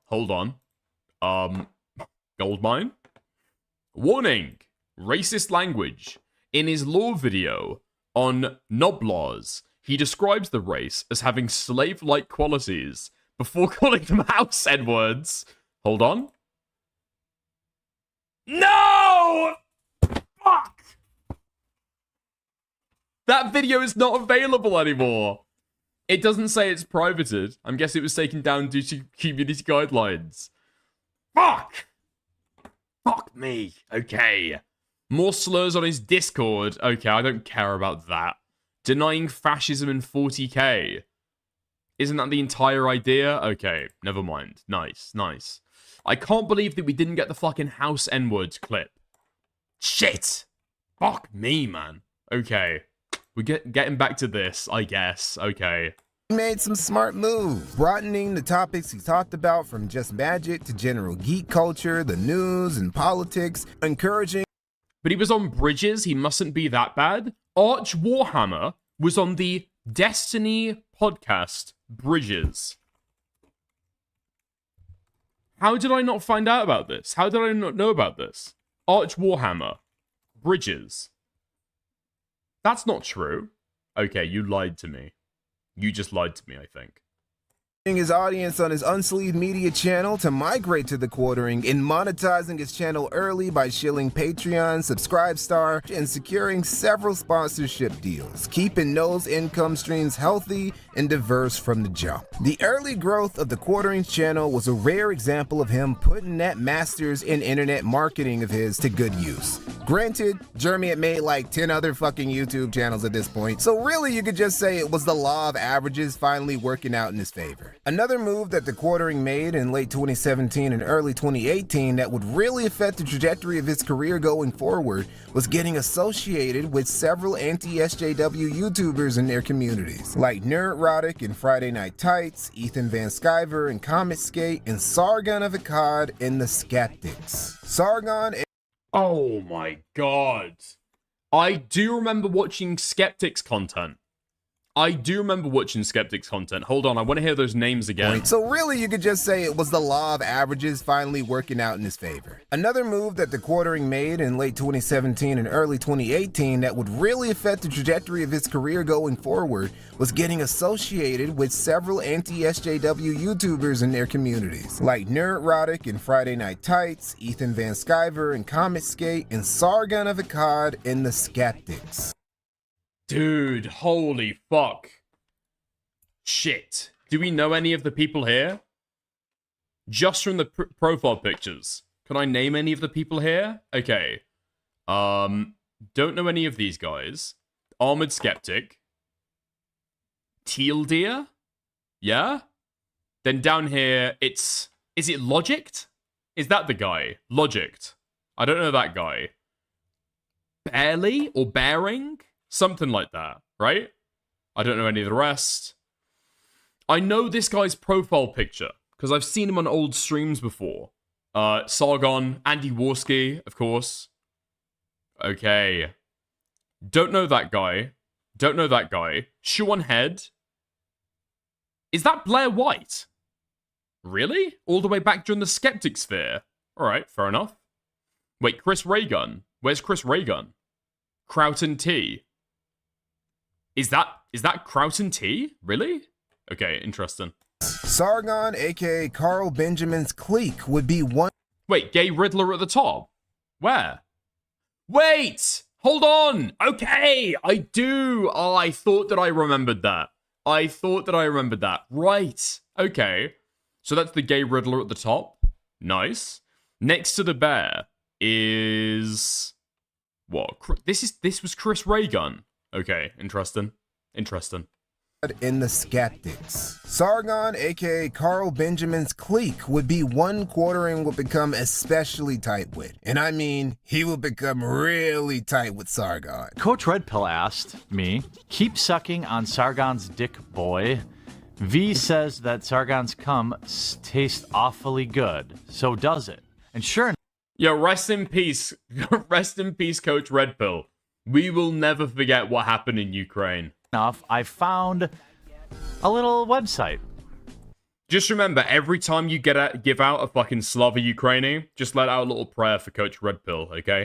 Hold on. Goldmine? Warning. Racist language. In his lore video on Noblaws, he describes the race as having slave-like qualities before calling them house N-words. Hold on. No! Fuck! That video is not available anymore. It doesn't say it's privated. I'm guessing it was taken down due to community guidelines. Fuck! Fuck me. Okay. More slurs on his Discord. Okay, I don't care about that. Denying fascism in 40k. Isn't that the entire idea? Okay, never mind. Nice, nice. I can't believe that we didn't get the fucking house N-words clip. Shit! Fuck me, man. Okay. We're getting back to this, I guess. Okay. He made some smart moves, broadening the topics he talked about from just magic to general geek culture, the news, and politics, encouraging... But he was on Bridges, he mustn't be that bad. Arch Warhammer was on the Destiny podcast Bridges. How did I not find out about this? How did I not know about this? Arch Warhammer. Bridges. That's not true. Okay, you lied to me. You just lied to me, I think. His audience on his Unsleeved Media channel to migrate to the quartering and monetizing his channel early by shilling Patreon, Subscribestar, and securing several sponsorship deals, keeping those income streams healthy and diverse from the jump. The early growth of the Quartering channel was a rare example of him putting that masters in internet marketing of his to good use. Granted, Jeremy had made like 10 other fucking YouTube channels at this point, so really you could just say it was the law of averages finally working out in his favor. Another move that the quartering made in late 2017 and early 2018 that would really affect the trajectory of his career going forward was getting associated with several anti-SJW YouTubers in their communities, like Nerdrotic and Friday Night Tights, Ethan Van Sciver and Comet Skate, and Sargon of Akkad and the Skeptics. Sargon... Oh my god. I do remember watching Skeptics content. Hold on, I want to hear those names again. So really, you could just say it was the law of averages finally working out in his favor. Another move that the quartering made in late 2017 and early 2018 that would really affect the trajectory of his career going forward was getting associated with several anti-SJW YouTubers in their communities, like Nerdrotic and Friday Night Tights, Ethan Van Sciver and Comet Skate, and Sargon of Akkad and the Skeptics. Dude, holy fuck. Shit. Do we know any of the people here? Just from the profile pictures. Can I name any of the people here? Okay. Don't know any of these guys. Armored Skeptic. Teal Deer? Yeah? Then down here, is it Logicked? Is that the guy? Logicked. I don't know that guy. Barely? Or Bearing? Something like that, right? I don't know any of the rest. I know this guy's profile picture, because I've seen him on old streams before. Sargon, Andy Warski, of course. Okay. Don't know that guy. Shoe on Head. Is that Blair White? Really? All the way back during the Skeptic sphere? Alright, fair enough. Wait, Chris Raygun. Where's Chris Raygun? Crowton T. Is that Crowton T? Really? Okay, interesting. Sargon, aka Carl Benjamin's clique, would be one... Wait, Gay Riddler at the top? Where? Wait! Hold on! Okay, I do! Oh, I thought that I remembered that. Right. Okay. So that's the Gay Riddler at the top. Nice. Next to the bear is... What? This was Chris Raygun. Okay, interesting. In the Skeptics. Sargon, aka Carl Benjamin's clique, would be one quartering would become especially tight with. And I mean, he will become really tight with Sargon. Coach Red Pill asked me, keep sucking on Sargon's dick, boy. V says that Sargon's cum tastes awfully good. So does it. And sure enough... Yo, rest in peace. Rest in peace, Coach Red Pill. We will never forget what happened in Ukraine. I found a little website. Just remember, every time you give out a fucking Slava Ukraini, just let out a little prayer for Coach Red Pill, okay?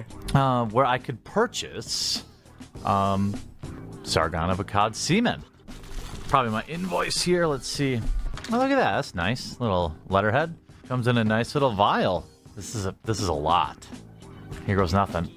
Where I could purchase Sargon of Akkad semen. Probably my invoice here. Let's see. Oh, look at that. That's nice. Little letterhead. Comes in a nice little vial. This is a lot. Here goes nothing.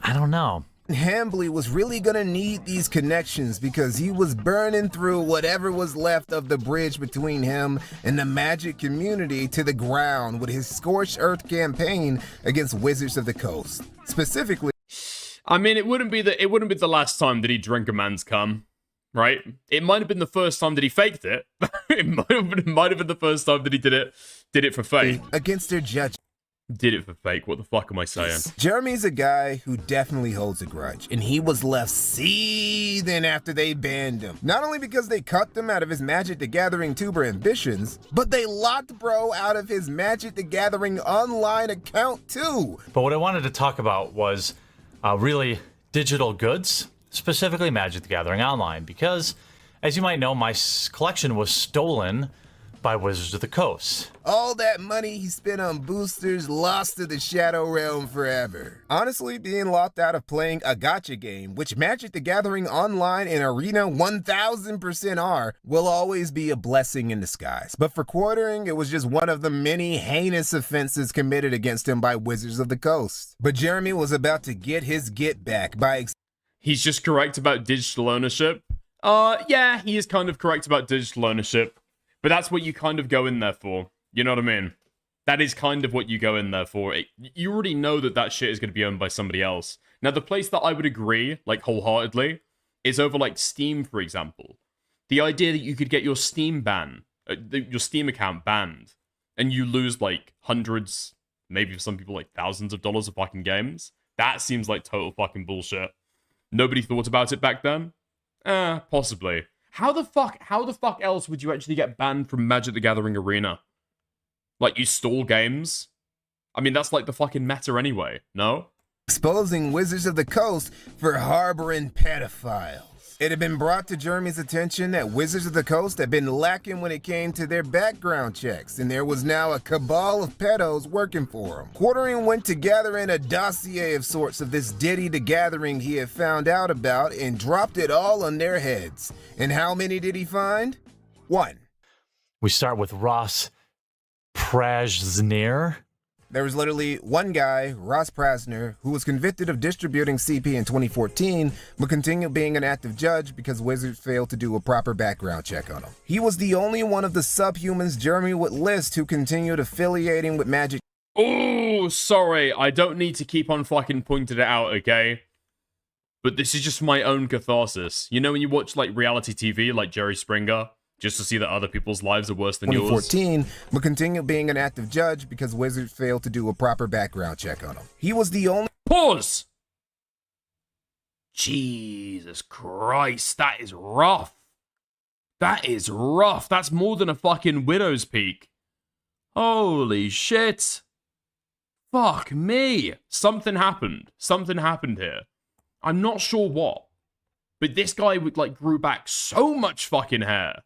I don't know. Hambly was really gonna need these connections because he was burning through whatever was left of the bridge between him and the Magic community to the ground with his Scorched Earth campaign against Wizards of the Coast. Specifically, I mean, it wouldn't be the last time that he drank a man's cum, right? It might have been the first time that he faked it. It might have been the first time that he did it for fake. Against their judge. Did it for fake. What the fuck am I saying? Jeremy's a guy who definitely holds a grudge, and he was left seething after they banned him. Not only because they cut him out of his Magic the Gathering tuber ambitions, but they locked bro out of his Magic the Gathering online account too. But what I wanted to talk about was really digital goods, specifically Magic the Gathering Online, because as you might know, my collection was stolen by Wizards of the Coast. All that money he spent on boosters lost to the Shadow Realm forever. Honestly, being locked out of playing a gacha game, which Magic the Gathering Online and Arena 1000% are, will always be a blessing in disguise. But for quartering, it was just one of the many heinous offenses committed against him by Wizards of the Coast. But Jeremy was about to get his get back by... He's just correct about digital ownership. Yeah, he is kind of correct about digital ownership. But that's what you kind of go in there for. You know what I mean? That is kind of what you go in there for. You already know that shit is going to be owned by somebody else. Now, the place that I would agree, like, wholeheartedly, is over, like, Steam, for example. The idea that you could get your Steam your Steam account banned, and you lose, like, hundreds, maybe for some people, like, thousands of dollars of fucking games. That seems like total fucking bullshit. Nobody thought about it back then? Possibly. How the fuck else would you actually get banned from Magic the Gathering Arena? Like, you stall games? I mean, that's like the fucking meta anyway, no? Exposing Wizards of the Coast for harboring pedophiles. It had been brought to Jeremy's attention that Wizards of the Coast had been lacking when it came to their background checks, and there was now a cabal of pedos working for him. Quartering went to gather in a dossier of sorts of this Diddy the Gathering he had found out about and dropped it all on their heads. And how many did he find? 1. We start with Ross Prasner. There was literally one guy, Ross Prasner, who was convicted of distributing CP in 2014, but continued being an active judge because Wizards failed to do a proper background check on him. He was the only one of the subhumans Jeremy would list who continued affiliating with Magic. Oh, sorry, I don't need to keep on fucking pointing it out, okay? But this is just my own catharsis. You know when you watch, like, reality TV, like Jerry Springer? Just to see that other people's lives are worse than 2014, yours. But continued being an active judge because Wizards failed to do a proper background check on him. He was the only— Pause! Jesus Christ, that is rough. That is rough. That's more than a fucking widow's peak. Holy shit. Fuck me. Something happened. Something happened here. I'm not sure what. But this guy grew back so much fucking hair.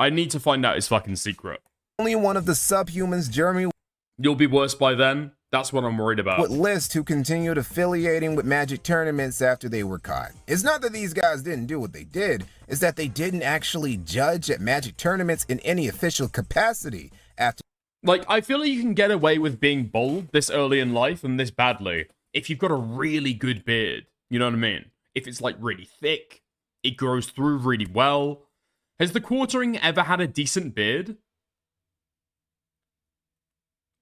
I need to find out his fucking secret. Only one of the subhumans Jeremy— You'll be worse by then? That's what I'm worried about. Would list who continued affiliating with Magic tournaments after they were caught. It's not that these guys didn't do what they did, it's that they didn't actually judge at Magic tournaments in any official capacity after— Like, I feel like you can get away with being bold this early in life and this badly if you've got a really good beard. You know what I mean? If it's, like, really thick, it grows through really well. Has the Quartering ever had a decent beard?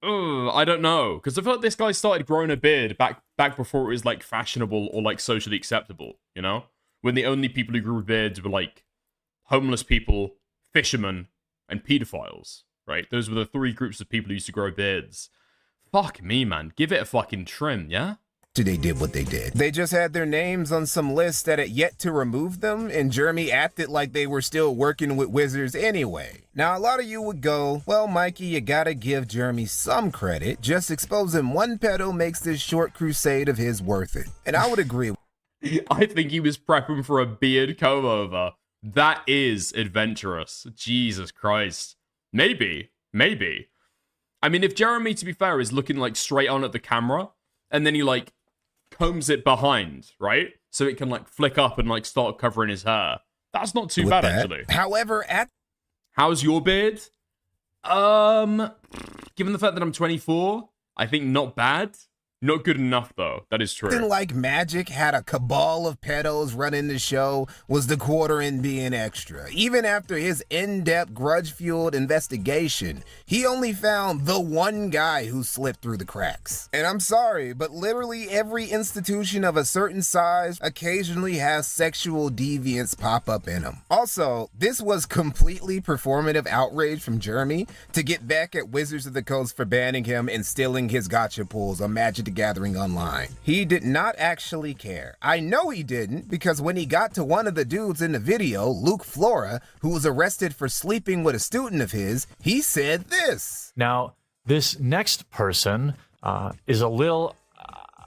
I don't know. Because I feel like this guy started growing a beard back before it was, like, fashionable or, like, socially acceptable, you know? When the only people who grew beards were, like, homeless people, fishermen, and pedophiles, right? Those were the 3 groups of people who used to grow beards. Fuck me, man. Give it a fucking trim, yeah? They did what they did. They just had their names on some list that had yet to remove them, and Jeremy acted like they were still working with Wizards anyway. Now, a lot of you would go, well, Mikey, you gotta give Jeremy some credit. Just exposing one pedo makes this short crusade of his worth it. And I would agree. I think he was prepping for a beard comb-over. That is adventurous. Jesus Christ. Maybe. I mean, if Jeremy, to be fair, is looking, like, straight on at the camera, and then he, like, combs it behind, right? So it can, like, flick up and, like, start covering his hair. That's not too bad, actually. However, how's your beard? Given the fact that I'm 24, I think not bad. Not good enough, though. That is true. Like Magic had a cabal of pedos running the show was the Quartering being extra. Even after his in-depth grudge-fueled investigation, he only found the one guy who slipped through the cracks. And I'm sorry, but literally every institution of a certain size occasionally has sexual deviants pop up in them. Also, this was completely performative outrage from Jeremy to get back at Wizards of the Coast for banning him and stealing his gotcha pulls on Magic the Gathering Online. He did not actually care. I know he didn't, because when he got to one of the dudes in the video, Luke Flora, who was arrested for sleeping with a student of his, he said this. Now, this next person is a little...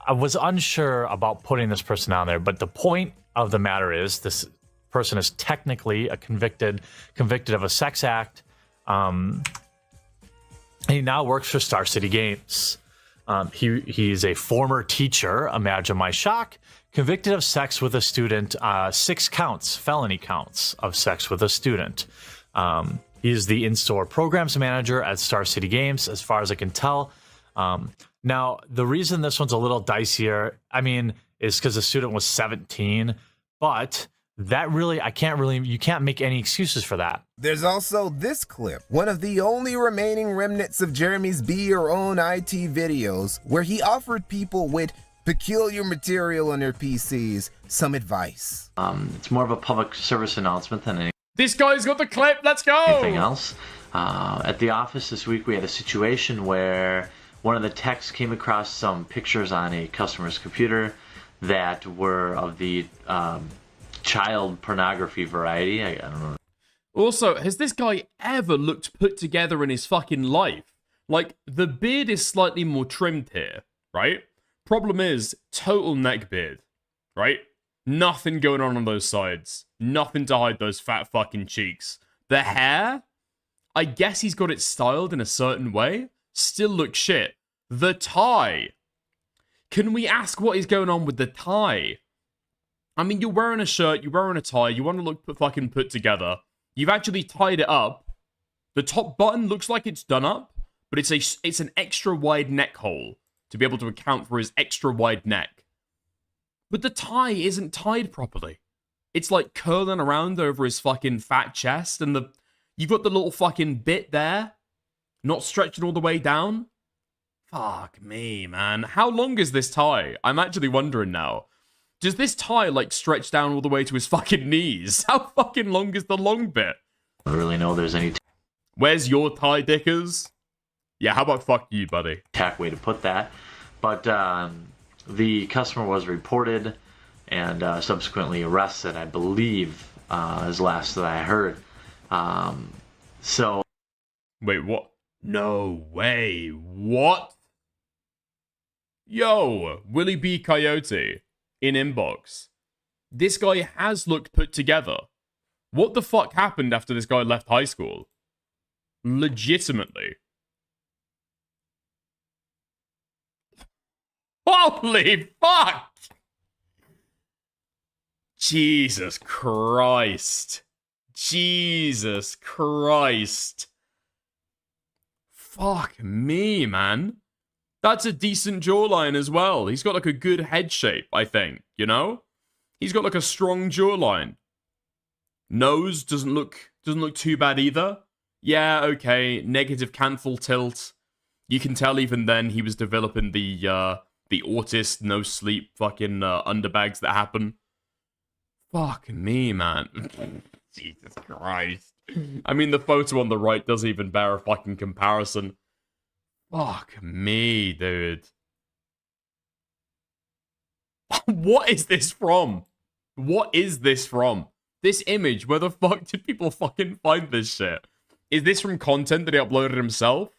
I was unsure about putting this person on there, but the point of the matter is this person is technically a convicted of a sex act. He now works for Star City Games. He's a former teacher, imagine my shock, convicted of sex with a student, 6 counts, felony counts of sex with a student. He's the in-store programs manager at Star City Games, as far as I can tell. Now, the reason this one's a little dicier, I mean, is because the student was 17, but that really, you can't make any excuses for that. There's also this clip, one of the only remaining remnants of Jeremy's Be Your Own IT videos, where he offered people with peculiar material on their PCs some advice. It's more of a public service announcement than anything. This guy's got the clip, let's go! Anything else. At the office this week, we had a situation where one of the techs came across some pictures on a customer's computer that were of the child pornography variety. I don't know. Also, has this guy ever looked put together in his fucking life? Like, the beard is slightly more trimmed here, right? Problem is, total neck beard, right? Nothing going on those sides. Nothing to hide those fat fucking cheeks. The hair? I guess he's got it styled in a certain way. Still looks shit. The tie. Can we ask what is going on with the tie? I mean, you're wearing a shirt, you're wearing a tie, you want to look fucking put together. You've actually tied it up. The top button looks like it's done up, but it's an extra wide neck hole to be able to account for his extra wide neck. But the tie isn't tied properly. It's like curling around over his fucking fat chest, and you've got the little fucking bit there, not stretching all the way down. Fuck me, man. How long is this tie? I'm actually wondering now. Does this tie, like, stretch down all the way to his fucking knees? How fucking long is the long bit? I don't really know there's any... Where's your tie, Dickers? Yeah, how about fuck you, buddy? Tack way to put that. But the customer was reported and subsequently arrested, I believe, is last that I heard. So... Wait, what? No way. What? Yo, Willie B. Coyote in inbox. This guy has looked put together. What the fuck happened after this guy left high school? Legitimately. Holy fuck! Jesus Christ. Jesus Christ. Fuck me, man. That's a decent jawline as well. He's got like a good head shape, I think, you know? He's got like a strong jawline. Nose doesn't look too bad either. Yeah, okay, negative canthal tilt. You can tell even then he was developing the autist, no sleep fucking underbags that happen. Fuck me, man. Jesus Christ. I mean, the photo on the right doesn't even bear a fucking comparison. Fuck me, dude. What is this from? What is this from? This image, where the fuck did people fucking find this shit? Is this from content that he uploaded himself?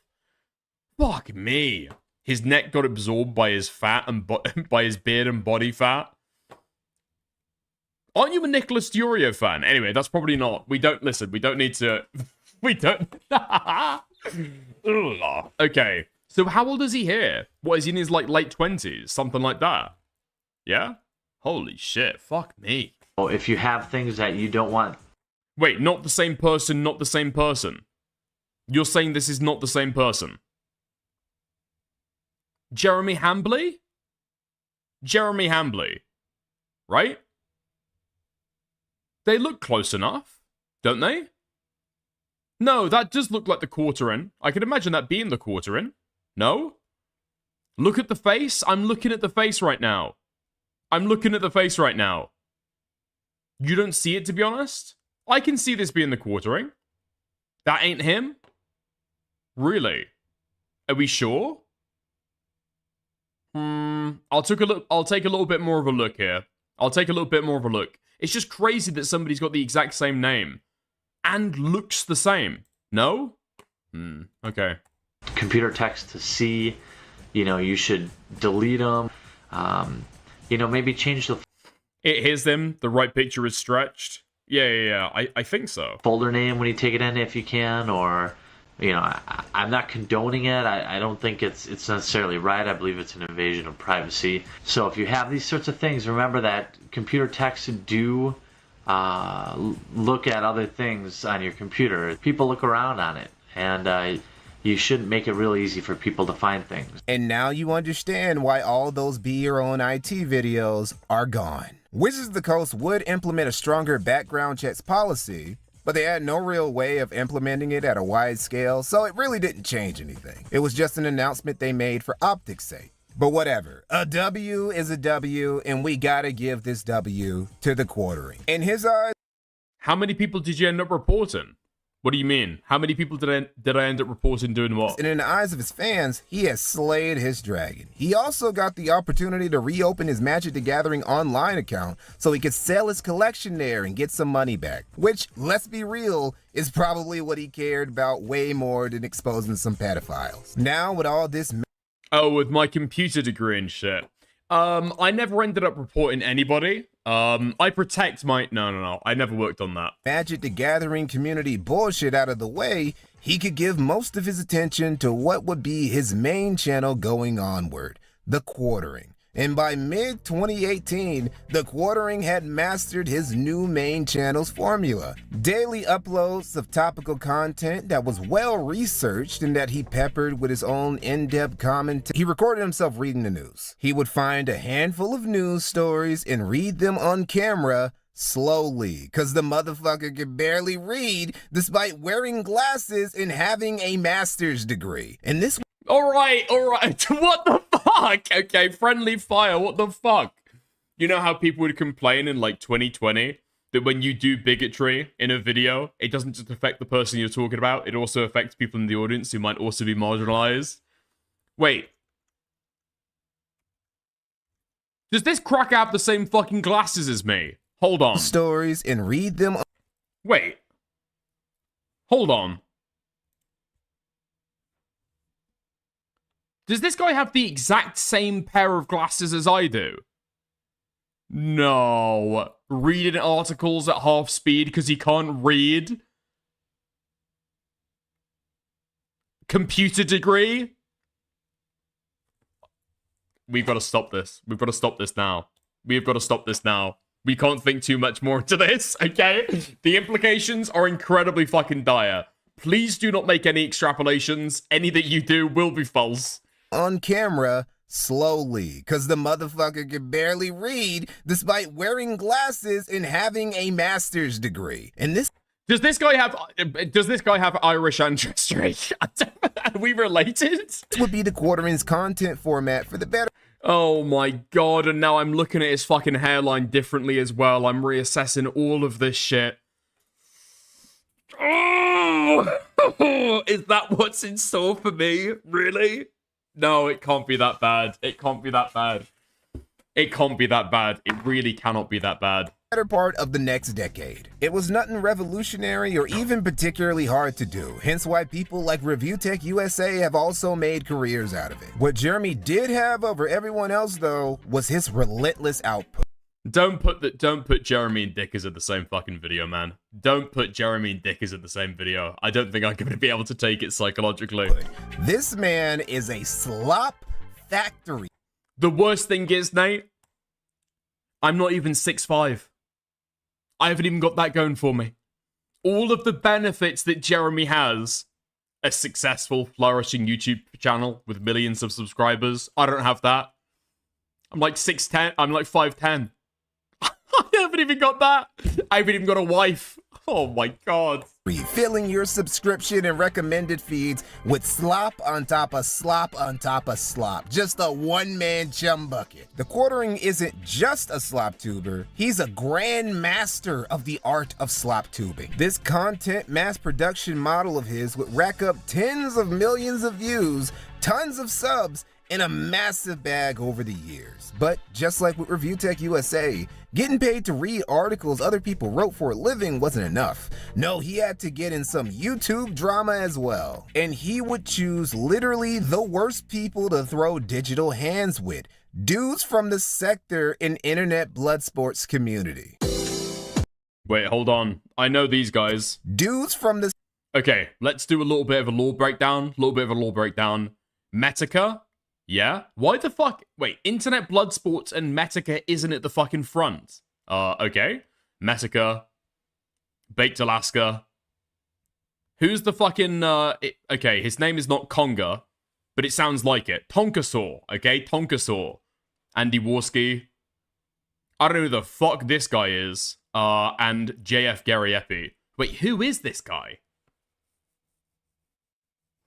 Fuck me. His neck got absorbed by his fat and by his beard and body fat. Aren't you a Nicholas Durio fan? Anyway, that's probably not. We don't listen. We don't need to. We don't. Okay. So how old is he here? What, is he in his like late 20s? Something like that. Yeah? Holy shit. Fuck me. If you have things that you don't want... Wait, not the same person, not the same person. You're saying this is not the same person? Jeremy Hambley? Jeremy Hambley. Right? They look close enough, don't they? No, that does look like the quarter-in. I can imagine that being the quarter-in. No? Look at the face. I'm looking at the face right now. I'm looking at the face right now. You don't see it, to be honest? I can see this being the quarter-in. That ain't him? Really? Are we sure? I'll take a little bit more of a look here. I'll take a little bit more of a look. It's just crazy that somebody's got the exact same name. And looks the same. No? Okay. Computer text to see, you know, you should delete them. You know, maybe change the... Here's them. The right picture is stretched. Yeah. I think so. Folder name when you take it in if you can, or... You know, I'm not condoning it. I don't think it's necessarily right. I believe it's an invasion of privacy. So if you have these sorts of things, remember that computer techs do look at other things on your computer. People look around on it, and you shouldn't make it real easy for people to find things. And now you understand why all those Be Your Own IT videos are gone. Wizards of the Coast would implement a stronger background checks policy, but they had no real way of implementing it at a wide scale, so it really didn't change anything. It was just an announcement they made for optics' sake. But whatever. A W is a W, and we gotta give this W to the Quartering. In his eyes... How many people did you end up reporting? What do you mean? How many people did I end up reporting doing what? And in the eyes of his fans, he has slayed his dragon. He also got the opportunity to reopen his Magic the Gathering online account so he could sell his collection there and get some money back. Which, let's be real, is probably what he cared about way more than exposing some pedophiles. Now with all this... Oh, with my computer degree and shit. I never ended up reporting anybody. I protect my... No. I never worked on that. Magic the Gathering community bullshit out of the way, he could give most of his attention to what would be his main channel going onward, the Quartering. And by mid-2018, the Quartering had mastered his new main channel's formula. Daily uploads of topical content that was well-researched and that he peppered with his own in-depth commentary. He recorded himself reading the news. He would find a handful of news stories and read them on camera slowly, cause the motherfucker could barely read despite wearing glasses and having a master's degree. And this... Alright. What the fuck? Okay, friendly fire, what the fuck? You know how people would complain in like 2020 that when you do bigotry in a video, it doesn't just affect the person you're talking about, it also affects people in the audience who might also be marginalized? Wait. Does this crack have the same fucking glasses as me? Hold on. Stories and read them. Wait. Hold on. Does this guy have the exact same pair of glasses as I do? No. Reading articles at half speed because he can't read? Computer degree? We've got to stop this. We've got to stop this now. We've got to stop this now. We can't think too much more into this, okay? The implications are incredibly fucking dire. Please do not make any extrapolations. Any that you do will be false. On camera slowly, cause the motherfucker could barely read despite wearing glasses and having a master's degree. And this... Does this guy have Irish ancestry? Are we related? This would be the Quartering's content format for the better... Oh my god, and now I'm looking at his fucking hairline differently as well. I'm reassessing all of this shit. Oh! Is that what's in store for me? Really? No, it can't be that bad. It can't be that bad. It can't be that bad. It really cannot be that bad. Better part of the next decade. It was nothing revolutionary or even particularly hard to do, hence why people like Review Tech USA have also made careers out of it. What Jeremy did have over everyone else, though, was his relentless output. Don't put Jeremy and Dickers in the same fucking video, man. Don't put Jeremy and Dickers in the same video. I don't think I'm going to be able to take it psychologically. This man is a slop factory. The worst thing is, Nate, I'm not even 6'5". I haven't even got that going for me. All of the benefits that Jeremy has, a successful, flourishing YouTube channel with millions of subscribers, I don't have that. I'm like 6'10", I'm like 5'10". I haven't even got that. I haven't even got a wife. Oh my god. Refilling your subscription and recommended feeds with slop on top of slop on top of slop. Just a one-man chum bucket. The Quartering isn't just a slop tuber. He's a grand master of the art of slop tubing. This content mass production model of his would rack up tens of millions of views, tons of subs, and a massive bag over the years. But just like with Review Tech USA, getting paid to read articles other people wrote for a living wasn't enough. No, he had to get in some YouTube drama as well. And he would choose literally the worst people to throw digital hands with. Dudes from the sector and internet blood sports community. Wait, hold on. I know these guys. Dudes from the... Okay, let's do a little bit of a lore breakdown. Metica? Yeah? Why the fuck? Wait, Internet Blood Sports and Metica isn't at the fucking front. Okay. Metica. Baked Alaska. Who's the fucking, okay, his name is not Conga, but it sounds like it. Tonkasaur, okay? Tonkasaur. Andy Warski. I don't know who the fuck this guy is. And JF Gary Epi. Wait, who is this guy?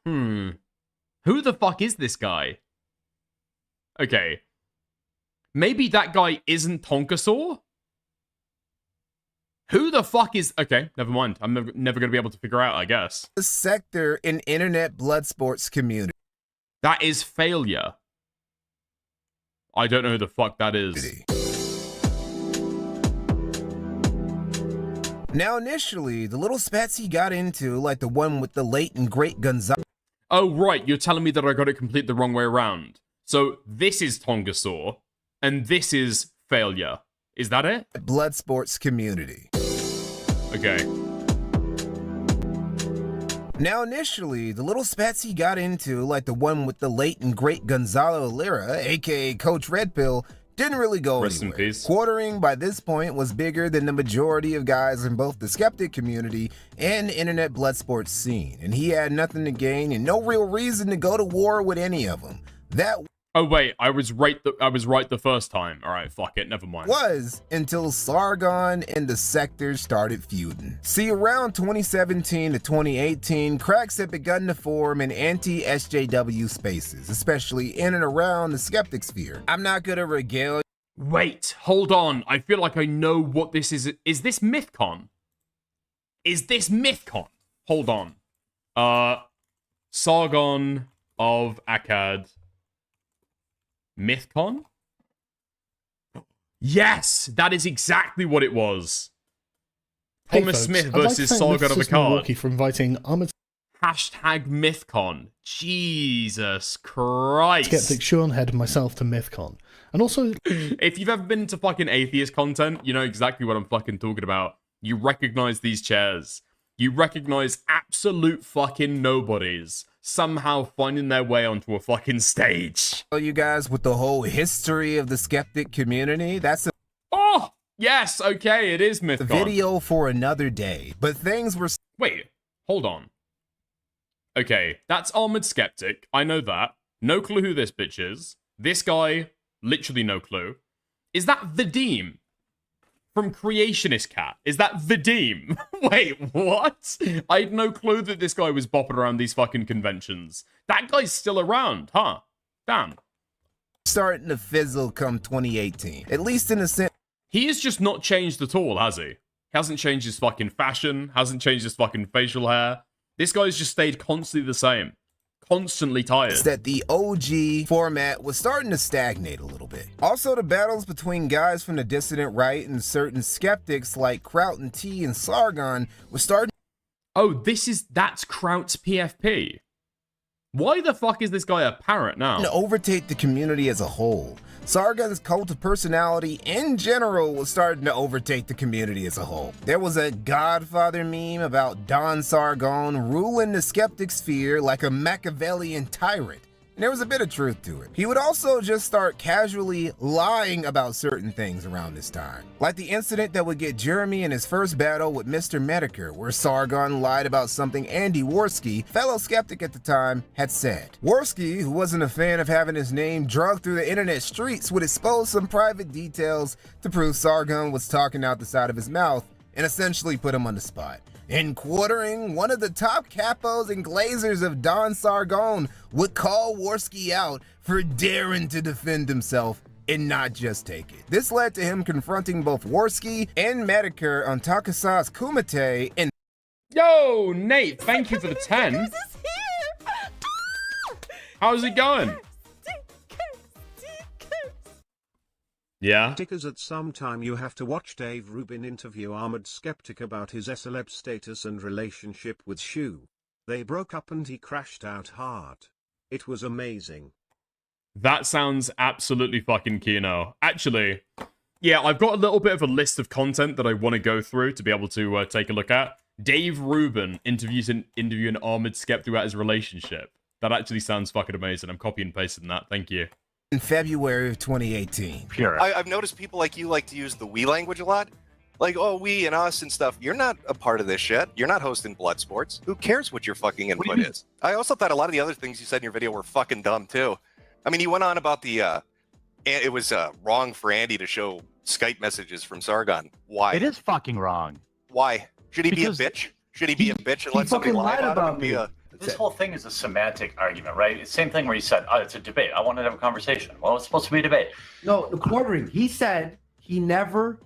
Who the fuck is this guy? Okay. Maybe that guy isn't Tonkasaur? Who the fuck is... Okay, never mind. I'm never going to be able to figure out, I guess. The sector in internet blood sports community. That is failure. I don't know who the fuck that is. Now, initially, the little spats he got into, like the one with the late and great Gonzalo. Oh, right. You're telling me that I got it complete the wrong way around. So this is Tongasaur, and this is failure. Is that it? Blood sports community. Okay. Now, initially, the little spats he got into, like the one with the late and great Gonzalo Lira, aka Coach Red Pill, didn't really go Rest anywhere. in peace. Quartering by this point was bigger than the majority of guys in both the skeptic community and the internet blood sports scene, and he had nothing to gain and no real reason to go to war with any of them. That Oh wait, I was right the first time. All right, fuck it, never mind. was until Sargon and the sectors started feuding. See, around 2017 to 2018, cracks had begun to form in anti-SJW spaces, especially in and around the skeptic sphere. I'm not gonna regale. Wait, hold on. I feel like I know what this is. Is this MythCon? Is this MythCon? Hold on. Sargon of Akkad. MythCon? Yes, that is exactly what it was. Hey Thomas folks, Smith I'd like versus to thank Sargon of Mythos Akkad. Milwaukee for inviting Armored Hashtag MythCon. Jesus Christ. Skeptic Sean Head and myself to MythCon. And also, if you've ever been into fucking atheist content, you know exactly what I'm fucking talking about. You recognize these chairs. You recognize absolute fucking nobodies somehow finding their way onto a fucking stage. You guys with the whole history of the skeptic community, that's a Oh, yes, okay, it is MythCon. video for another day. But things were... Wait, hold on. Okay, that's Armored Skeptic. I know that. No clue who this bitch is. This guy, literally no clue. Is that Vadim? From Creationist Cat. Is that Vadim? Wait, what? I had no clue that this guy was bopping around these fucking conventions. That guy's still around, huh? Damn. starting to fizzle come 2018. At least in a sense. He has just not changed at all, has he? He hasn't changed his fucking fashion, hasn't changed his fucking facial hair. This guy's just stayed constantly the same. Constantly tired. That the OG format was starting to stagnate a little bit. Also, the battles between guys from the dissident right and certain skeptics like Kraut and T and Sargon was starting. Oh, that's Kraut's PFP. Why the fuck is this guy a parrot now? To overtake the community as a whole. Sargon's cult of personality in general was starting to overtake the community as a whole. There was a Godfather meme about Don Sargon ruling the skeptic sphere like a Machiavellian tyrant. And there was a bit of truth to it. He would also just start casually lying about certain things around this time. Like the incident that would get Jeremy in his first battle with Mr. Medicare, where Sargon lied about something Andy Worski, fellow skeptic at the time, had said. Worski, who wasn't a fan of having his name dragged through the internet streets, would expose some private details to prove Sargon was talking out the side of his mouth and essentially put him on the spot. In quartering, one of the top capos and glazers of Don Sargon would call Worski out for daring to defend himself and not just take it. This led to him confronting both Worski and Medicare on Takasa's Kumite and... Yo, Nate, thank you for the 10. How's it going? Yeah? Because at some time you have to watch Dave Rubin interview Armored Skeptic about his celeb status and relationship with Shu. They broke up and he crashed out hard. It was amazing. That sounds absolutely fucking Kino. Actually, yeah, I've got a little bit of a list of content that I want to go through to be able to take a look at. Dave Rubin interviewing Armored Skeptic about his relationship. That actually sounds fucking amazing. I'm copy and pasting that. Thank you. In February of 2018. Pure. I've noticed people like you like to use the we language a lot. Like, oh, we and us and stuff. You're not a part of this shit. You're not hosting blood sports. Who cares what your fucking input is? I also thought a lot of the other things you said in your video were fucking dumb, too. I mean, you went on about the it was wrong for Andy to show Skype messages from Sargon. Why? It is fucking wrong. Why? Should he Because be a bitch? Should he be a bitch and let somebody fucking lie lied about him and about be me. a... This whole thing is a semantic argument, right? It's the same thing where you said, oh, it's a debate. I wanted to have a conversation. Well, it's supposed to be a debate. No, the quartering. He said he never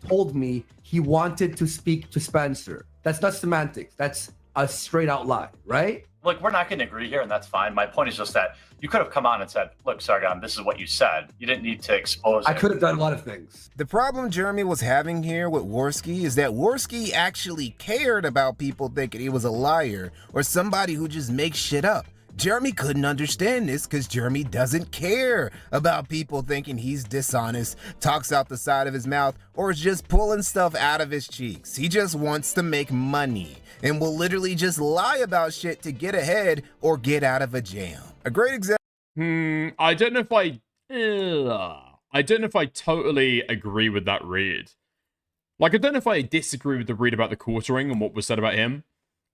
told me he wanted to speak to Spencer. That's not semantics. That's a straight out lie, right? Look, we're not going to agree here, and that's fine. My point is just that you could have come on and said, look, Sargon, this is what you said. You didn't need to expose I it. could have done a lot of things. The problem Jeremy was having here with Worski is that Worski actually cared about people thinking he was a liar or somebody who just makes shit up. Jeremy couldn't understand this because Jeremy doesn't care about people thinking he's dishonest, talks out the side of his mouth, or is just pulling stuff out of his cheeks. He just wants to make money and will literally just lie about shit to get ahead or get out of a jam. A great example. I don't know if I totally agree with that read. Like, I don't know if I disagree with the read about the quartering and what was said about him.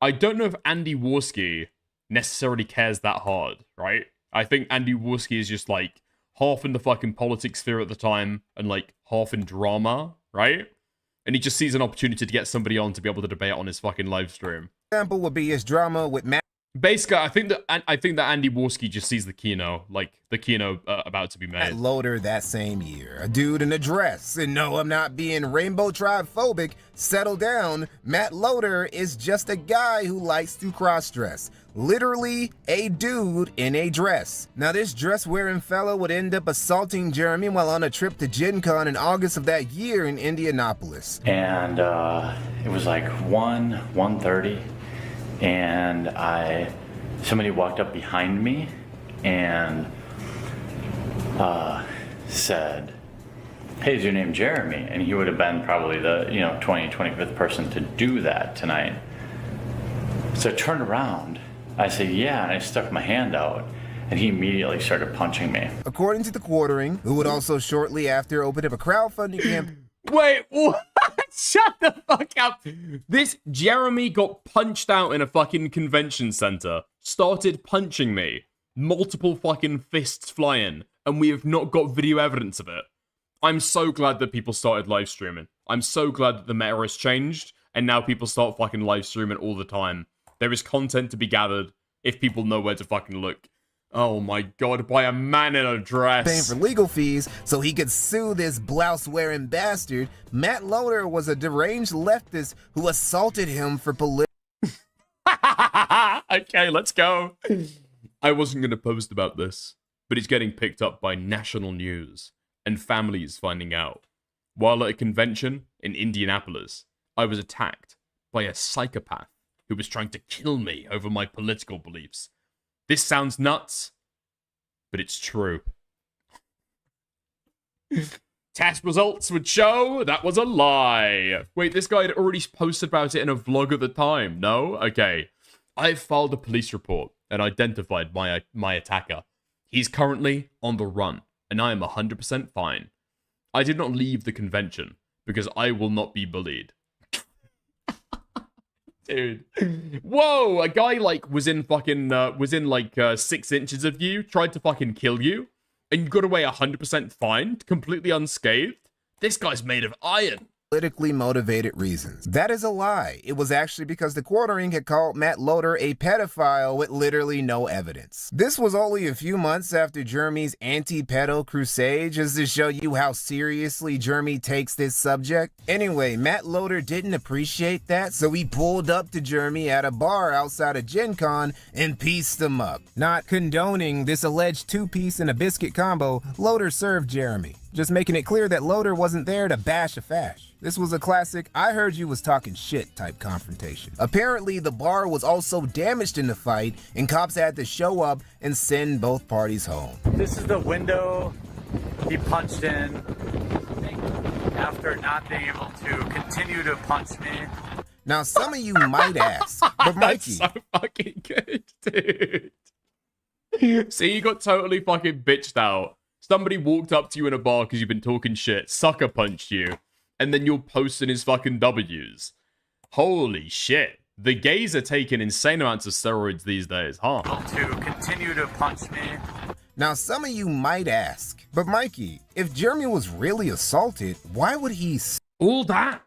I don't know if Andy Worski necessarily cares that hard, right? I think Andy Worski is just, like, half in the fucking politics sphere at the time and, like, half in drama, right? And he just sees an opportunity to get somebody on to be able to debate on his fucking live stream. Example would be his drama with Matt. Basically, I think that Andy Worski just sees the keynote, like the keynote about to be made. Matt Loader that same year, a dude in a dress. And no, I'm not being rainbow tribe phobic. Settle down. Matt Loader is just a guy who likes to cross-dress. Literally a dude in a dress. Now this dress-wearing fellow would end up assaulting Jeremy while on a trip to Gen Con in August of that year in Indianapolis. And it was like 1:30. And somebody walked up behind me and said, hey, is your name Jeremy? And he would have been probably the 25th person to do that tonight. So I turned around, I said, yeah, and I stuck my hand out, and he immediately started punching me. According to the quartering, who would also shortly after open up a crowdfunding campaign. Wait, what? Shut the fuck up. This Jeremy got punched out in a fucking convention center, started punching me, multiple fucking fists flying, and we have not got video evidence of it. I'm so glad that people started live streaming. I'm so glad that the meta has changed, and now people start fucking live streaming all the time. There is content to be gathered if people know where to fucking look. Oh my god, by a man in a dress. Paying for legal fees so he could sue this blouse-wearing bastard. Matt Loader was a deranged leftist who assaulted him for political. Okay, let's go. I wasn't going to post about this, but it's getting picked up by national news and families finding out. While at a convention in Indianapolis, I was attacked by a psychopath who was trying to kill me over my political beliefs. This sounds nuts, but it's true. Test results would show that was a lie. Wait, this guy had already posted about it in a vlog at the time. No? Okay. I've filed a police report and identified my attacker. He's currently on the run, and I am 100% fine. I did not leave the convention because I will not be bullied. Dude. Whoa, a guy, like, was in 6 inches of you, tried to fucking kill you, and you got away 100% fine, completely unscathed? This guy's made of iron. Politically motivated reasons. That is a lie. It was actually because the quartering had called Matt Loader a pedophile with literally no evidence. This was only a few months after Jeremy's anti-pedo crusade, just to show you how seriously Jeremy takes this subject. Anyway, Matt Loader didn't appreciate that, so he pulled up to Jeremy at a bar outside of Gen Con and pieced him up. Not condoning this alleged 2-piece and a biscuit combo, Loader served Jeremy, just making it clear that Loader wasn't there to bash a fash. This was a classic, I heard you was talking shit type confrontation. Apparently, the bar was also damaged in the fight, and cops had to show up and send both parties home. This is the window he punched in after not being able to continue to punch me. Now, some of you might ask, but Mikey... That's so fucking good, dude. See, you got totally fucking bitched out. Somebody walked up to you in a bar because you've been talking shit, sucker punched you, and then you're posting his fucking W's. Holy shit. The gays are taking insane amounts of steroids these days, huh? To continue to punch me. Now, some of you might ask, but Mikey, if Jeremy was really assaulted, why would he all that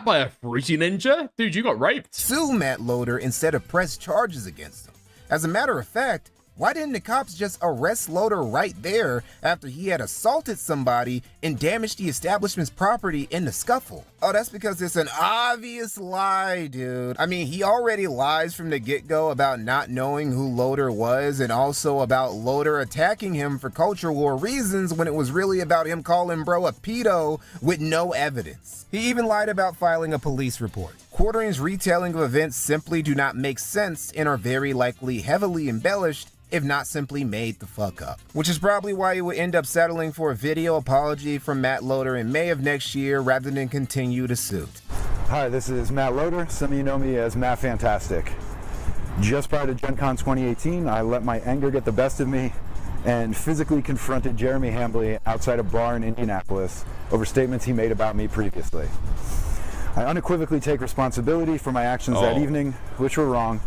by a fruity ninja? Dude, you got raped. Sue Matt Loader instead of press charges against him. As a matter of fact, why didn't the cops just arrest Loader right there after he had assaulted somebody and damaged the establishment's property in the scuffle? Oh, that's because it's an obvious lie, dude. I mean, he already lies from the get-go about not knowing who Loader was and also about Loader attacking him for culture war reasons when it was really about him calling bro a pedo with no evidence. He even lied about filing a police report. Quartering's retelling of events simply do not make sense and are very likely heavily embellished, if not simply made the fuck up. Which is probably why you would end up settling for a video apology from Matt Loader in May of next year rather than continue the suit. Hi, this is Matt Loader. Some of you know me as Matt Fantastic. Just prior to Gen Con 2018, I let my anger get the best of me and physically confronted Jeremy Hambley outside a bar in Indianapolis over statements he made about me previously. I unequivocally take responsibility for my actions that evening, which were wrong,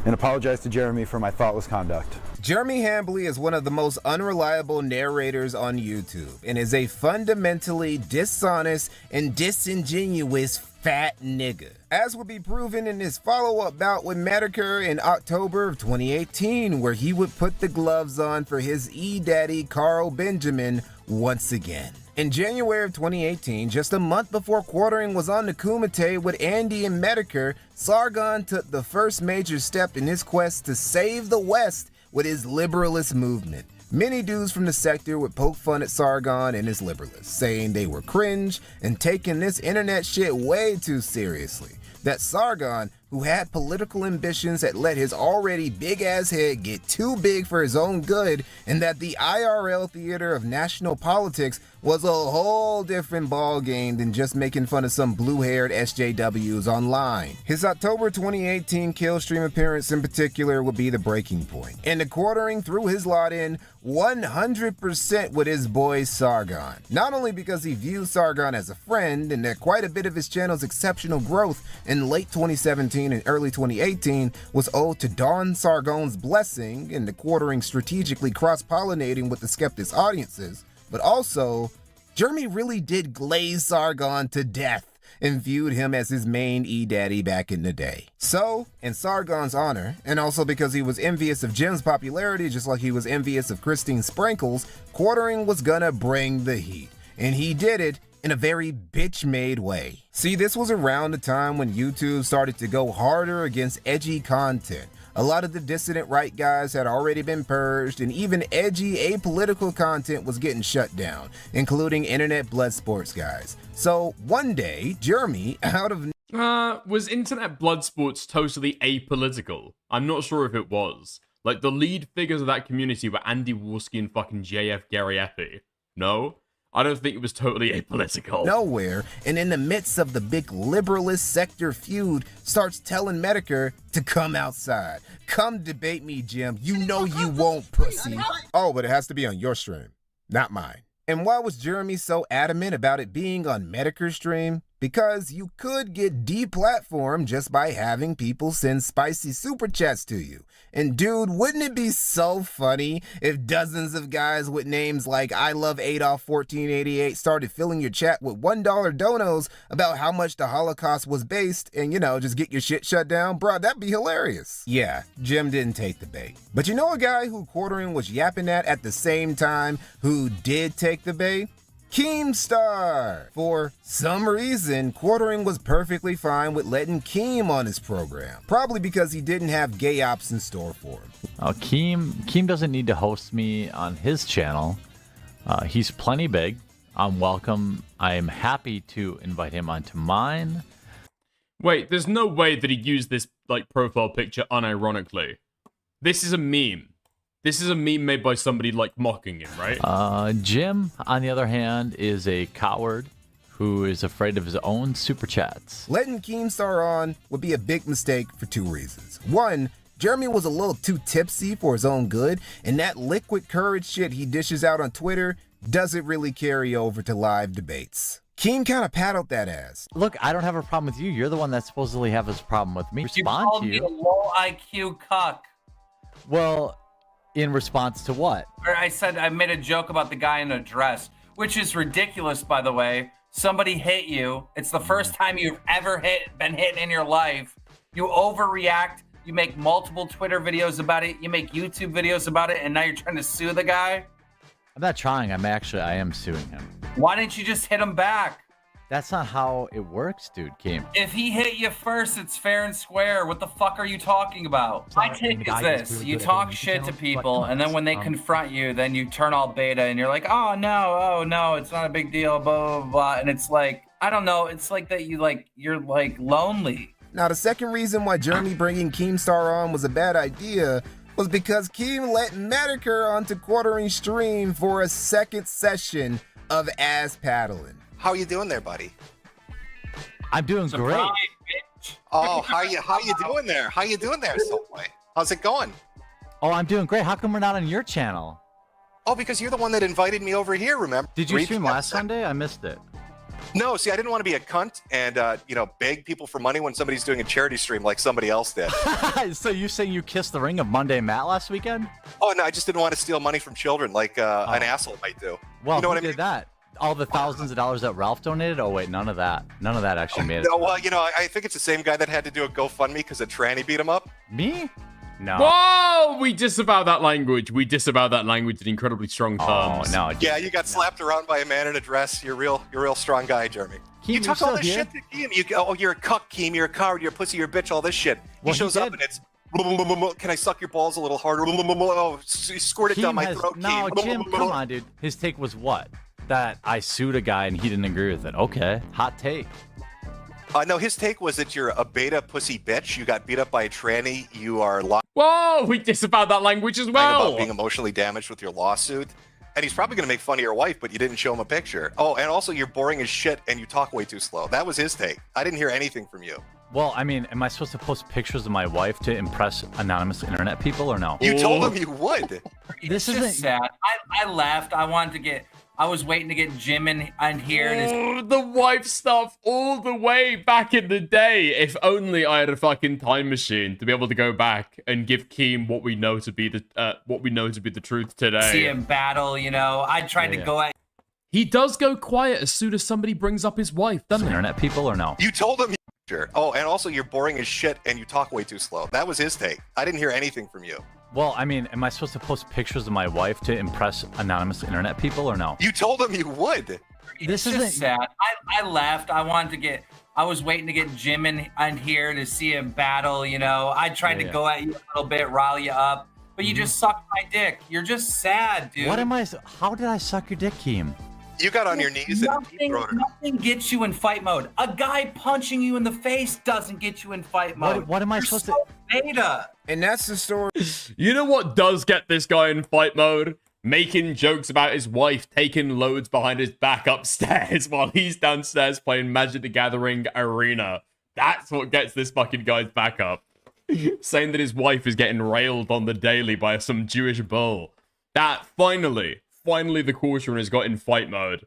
and apologize to Jeremy for my thoughtless conduct. Jeremy Hambley is one of the most unreliable narrators on YouTube and is a fundamentally dishonest and disingenuous fat nigga, as would be proven in his follow-up bout with Medicare in October of 2018, where he would put the gloves on for his E-daddy Carl Benjamin once again. In January of 2018, just a month before Quartering was on the Kumite with Andy and Medicare, Sargon took the first major step in his quest to save the West with his liberalist movement. Many dudes from the sector would poke fun at Sargon and his liberalists, saying they were cringe and taking this internet shit way too seriously. That Sargon, who had political ambitions that let his already big-ass head get too big for his own good, and that the IRL theater of national politics was a whole different ballgame than just making fun of some blue-haired SJWs online. His October 2018 Killstream appearance in particular would be the breaking point, and the Quartering threw his lot in 100% with his boy Sargon. Not only because he views Sargon as a friend, and that quite a bit of his channel's exceptional growth in late 2017 and early 2018 was owed to Don Sargon's blessing and the Quartering strategically cross-pollinating with the Skeptic's audiences, but also, Jeremy really did glaze Sargon to death and viewed him as his main E-daddy back in the day. So, in Sargon's honor, and also because he was envious of Jim's popularity just like he was envious of Christine Sprinkles, Quartering was gonna bring the heat. And he did it in a very bitch-made way. See, this was around the time when YouTube started to go harder against edgy content. A lot of the dissident right guys had already been purged, and even edgy apolitical content was getting shut down, including internet blood sports guys. So one day, Jeremy, out of was internet blood sports totally apolitical? I'm not sure if it was. Like, the lead figures of that community were Andy Warski and fucking JF Gary Epi. No? I don't think it was totally apolitical. Nowhere, and in the midst of the big liberalist sector feud, starts telling Medicare to come outside. Come debate me, Jim. You know you won't, pussy. Oh, but it has to be on your stream, not mine. And why was Jeremy so adamant about it being on Medicare's stream? Because you could get deplatformed just by having people send spicy super chats to you. And dude, wouldn't it be so funny if dozens of guys with names like I Love Adolf 1488 started filling your chat with $1 donos about how much the Holocaust was based and, you know, just get your shit shut down? Bro, that'd be hilarious. Yeah, Jim didn't take the bait. But you know a guy who Quartering was yapping at the same time who did take the bait? Keemstar. For some reason, Quartering was perfectly fine with letting Keem on his program. Probably because he didn't have gay ops in store for him. Oh, Keem doesn't need to host me on his channel. He's plenty big. I'm welcome. I'm happy to invite him onto mine. Wait, there's no way that he used this, like, profile picture unironically. This is a meme. This is a meme made by somebody, like, mocking him, right? Jim, on the other hand, is a coward who is afraid of his own super chats. Letting Keemstar on would be a big mistake for two reasons. One, Jeremy was a little too tipsy for his own good, and that liquid courage shit he dishes out on Twitter doesn't really carry over to live debates. Keem kind of paddled that ass. Look, I don't have a problem with you. You're the one that supposedly have this problem with me. You called me a low IQ cuck. Well, In response to what? Or I said I made a joke about the guy in a dress, which is ridiculous, by the way. Somebody hit you. It's the first time you've ever been hit in your life. You overreact. You make multiple Twitter videos about it. You make YouTube videos about it, and now you're trying to sue the guy? I'm not trying. I am suing him. Why didn't you just hit him back? That's not how it works, dude, Keem. If he hit you first, it's fair and square. What the fuck are you talking about? My take is this. You talk shit to people, and then when they confront you, then you turn all beta, and you're like, oh no, it's not a big deal, blah, blah, blah. And it's like, I don't know, it's like that you're like lonely. Now, the second reason why Jeremy bringing Keemstar on was a bad idea was because Keem let Medicare onto Quartering stream for a second session of ass paddling. How you doing there, buddy? I'm doing great. Oh, how you doing there? How you doing there, Soulboy? How's it going? Oh, I'm doing great. How come we're not on your channel? Oh, because you're the one that invited me over here, remember? Did you stream last Sunday? I missed it. No, see, I didn't want to be a cunt and, beg people for money when somebody's doing a charity stream like somebody else did. So you saying you kissed the ring of Monday Matt last weekend? Oh, no, I just didn't want to steal money from children like an asshole might do. Well, you know who what I mean? did that? All the thousands of dollars that Ralph donated? Oh, wait, none of that. None of that actually made it. No, well, I think it's the same guy that had to do a GoFundMe because a tranny beat him up. Me? No. Whoa! We disavow that language. We disavow that language in incredibly strong terms. Oh, no. Yeah, you got slapped around by a man in a dress. You're a real strong guy, Jeremy. Keem, you talk all this shit to Keem. You're a cuck, Keem. You're a coward. You're a pussy. You're a bitch. All this shit. Well, he shows up and it's, can I suck your balls a little harder? Oh, squirt it down my throat, No, Keem. Jim, come on, dude. His take was what? That I sued a guy and he didn't agree with it. Okay, hot take. No, his take was that you're a beta pussy bitch. You got beat up by a tranny. You are lying Whoa, we disavow that language as well. about being emotionally damaged with your lawsuit. And he's probably going to make fun of your wife, but you didn't show him a picture. Oh, and also you're boring as shit and you talk way too slow. That was his take. I didn't hear anything from you. Well, I mean, am I supposed to post pictures of my wife to impress anonymous internet people or no? You told him you would. This isn't sad. I left. I was waiting to get Jim in here. The wife stuff all the way back in the day. If only I had a fucking time machine to be able to go back and give Keem what we know to be the truth today. See him battle, I tried to go at. He does go quiet as soon as somebody brings up his wife, doesn't he? Internet people or no? You told him. Sure. Oh, and also you're boring as shit and you talk way too slow. That was his take. I didn't hear anything from you. Well, I mean, am I supposed to post pictures of my wife to impress anonymous internet people or no? You told him you would. This isn't sad. I left. I was waiting to get Jim in here to see him battle. I tried to go at you a little bit, rile you up, but you just sucked my dick. You're just sad, dude. How did I suck your dick, Keem? You got on your knees and deep-throated. Nothing gets you in fight mode. A guy punching you in the face doesn't get you in fight mode. What am I supposed to? Beta. And that's the story. You know what does get this guy in fight mode? Making jokes about his wife taking loads behind his back upstairs while he's downstairs playing Magic the Gathering Arena. That's what gets this fucking guy's back up. Saying that his wife is getting railed on the daily by some Jewish bull. That finally the Quarterer has got in fight mode.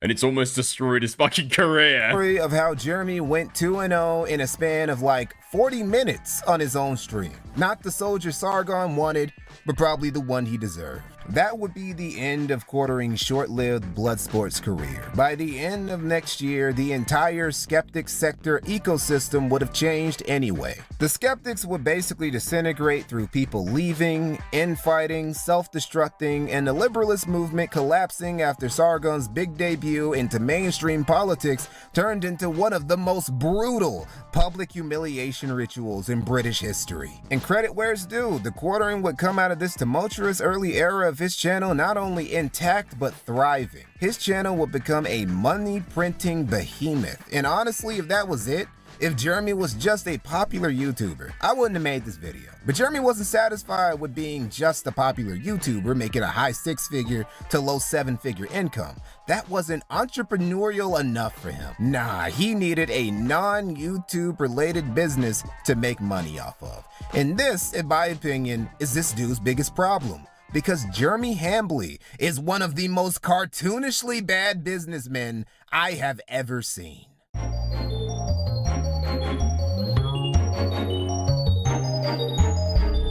And it's almost destroyed his fucking career. Story of how Jeremy went 2-0 in a span of like 40 minutes on his own stream. Not the soldier Sargon wanted, but probably the one he deserved. That would be the end of Quartering's short-lived Bloodsport's career. By the end of next year, the entire Skeptic sector ecosystem would have changed anyway. The Skeptics would basically disintegrate through people leaving, infighting, self-destructing, and the liberalist movement collapsing after Sargon's big debut into mainstream politics turned into one of the most brutal public humiliation rituals in British history. And credit where it's due, the Quartering would come out of this tumultuous early era of his channel not only intact but thriving. His channel would become a money printing behemoth. And honestly, if that was it, if Jeremy was just a popular YouTuber, I wouldn't have made this video. But Jeremy wasn't satisfied with being just a popular YouTuber making a high 6-figure to low 7-figure income. That wasn't entrepreneurial enough for him. Nah, he needed a non-YouTube related business to make money off of. And this, in my opinion, is this dude's biggest problem. Because Jeremy Hambly is one of the most cartoonishly bad businessmen I have ever seen.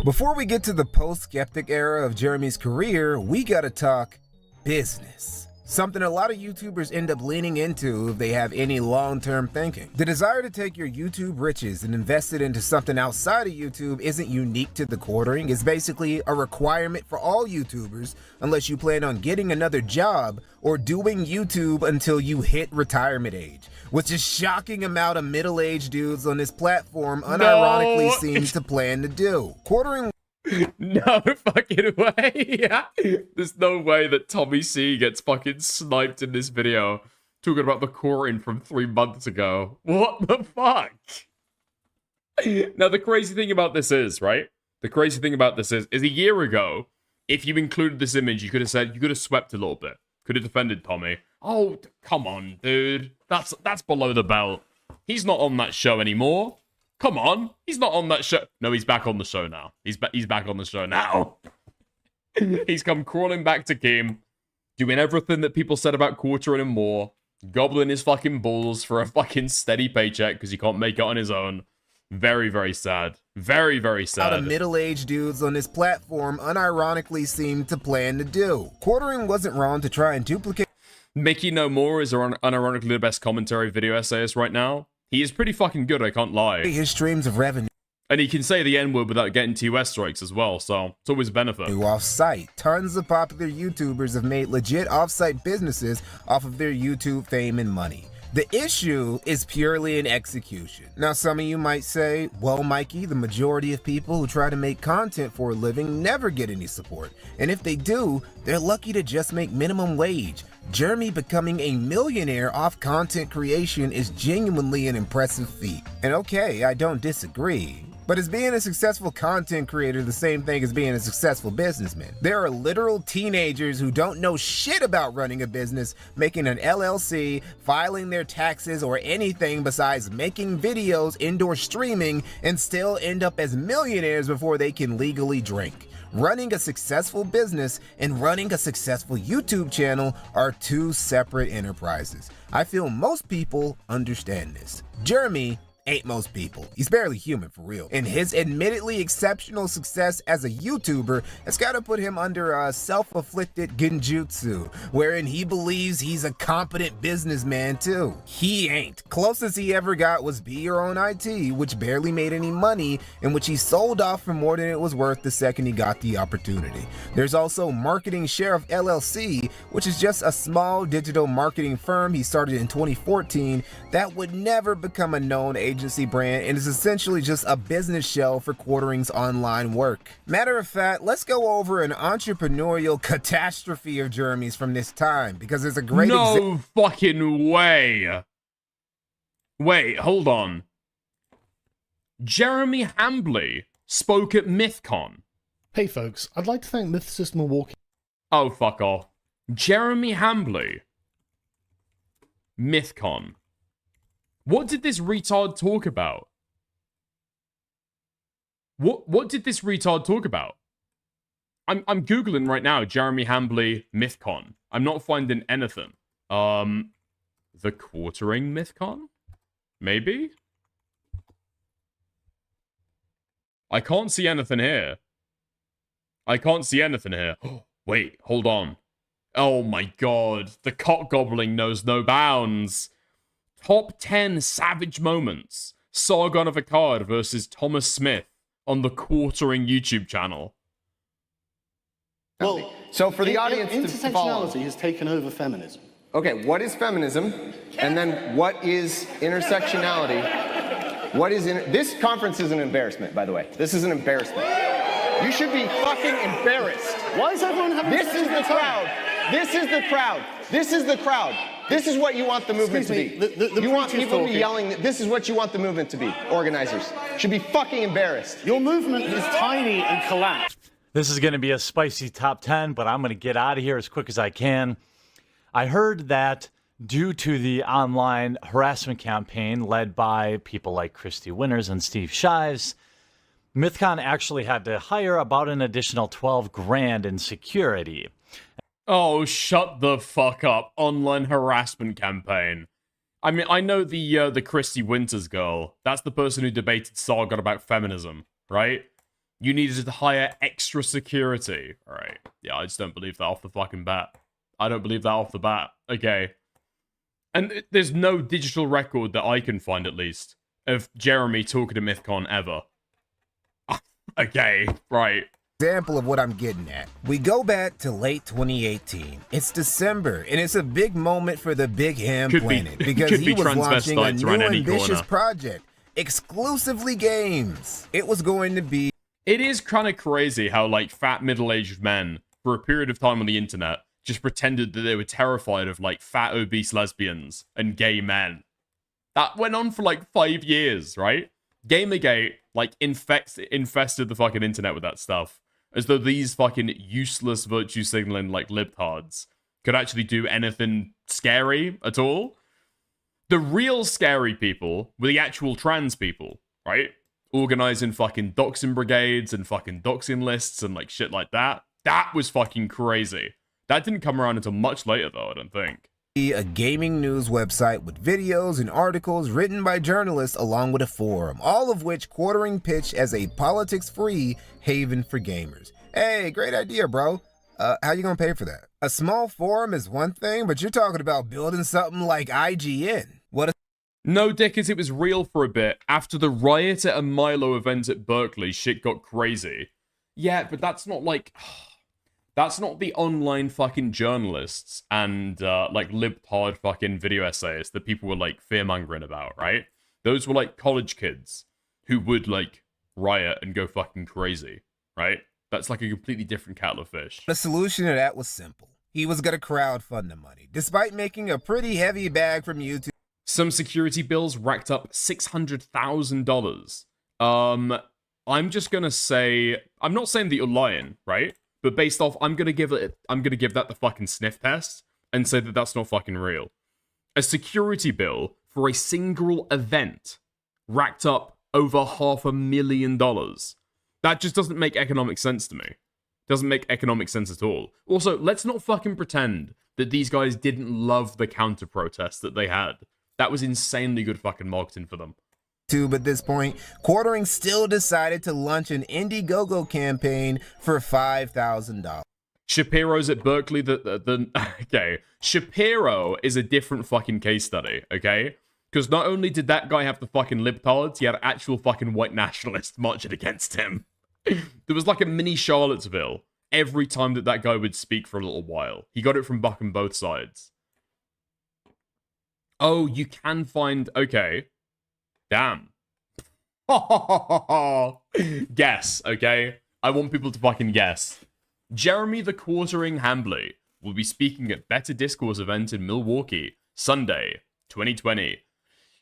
Before we get to the post-skeptic era of Jeremy's career, we gotta talk business. Something a lot of YouTubers end up leaning into if they have any long-term thinking. The desire to take your YouTube riches and invest it into something outside of YouTube isn't unique to the quartering. It's basically a requirement for all YouTubers unless you plan on getting another job or doing YouTube until you hit retirement age, which a shocking amount of middle-aged dudes on this platform unironically seem to plan to do. Quartering No fucking way. There's no way that Tommy C gets fucking sniped in this video talking about the quartering from 3 months ago. What the fuck? Now, the crazy thing about this is, right? The crazy thing about this is a year ago, if you included this image, you could have said, you could have swept a little bit. Could have defended Tommy. Oh, come on, dude. That's below the belt. He's not on that show anymore. Come on, he's not on that show. No, he's back on the show now. He's back on the show now. He's come crawling back to game, doing everything that people said about quartering and more, gobbling his fucking balls for a fucking steady paycheck because he can't make it on his own. Very, very sad. Very, very sad. A lot of middle-aged dudes on this platform unironically seem to plan to do. Quartering wasn't wrong to try and duplicate. Mickey No More is unironically the best commentary video essayist right now. He is pretty fucking good, I can't lie. His streams of revenue. And he can say the N-word without getting TOS strikes as well, so it's always a benefit. Off-site. Tons of popular YouTubers have made legit off-site businesses off of their YouTube fame and money. The issue is purely in execution. Now, some of you might say, well, Mikey, the majority of people who try to make content for a living never get any support. And if they do, they're lucky to just make minimum wage. Jeremy becoming a millionaire off content creation is genuinely an impressive feat. And okay, I don't disagree. But is being a successful content creator the same thing as being a successful businessman? There are literal teenagers who don't know shit about running a business, making an LLC, filing their taxes, or anything besides making videos, indoor streaming, and still end up as millionaires before they can legally drink. Running a successful business and running a successful YouTube channel are two separate enterprises. I feel most people understand this. Jeremy ain't most people. He's barely human for real. And his admittedly exceptional success as a YouTuber has got to put him under a self-afflicted genjutsu, wherein he believes he's a competent businessman too. He ain't. Closest he ever got was Be Your Own IT, which barely made any money, and which he sold off for more than it was worth the second he got the opportunity. There's also Marketing Sheriff LLC, which is just a small digital marketing firm he started in 2014 that would never become a known agency brand and is essentially just a business shell for Quartering's online work. Matter of fact, let's go over an entrepreneurial catastrophe of Jeremy's from this time, because there's a great No fucking way. Wait, hold on. Jeremy Hambley spoke at MythCon. Hey folks, I'd like to thank Mythicist Milwaukee. Oh, fuck off. Jeremy Hambley. MythCon. What did this retard talk about? What did this retard talk about? I'm Googling right now, Jeremy Hambley MythCon. I'm not finding anything. The Quartering MythCon? Maybe? I can't see anything here. I can't see anything here. Wait, hold on. Oh my god, the cock gobbling knows no bounds. Top 10 savage moments. Sargon of Akkad versus Thomas Smith on the Quartering YouTube channel. Well, so for the audience to follow, intersectionality has taken over feminism. Okay, what is feminism? And then what is intersectionality? What is this conference is an embarrassment, by the way. This is an embarrassment. You should be fucking embarrassed. Why is everyone having This is the crowd. This is the crowd. This is the crowd. This is what you want the movement to be. You want people to be yelling. This is what you want the movement to be. Organizers should be fucking embarrassed. Your movement is tiny and collapsed. This is going to be a spicy top 10, but I'm going to get out of here as quick as I can. I heard that due to the online harassment campaign led by people like Christy Winters and Steve Shives, MythCon actually had to hire about an additional $12,000 in security. Oh, shut the fuck up. Online harassment campaign. I mean, I know the Christy Winters girl. That's the person who debated Sargon about feminism, right? You needed to hire extra security. All right. Yeah, I just don't believe that off the fucking bat. I don't believe that off the bat. Okay. And there's no digital record that I can find, at least, of Jeremy talking to MythCon ever. Okay, right. Example of what I'm getting at. We go back to late 2018. It's December, and it's a big moment for the Big Ham Planet because he was launching a new ambitious project, exclusively games. It was going to be... It is kind of crazy how, like, fat middle-aged men, for a period of time on the internet, just pretended that they were terrified of, like, fat obese lesbians and gay men. That went on for, like, 5 years, right? Gamergate, like, infested the fucking internet with that stuff. As though these fucking useless virtue signaling, like, libtards could actually do anything scary at all. The real scary people were the actual trans people, right? Organizing fucking doxing brigades and fucking doxing lists and, like, shit like that. That was fucking crazy. That didn't come around until much later, though, I don't think. A gaming news website with videos and articles written by journalists along with a forum, all of which Quartering pitched as a politics-free haven for gamers. Hey, great idea, bro. How you gonna pay for that? A small forum is one thing, but you're talking about building something like IGN. What a... No, Dickers, it was real for a bit. After the riot at a Milo event at Berkeley, shit got crazy. Yeah, but that's not like... That's not the online fucking journalists and, like, libtard fucking video essayists that people were, like, fear-mongering about, right? Those were, like, college kids who would, like, riot and go fucking crazy, right? That's, like, a completely different kettle of fish. The solution to that was simple. He was gonna crowdfund the money, despite making a pretty heavy bag from YouTube. Some security bills racked up $600,000. I'm just gonna say... I'm not saying that you're lying, right? But based off, I'm gonna give that the fucking sniff test and say that that's not fucking real. A security bill for a single event racked up over $500,000. That just doesn't make economic sense to me. Doesn't make economic sense at all. Also, let's not fucking pretend that these guys didn't love the counter protest that they had. That was insanely good fucking marketing for them. At this point, Quartering still decided to launch an Indiegogo campaign for $5,000. Shapiro's at Berkeley, okay. Shapiro is a different fucking case study, okay? Because not only did that guy have the fucking libtards, he had actual fucking white nationalists marching against him. There was like a mini Charlottesville every time that guy would speak for a little while. He got it from fucking both sides. Oh, you can find... Okay. Damn. Guess, okay? I want people to fucking guess. Jeremy the Quartering Hambley will be speaking at Better Discourse event in Milwaukee, Sunday, 2020.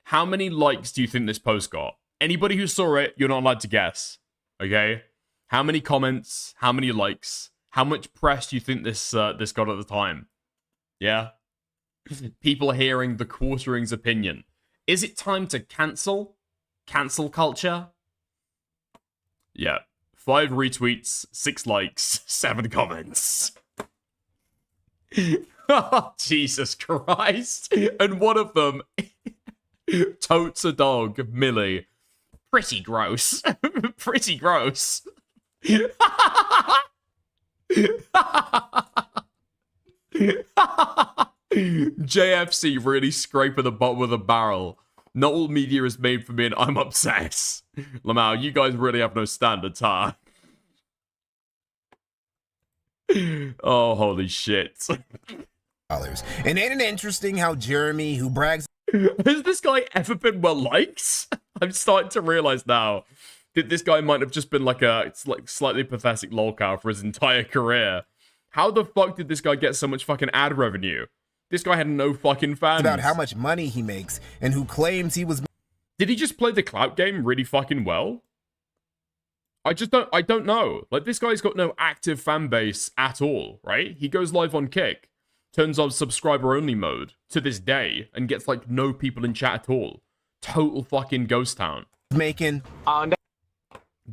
How many likes do you think this post got? Anybody who saw it, you're not allowed to guess, okay? How many comments? How many likes? How much press do you think this got at the time? Yeah? People hearing the Quartering's opinion. Is it time to cancel? Cancel culture? Yeah. 5 retweets, 6 likes, 7 comments. Oh, Jesus Christ. And one of them totes a dog, Millie. Pretty gross. Pretty gross. JFC really scraping the bottom of the barrel. Not all media is made for me and I'm obsessed. Lamau, you guys really have no standards, huh? Oh, holy shit. And ain't it interesting how Jeremy, who brags... Has this guy ever been well liked? I'm starting to realize now that this guy might have just been like a slightly pathetic lolcow for his entire career. How the fuck did this guy get so much fucking ad revenue? This guy had no fucking fans. About how much money he makes and who claims he was... Did he just play the clout game really fucking well? I don't know. Like, this guy's got no active fan base at all, right? He goes live on Kick, turns on subscriber-only mode to this day, and gets, like, no people in chat at all. Total fucking ghost town. Making...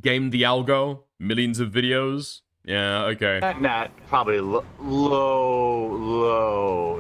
Game the algo, millions of videos. Yeah, okay. Net, probably low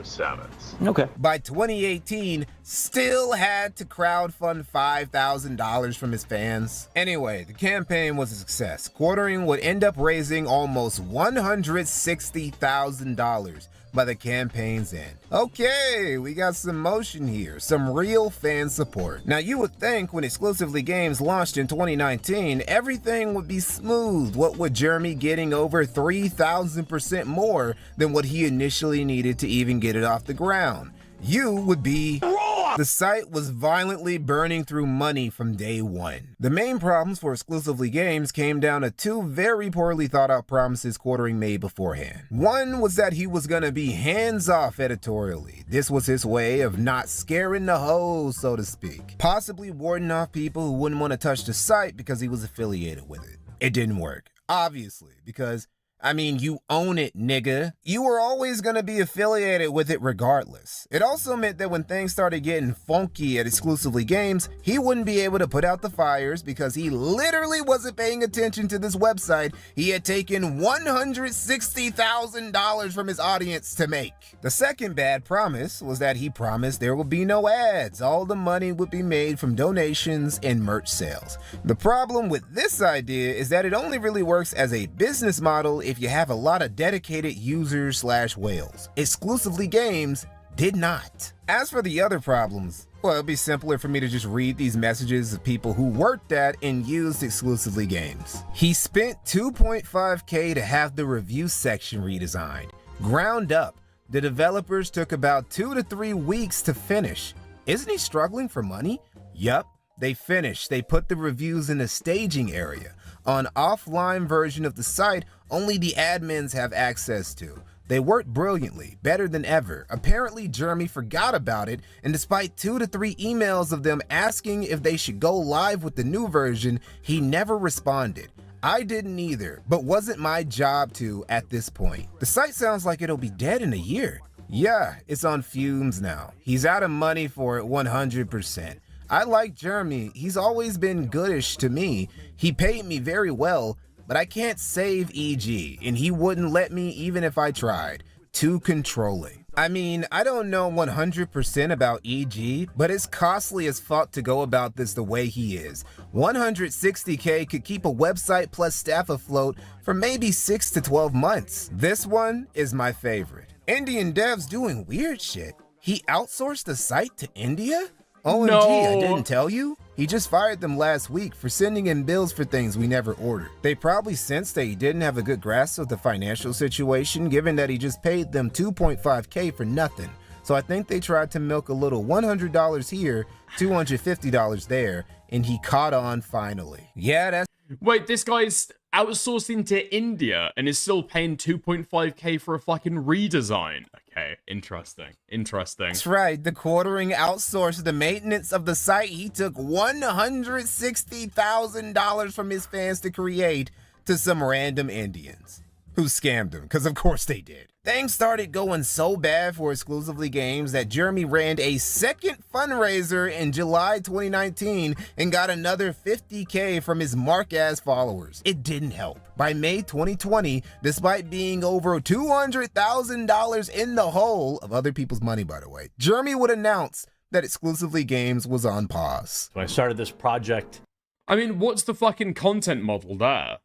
sevens. Okay. By 2018, still had to crowdfund $5,000 from his fans. Anyway, the campaign was a success. Quartering would end up raising almost $160,000 by the campaign's end. Okay, we got some motion here, some real fan support. Now you would think when Exclusively Games launched in 2019, everything would be smooth. What with Jeremy getting over 3,000% more than what he initially needed to even get it off the ground. You would be wrong. The site was violently burning through money from day one. The main problems for Exclusively Games came down to two very poorly thought out promises Quartering made beforehand. One was that he was gonna be hands-off editorially. This was his way of not scaring the hoes, so to speak. Possibly warding off people who wouldn't want to touch the site because he was affiliated with it. It didn't work, obviously, because I mean, you own it, nigga. You were always gonna be affiliated with it regardless. It also meant that when things started getting funky at Exclusively Games, he wouldn't be able to put out the fires because he literally wasn't paying attention to this website he had taken $160,000 from his audience to make. The second bad promise was that he promised there would be no ads. All the money would be made from donations and merch sales. The problem with this idea is that it only really works as a business model if you have a lot of dedicated users/whales. Exclusively Games did not. As for the other problems, well, it'd be simpler for me to just read these messages of people who worked at and used Exclusively Games. He spent $2.5K to have the review section redesigned. Ground up. The developers took about 2 to 3 weeks to finish. Isn't he struggling for money? Yup, they finished. They put the reviews in the staging area. On offline version of the site, only the admins have access to. They worked brilliantly, better than ever. Apparently, Jeremy forgot about it, and despite 2 to 3 emails of them asking if they should go live with the new version, he never responded. I didn't either, but wasn't my job to at this point. The site sounds like it'll be dead in a year. Yeah, it's on fumes now. He's out of money for it 100%. I like Jeremy. He's always been goodish to me. He paid me very well, but I can't save EG, and he wouldn't let me even if I tried. Too controlling. I mean, I don't know 100% about EG, but it's costly as fuck to go about this the way he is. 160K could keep a website plus staff afloat for maybe 6 to 12 months. This one is my favorite. Indian devs doing weird shit. He outsourced the site to India? OMG, no. I didn't tell you? He just fired them last week for sending in bills for things we never ordered. They probably sensed that he didn't have a good grasp of the financial situation, given that he just paid them $2.5K for nothing. So I think they tried to milk a little $100 here, $250 there, and he caught on finally. Yeah, that's... Wait, this guy's outsourcing to India and is still paying 2.5K for a fucking redesign. Okay, interesting. That's right, the Quartering outsourced the maintenance of the site he took $160,000 from his fans to create to some random Indians who scammed him, because of course they did. Things started going so bad for Exclusively Games that Jeremy ran a second fundraiser in July 2019 and got another $50K from his mark-ass followers. It didn't help. By May 2020, despite being over $200,000 in the hole of other people's money, by the way, Jeremy would announce that Exclusively Games was on pause. When I started this project... I mean, what's the fucking content model there?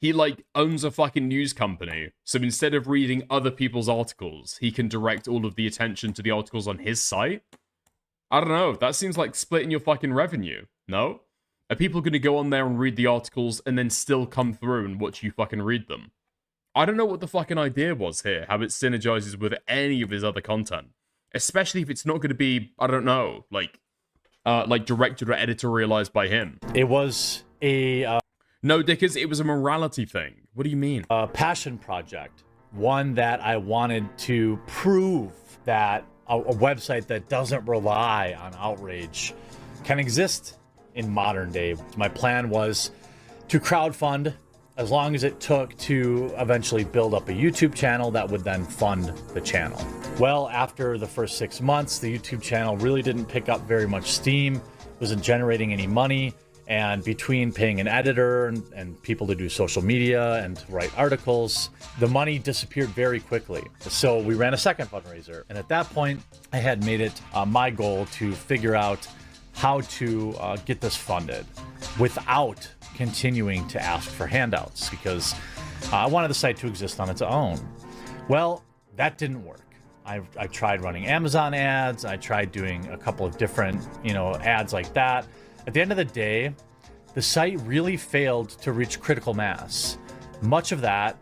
He, like, owns a fucking news company, so instead of reading other people's articles, he can direct all of the attention to the articles on his site? I don't know, that seems like splitting your fucking revenue, no? Are people gonna go on there and read the articles and then still come through and watch you fucking read them? I don't know what the fucking idea was here, how it synergizes with any of his other content. Especially if it's not gonna be, I don't know, like directed or editorialized by him. It was a... No, Dickers, it was a morality thing. What do you mean? A passion project. One that I wanted to prove that a website that doesn't rely on outrage can exist in modern day. My plan was to crowdfund as long as it took to eventually build up a YouTube channel that would then fund the channel. Well, after the first 6 months, the YouTube channel really didn't pick up very much steam, wasn't generating any money. And between paying an editor and people to do social media and write articles, the money disappeared very quickly. So we ran a second fundraiser. And at that point, I had made it my goal to figure out how to get this funded without continuing to ask for handouts, because I wanted the site to exist on its own. Well, that didn't work. I tried running Amazon ads. I tried doing a couple of different, ads like that. At the end of the day, the site really failed to reach critical mass. Much of that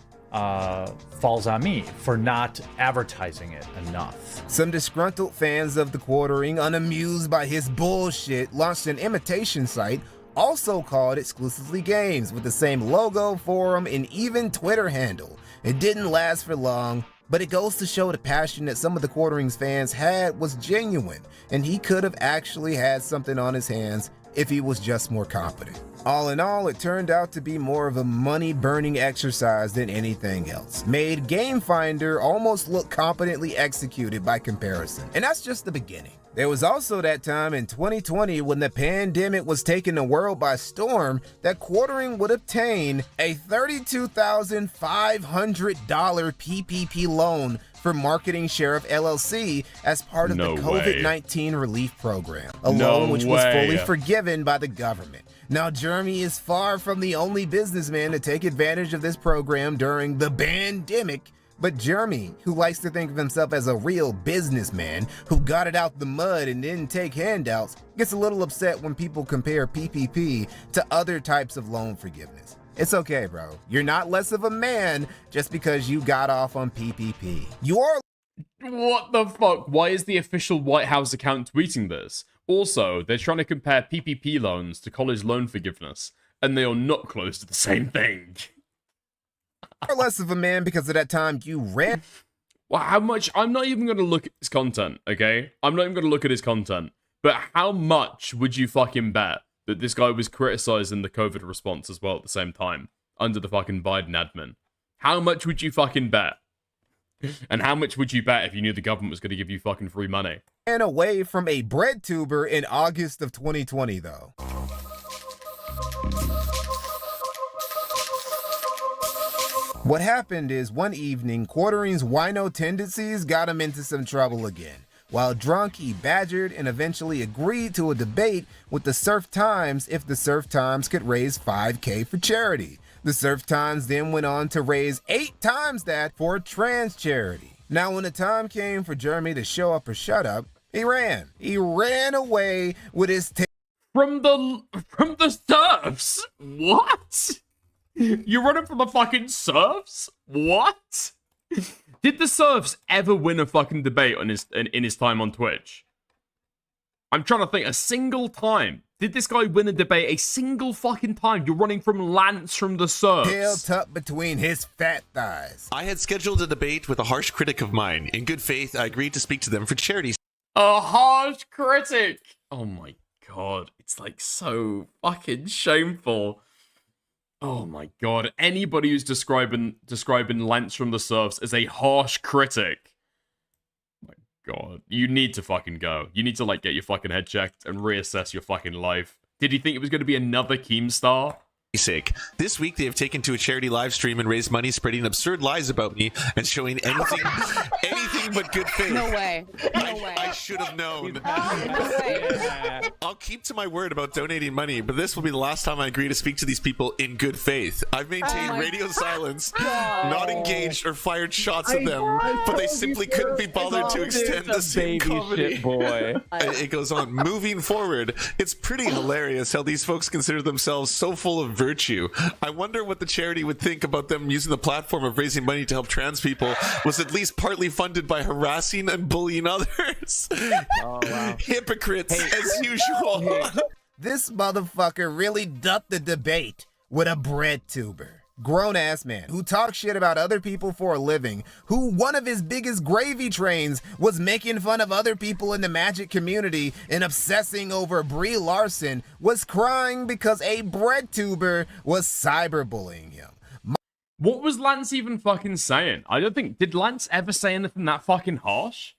falls on me for not advertising it enough. Some disgruntled fans of the Quartering, unamused by his bullshit, launched an imitation site also called Exclusively Games, with the same logo, forum, and even Twitter handle. It didn't last for long, but it goes to show the passion that some of the Quartering's fans had was genuine, and he could have actually had something on his hands if he was just more competent. All in all, it turned out to be more of a money-burning exercise than anything else. Made Game Finder almost look competently executed by comparison. And that's just the beginning. There was also that time in 2020 when the pandemic was taking the world by storm that Quartering would obtain a $32,500 PPP loan for Marketing Sheriff LLC as part of the COVID-19 relief program, a loan which was fully forgiven by the government. Now, Jeremy is far from the only businessman to take advantage of this program during the pandemic, but Jeremy, who likes to think of himself as a real businessman who got it out the mud and didn't take handouts, gets a little upset when people compare PPP to other types of loan forgiveness. It's okay, bro. You're not less of a man just because you got off on PPP. You are. What the fuck? Why is the official White House account tweeting this? Also, they're trying to compare PPP loans to college loan forgiveness, and they are not close to the same thing. You're less of a man because of that time you ran. Well, how much? I'm not even going to look at his content, okay? I'm not even going to look at his content. But how much would you fucking bet that this guy was criticizing the COVID response as well at the same time, under the fucking Biden admin? How much would you fucking bet? And how much would you bet if you knew the government was going to give you fucking free money? Ran away from a bread tuber in August of 2020, though. What happened is one evening, Quartering's wino tendencies got him into some trouble again. While drunk, he badgered and eventually agreed to a debate with the Surf Times if the Surf Times could raise $5K for charity. The Surf Times then went on to raise 8 times that for a trans charity. Now, when the time came for Jeremy to show up or shut up, he ran. He ran away with his from the Surfs? What? You're running from the fucking Surfs? What? Did the Surfs ever win a fucking debate on in his time on Twitch? I'm trying to think. A single time. Did this guy win a debate a single fucking time? You're running from Lance from the Surfs. Tail tucked between his fat thighs. I had scheduled a debate with a harsh critic of mine. In good faith, I agreed to speak to them for charity. A harsh critic. Oh my god. It's like so fucking shameful. Oh my god. Anybody who's describing Lance from the Surfs as a harsh critic. My god. You need to fucking go. You need to like get your fucking head checked and reassess your fucking life. Did you think it was going to be another Keemstar? Sake. This week they have taken to a charity live stream and raised money spreading absurd lies about me and showing anything but good faith. No way. No way. I should have known. No way. I'll keep to my word about donating money, but this will be the last time I agree to speak to these people in good faith. I've maintained radio silence, not engaged or fired shots at them, but they simply couldn't be bothered to extend the same comedy. Shit boy. It goes on. Moving forward, it's pretty hilarious how these folks consider themselves so full of virtue. I wonder what the charity would think about them using the platform of raising money to help trans people was at least partly funded by harassing and bullying others. Oh, wow. Hypocrites, as usual. This motherfucker really ducked the debate with a bread tuber. Grown-ass man who talks shit about other people for a living, who one of his biggest gravy trains was making fun of other people in the Magic community and obsessing over Brie Larson, was crying because a bread tuber was cyberbullying him. What was Lance even fucking saying? I don't think... Did Lance ever say anything that fucking harsh?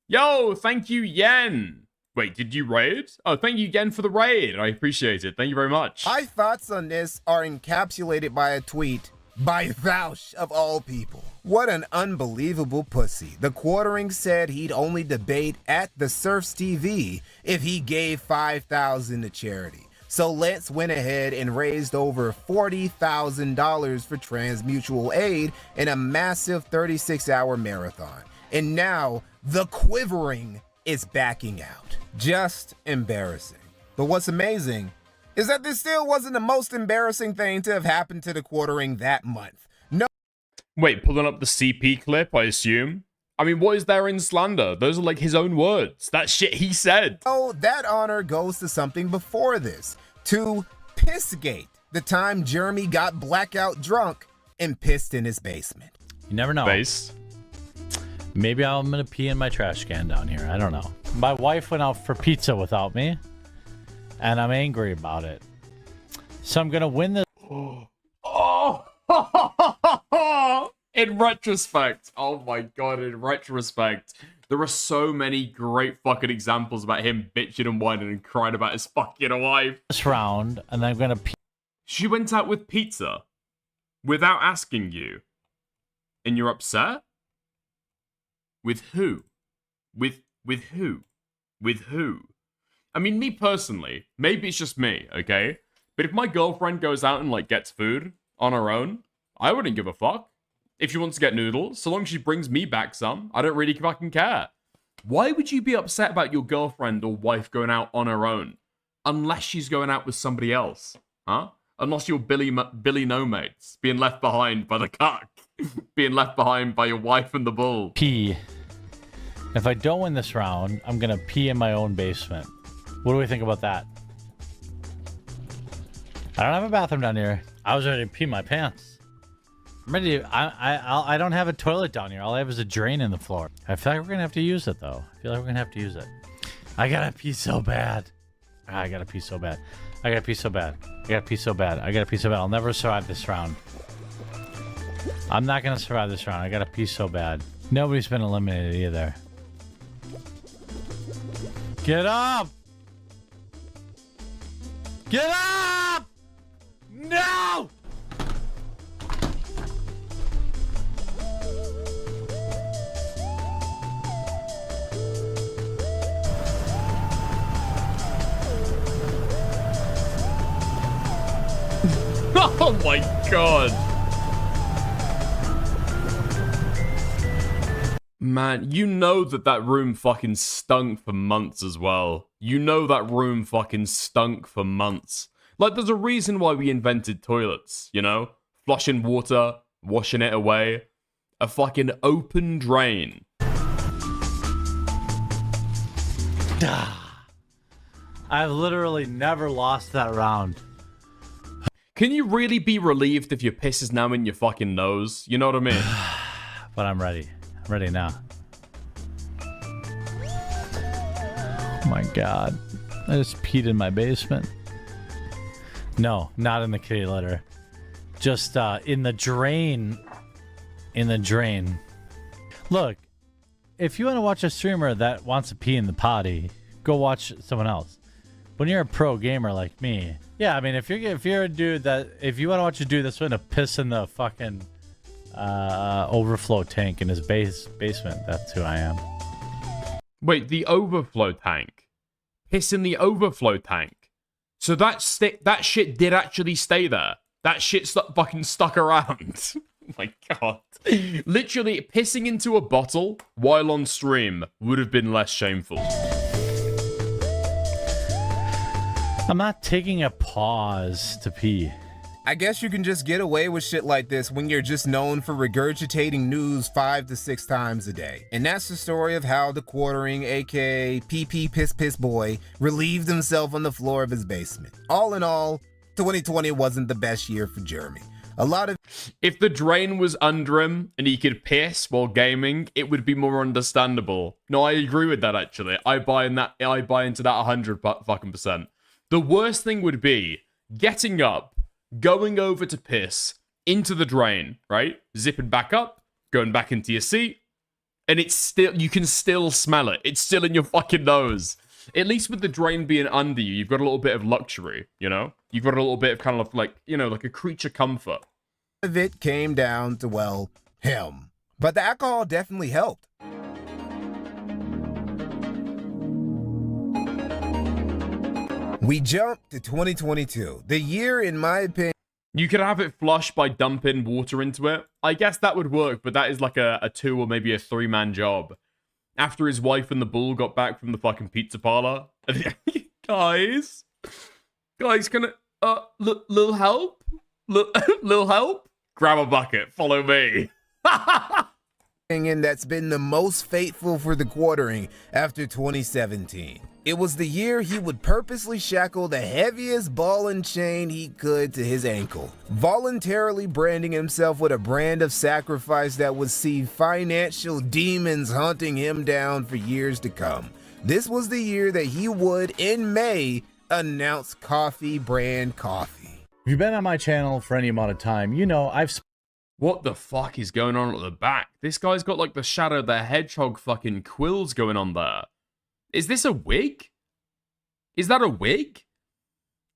Yo, thank you, Yen. Wait, did you raid? Oh, thank you again for the raid. I appreciate it. Thank you very much. My thoughts on this are encapsulated by a tweet by Vouch of all people. What an unbelievable pussy. The Quartering said he'd only debate at the Surfs TV if he gave $5,000 to charity. So Lance went ahead and raised over $40,000 for Transmutual Aid in a massive 36-hour marathon. And now the Quivering is backing out. Just embarrassing. But what's amazing is that this still wasn't the most embarrassing thing to have happened to the Quartering that month. No. Wait, pulling up the CP clip, I assume? I mean, what is there in slander? Those are like his own words. That shit he said. Oh, that honor goes to something before this. To Pissgate, the time Jeremy got blackout drunk and pissed in his basement. You never know. Base. Maybe I'm gonna pee in my trash can down here. I don't know. My wife went out for pizza without me, and I'm angry about it. So I'm gonna win this. Oh! In retrospect, oh my god, in retrospect, there are so many great fucking examples about him bitching and whining and crying about his fucking wife. This round, and I'm gonna pee. She went out with pizza without asking you, and you're upset? With who? With who? With who? I mean, me personally, maybe it's just me, okay? But if my girlfriend goes out and, like, gets food on her own, I wouldn't give a fuck. If she wants to get noodles, so long as she brings me back some, I don't really fucking care. Why would you be upset about your girlfriend or wife going out on her own? Unless she's going out with somebody else, huh? Unless you're Billy No Mates, being left behind by the cuck. Being left behind by your wife and the bull. Pee. If I don't win this round, I'm gonna pee in my own basement. What do we think about that? I don't have a bathroom down here. I was ready to pee my pants. I'm ready to, I don't have a toilet down here. All I have is a drain in the floor. I feel like we're gonna have to use it though. I feel like we're gonna have to use it. I gotta pee so bad. I gotta pee so bad. I gotta pee so bad. I gotta pee so bad. I gotta pee so bad. I'll never survive this round. I'm not gonna survive this round. I gotta pee so bad. Nobody's been eliminated either. Get up! Get up! No! Oh my god. Man, you know that room fucking stunk for months as well. You know that room fucking stunk for months. Like, there's a reason why we invented toilets, you know? Flushing water, washing it away. A fucking open drain. I've literally never lost that round. Can you really be relieved if your piss is now in your fucking nose? You know what I mean? But I'm ready. I'm ready now. Oh my god. I just peed in my basement. No, not in the kitty litter. Just in the drain. In the drain. Look, if you want to watch a streamer that wants to pee in the potty, go watch someone else. When you're a pro gamer like me, yeah, I mean, if you're a dude if you want to watch a dude that's going to piss in the fucking overflow tank in his basement, that's who I am. Wait, the overflow tank? Piss in the overflow tank? So that shit did actually stay there. That shit fucking stuck around. Oh my god. Literally, pissing into a bottle while on stream would have been less shameful. I'm not taking a pause to pee. I guess you can just get away with shit like this when you're just known for regurgitating news 5 to 6 times a day. And that's the story of how the Quartering, aka PP Piss Boy, relieved himself on the floor of his basement. All in all, 2020 wasn't the best year for Jeremy. A lot of... If the drain was under him and he could piss while gaming, it would be more understandable. No, I agree with that actually. I buy into that 100%. The worst thing would be getting up, going over to piss into the drain, right? Zipping back up, going back into your seat, and it's still, you can still smell it. It's still in your fucking nose. At least with the drain being under you, you've got a little bit of luxury, you know? You've got a little bit of kind of like, you know, like a creature comfort. Of it came down to, well, him. But the alcohol definitely helped. We jumped to 2022, the year, in my opinion. You could have it flush by dumping water into it. I guess that would work, but that is like a 2 or maybe a 3-man job. After his wife and the bull got back from the fucking pizza parlor. Guys, can I, little help? Little help? Grab a bucket, follow me. That's been the most faithful for the quartering after 2017. It was the year he would purposely shackle the heaviest ball and chain he could to his ankle, voluntarily branding himself with a brand of sacrifice that would see financial demons hunting him down for years to come. This was the year that he would, in May, announce coffee brand coffee. If you've been on my channel for any amount of time, you know What the fuck is going on at the back? This guy's got like the Shadow the Hedgehog fucking quills going on there. Is this a wig? Is that a wig?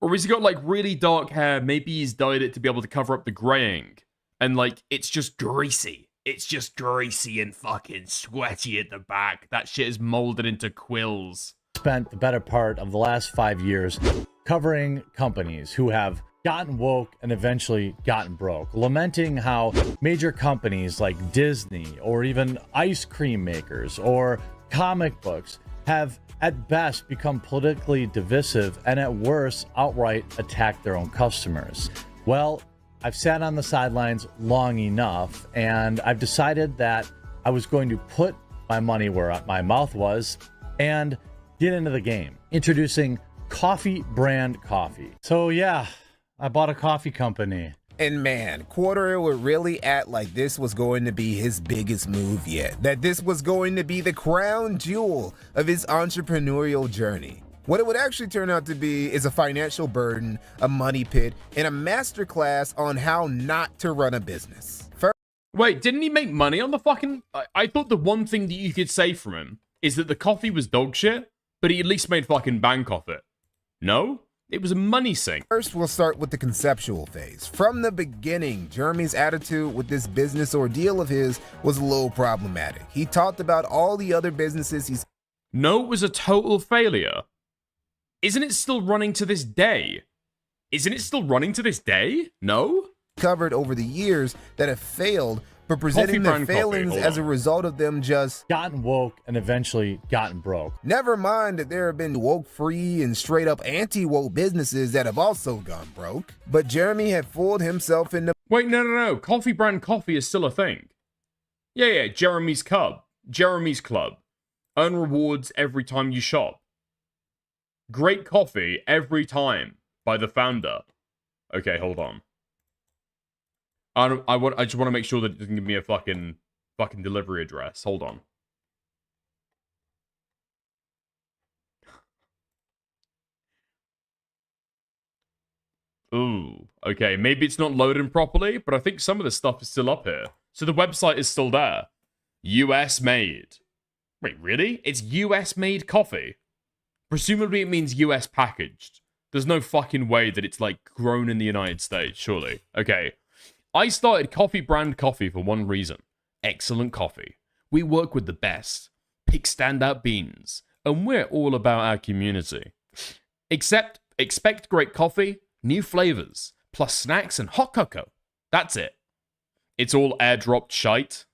Or has he got like really dark hair? Maybe he's dyed it to be able to cover up the graying. And like, it's just greasy. It's just greasy and fucking sweaty at the back. That shit is molded into quills. Spent the better part of the last 5 years covering companies who have gotten woke and eventually gotten broke, lamenting how major companies like Disney or even ice cream makers or comic books have at best become politically divisive and at worst outright attack their own customers. Well, I've sat on the sidelines long enough and I've decided that I was going to put my money where my mouth was and get into the game. Introducing Coffee Brand Coffee. So yeah, I bought a coffee company. And man, Quarter would really act like this was going to be his biggest move yet, that this was going to be the crown jewel of his entrepreneurial journey. What it would actually turn out to be is a financial burden, a money pit, and a masterclass on how not to run a business. Wait, didn't he make money on the fucking... I thought the one thing that you could say from him is that the coffee was dog shit, but he at least made fucking bank off it. No? It was a money sink. First, we'll start with the conceptual phase. From the beginning, Jeremy's attitude with this business ordeal of his was a little problematic. He talked about all the other businesses he's... No, it was a total failure. Isn't it still running to this day? Isn't it still running to this day? No? Covered over the years that have failed, but presenting their failings as a result of them just gotten woke and eventually gotten broke. Never mind that there have been woke-free and straight-up anti-woke businesses that have also gone broke. But Jeremy had fooled himself into... Wait, no. Coffee Brand Coffee is still a thing. Yeah, Jeremy's Club. Earn rewards every time you shop. Great coffee every time by the founder. Okay, hold on. I just want to make sure that it doesn't give me a fucking delivery address. Hold on. Ooh, okay. Maybe it's not loading properly, but I think some of the stuff is still up here. So the website is still there. US made. Wait, really? It's US made coffee? Presumably it means US packaged. There's no fucking way that it's like grown in the United States, surely. Okay. I started Coffee Brand Coffee for one reason. Excellent coffee. We work with the best. Pick standout beans. And we're all about our community. Expect great coffee, new flavors, plus snacks and hot cocoa. That's it. It's all airdropped shite.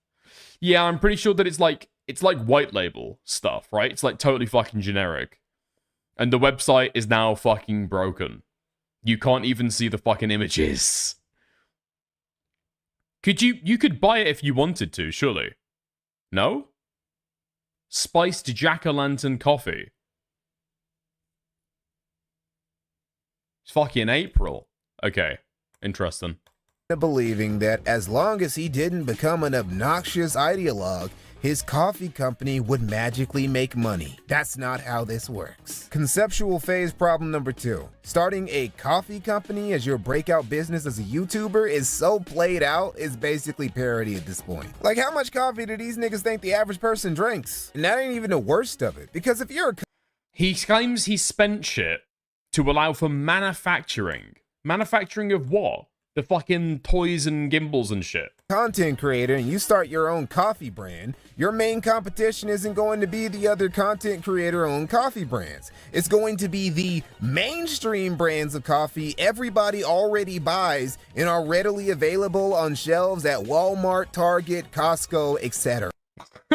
Yeah, I'm pretty sure that it's like white label stuff, right? It's like totally fucking generic. And the website is now fucking broken. You can't even see the fucking images. You could buy it if you wanted to, surely. No? Spiced jack-o'-lantern coffee. It's fucking April. Okay, interesting. Believing that as long as he didn't become an obnoxious ideologue, his coffee company would magically make money. That's not how this works. Conceptual phase problem number 2. Starting a coffee company as your breakout business as a YouTuber is so played out, it's basically parody at this point. Like, how much coffee do these niggas think the average person drinks? And that ain't even the worst of it, because if you're a He claims he spent shit to allow for manufacturing. Manufacturing of what? The fucking toys and gimbals and shit. Content creator and you start your own coffee brand, your main competition isn't going to be the other content creator owned coffee brands. It's going to be the mainstream brands of coffee everybody already buys and are readily available on shelves at Walmart, Target, Costco, etc.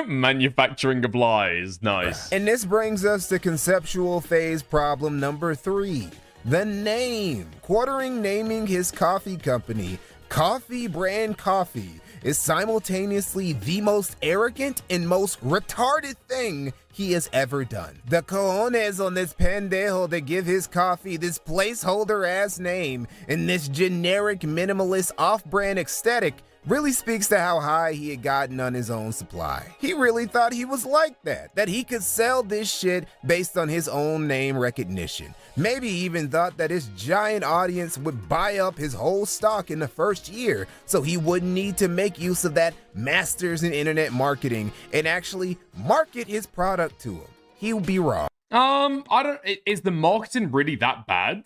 Manufacturing of lies. Nice. And this brings us to conceptual phase problem number 3. The name. Quartering naming his coffee company Coffee Brand Coffee is simultaneously the most arrogant and most retarded thing he has ever done. The cojones on this pendejo to give his coffee this placeholder ass name and this generic minimalist off-brand aesthetic really speaks to how high he had gotten on his own supply. He really thought he was like that he could sell this shit based on his own name recognition. Maybe he even thought that his giant audience would buy up his whole stock in the first year so he wouldn't need to make use of that masters in internet marketing and actually market his product to him. He would be wrong. Is the marketing really that bad?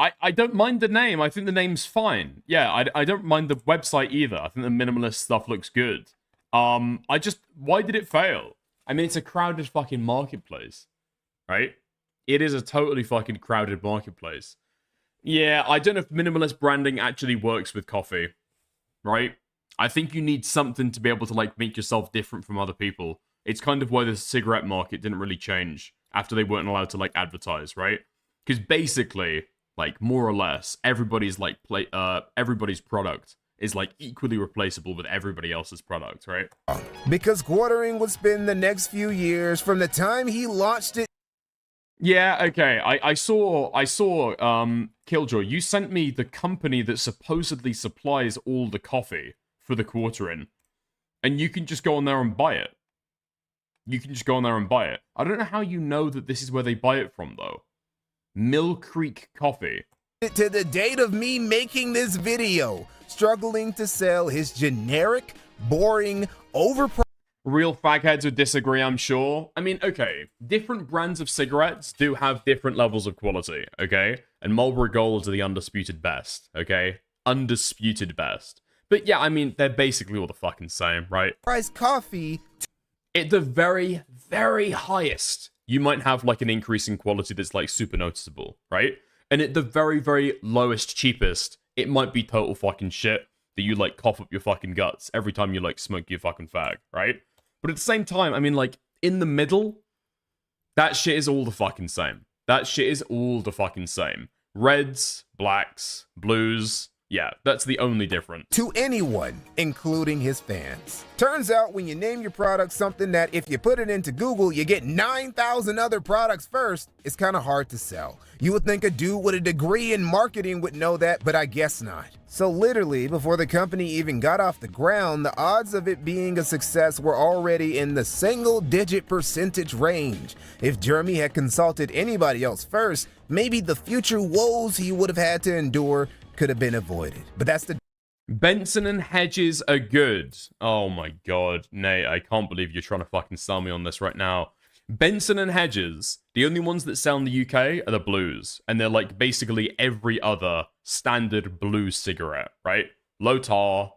I don't mind the name. I think the name's fine. Yeah, I don't mind the website either. I think the minimalist stuff looks good. Why did it fail? I mean, it's a crowded fucking marketplace, right? It is a totally fucking crowded marketplace. Yeah, I don't know if minimalist branding actually works with coffee, right? I think you need something to be able to, like, make yourself different from other people. It's kind of why the cigarette market didn't really change after they weren't allowed to, like, advertise, right? Because basically, like, more or less, everybody's product is, like, equally replaceable with everybody else's product, right? Because Quartering would spend the next few years from the time he launched it. Yeah, okay. I saw Killjoy, you sent me the company that supposedly supplies all the coffee for the Quartering. And you can just go on there and buy it. I don't know how you know that this is where they buy it from, though. Mill Creek Coffee. To the date of me making this video, struggling to sell his generic, boring, overpriced. Real fagheads would disagree, I'm sure. I mean, okay, different brands of cigarettes do have different levels of quality, okay? And Marlboro Golds are the undisputed best, okay? Undisputed best. But yeah, I mean, they're basically all the fucking same, right? Price coffee. At the very, very highest, you might have, like, an increase in quality that's, like, super noticeable, right? And at the very, very lowest, cheapest, it might be total fucking shit that you, like, cough up your fucking guts every time you, like, smoke your fucking fag, right? But at the same time, I mean, like, in the middle, that shit is all the fucking same. Reds, blacks, blues, yeah, that's the only difference. To anyone, including his fans. Turns out when you name your product something that if you put it into Google, you get 9,000 other products first, it's kind of hard to sell. You would think a dude with a degree in marketing would know that, but I guess not. So literally, before the company even got off the ground, the odds of it being a success were already in the single-digit percentage range. If Jeremy had consulted anybody else first, maybe the future woes he would have had to endure could have been avoided. But that's the... Benson and Hedges are good. Oh my god, Nate, I can't believe you're trying to fucking sell me on this right now. Benson and Hedges, the only ones that sell in the UK are the blues. And they're like basically every other standard blue cigarette, right? Low tar,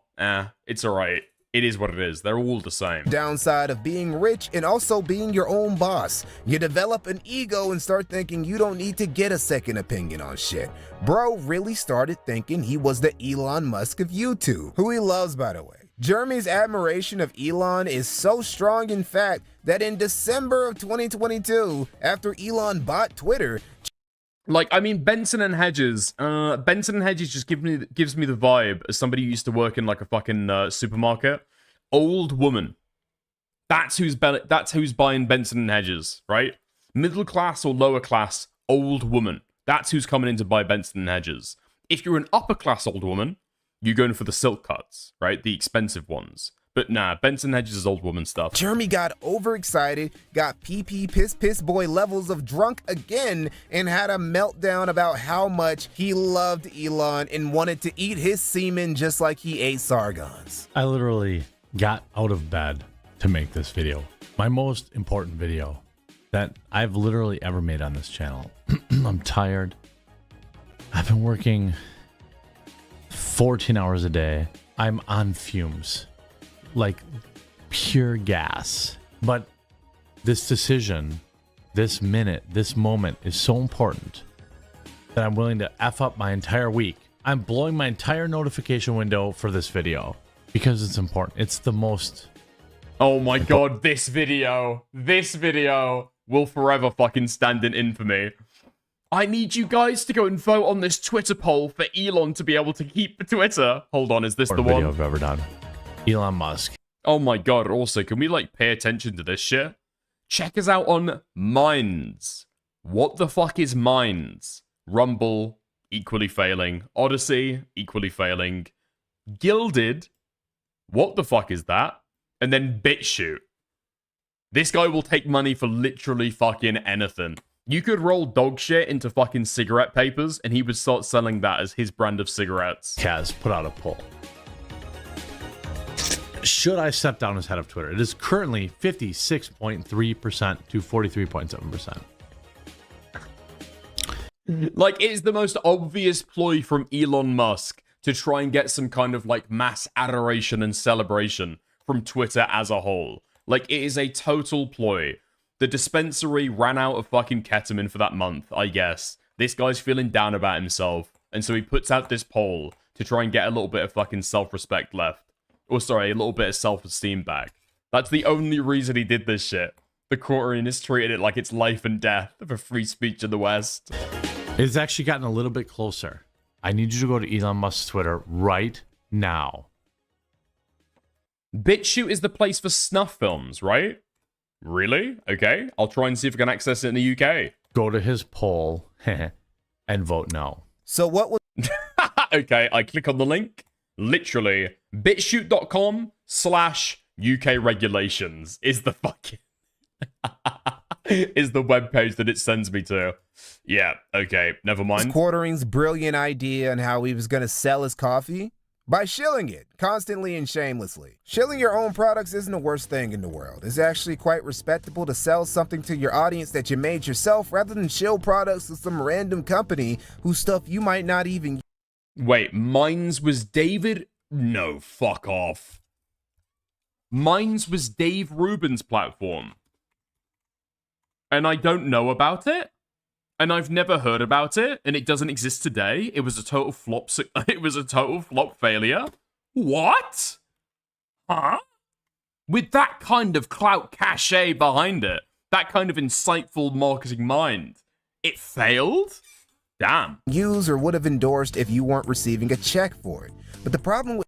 it's alright. It is what it is. They're all the same. Downside of being rich and also being your own boss. You develop an ego and start thinking you don't need to get a second opinion on shit. Bro really started thinking he was the Elon Musk of YouTube, who he loves, by the way. Jeremy's admiration of Elon is so strong, in fact, that in December of 2022, after Elon bought Twitter, like, I mean, Benson and Hedges just gives me the vibe as somebody who used to work in, like, a fucking supermarket. Old woman. That's who's buying Benson and Hedges, right? Middle class or lower class, old woman. That's who's coming in to buy Benson and Hedges. If you're an upper class old woman, you're going for the silk cuts, right? The expensive ones. But nah, Benson Hedges is old woman stuff. Jeremy got overexcited, got piss boy levels of drunk again, and had a meltdown about how much he loved Elon and wanted to eat his semen just like he ate Sargon's. I literally got out of bed to make this video. My most important video. that I've literally ever made on this channel. I'm tired. I've been working 14 hours a day. I'm on fumes, like pure gas. But this decision, this minute, this moment is so important that I'm willing to F up my entire week. I'm blowing my entire notification window for this video because it's important. It's the most... Oh my god, this video will forever fucking stand in infamy. I need you guys to go and vote on this Twitter poll for Elon to be able to keep Twitter. Hold on, is this the one? Video I've ever done. Elon Musk. Oh my god, also, can we like pay attention to this shit? Check us out on Minds. What the fuck is Minds? Rumble, equally failing. Odyssey, equally failing. Gilded, what the fuck is that? And then BitChute. This guy will take money for literally fucking anything. You could roll dog shit into fucking cigarette papers and he would start selling that as his brand of cigarettes. Kaz put out a poll. Should I step down as head of Twitter? It is currently 56.3% to 43.7%. Like, it is the most obvious ploy from Elon Musk to try and get some kind of like mass adoration and celebration from Twitter as a whole. Like, it is a total ploy. The dispensary ran out of fucking ketamine for that month, I guess. This guy's feeling down about himself, and so he puts out this poll to try and get a little bit of fucking self-respect left. Or sorry, a little bit of self-esteem back. That's the only reason he did this shit. The Quartering has treated it like it's life and death for free speech in the West. It's actually gotten a little bit closer. I need you to go to Elon Musk's Twitter right now. BitChute is the place for snuff films, right? Really? Okay. I'll try and see if I can access it in the UK. Go to his poll and vote no. So what was... Okay, I click on the link. Literally, bitchute.com/UK regulations is the fucking... is the webpage that it sends me to. Yeah, okay, never mind. Quartering's brilliant idea on how he was going to sell his coffee? By shilling it, constantly and shamelessly. Shilling your own products isn't the worst thing in the world. It's actually quite respectable to sell something to your audience that you made yourself rather than shill products to some random company whose stuff you might not even... Wait, Minds was David? No, fuck off. Minds was Dave Rubin's platform. And I don't know about it? And I've never heard about it, and it doesn't exist today. It was a total flop. It was a total flop failure. What? Huh? With that kind of clout cachet behind it, that kind of insightful marketing mind, it failed? Damn. Use or would have endorsed if you weren't receiving a check for it. But the problem with...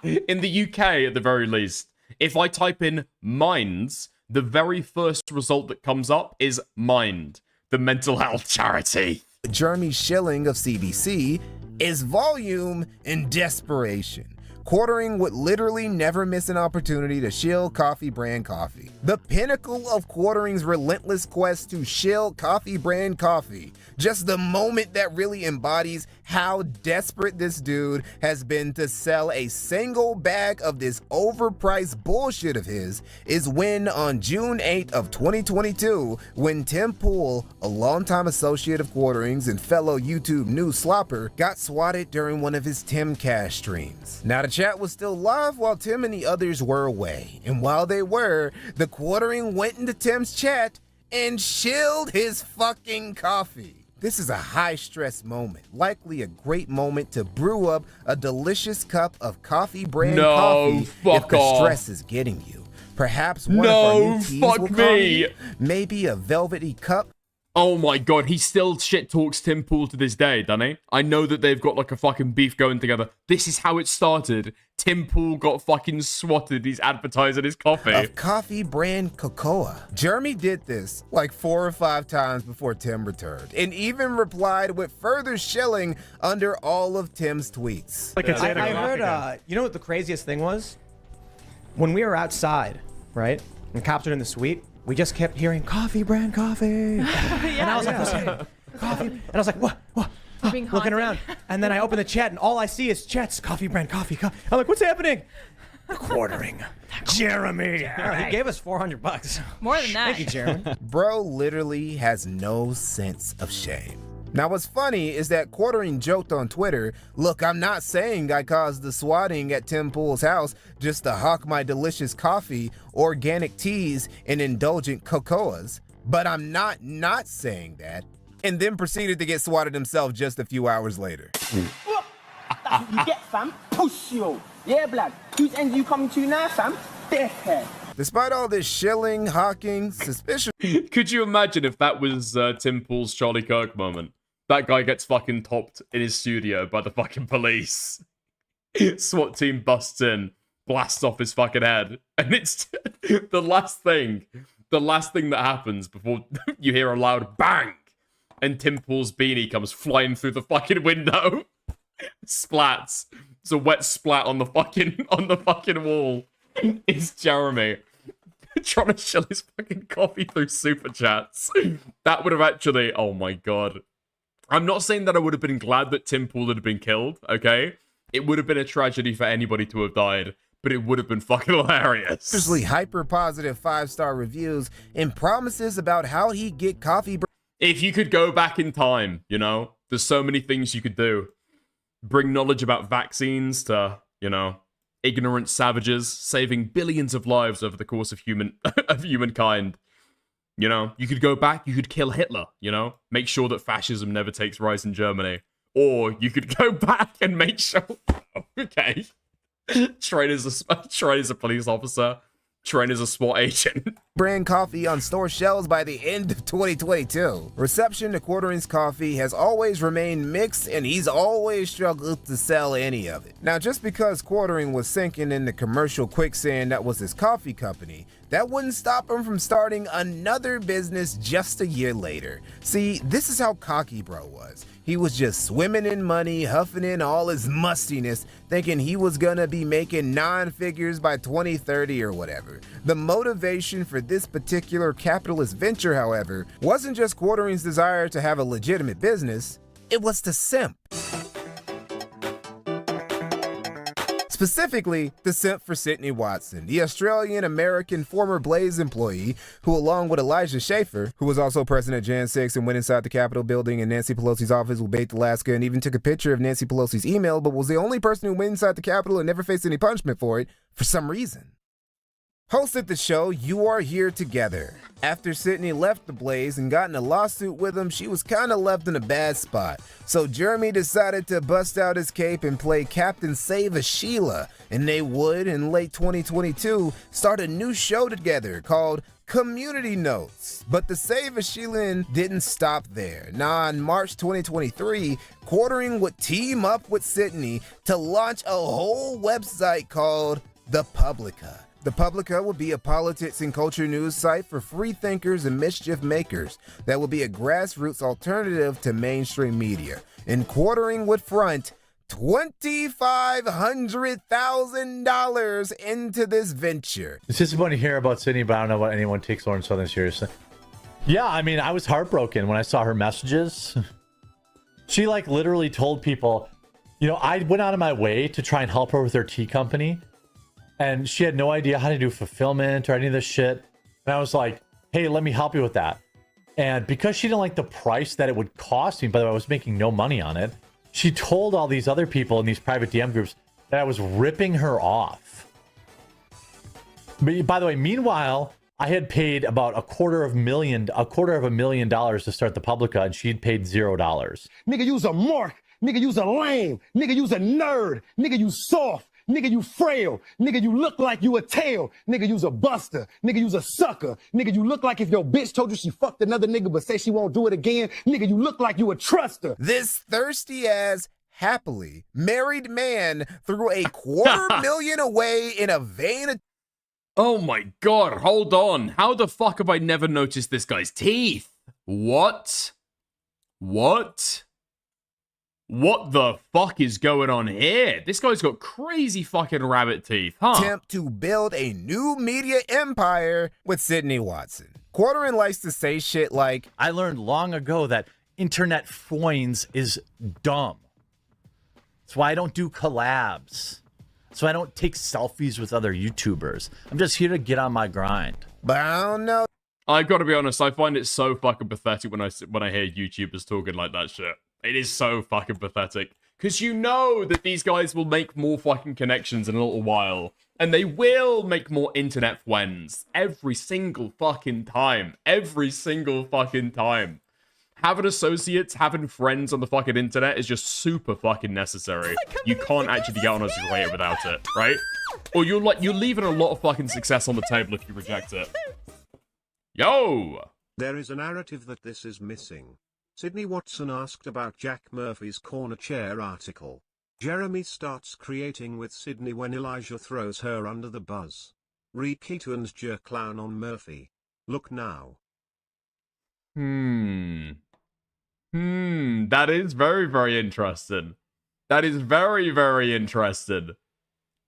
In the UK, at the very least, if I type in Minds, the very first result that comes up is Mind, the mental health charity. Jeremy Schilling of CBC is volume and desperation. Quartering would literally never miss an opportunity to shill coffee brand coffee. The pinnacle of Quartering's relentless quest to shill coffee brand coffee. Just the moment that really embodies how desperate this dude has been to sell a single bag of this overpriced bullshit of his is when on June 8th of 2022, when Tim Pool, a longtime associate of Quartering's and fellow YouTube news slopper, got swatted during one of his Timcast streams. Now the chat was still live while Tim and the others were away, and while they were, the Quartering went into Tim's chat and shilled his fucking coffee. This is a high-stress moment, likely a great moment to brew up a delicious cup of coffee brand coffee if the stress is getting you. Perhaps one of our new teas will calm you. Maybe a velvety cup. Oh my god, he still shit talks Tim Pool to this day, doesn't he? I know that they've got like a fucking beef going together. This is how it started. Tim Pool got fucking swatted. He's advertising his coffee. Of coffee brand cocoa. Jeremy did this like 4 or 5 times before Tim returned, and even replied with further shilling under all of Tim's tweets. Like I heard, you know what the craziest thing was? When we were outside, right? And cops were in the suite, we just kept hearing coffee brand coffee. And I was like, what's happening? Coffee. And I was like, what? Looking around. And then I open the chat and all I see is chat's coffee brand coffee. I'm like, what's happening? Quartering. Jeremy. He gave us $400. More than that. Thank you, Jeremy. Bro literally has no sense of shame. Now, what's funny is that Quartering joked on Twitter, "Look, I'm not saying I caused the swatting at Tim Pool's house just to hawk my delicious coffee, organic teas, and indulgent cocoas, but I'm not saying that," and then proceeded to get swatted himself just a few hours later. That's what you get, fam. Push you. Yeah, blood. Whose end are you coming to now, fam? Dickhead. Despite all this shilling, hawking, suspicion... Could you imagine if that was Tim Pool's Charlie Kirk moment? That guy gets fucking topped in his studio by the fucking police. SWAT team busts in, blasts off his fucking head, and it's the last thing that happens before you hear a loud bang, and Tim Pool's beanie comes flying through the fucking window. Splats. It's a wet splat on the fucking wall. It's Jeremy trying to chill his fucking coffee through super chats. That would have actually, oh my god. I'm not saying that I would have been glad that Tim Pool had been killed, okay? It would have been a tragedy for anybody to have died, but it would have been fucking hilarious. Seriously, hyper-positive 5-star reviews and promises about how he'd get coffee... If you could go back in time, you know? There's so many things you could do. Bring knowledge about vaccines to, you know, ignorant savages, saving billions of lives over the course of humankind. You know, you could go back, you could kill Hitler, you know, make sure that fascism never takes rise in Germany. Or you could go back and make sure, okay, train as a police officer, train as a SWAT agent. Brand coffee on store shelves by the end of 2022. Reception to Quartering's coffee has always remained mixed, and he's always struggled to sell any of it. Now, just because Quartering was sinking in the commercial quicksand that was his coffee company, that wouldn't stop him from starting another business just a year later. See, this is how cocky bro was. He was just swimming in money, huffing in all his mustiness, thinking he was gonna be making 9 figures by 2030 or whatever. The motivation for this particular capitalist venture, however, wasn't just Quartering's desire to have a legitimate business, it was to simp. Specifically, the simp for Sydney Watson, the Australian-American former Blaze employee who, along with Elijah Schaefer, who was also present at Jan 6 and went inside the Capitol building in Nancy Pelosi's office with Bait Alaska and even took a picture of Nancy Pelosi's email, but was the only person who went inside the Capitol and never faced any punishment for it, for some reason. Hosted the show You Are Here Together. After Sydney left the Blaze and got in a lawsuit with him, she was kinda left in a bad spot. So Jeremy decided to bust out his cape and play Captain Save a Sheila, and they would, in late 2022, start a new show together called Community Notes. But the Save a Sheilin didn't stop there. Now, in March 2023, Quartering would team up with Sydney to launch a whole website called The Publica. The Publica will be a politics and culture news site for free thinkers and mischief makers that will be a grassroots alternative to mainstream media. And Quartering would front $2,500,000 into this venture. It's disappointing to hear about Sydney, but I don't know what anyone takes Lauren Southern seriously. Yeah, I mean, I was heartbroken when I saw her messages. She like literally told people, you know, I went out of my way to try and help her with her tea company. And she had no idea how to do fulfillment or any of this shit. And I was like, hey, let me help you with that. And because she didn't like the price that it would cost me, by the way, I was making no money on it. She told all these other people in these private DM groups that I was ripping her off. But by the way, meanwhile, I had paid about $250,000 to start the Publica, and she'd paid $0. Nigga, you's a mark. Nigga, you's a lame. Nigga, you's a nerd. Nigga, you soft. Nigga, you frail. Nigga, you look like you a tail. Nigga, you's a buster. Nigga, you's a sucker. Nigga, you look like if your bitch told you she fucked another nigga but say she won't do it again. Nigga, you look like you a truster. This thirsty ass, happily married man threw a $250,000 away in a vein of... Oh my god, hold on. How the fuck have I never noticed this guy's teeth? What? What? What the fuck is going on here? This guy's got crazy fucking rabbit teeth, huh? Attempt to build a new media empire with Sydney Watson. Quartering likes to say shit like, I learned long ago that internet foins is dumb. That's why I don't do collabs. so I don't take selfies with other YouTubers. I'm just here to get on my grind. But I don't know. I gotta be honest, I find it so fucking pathetic when I hear YouTubers talking like that shit. It is so fucking pathetic. Because you know that these guys will make more fucking connections in a little while. And they will make more internet friends. Every single fucking time. Every single fucking time. Having associates, having friends on the fucking internet is just super fucking necessary. You can't actually get on as a creator without it, right? Or you're leaving a lot of fucking success on the table if you reject it. Yo! There is a narrative that this is missing. Sydney Watson asked about Jack Murphy's corner chair article. Jeremy starts creating with Sydney when Elijah throws her under the bus. Reed Keaton's jerk clown on Murphy. Look now. That is very, very interesting. That is very, very interesting.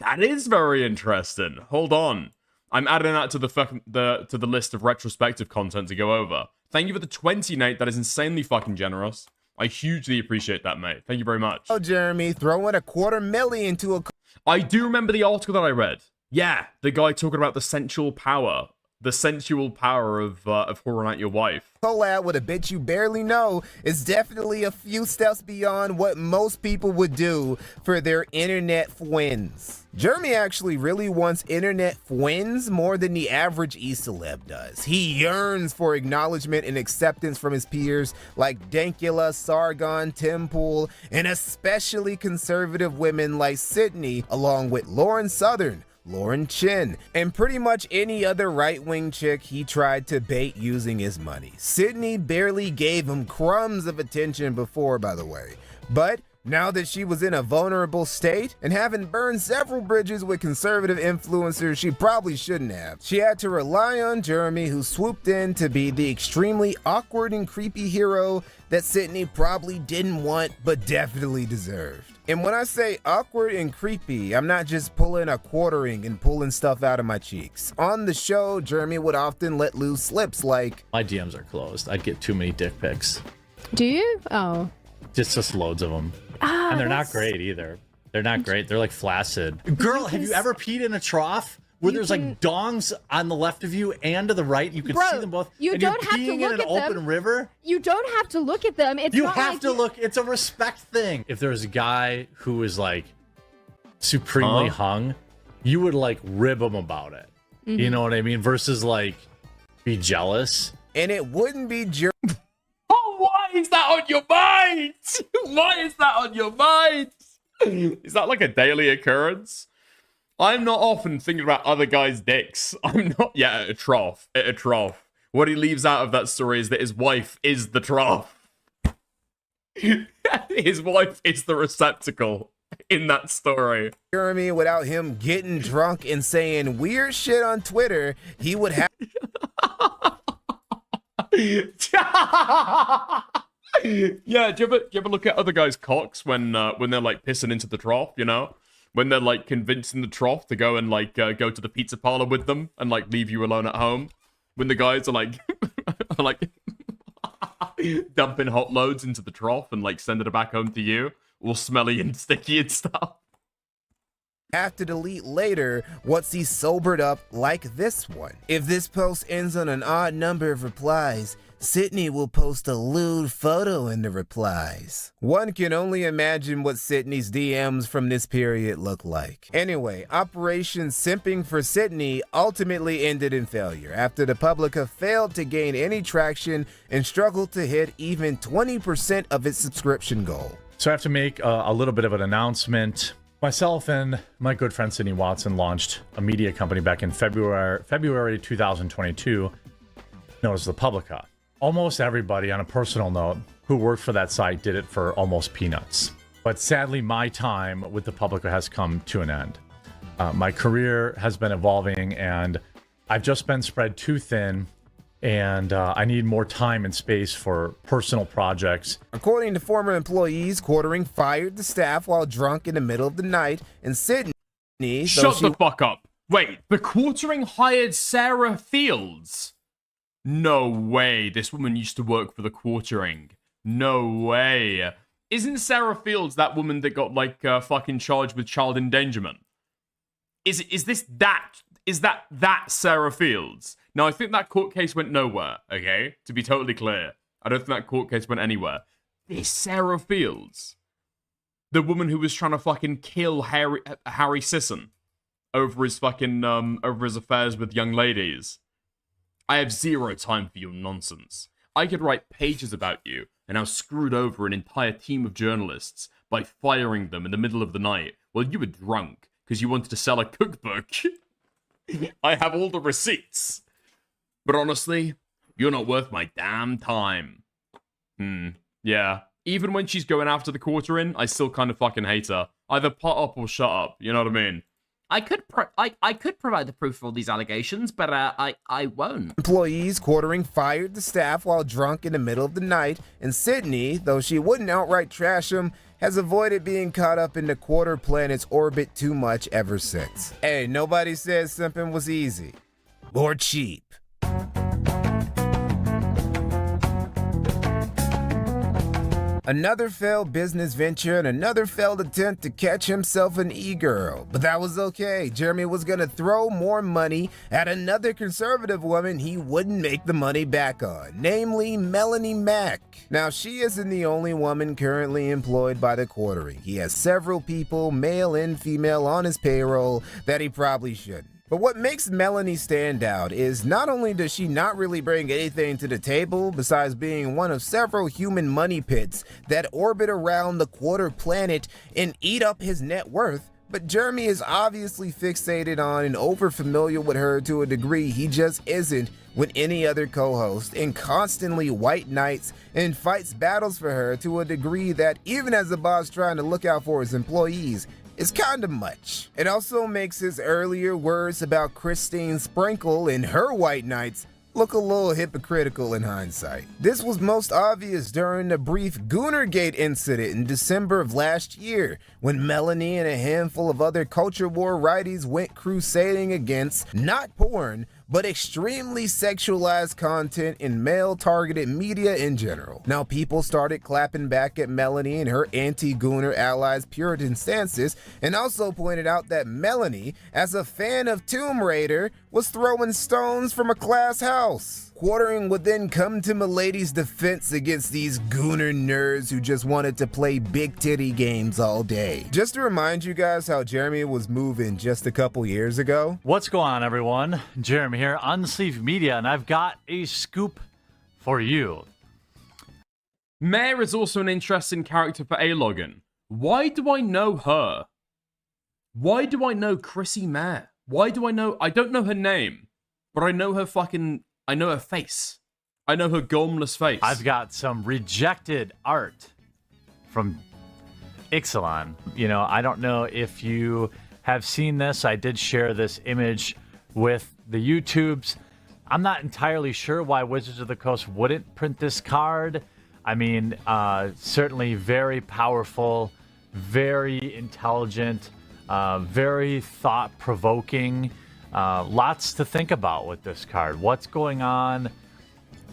That is very interesting. Hold on. I'm adding that to the list of retrospective content to go over. Thank you for the 20, Nate. That is insanely fucking generous. I hugely appreciate that, mate. Thank you very much. Oh, Jeremy, throwing $250,000 into a... I do remember the article that I read. Yeah, the guy talking about the sensual power. The sensual power of whoring out your wife. Collab with a bitch you barely know is definitely a few steps beyond what most people would do for their internet friends. Jeremy actually really wants internet friends more than the average e-celeb does. He yearns for acknowledgement and acceptance from his peers like Dankula, Sargon, Tim Pool, and especially conservative women like Sydney, along with Lauren Southern, Lauren Chin, and pretty much any other right-wing chick he tried to bait using his money. Sydney barely gave him crumbs of attention before, by the way. But now that she was in a vulnerable state and having burned several bridges with conservative influencers she probably shouldn't have, she had to rely on Jeremy, who swooped in to be the extremely awkward and creepy hero that Sydney probably didn't want but definitely deserved. And when I say awkward and creepy, I'm not just pulling a quartering and pulling stuff out of my cheeks. On the show, Jeremy would often let loose slips like, my DMs are closed. I'd get too many dick pics. Do you? Oh. Just loads of them. And they're not great either. They're not great. They're like flaccid. Girl, have you ever peed in a trough where there's like dongs on the left of you and to the right? You can see them both. You don't have to look in an at open them. river. You don't have to look at them. It's You not have like to look. It's a respect thing. If there's a guy who is like supremely hung, you would like rib him about it. You know what I mean? Versus like be jealous. And it wouldn't be Oh, why is that on your mind? Why is that on your mind? Is that like a daily occurrence? I'm not often thinking about other guys' dicks. I'm not yet at a trough. At a trough. What he leaves out of that story is that his wife is the trough. His wife is the receptacle in that story. Jeremy, without him getting drunk and saying weird shit on Twitter, he would have... Yeah, do you ever look at other guys' cocks when they're like pissing into the trough, you know? When they're like convincing the trough to go and like go to the pizza parlor with them and like leave you alone at home. When the guys are like dumping hot loads into the trough and like sending it back home to you, all smelly and sticky and stuff. Have to delete later once he's sobered up, like this one. If this post ends on an odd number of replies, Sydney will post a lewd photo in the replies. One can only imagine what Sydney's DMs from this period look like. Anyway, Operation Simping for Sydney ultimately ended in failure after the Publica failed to gain any traction and struggled to hit even 20% of its subscription goal. So I have to make a little bit of an announcement. Myself and my good friend Sydney Watson launched a media company back in February 2022 known as the Publica. Almost everybody, on a personal note, who worked for that site did it for almost peanuts. But sadly, my time with the Publica has come to an end. My career has been evolving, and I've just been spread too thin, and I need more time and space for personal projects. According to former employees, Quartering fired the staff while drunk in the middle of the night, and Sydney... Shut the fuck up. Wait, the Quartering hired Sarah Fields? No way. This woman used to work for the Quartering. No way. Isn't Sarah Fields that woman that got, like, fucking charged with child endangerment? Is that Sarah Fields? Now, I think that court case went nowhere, okay? To be totally clear. I don't think that court case went anywhere. This Sarah Fields, the woman who was trying to fucking kill Harry Sisson over his fucking, over his affairs with young ladies. I have zero time for your nonsense. I could write pages about you and how screwed over an entire team of journalists by firing them in the middle of the night while you were drunk because you wanted to sell a cookbook. I have all the receipts. But honestly, you're not worth my damn time. Yeah. Even when she's going after the quarter-in, I still kind of fucking hate her. Either pot up or shut up, you know what I mean? I could provide the proof for all these allegations, but I won't. Employees quartering fired the staff while drunk in the middle of the night, and Sydney, though she wouldn't outright trash him, has avoided being caught up in the quarter planet's orbit too much ever since. Hey, nobody says simping was easy or cheap. Another failed business venture and another failed attempt to catch himself an e-girl. But that was okay. Jeremy was gonna throw more money at another conservative woman he wouldn't make the money back on, namely Melanie Mack. Now, she isn't the only woman currently employed by the quartering. He has several people, male and female, on his payroll that he probably shouldn't. But what makes Melanie stand out is not only does she not really bring anything to the table besides being one of several human money pits that orbit around the quarter planet and eat up his net worth, but Jeremy is obviously fixated on and overfamiliar with her to a degree he just isn't with any other co-host, and constantly white knights and fights battles for her to a degree that even as a boss trying to look out for his employees, is kinda much. It also makes his earlier words about Christine Sprinkle and her white knights look a little hypocritical in hindsight. This was most obvious during the brief Goonergate incident in December of last year, when Melanie and a handful of other culture war righties went crusading against not porn, but extremely sexualized content in male-targeted media in general. Now, people started clapping back at Melanie and her anti-Gooner allies' Puritan stances, and also pointed out that Melanie, as a fan of Tomb Raider, was throwing stones from a glass house. Quartering would then come to Milady's defense against these Gooner nerds who just wanted to play big titty games all day. Just to remind you guys how Jeremy was moving just a couple years ago. What's going on, everyone? Jeremy here, Unsleeved Media, and I've got a scoop for you. Mare is also an interesting character for A-Login. Why do I know her? Why do I know Chrissy Mare? Why do I know... I don't know her name, but I know her fucking... I know her face. I know her gormless face. I've got some rejected art from Ixalan. You know, I don't know if you have seen this. I did share this image with the YouTubes. I'm not entirely sure why Wizards of the Coast wouldn't print this card. I mean, certainly very powerful, very intelligent, very thought-provoking. Lots to think about with this card. What's going on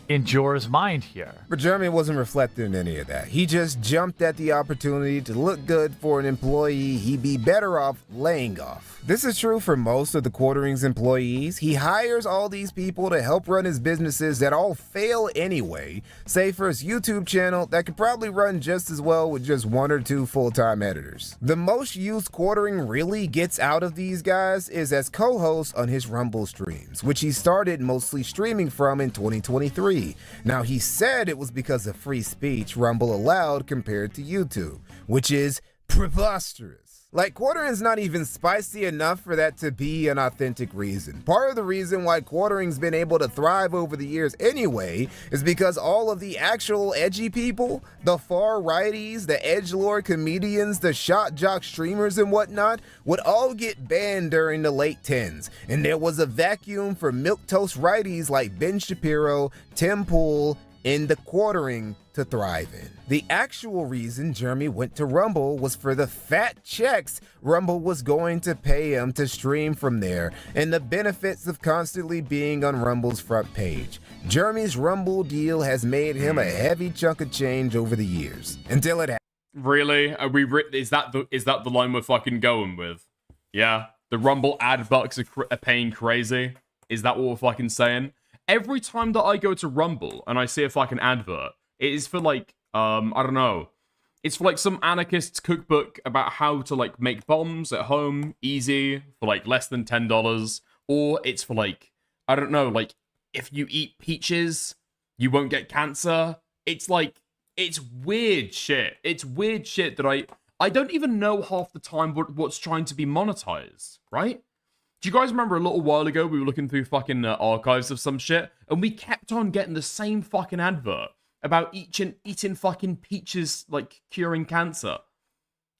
in Jor's mind here? But Jeremy wasn't reflecting in any of that. He just jumped at the opportunity to look good for an employee he'd be better off laying off. This is true for most of the Quartering's employees. He hires all these people to help run his businesses that all fail anyway, save for his YouTube channel that could probably run just as well with just 1 or 2 full-time editors. The most use Quartering really gets out of these guys is as co-hosts on his Rumble streams, which he started mostly streaming from in 2023. Now, he said it was because of free speech Rumble allowed compared to YouTube, which is preposterous. Like, Quartering's not even spicy enough for that to be an authentic reason. Part of the reason why Quartering's been able to thrive over the years anyway is because all of the actual edgy people, the far righties, the edgelord comedians, the shot jock streamers and whatnot, would all get banned during the late 10s, and there was a vacuum for milquetoast righties like Ben Shapiro, Tim Pool, and the Quartering to thrive in. The actual reason Jeremy went to Rumble was for the fat checks Rumble was going to pay him to stream from there, and the benefits of constantly being on Rumble's front page. Jeremy's Rumble deal has made him a heavy chunk of change over the years, until it Really? Are we? Is that the line we're fucking going with? Yeah. The Rumble ad bucks are paying crazy. Is that what we're fucking saying? Every time that I go to Rumble and I see a fucking advert, it is for like, I don't know. It's for like some anarchist's cookbook about how to like make bombs at home, easy, for like less than $10. Or it's for like, I don't know, like if you eat peaches, you won't get cancer. It's like, it's weird shit. It's weird shit that I don't even know half the time what's trying to be monetized, right? Do you guys remember a little while ago we were looking through fucking archives of some shit and we kept on getting the same fucking advert about eating fucking peaches like curing cancer?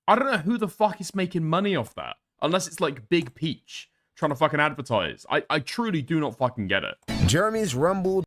I don't know who the fuck is making money off that unless it's like Big Peach trying to fucking advertise. I truly do not fucking get it. Jeremy's Rumble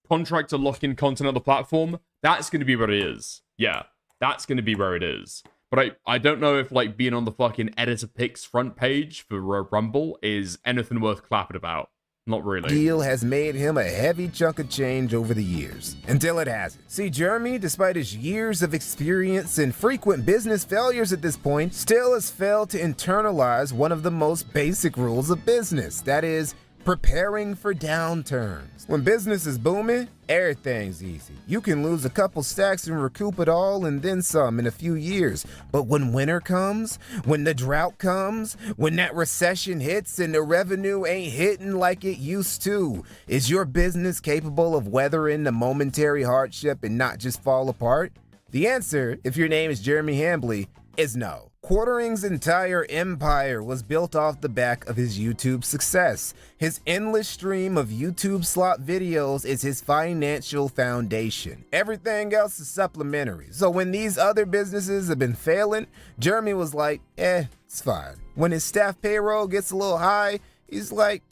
contract to lock in content on the platform, that's going to be what it is. Yeah, that's going to be where it is. But I don't know if like being on the fucking editor picks front page for Rumble is anything worth clapping about. Not really. Deal has made him a heavy chunk of change over the years, until it hasn't. See, Jeremy, despite his years of experience and frequent business failures at this point, still has failed to internalize one of the most basic rules of business, that is, preparing for downturns. When business is booming, everything's easy. You can lose a couple stacks and recoup it all and then some in a few years. But when winter comes, when the drought comes, when that recession hits and the revenue ain't hitting like it used to, is your business capable of weathering the momentary hardship and not just fall apart? The answer, if your name is Jeremy Hambley, is no. Quartering's entire empire was built off the back of his YouTube success. His endless stream of YouTube slot videos is his financial foundation. Everything else is supplementary. So when these other businesses have been failing, Jeremy was like, it's fine. When his staff payroll gets a little high, he's like,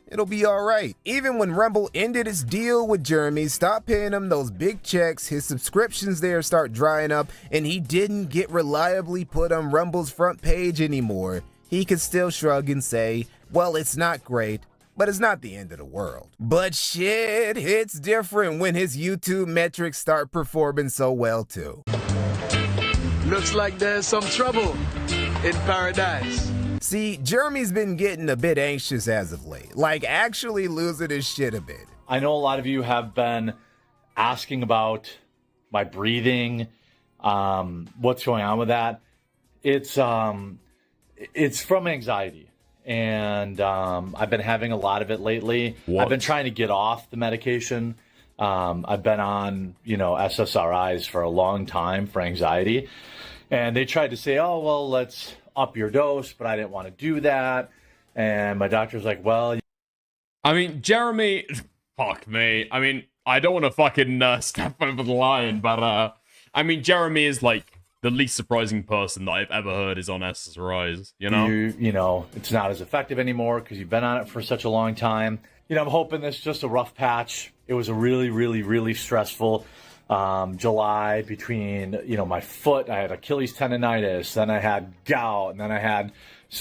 it'll be all right. Even when Rumble ended its deal with Jeremy, stopped paying him those big checks, his subscriptions there start drying up, and he didn't get reliably put on Rumble's front page anymore, he could still shrug and say, well, it's not great, but it's not the end of the world. But shit hits different when his YouTube metrics start performing so well too. Looks like there's some trouble in paradise. See, Jeremy's been getting a bit anxious as of late, like actually losing his shit a bit. I know a lot of you have been asking about my breathing, what's going on with that. It's from anxiety, and I've been having a lot of it lately. I've been trying to get off the medication. I've been on, SSRIs for a long time for anxiety, and they tried to say, oh, well, let's up your dose, but I didn't want to do that. And my doctor's like, well... I mean, Jeremy... Fuck me. I mean, I don't want to fucking step over the line, but, I mean, Jeremy is, like, the least surprising person that I've ever heard is on SSRIs, you know? You know, it's not as effective anymore because you've been on it for such a long time. I'm hoping this is just a rough patch. It was a really, really, really stressful July between, my foot. I had Achilles tendonitis, then I had gout, and then I had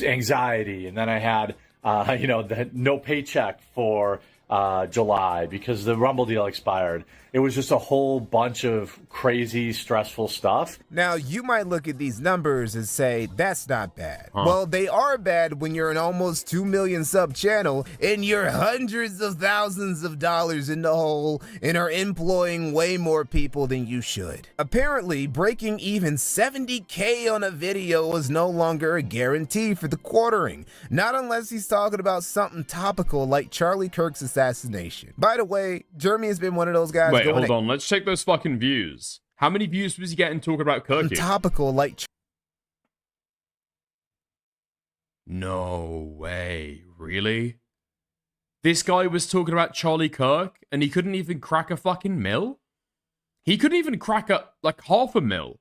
anxiety, and then I had, the no paycheck for July because the Rumble deal expired. It was just a whole bunch of crazy, stressful stuff. Now, you might look at these numbers and say, that's not bad. Well, they are bad when you're an almost 2 million sub channel and you're hundreds of thousands of dollars in the hole and are employing way more people than you should. Apparently, breaking even 70K on a video is no longer a guarantee for the quartering. Not unless he's talking about something topical like Charlie Kirk's assassination. By the way, Jeremy has been one of those guys. Wait, hold on. Let's check those fucking views. How many views was he getting talking about Kirky? Topical like... No way. Really? This guy was talking about Charlie Kirk and he couldn't even crack a fucking mil? He couldn't even crack like half a mil.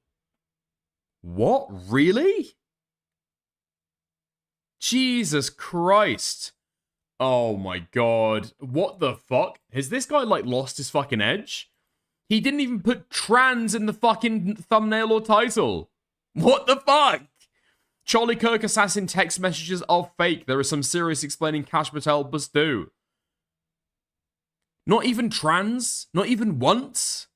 What? Really? Jesus Christ. Oh my god. What the fuck? Has this guy, like, lost his fucking edge? He didn't even put trans in the fucking thumbnail or title. What the fuck? Charlie Kirk assassin text messages are fake. There is some serious explaining Cash Patel must do. Not even trans? Not even once?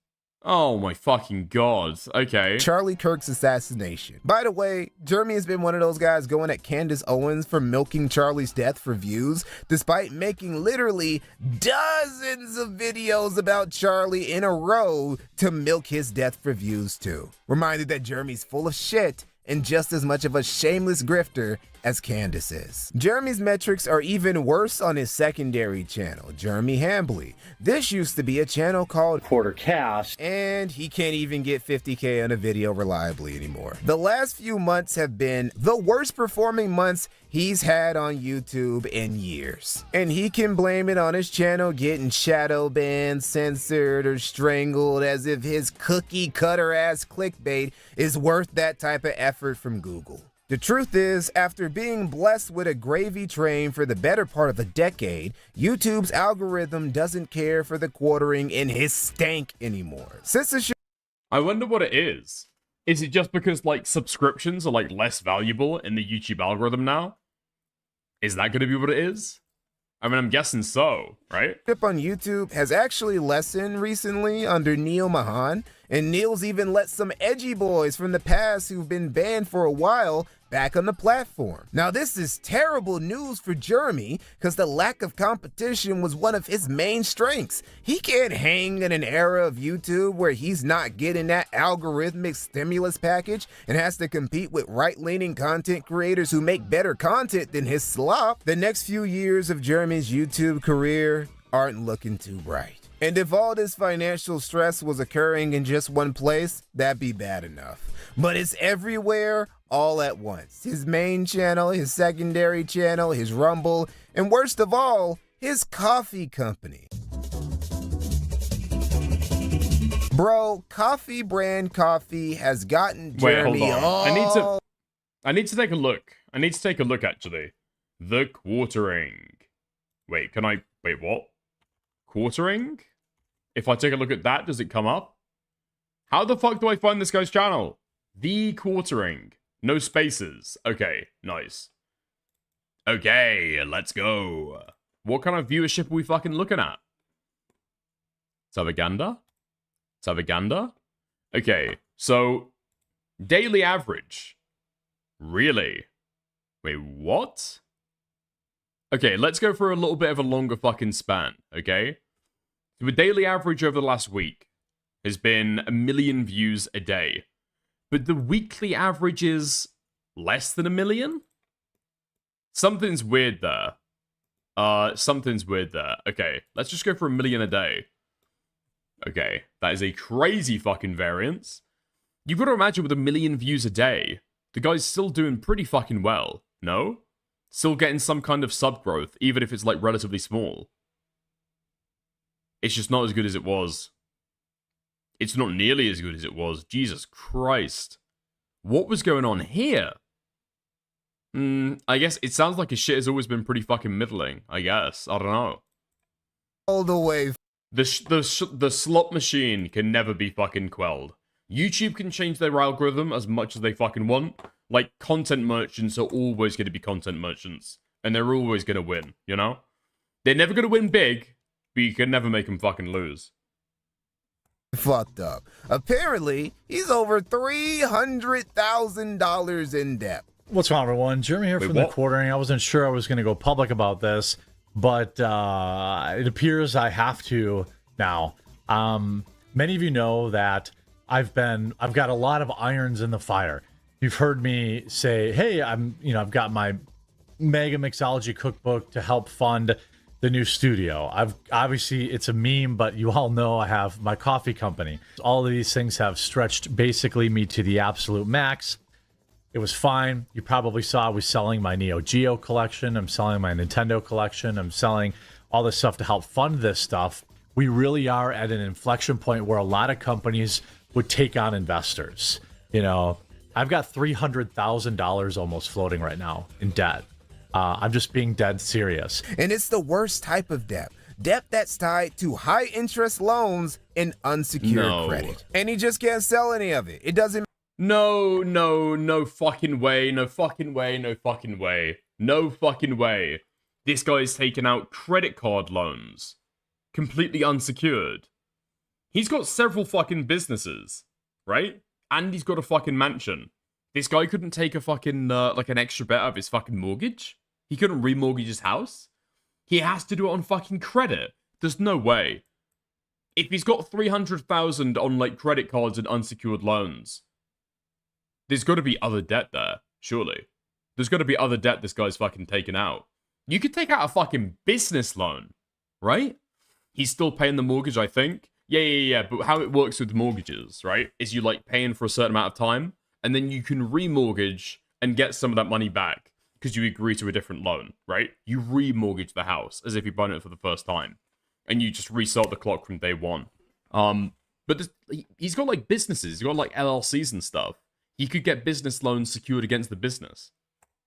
Oh my fucking god. Okay. Charlie Kirk's assassination. By the way, Jeremy has been one of those guys going at Candace Owens for milking Charlie's death for views, despite making literally dozens of videos about Charlie in a row to milk his death for views too. Reminded that Jeremy's full of shit and just as much of a shameless grifter as Candace is. Jeremy's metrics are even worse on his secondary channel, Jeremy Hambly. This used to be a channel called Quartercast, and he can't even get 50K on a video reliably anymore. The last few months have been the worst performing months he's had on YouTube in years. And he can blame it on his channel getting shadow banned, censored, or strangled, as if his cookie cutter ass clickbait is worth that type of effort from Google. The truth is, after being blessed with a gravy train for the better part of a decade, YouTube's algorithm doesn't care for the quartering in his stank anymore. Censorship. I wonder what it is. Is it just because, like, subscriptions are, like, less valuable in the YouTube algorithm now? Is that going to be what it is? I mean, I'm guessing so, right? On YouTube has actually lessened recently under Neil Mahan, and Neil's even let some edgy boys from the past who've been banned for a while back on the platform. Now, this is terrible news for Jeremy, because the lack of competition was one of his main strengths. He can't hang in an era of YouTube where he's not getting that algorithmic stimulus package and has to compete with right-leaning content creators who make better content than his slop. The next few years of Jeremy's YouTube career aren't looking too bright. And if all this financial stress was occurring in just one place, that'd be bad enough. But it's everywhere, all at once. His main channel, his secondary channel, his Rumble, and worst of all, his coffee company. Bro, coffee brand coffee has gotten Jeremy. Wait, hold on. I need to take a look. I need to take a look, actually. The quartering. Wait, wait, what? Quartering? If I take a look at that, does it come up? How the fuck do I find this guy's channel? The quartering. No spaces. Okay, nice. Okay, let's go. What kind of viewership are we fucking looking at? Savaganda? Savaganda? Okay, so daily average. Really? Wait, what? Okay, let's go for a little bit of a longer fucking span, okay? So the daily average over the last week has been 1 million views a day. But the weekly average is less than 1 million? Something's weird there. Something's weird there. Okay, let's just go for 1 million a day. Okay, that is a crazy fucking variance. You've got to imagine with 1 million views a day, the guy's still doing pretty fucking well, no? Still getting some kind of sub growth, even if it's like relatively small. It's just not as good as it was. It's not nearly as good as it was. Jesus Christ. What was going on here? I guess it sounds like his shit has always been pretty fucking middling, I guess. I don't know. All the way. The slot machine can never be fucking quelled. YouTube can change their algorithm as much as they fucking want. Like, content merchants are always going to be content merchants. And they're always going to win, you know? They're never going to win big, but you can never make them fucking lose. Fucked up. Apparently, he's over $300,000 in debt. What's wrong, everyone? Jeremy here from the quartering. I wasn't sure I was going to go public about this, but it appears I have to now. Many of you know that I've got a lot of irons in the fire. You've heard me say, hey, I've got my Mega Mixology cookbook to help fund the new studio. Obviously it's a meme, but you all know I have my coffee company. All of these things have stretched basically me to the absolute max. It was fine. You probably saw I was selling my Neo Geo collection. I'm selling my Nintendo collection. I'm selling all this stuff to help fund this stuff. We really are at an inflection point where a lot of companies would take on investors. You know, I've got $300,000 almost floating right now in debt. I'm just being dead serious. And it's the worst type of debt. Debt that's tied to high interest loans and unsecured credit. And he just can't sell any of it. It doesn't. No fucking way. No fucking way. No fucking way. No fucking way. This guy's taken out credit card loans. Completely unsecured. He's got several fucking businesses, right? And he's got a fucking mansion. This guy couldn't take a fucking, like an extra bit out of his fucking mortgage? He couldn't remortgage his house? He has to do it on fucking credit. There's no way. If he's got 300,000 on, like, credit cards and unsecured loans, there's got to be other debt there, surely. There's got to be other debt this guy's fucking taken out. You could take out a fucking business loan, right? He's still paying the mortgage, I think. Yeah. But how it works with mortgages, right, is you, like, paying for a certain amount of time, and then you can remortgage and get some of that money back because you agree to a different loan, right? You remortgage the house as if you're buying it for the first time, and you just restart the clock from day one. But he's got, like, businesses. He's got, like, LLCs and stuff. He could get business loans secured against the business.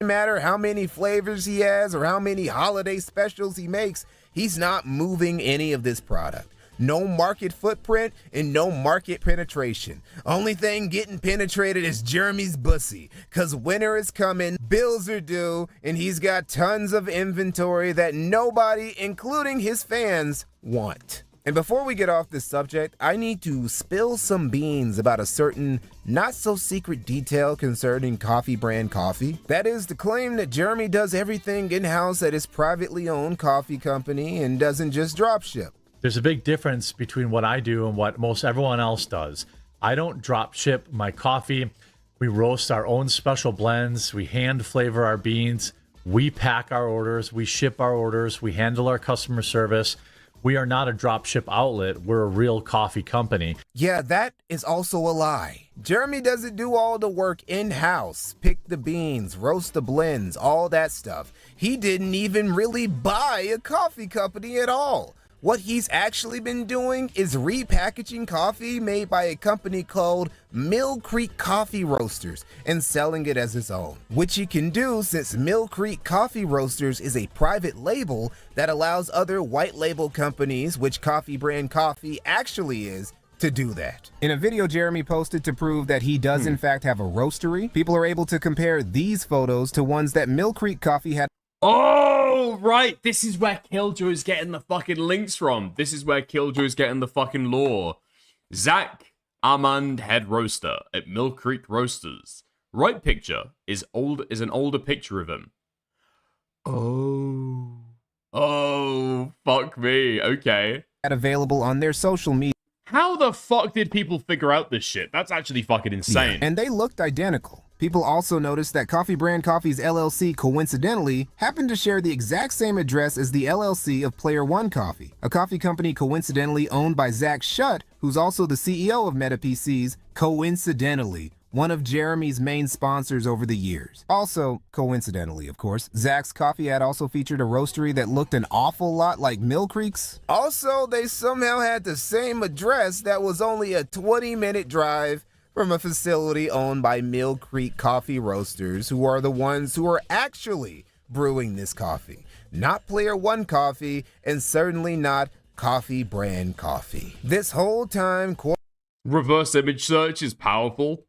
No matter how many flavors he has or how many holiday specials he makes, he's not moving any of this product. No market footprint and no market penetration. Only thing getting penetrated is Jeremy's bussy, cause winter is coming, bills are due, and he's got tons of inventory that nobody, including his fans, want. And before we get off this subject, I need to spill some beans about a certain not-so-secret detail concerning Coffee Brand Coffee. That is the claim that Jeremy does everything in-house at his privately owned coffee company and doesn't just drop ship. There's a big difference between what I do and what most everyone else does. I don't drop ship my coffee. We roast our own special blends. We hand flavor our beans. We pack our orders. We ship our orders. We handle our customer service. We are not a dropship outlet. We're a real coffee company. Yeah, that is also a lie. Jeremy doesn't do all the work in-house. Pick the beans, roast the blends, all that stuff. He didn't even really buy a coffee company at all. What he's actually been doing is repackaging coffee made by a company called Mill Creek Coffee Roasters and selling it as his own, which he can do since Mill Creek Coffee Roasters is a private label that allows other white label companies, which Coffee Brand Coffee actually is, to do that. In a video Jeremy posted to prove that he does in fact have a roastery, people are able to compare these photos to ones that Mill Creek Coffee had. Oh, right. This is where Killjoy's getting the fucking links from. This is where Killjoy's getting the fucking lore. Zach Armand Head Roaster at Mill Creek Roasters. Right picture is an older picture of him. Oh, fuck me. Okay. Available on their social media. How the fuck did people figure out this shit? That's actually fucking insane. Yeah. And they looked identical. People also noticed that Coffee Brand Coffee's LLC coincidentally happened to share the exact same address as the LLC of Player One Coffee, a coffee company coincidentally owned by Zach Shutt, who's also the CEO of MetaPCs, coincidentally, one of Jeremy's main sponsors over the years. Also, coincidentally, of course, Zach's coffee ad also featured a roastery that looked an awful lot like Mill Creek's. Also, they somehow had the same address that was only a 20-minute drive from a facility owned by Mill Creek Coffee Roasters, who are the ones who are actually brewing this coffee. Not Player One Coffee, and certainly not Coffee Brand Coffee. This whole time... Reverse image search is powerful.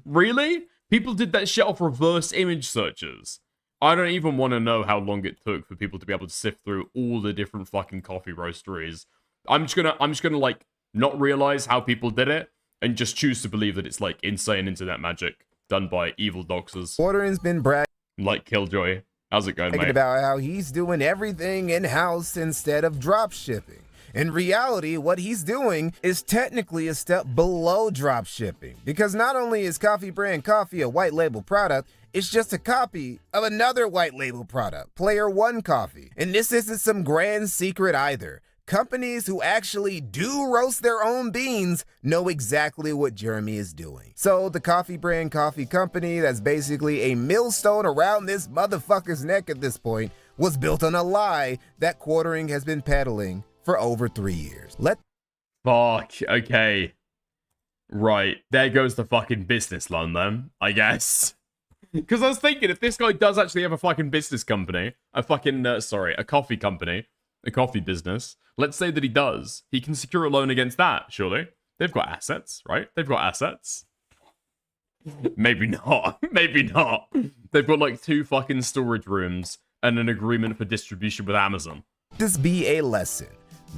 Really? People did that shit off reverse image searches. I don't even want to know how long it took for people to be able to sift through all the different fucking coffee roasteries. I'm just gonna like not realize how people did it and just choose to believe that it's like insane internet magic done by evil doxers. Quartering's been bragging like Killjoy. How's it going, mate? About how he's doing everything in-house instead of drop shipping. In reality, what he's doing is technically a step below drop shipping, because not only is Coffee Brand Coffee a white label product, it's just a copy of another white label product, Player One Coffee. And this isn't some grand secret either. Companies who actually do roast their own beans know exactly what Jeremy is doing. So the Coffee Brand Coffee company, that's basically a millstone around this motherfucker's neck at this point, was built on a lie that Quartering has been peddling for over 3 years. Fuck, okay. Right, there goes the fucking business loan then, I guess. Because I was thinking, if this guy does actually have a fucking business company, a coffee company, a coffee business, let's say that he does, he can secure a loan against that, surely. They've got assets, right? They've got assets. Maybe not, maybe not. They've got like 2 fucking storage rooms and an agreement for distribution with Amazon. This be a lesson.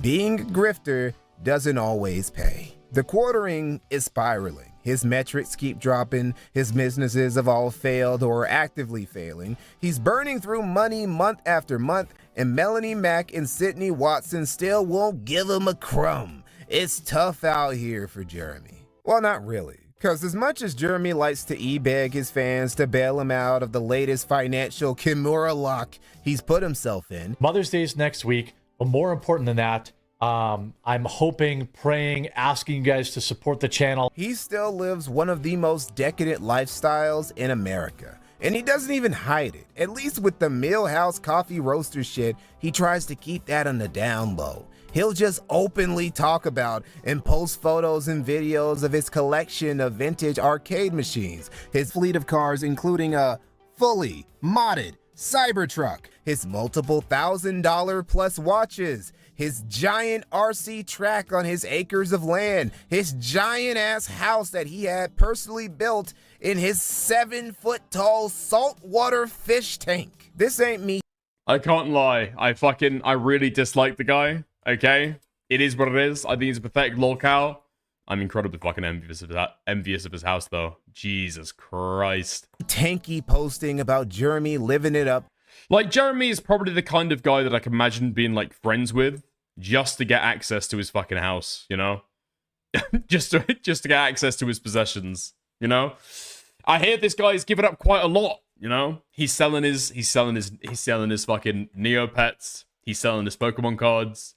Being a grifter doesn't always pay. The quartering is spiraling. His metrics keep dropping. His businesses have all failed or are actively failing. He's burning through money month after month, and Melanie Mack and Sydney Watson still won't give him a crumb. It's tough out here for Jeremy. Well, not really. Because as much as Jeremy likes to e-beg his fans to bail him out of the latest financial Kimura lock he's put himself in. Mother's Day is next week, but more important than that, I'm hoping, praying, asking you guys to support the channel. He still lives one of the most decadent lifestyles in America. And he doesn't even hide it. At least with the Millhouse coffee roaster shit, he tries to keep that on the down low. He'll just openly talk about and post photos and videos of his collection of vintage arcade machines, his fleet of cars including a fully modded Cybertruck, his multiple $1,000 plus watches, his giant RC track on his acres of land, his giant ass house that he had personally built in his 7-foot tall saltwater fish tank. This ain't me. I can't lie. I really dislike the guy. Okay? It is what it is. I think he's a pathetic lolcow. I'm incredibly fucking envious of his house, though. Jesus Christ. Tanky posting about Jeremy living it up. Like, Jeremy is probably the kind of guy that I can imagine being, like, friends with just to get access to his fucking house, you know? just to get access to his possessions, you know? I hear this guy's given up quite a lot, you know? He's selling his fucking Neopets. He's selling his Pokemon cards.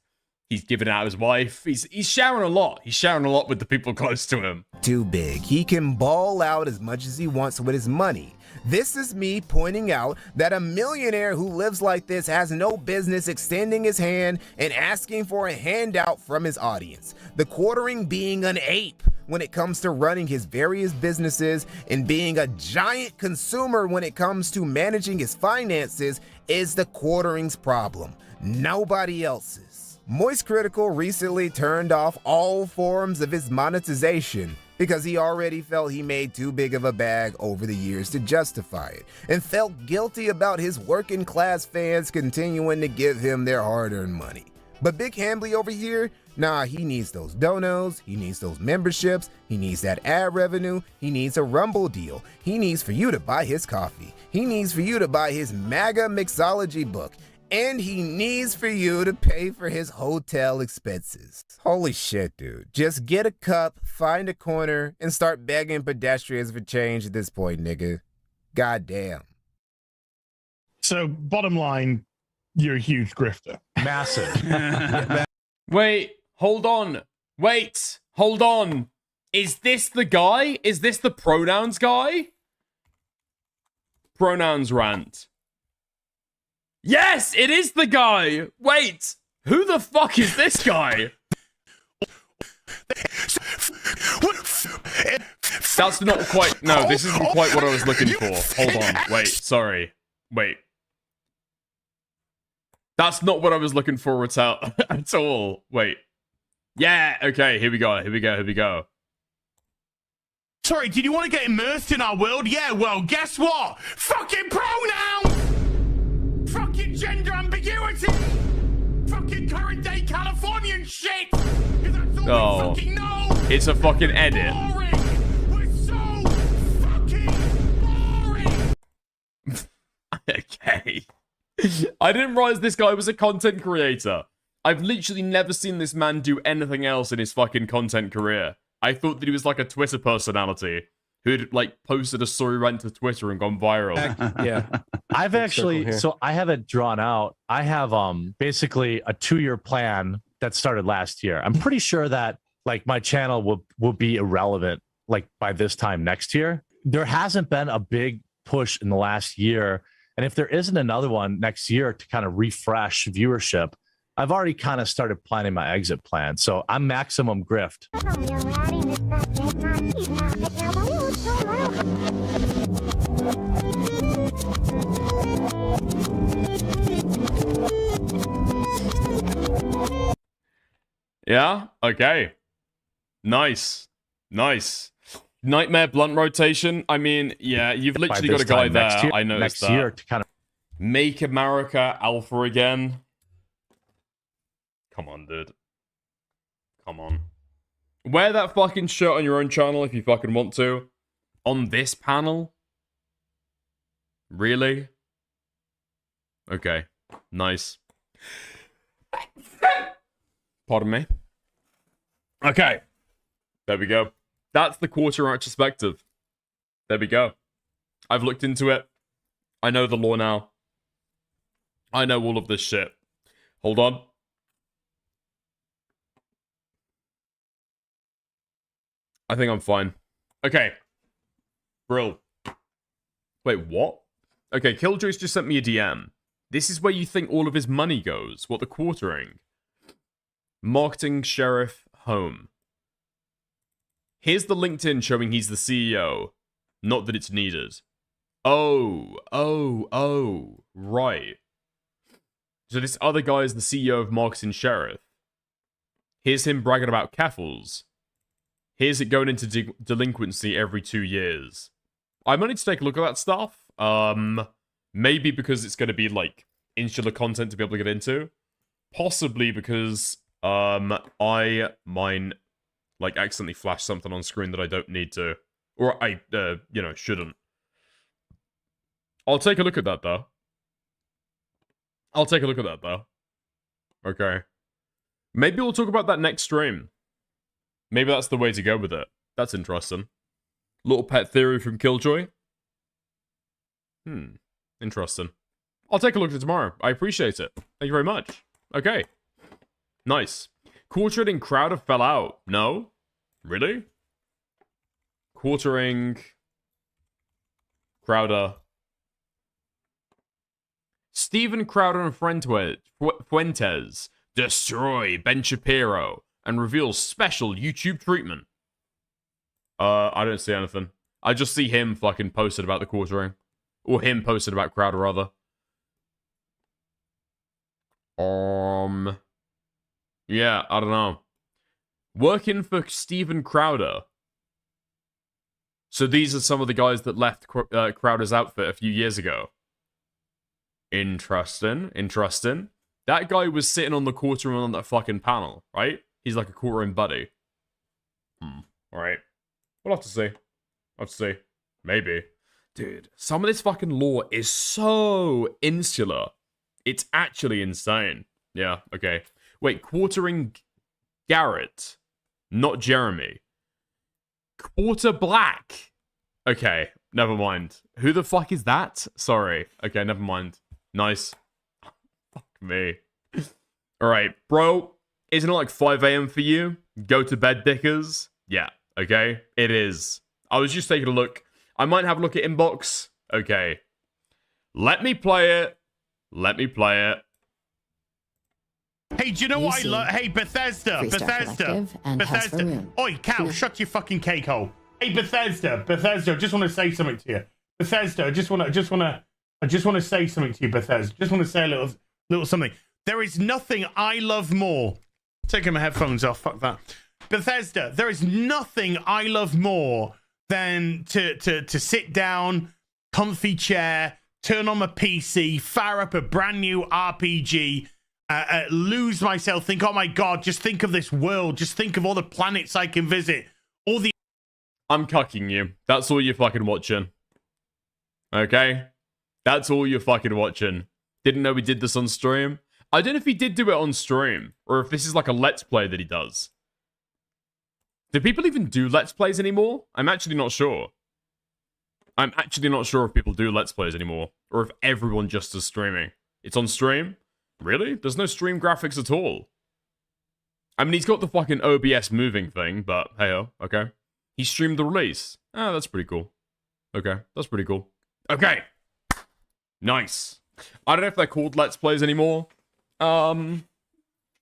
He's giving out his wife. He's sharing a lot. He's sharing a lot with the people close to him. Too big. He can ball out as much as he wants with his money. This is me pointing out that a millionaire who lives like this has no business extending his hand and asking for a handout from his audience. The quartering being an ape when it comes to running his various businesses and being a giant consumer when it comes to managing his finances is the quartering's problem, nobody else's. Moist Critical recently turned off all forms of his monetization because he already felt he made too big of a bag over the years to justify it, and felt guilty about his working class fans continuing to give him their hard-earned money. But Big Hambly over here, nah, he needs those donos, he needs those memberships, he needs that ad revenue, he needs a Rumble deal, he needs for you to buy his coffee, he needs for you to buy his MAGA mixology book, and he needs for you to pay for his hotel expenses. Holy shit, dude. Just get a cup, find a corner, and start begging pedestrians for change at this point, nigga. Goddamn. So, bottom line, you're a huge grifter. Massive. Wait, hold on. Wait, hold on. Is this the guy? Is this the pronouns guy? Pronouns rant. Yes, it is the guy. Wait, who the fuck is this guy? That's not quite... No, this isn't quite what I was looking for. Hold on. Wait, sorry. Wait. That's not what I was looking for at all. Wait. Yeah, okay, here we go. Sorry, did you want to get immersed in our world? Yeah, well, guess what? Fucking pronouns! Fucking gender ambiguity! Fucking current day Californian shit! That's all we fucking know! It's a fucking edit. We're so fucking boring! Okay. I didn't realize this guy was a content creator. I've literally never seen this man do anything else in his fucking content career. I thought that he was like a Twitter personality who'd like posted a story rant to Twitter and gone viral. Yeah. I've actually, so I have it drawn out. I have basically a 2-year plan that started last year. I'm pretty sure that like my channel will be irrelevant like by this time next year. There hasn't been a big push in the last year. And if there isn't another one next year to kind of refresh viewership, I've already kind of started planning my exit plan. So I'm maximum grift. Yeah? Okay. Nice. Nightmare blunt rotation. I mean, yeah, you've literally got a guy there. I noticed that. Year to kind of Make America alpha again. Come on, dude. come on. Wear that fucking shirt on your own channel if you fucking want to. On this panel? Really? Okay. Nice. Pardon me. Okay. There we go. That's the quarter retrospective. There we go. I've looked into it. I know the law now. I know all of this shit. Hold on. I think I'm fine. Okay. Brill. Wait, what? Okay, Killjoy's just sent me a DM. This is where you think all of his money goes. What, the quartering? Marketing Sheriff Home. Here's the LinkedIn showing he's the CEO. Not that it's needed. Oh, right. So this other guy is the CEO of Marketing Sheriff. Here's him bragging about Keffels. Here's it going into delinquency every 2 years. I might need to take a look at that stuff. Maybe because it's going to be, like, insular content to be able to get into. Possibly because, I might, like, accidentally flash something on screen that I don't need to. Or I, shouldn't. I'll take a look at that, though. Okay. Maybe we'll talk about that next stream. Maybe that's the way to go with it. That's interesting. Little pet theory from Killjoy. Interesting. I'll take a look at it tomorrow. I appreciate it. Thank you very much. Okay. Nice. Quartering Crowder fell out. No? Really? Quartering Crowder. Steven Crowder and Fuentes destroy Ben Shapiro and reveal special YouTube treatment. I don't see anything. I just see him fucking posted about the quartering. Or him posted about Crowder, rather. Yeah, I don't know. Working for Steven Crowder. So these are some of the guys that left Crowder's outfit a few years ago. Interesting. That guy was sitting on the quartering on that fucking panel, right? He's like a quartering buddy. Alright. We'll have to see. Maybe. Dude, some of this fucking lore is so insular. It's actually insane. Yeah, okay. Wait, quartering Garrett. Not Jeremy. Quarter Black. Okay, never mind. Who the fuck is that? Sorry. Okay, never mind. Nice. Fuck me. Alright, bro. Isn't it like 5 a.m. for you? Go to bed, dickers. Yeah, okay. It is. I was just taking a look. I might have a look at inbox. Okay. Let me play it. Hey, do you know what I love? Hey, Bethesda. Oi, cow, shut your fucking cake hole. Hey, Bethesda, I just want to say something to you. Bethesda, I just want to say something to you, Bethesda. Just want to say a little something. There is nothing I love more. Taking my headphones off, fuck that. Bethesda, there is nothing I love more than to sit down, comfy chair, turn on my PC, fire up a brand new RPG, lose myself, think, oh my god, just think of this world, just think of all the planets I can visit, all the... I'm cucking you. That's all you're fucking watching. Okay? That's all you're fucking watching. Didn't know we did this on stream. I don't know if he did do it on stream, or if this is like a Let's Play that he does. Do people even do Let's Plays anymore? I'm actually not sure. I'm actually not sure if people do Let's Plays anymore, or if everyone just does streaming. It's on stream? Really? There's no stream graphics at all. I mean, he's got the fucking OBS moving thing, but hey-oh, okay. He streamed the release. Ah, that's pretty cool. Okay, that's pretty cool. Okay. Nice. I don't know if they're called Let's Plays anymore. No,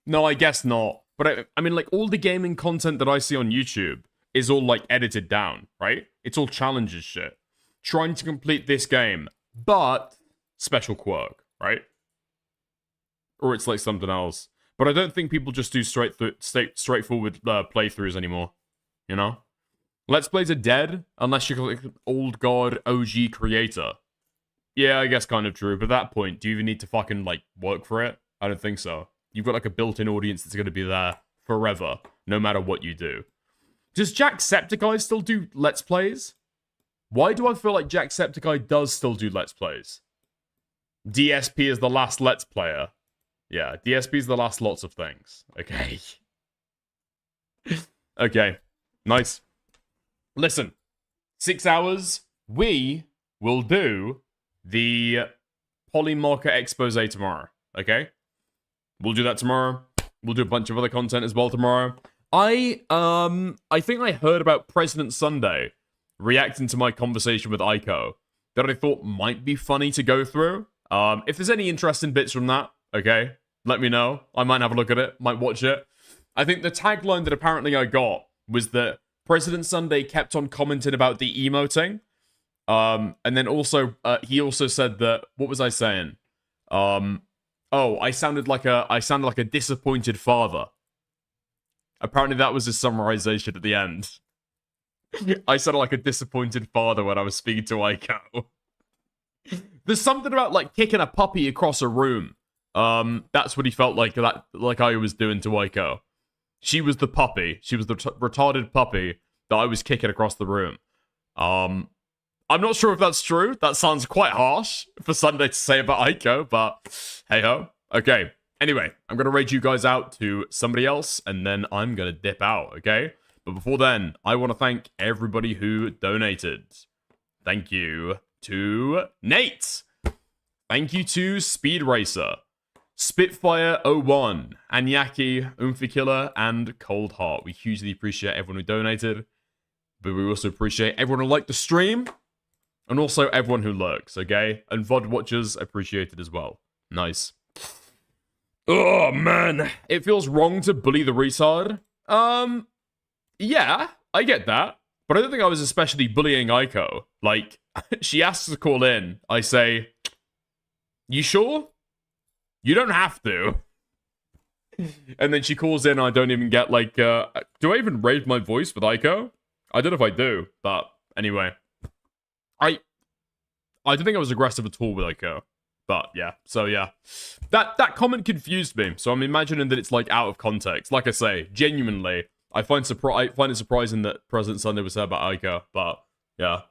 I guess not. But I mean, like, all the gaming content that I see on YouTube is all, like, edited down, right? It's all challenges shit. Trying to complete this game, but special quirk, right? Or it's like something else. But I don't think people just do straightforward playthroughs anymore, you know? Let's Plays are dead, unless you're like an old god OG creator. Yeah, I guess kind of true, but at that point, do you even need to fucking, like, work for it? I don't think so. You've got, like, a built-in audience that's going to be there forever. no matter what you do. Does Jacksepticeye still do Let's Plays? Why do I feel like Jacksepticeye does still do Let's Plays? DSP is the last Let's Player. Yeah, DSP is the last lots of things. Okay. Okay. Nice. Listen. 6 hours. We will do the Polymarket Exposé tomorrow. Okay? We'll do that tomorrow. We'll do a bunch of other content as well tomorrow. I think I heard about President Sunday reacting to my conversation with Aiko that I thought might be funny to go through. If there's any interesting bits from that, okay, let me know. I might have a look at it, might watch it. I think the tagline that apparently I got was that President Sunday kept on commenting about the emoting. And then also, he also said that, what was I saying? I sounded like a disappointed father. Apparently that was his summarization at the end. I sounded like a disappointed father when I was speaking to Aiko. There's something about like kicking a puppy across a room. That's what he felt like I was doing to Aiko. She was the puppy. She was the retarded puppy that I was kicking across the room. I'm not sure if that's true. That sounds quite harsh for Sunday to say about Aiko, but hey ho. Okay. Anyway, I'm going to raid you guys out to somebody else, and then I'm going to dip out, okay? But before then, I want to thank everybody who donated. Thank you to Nate. Thank you to Speed Racer, Spitfire01, Anyaki, Umfikiller, and Cold Heart. We hugely appreciate everyone who donated, but we also appreciate everyone who liked the stream, and also everyone who lurks, okay? And VOD watchers appreciated as well. Nice. Oh, man. It feels wrong to bully the retard. Yeah, I get that. But I don't think I was especially bullying Aiko. Like, she asks to call in. I say, you sure? You don't have to. And then she calls in, I don't even get, like, do I even raise my voice with Aiko? I don't know if I do, but anyway. I don't think I was aggressive at all with Aiko. But yeah, so yeah. That comment confused me, so I'm imagining that it's like out of context. Like I say, genuinely, I find it surprising that President Sunday was said about Aiko, but yeah.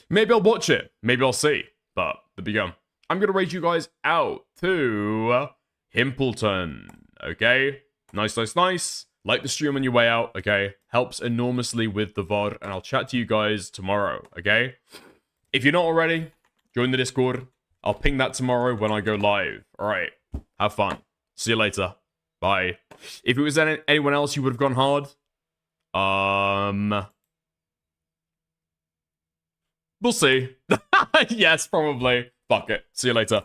Maybe I'll watch it. Maybe I'll see. But there we go. I'm gonna raid you guys out to Himpleton. Okay? Nice, nice, nice. Like the stream on your way out, okay? Helps enormously with the VOD, and I'll chat to you guys tomorrow, okay? If you're not already, join the Discord. I'll ping that tomorrow when I go live. Alright, have fun. See you later. Bye. If it was anyone else, you would have gone hard. We'll see. Yes, probably. Fuck it. See you later.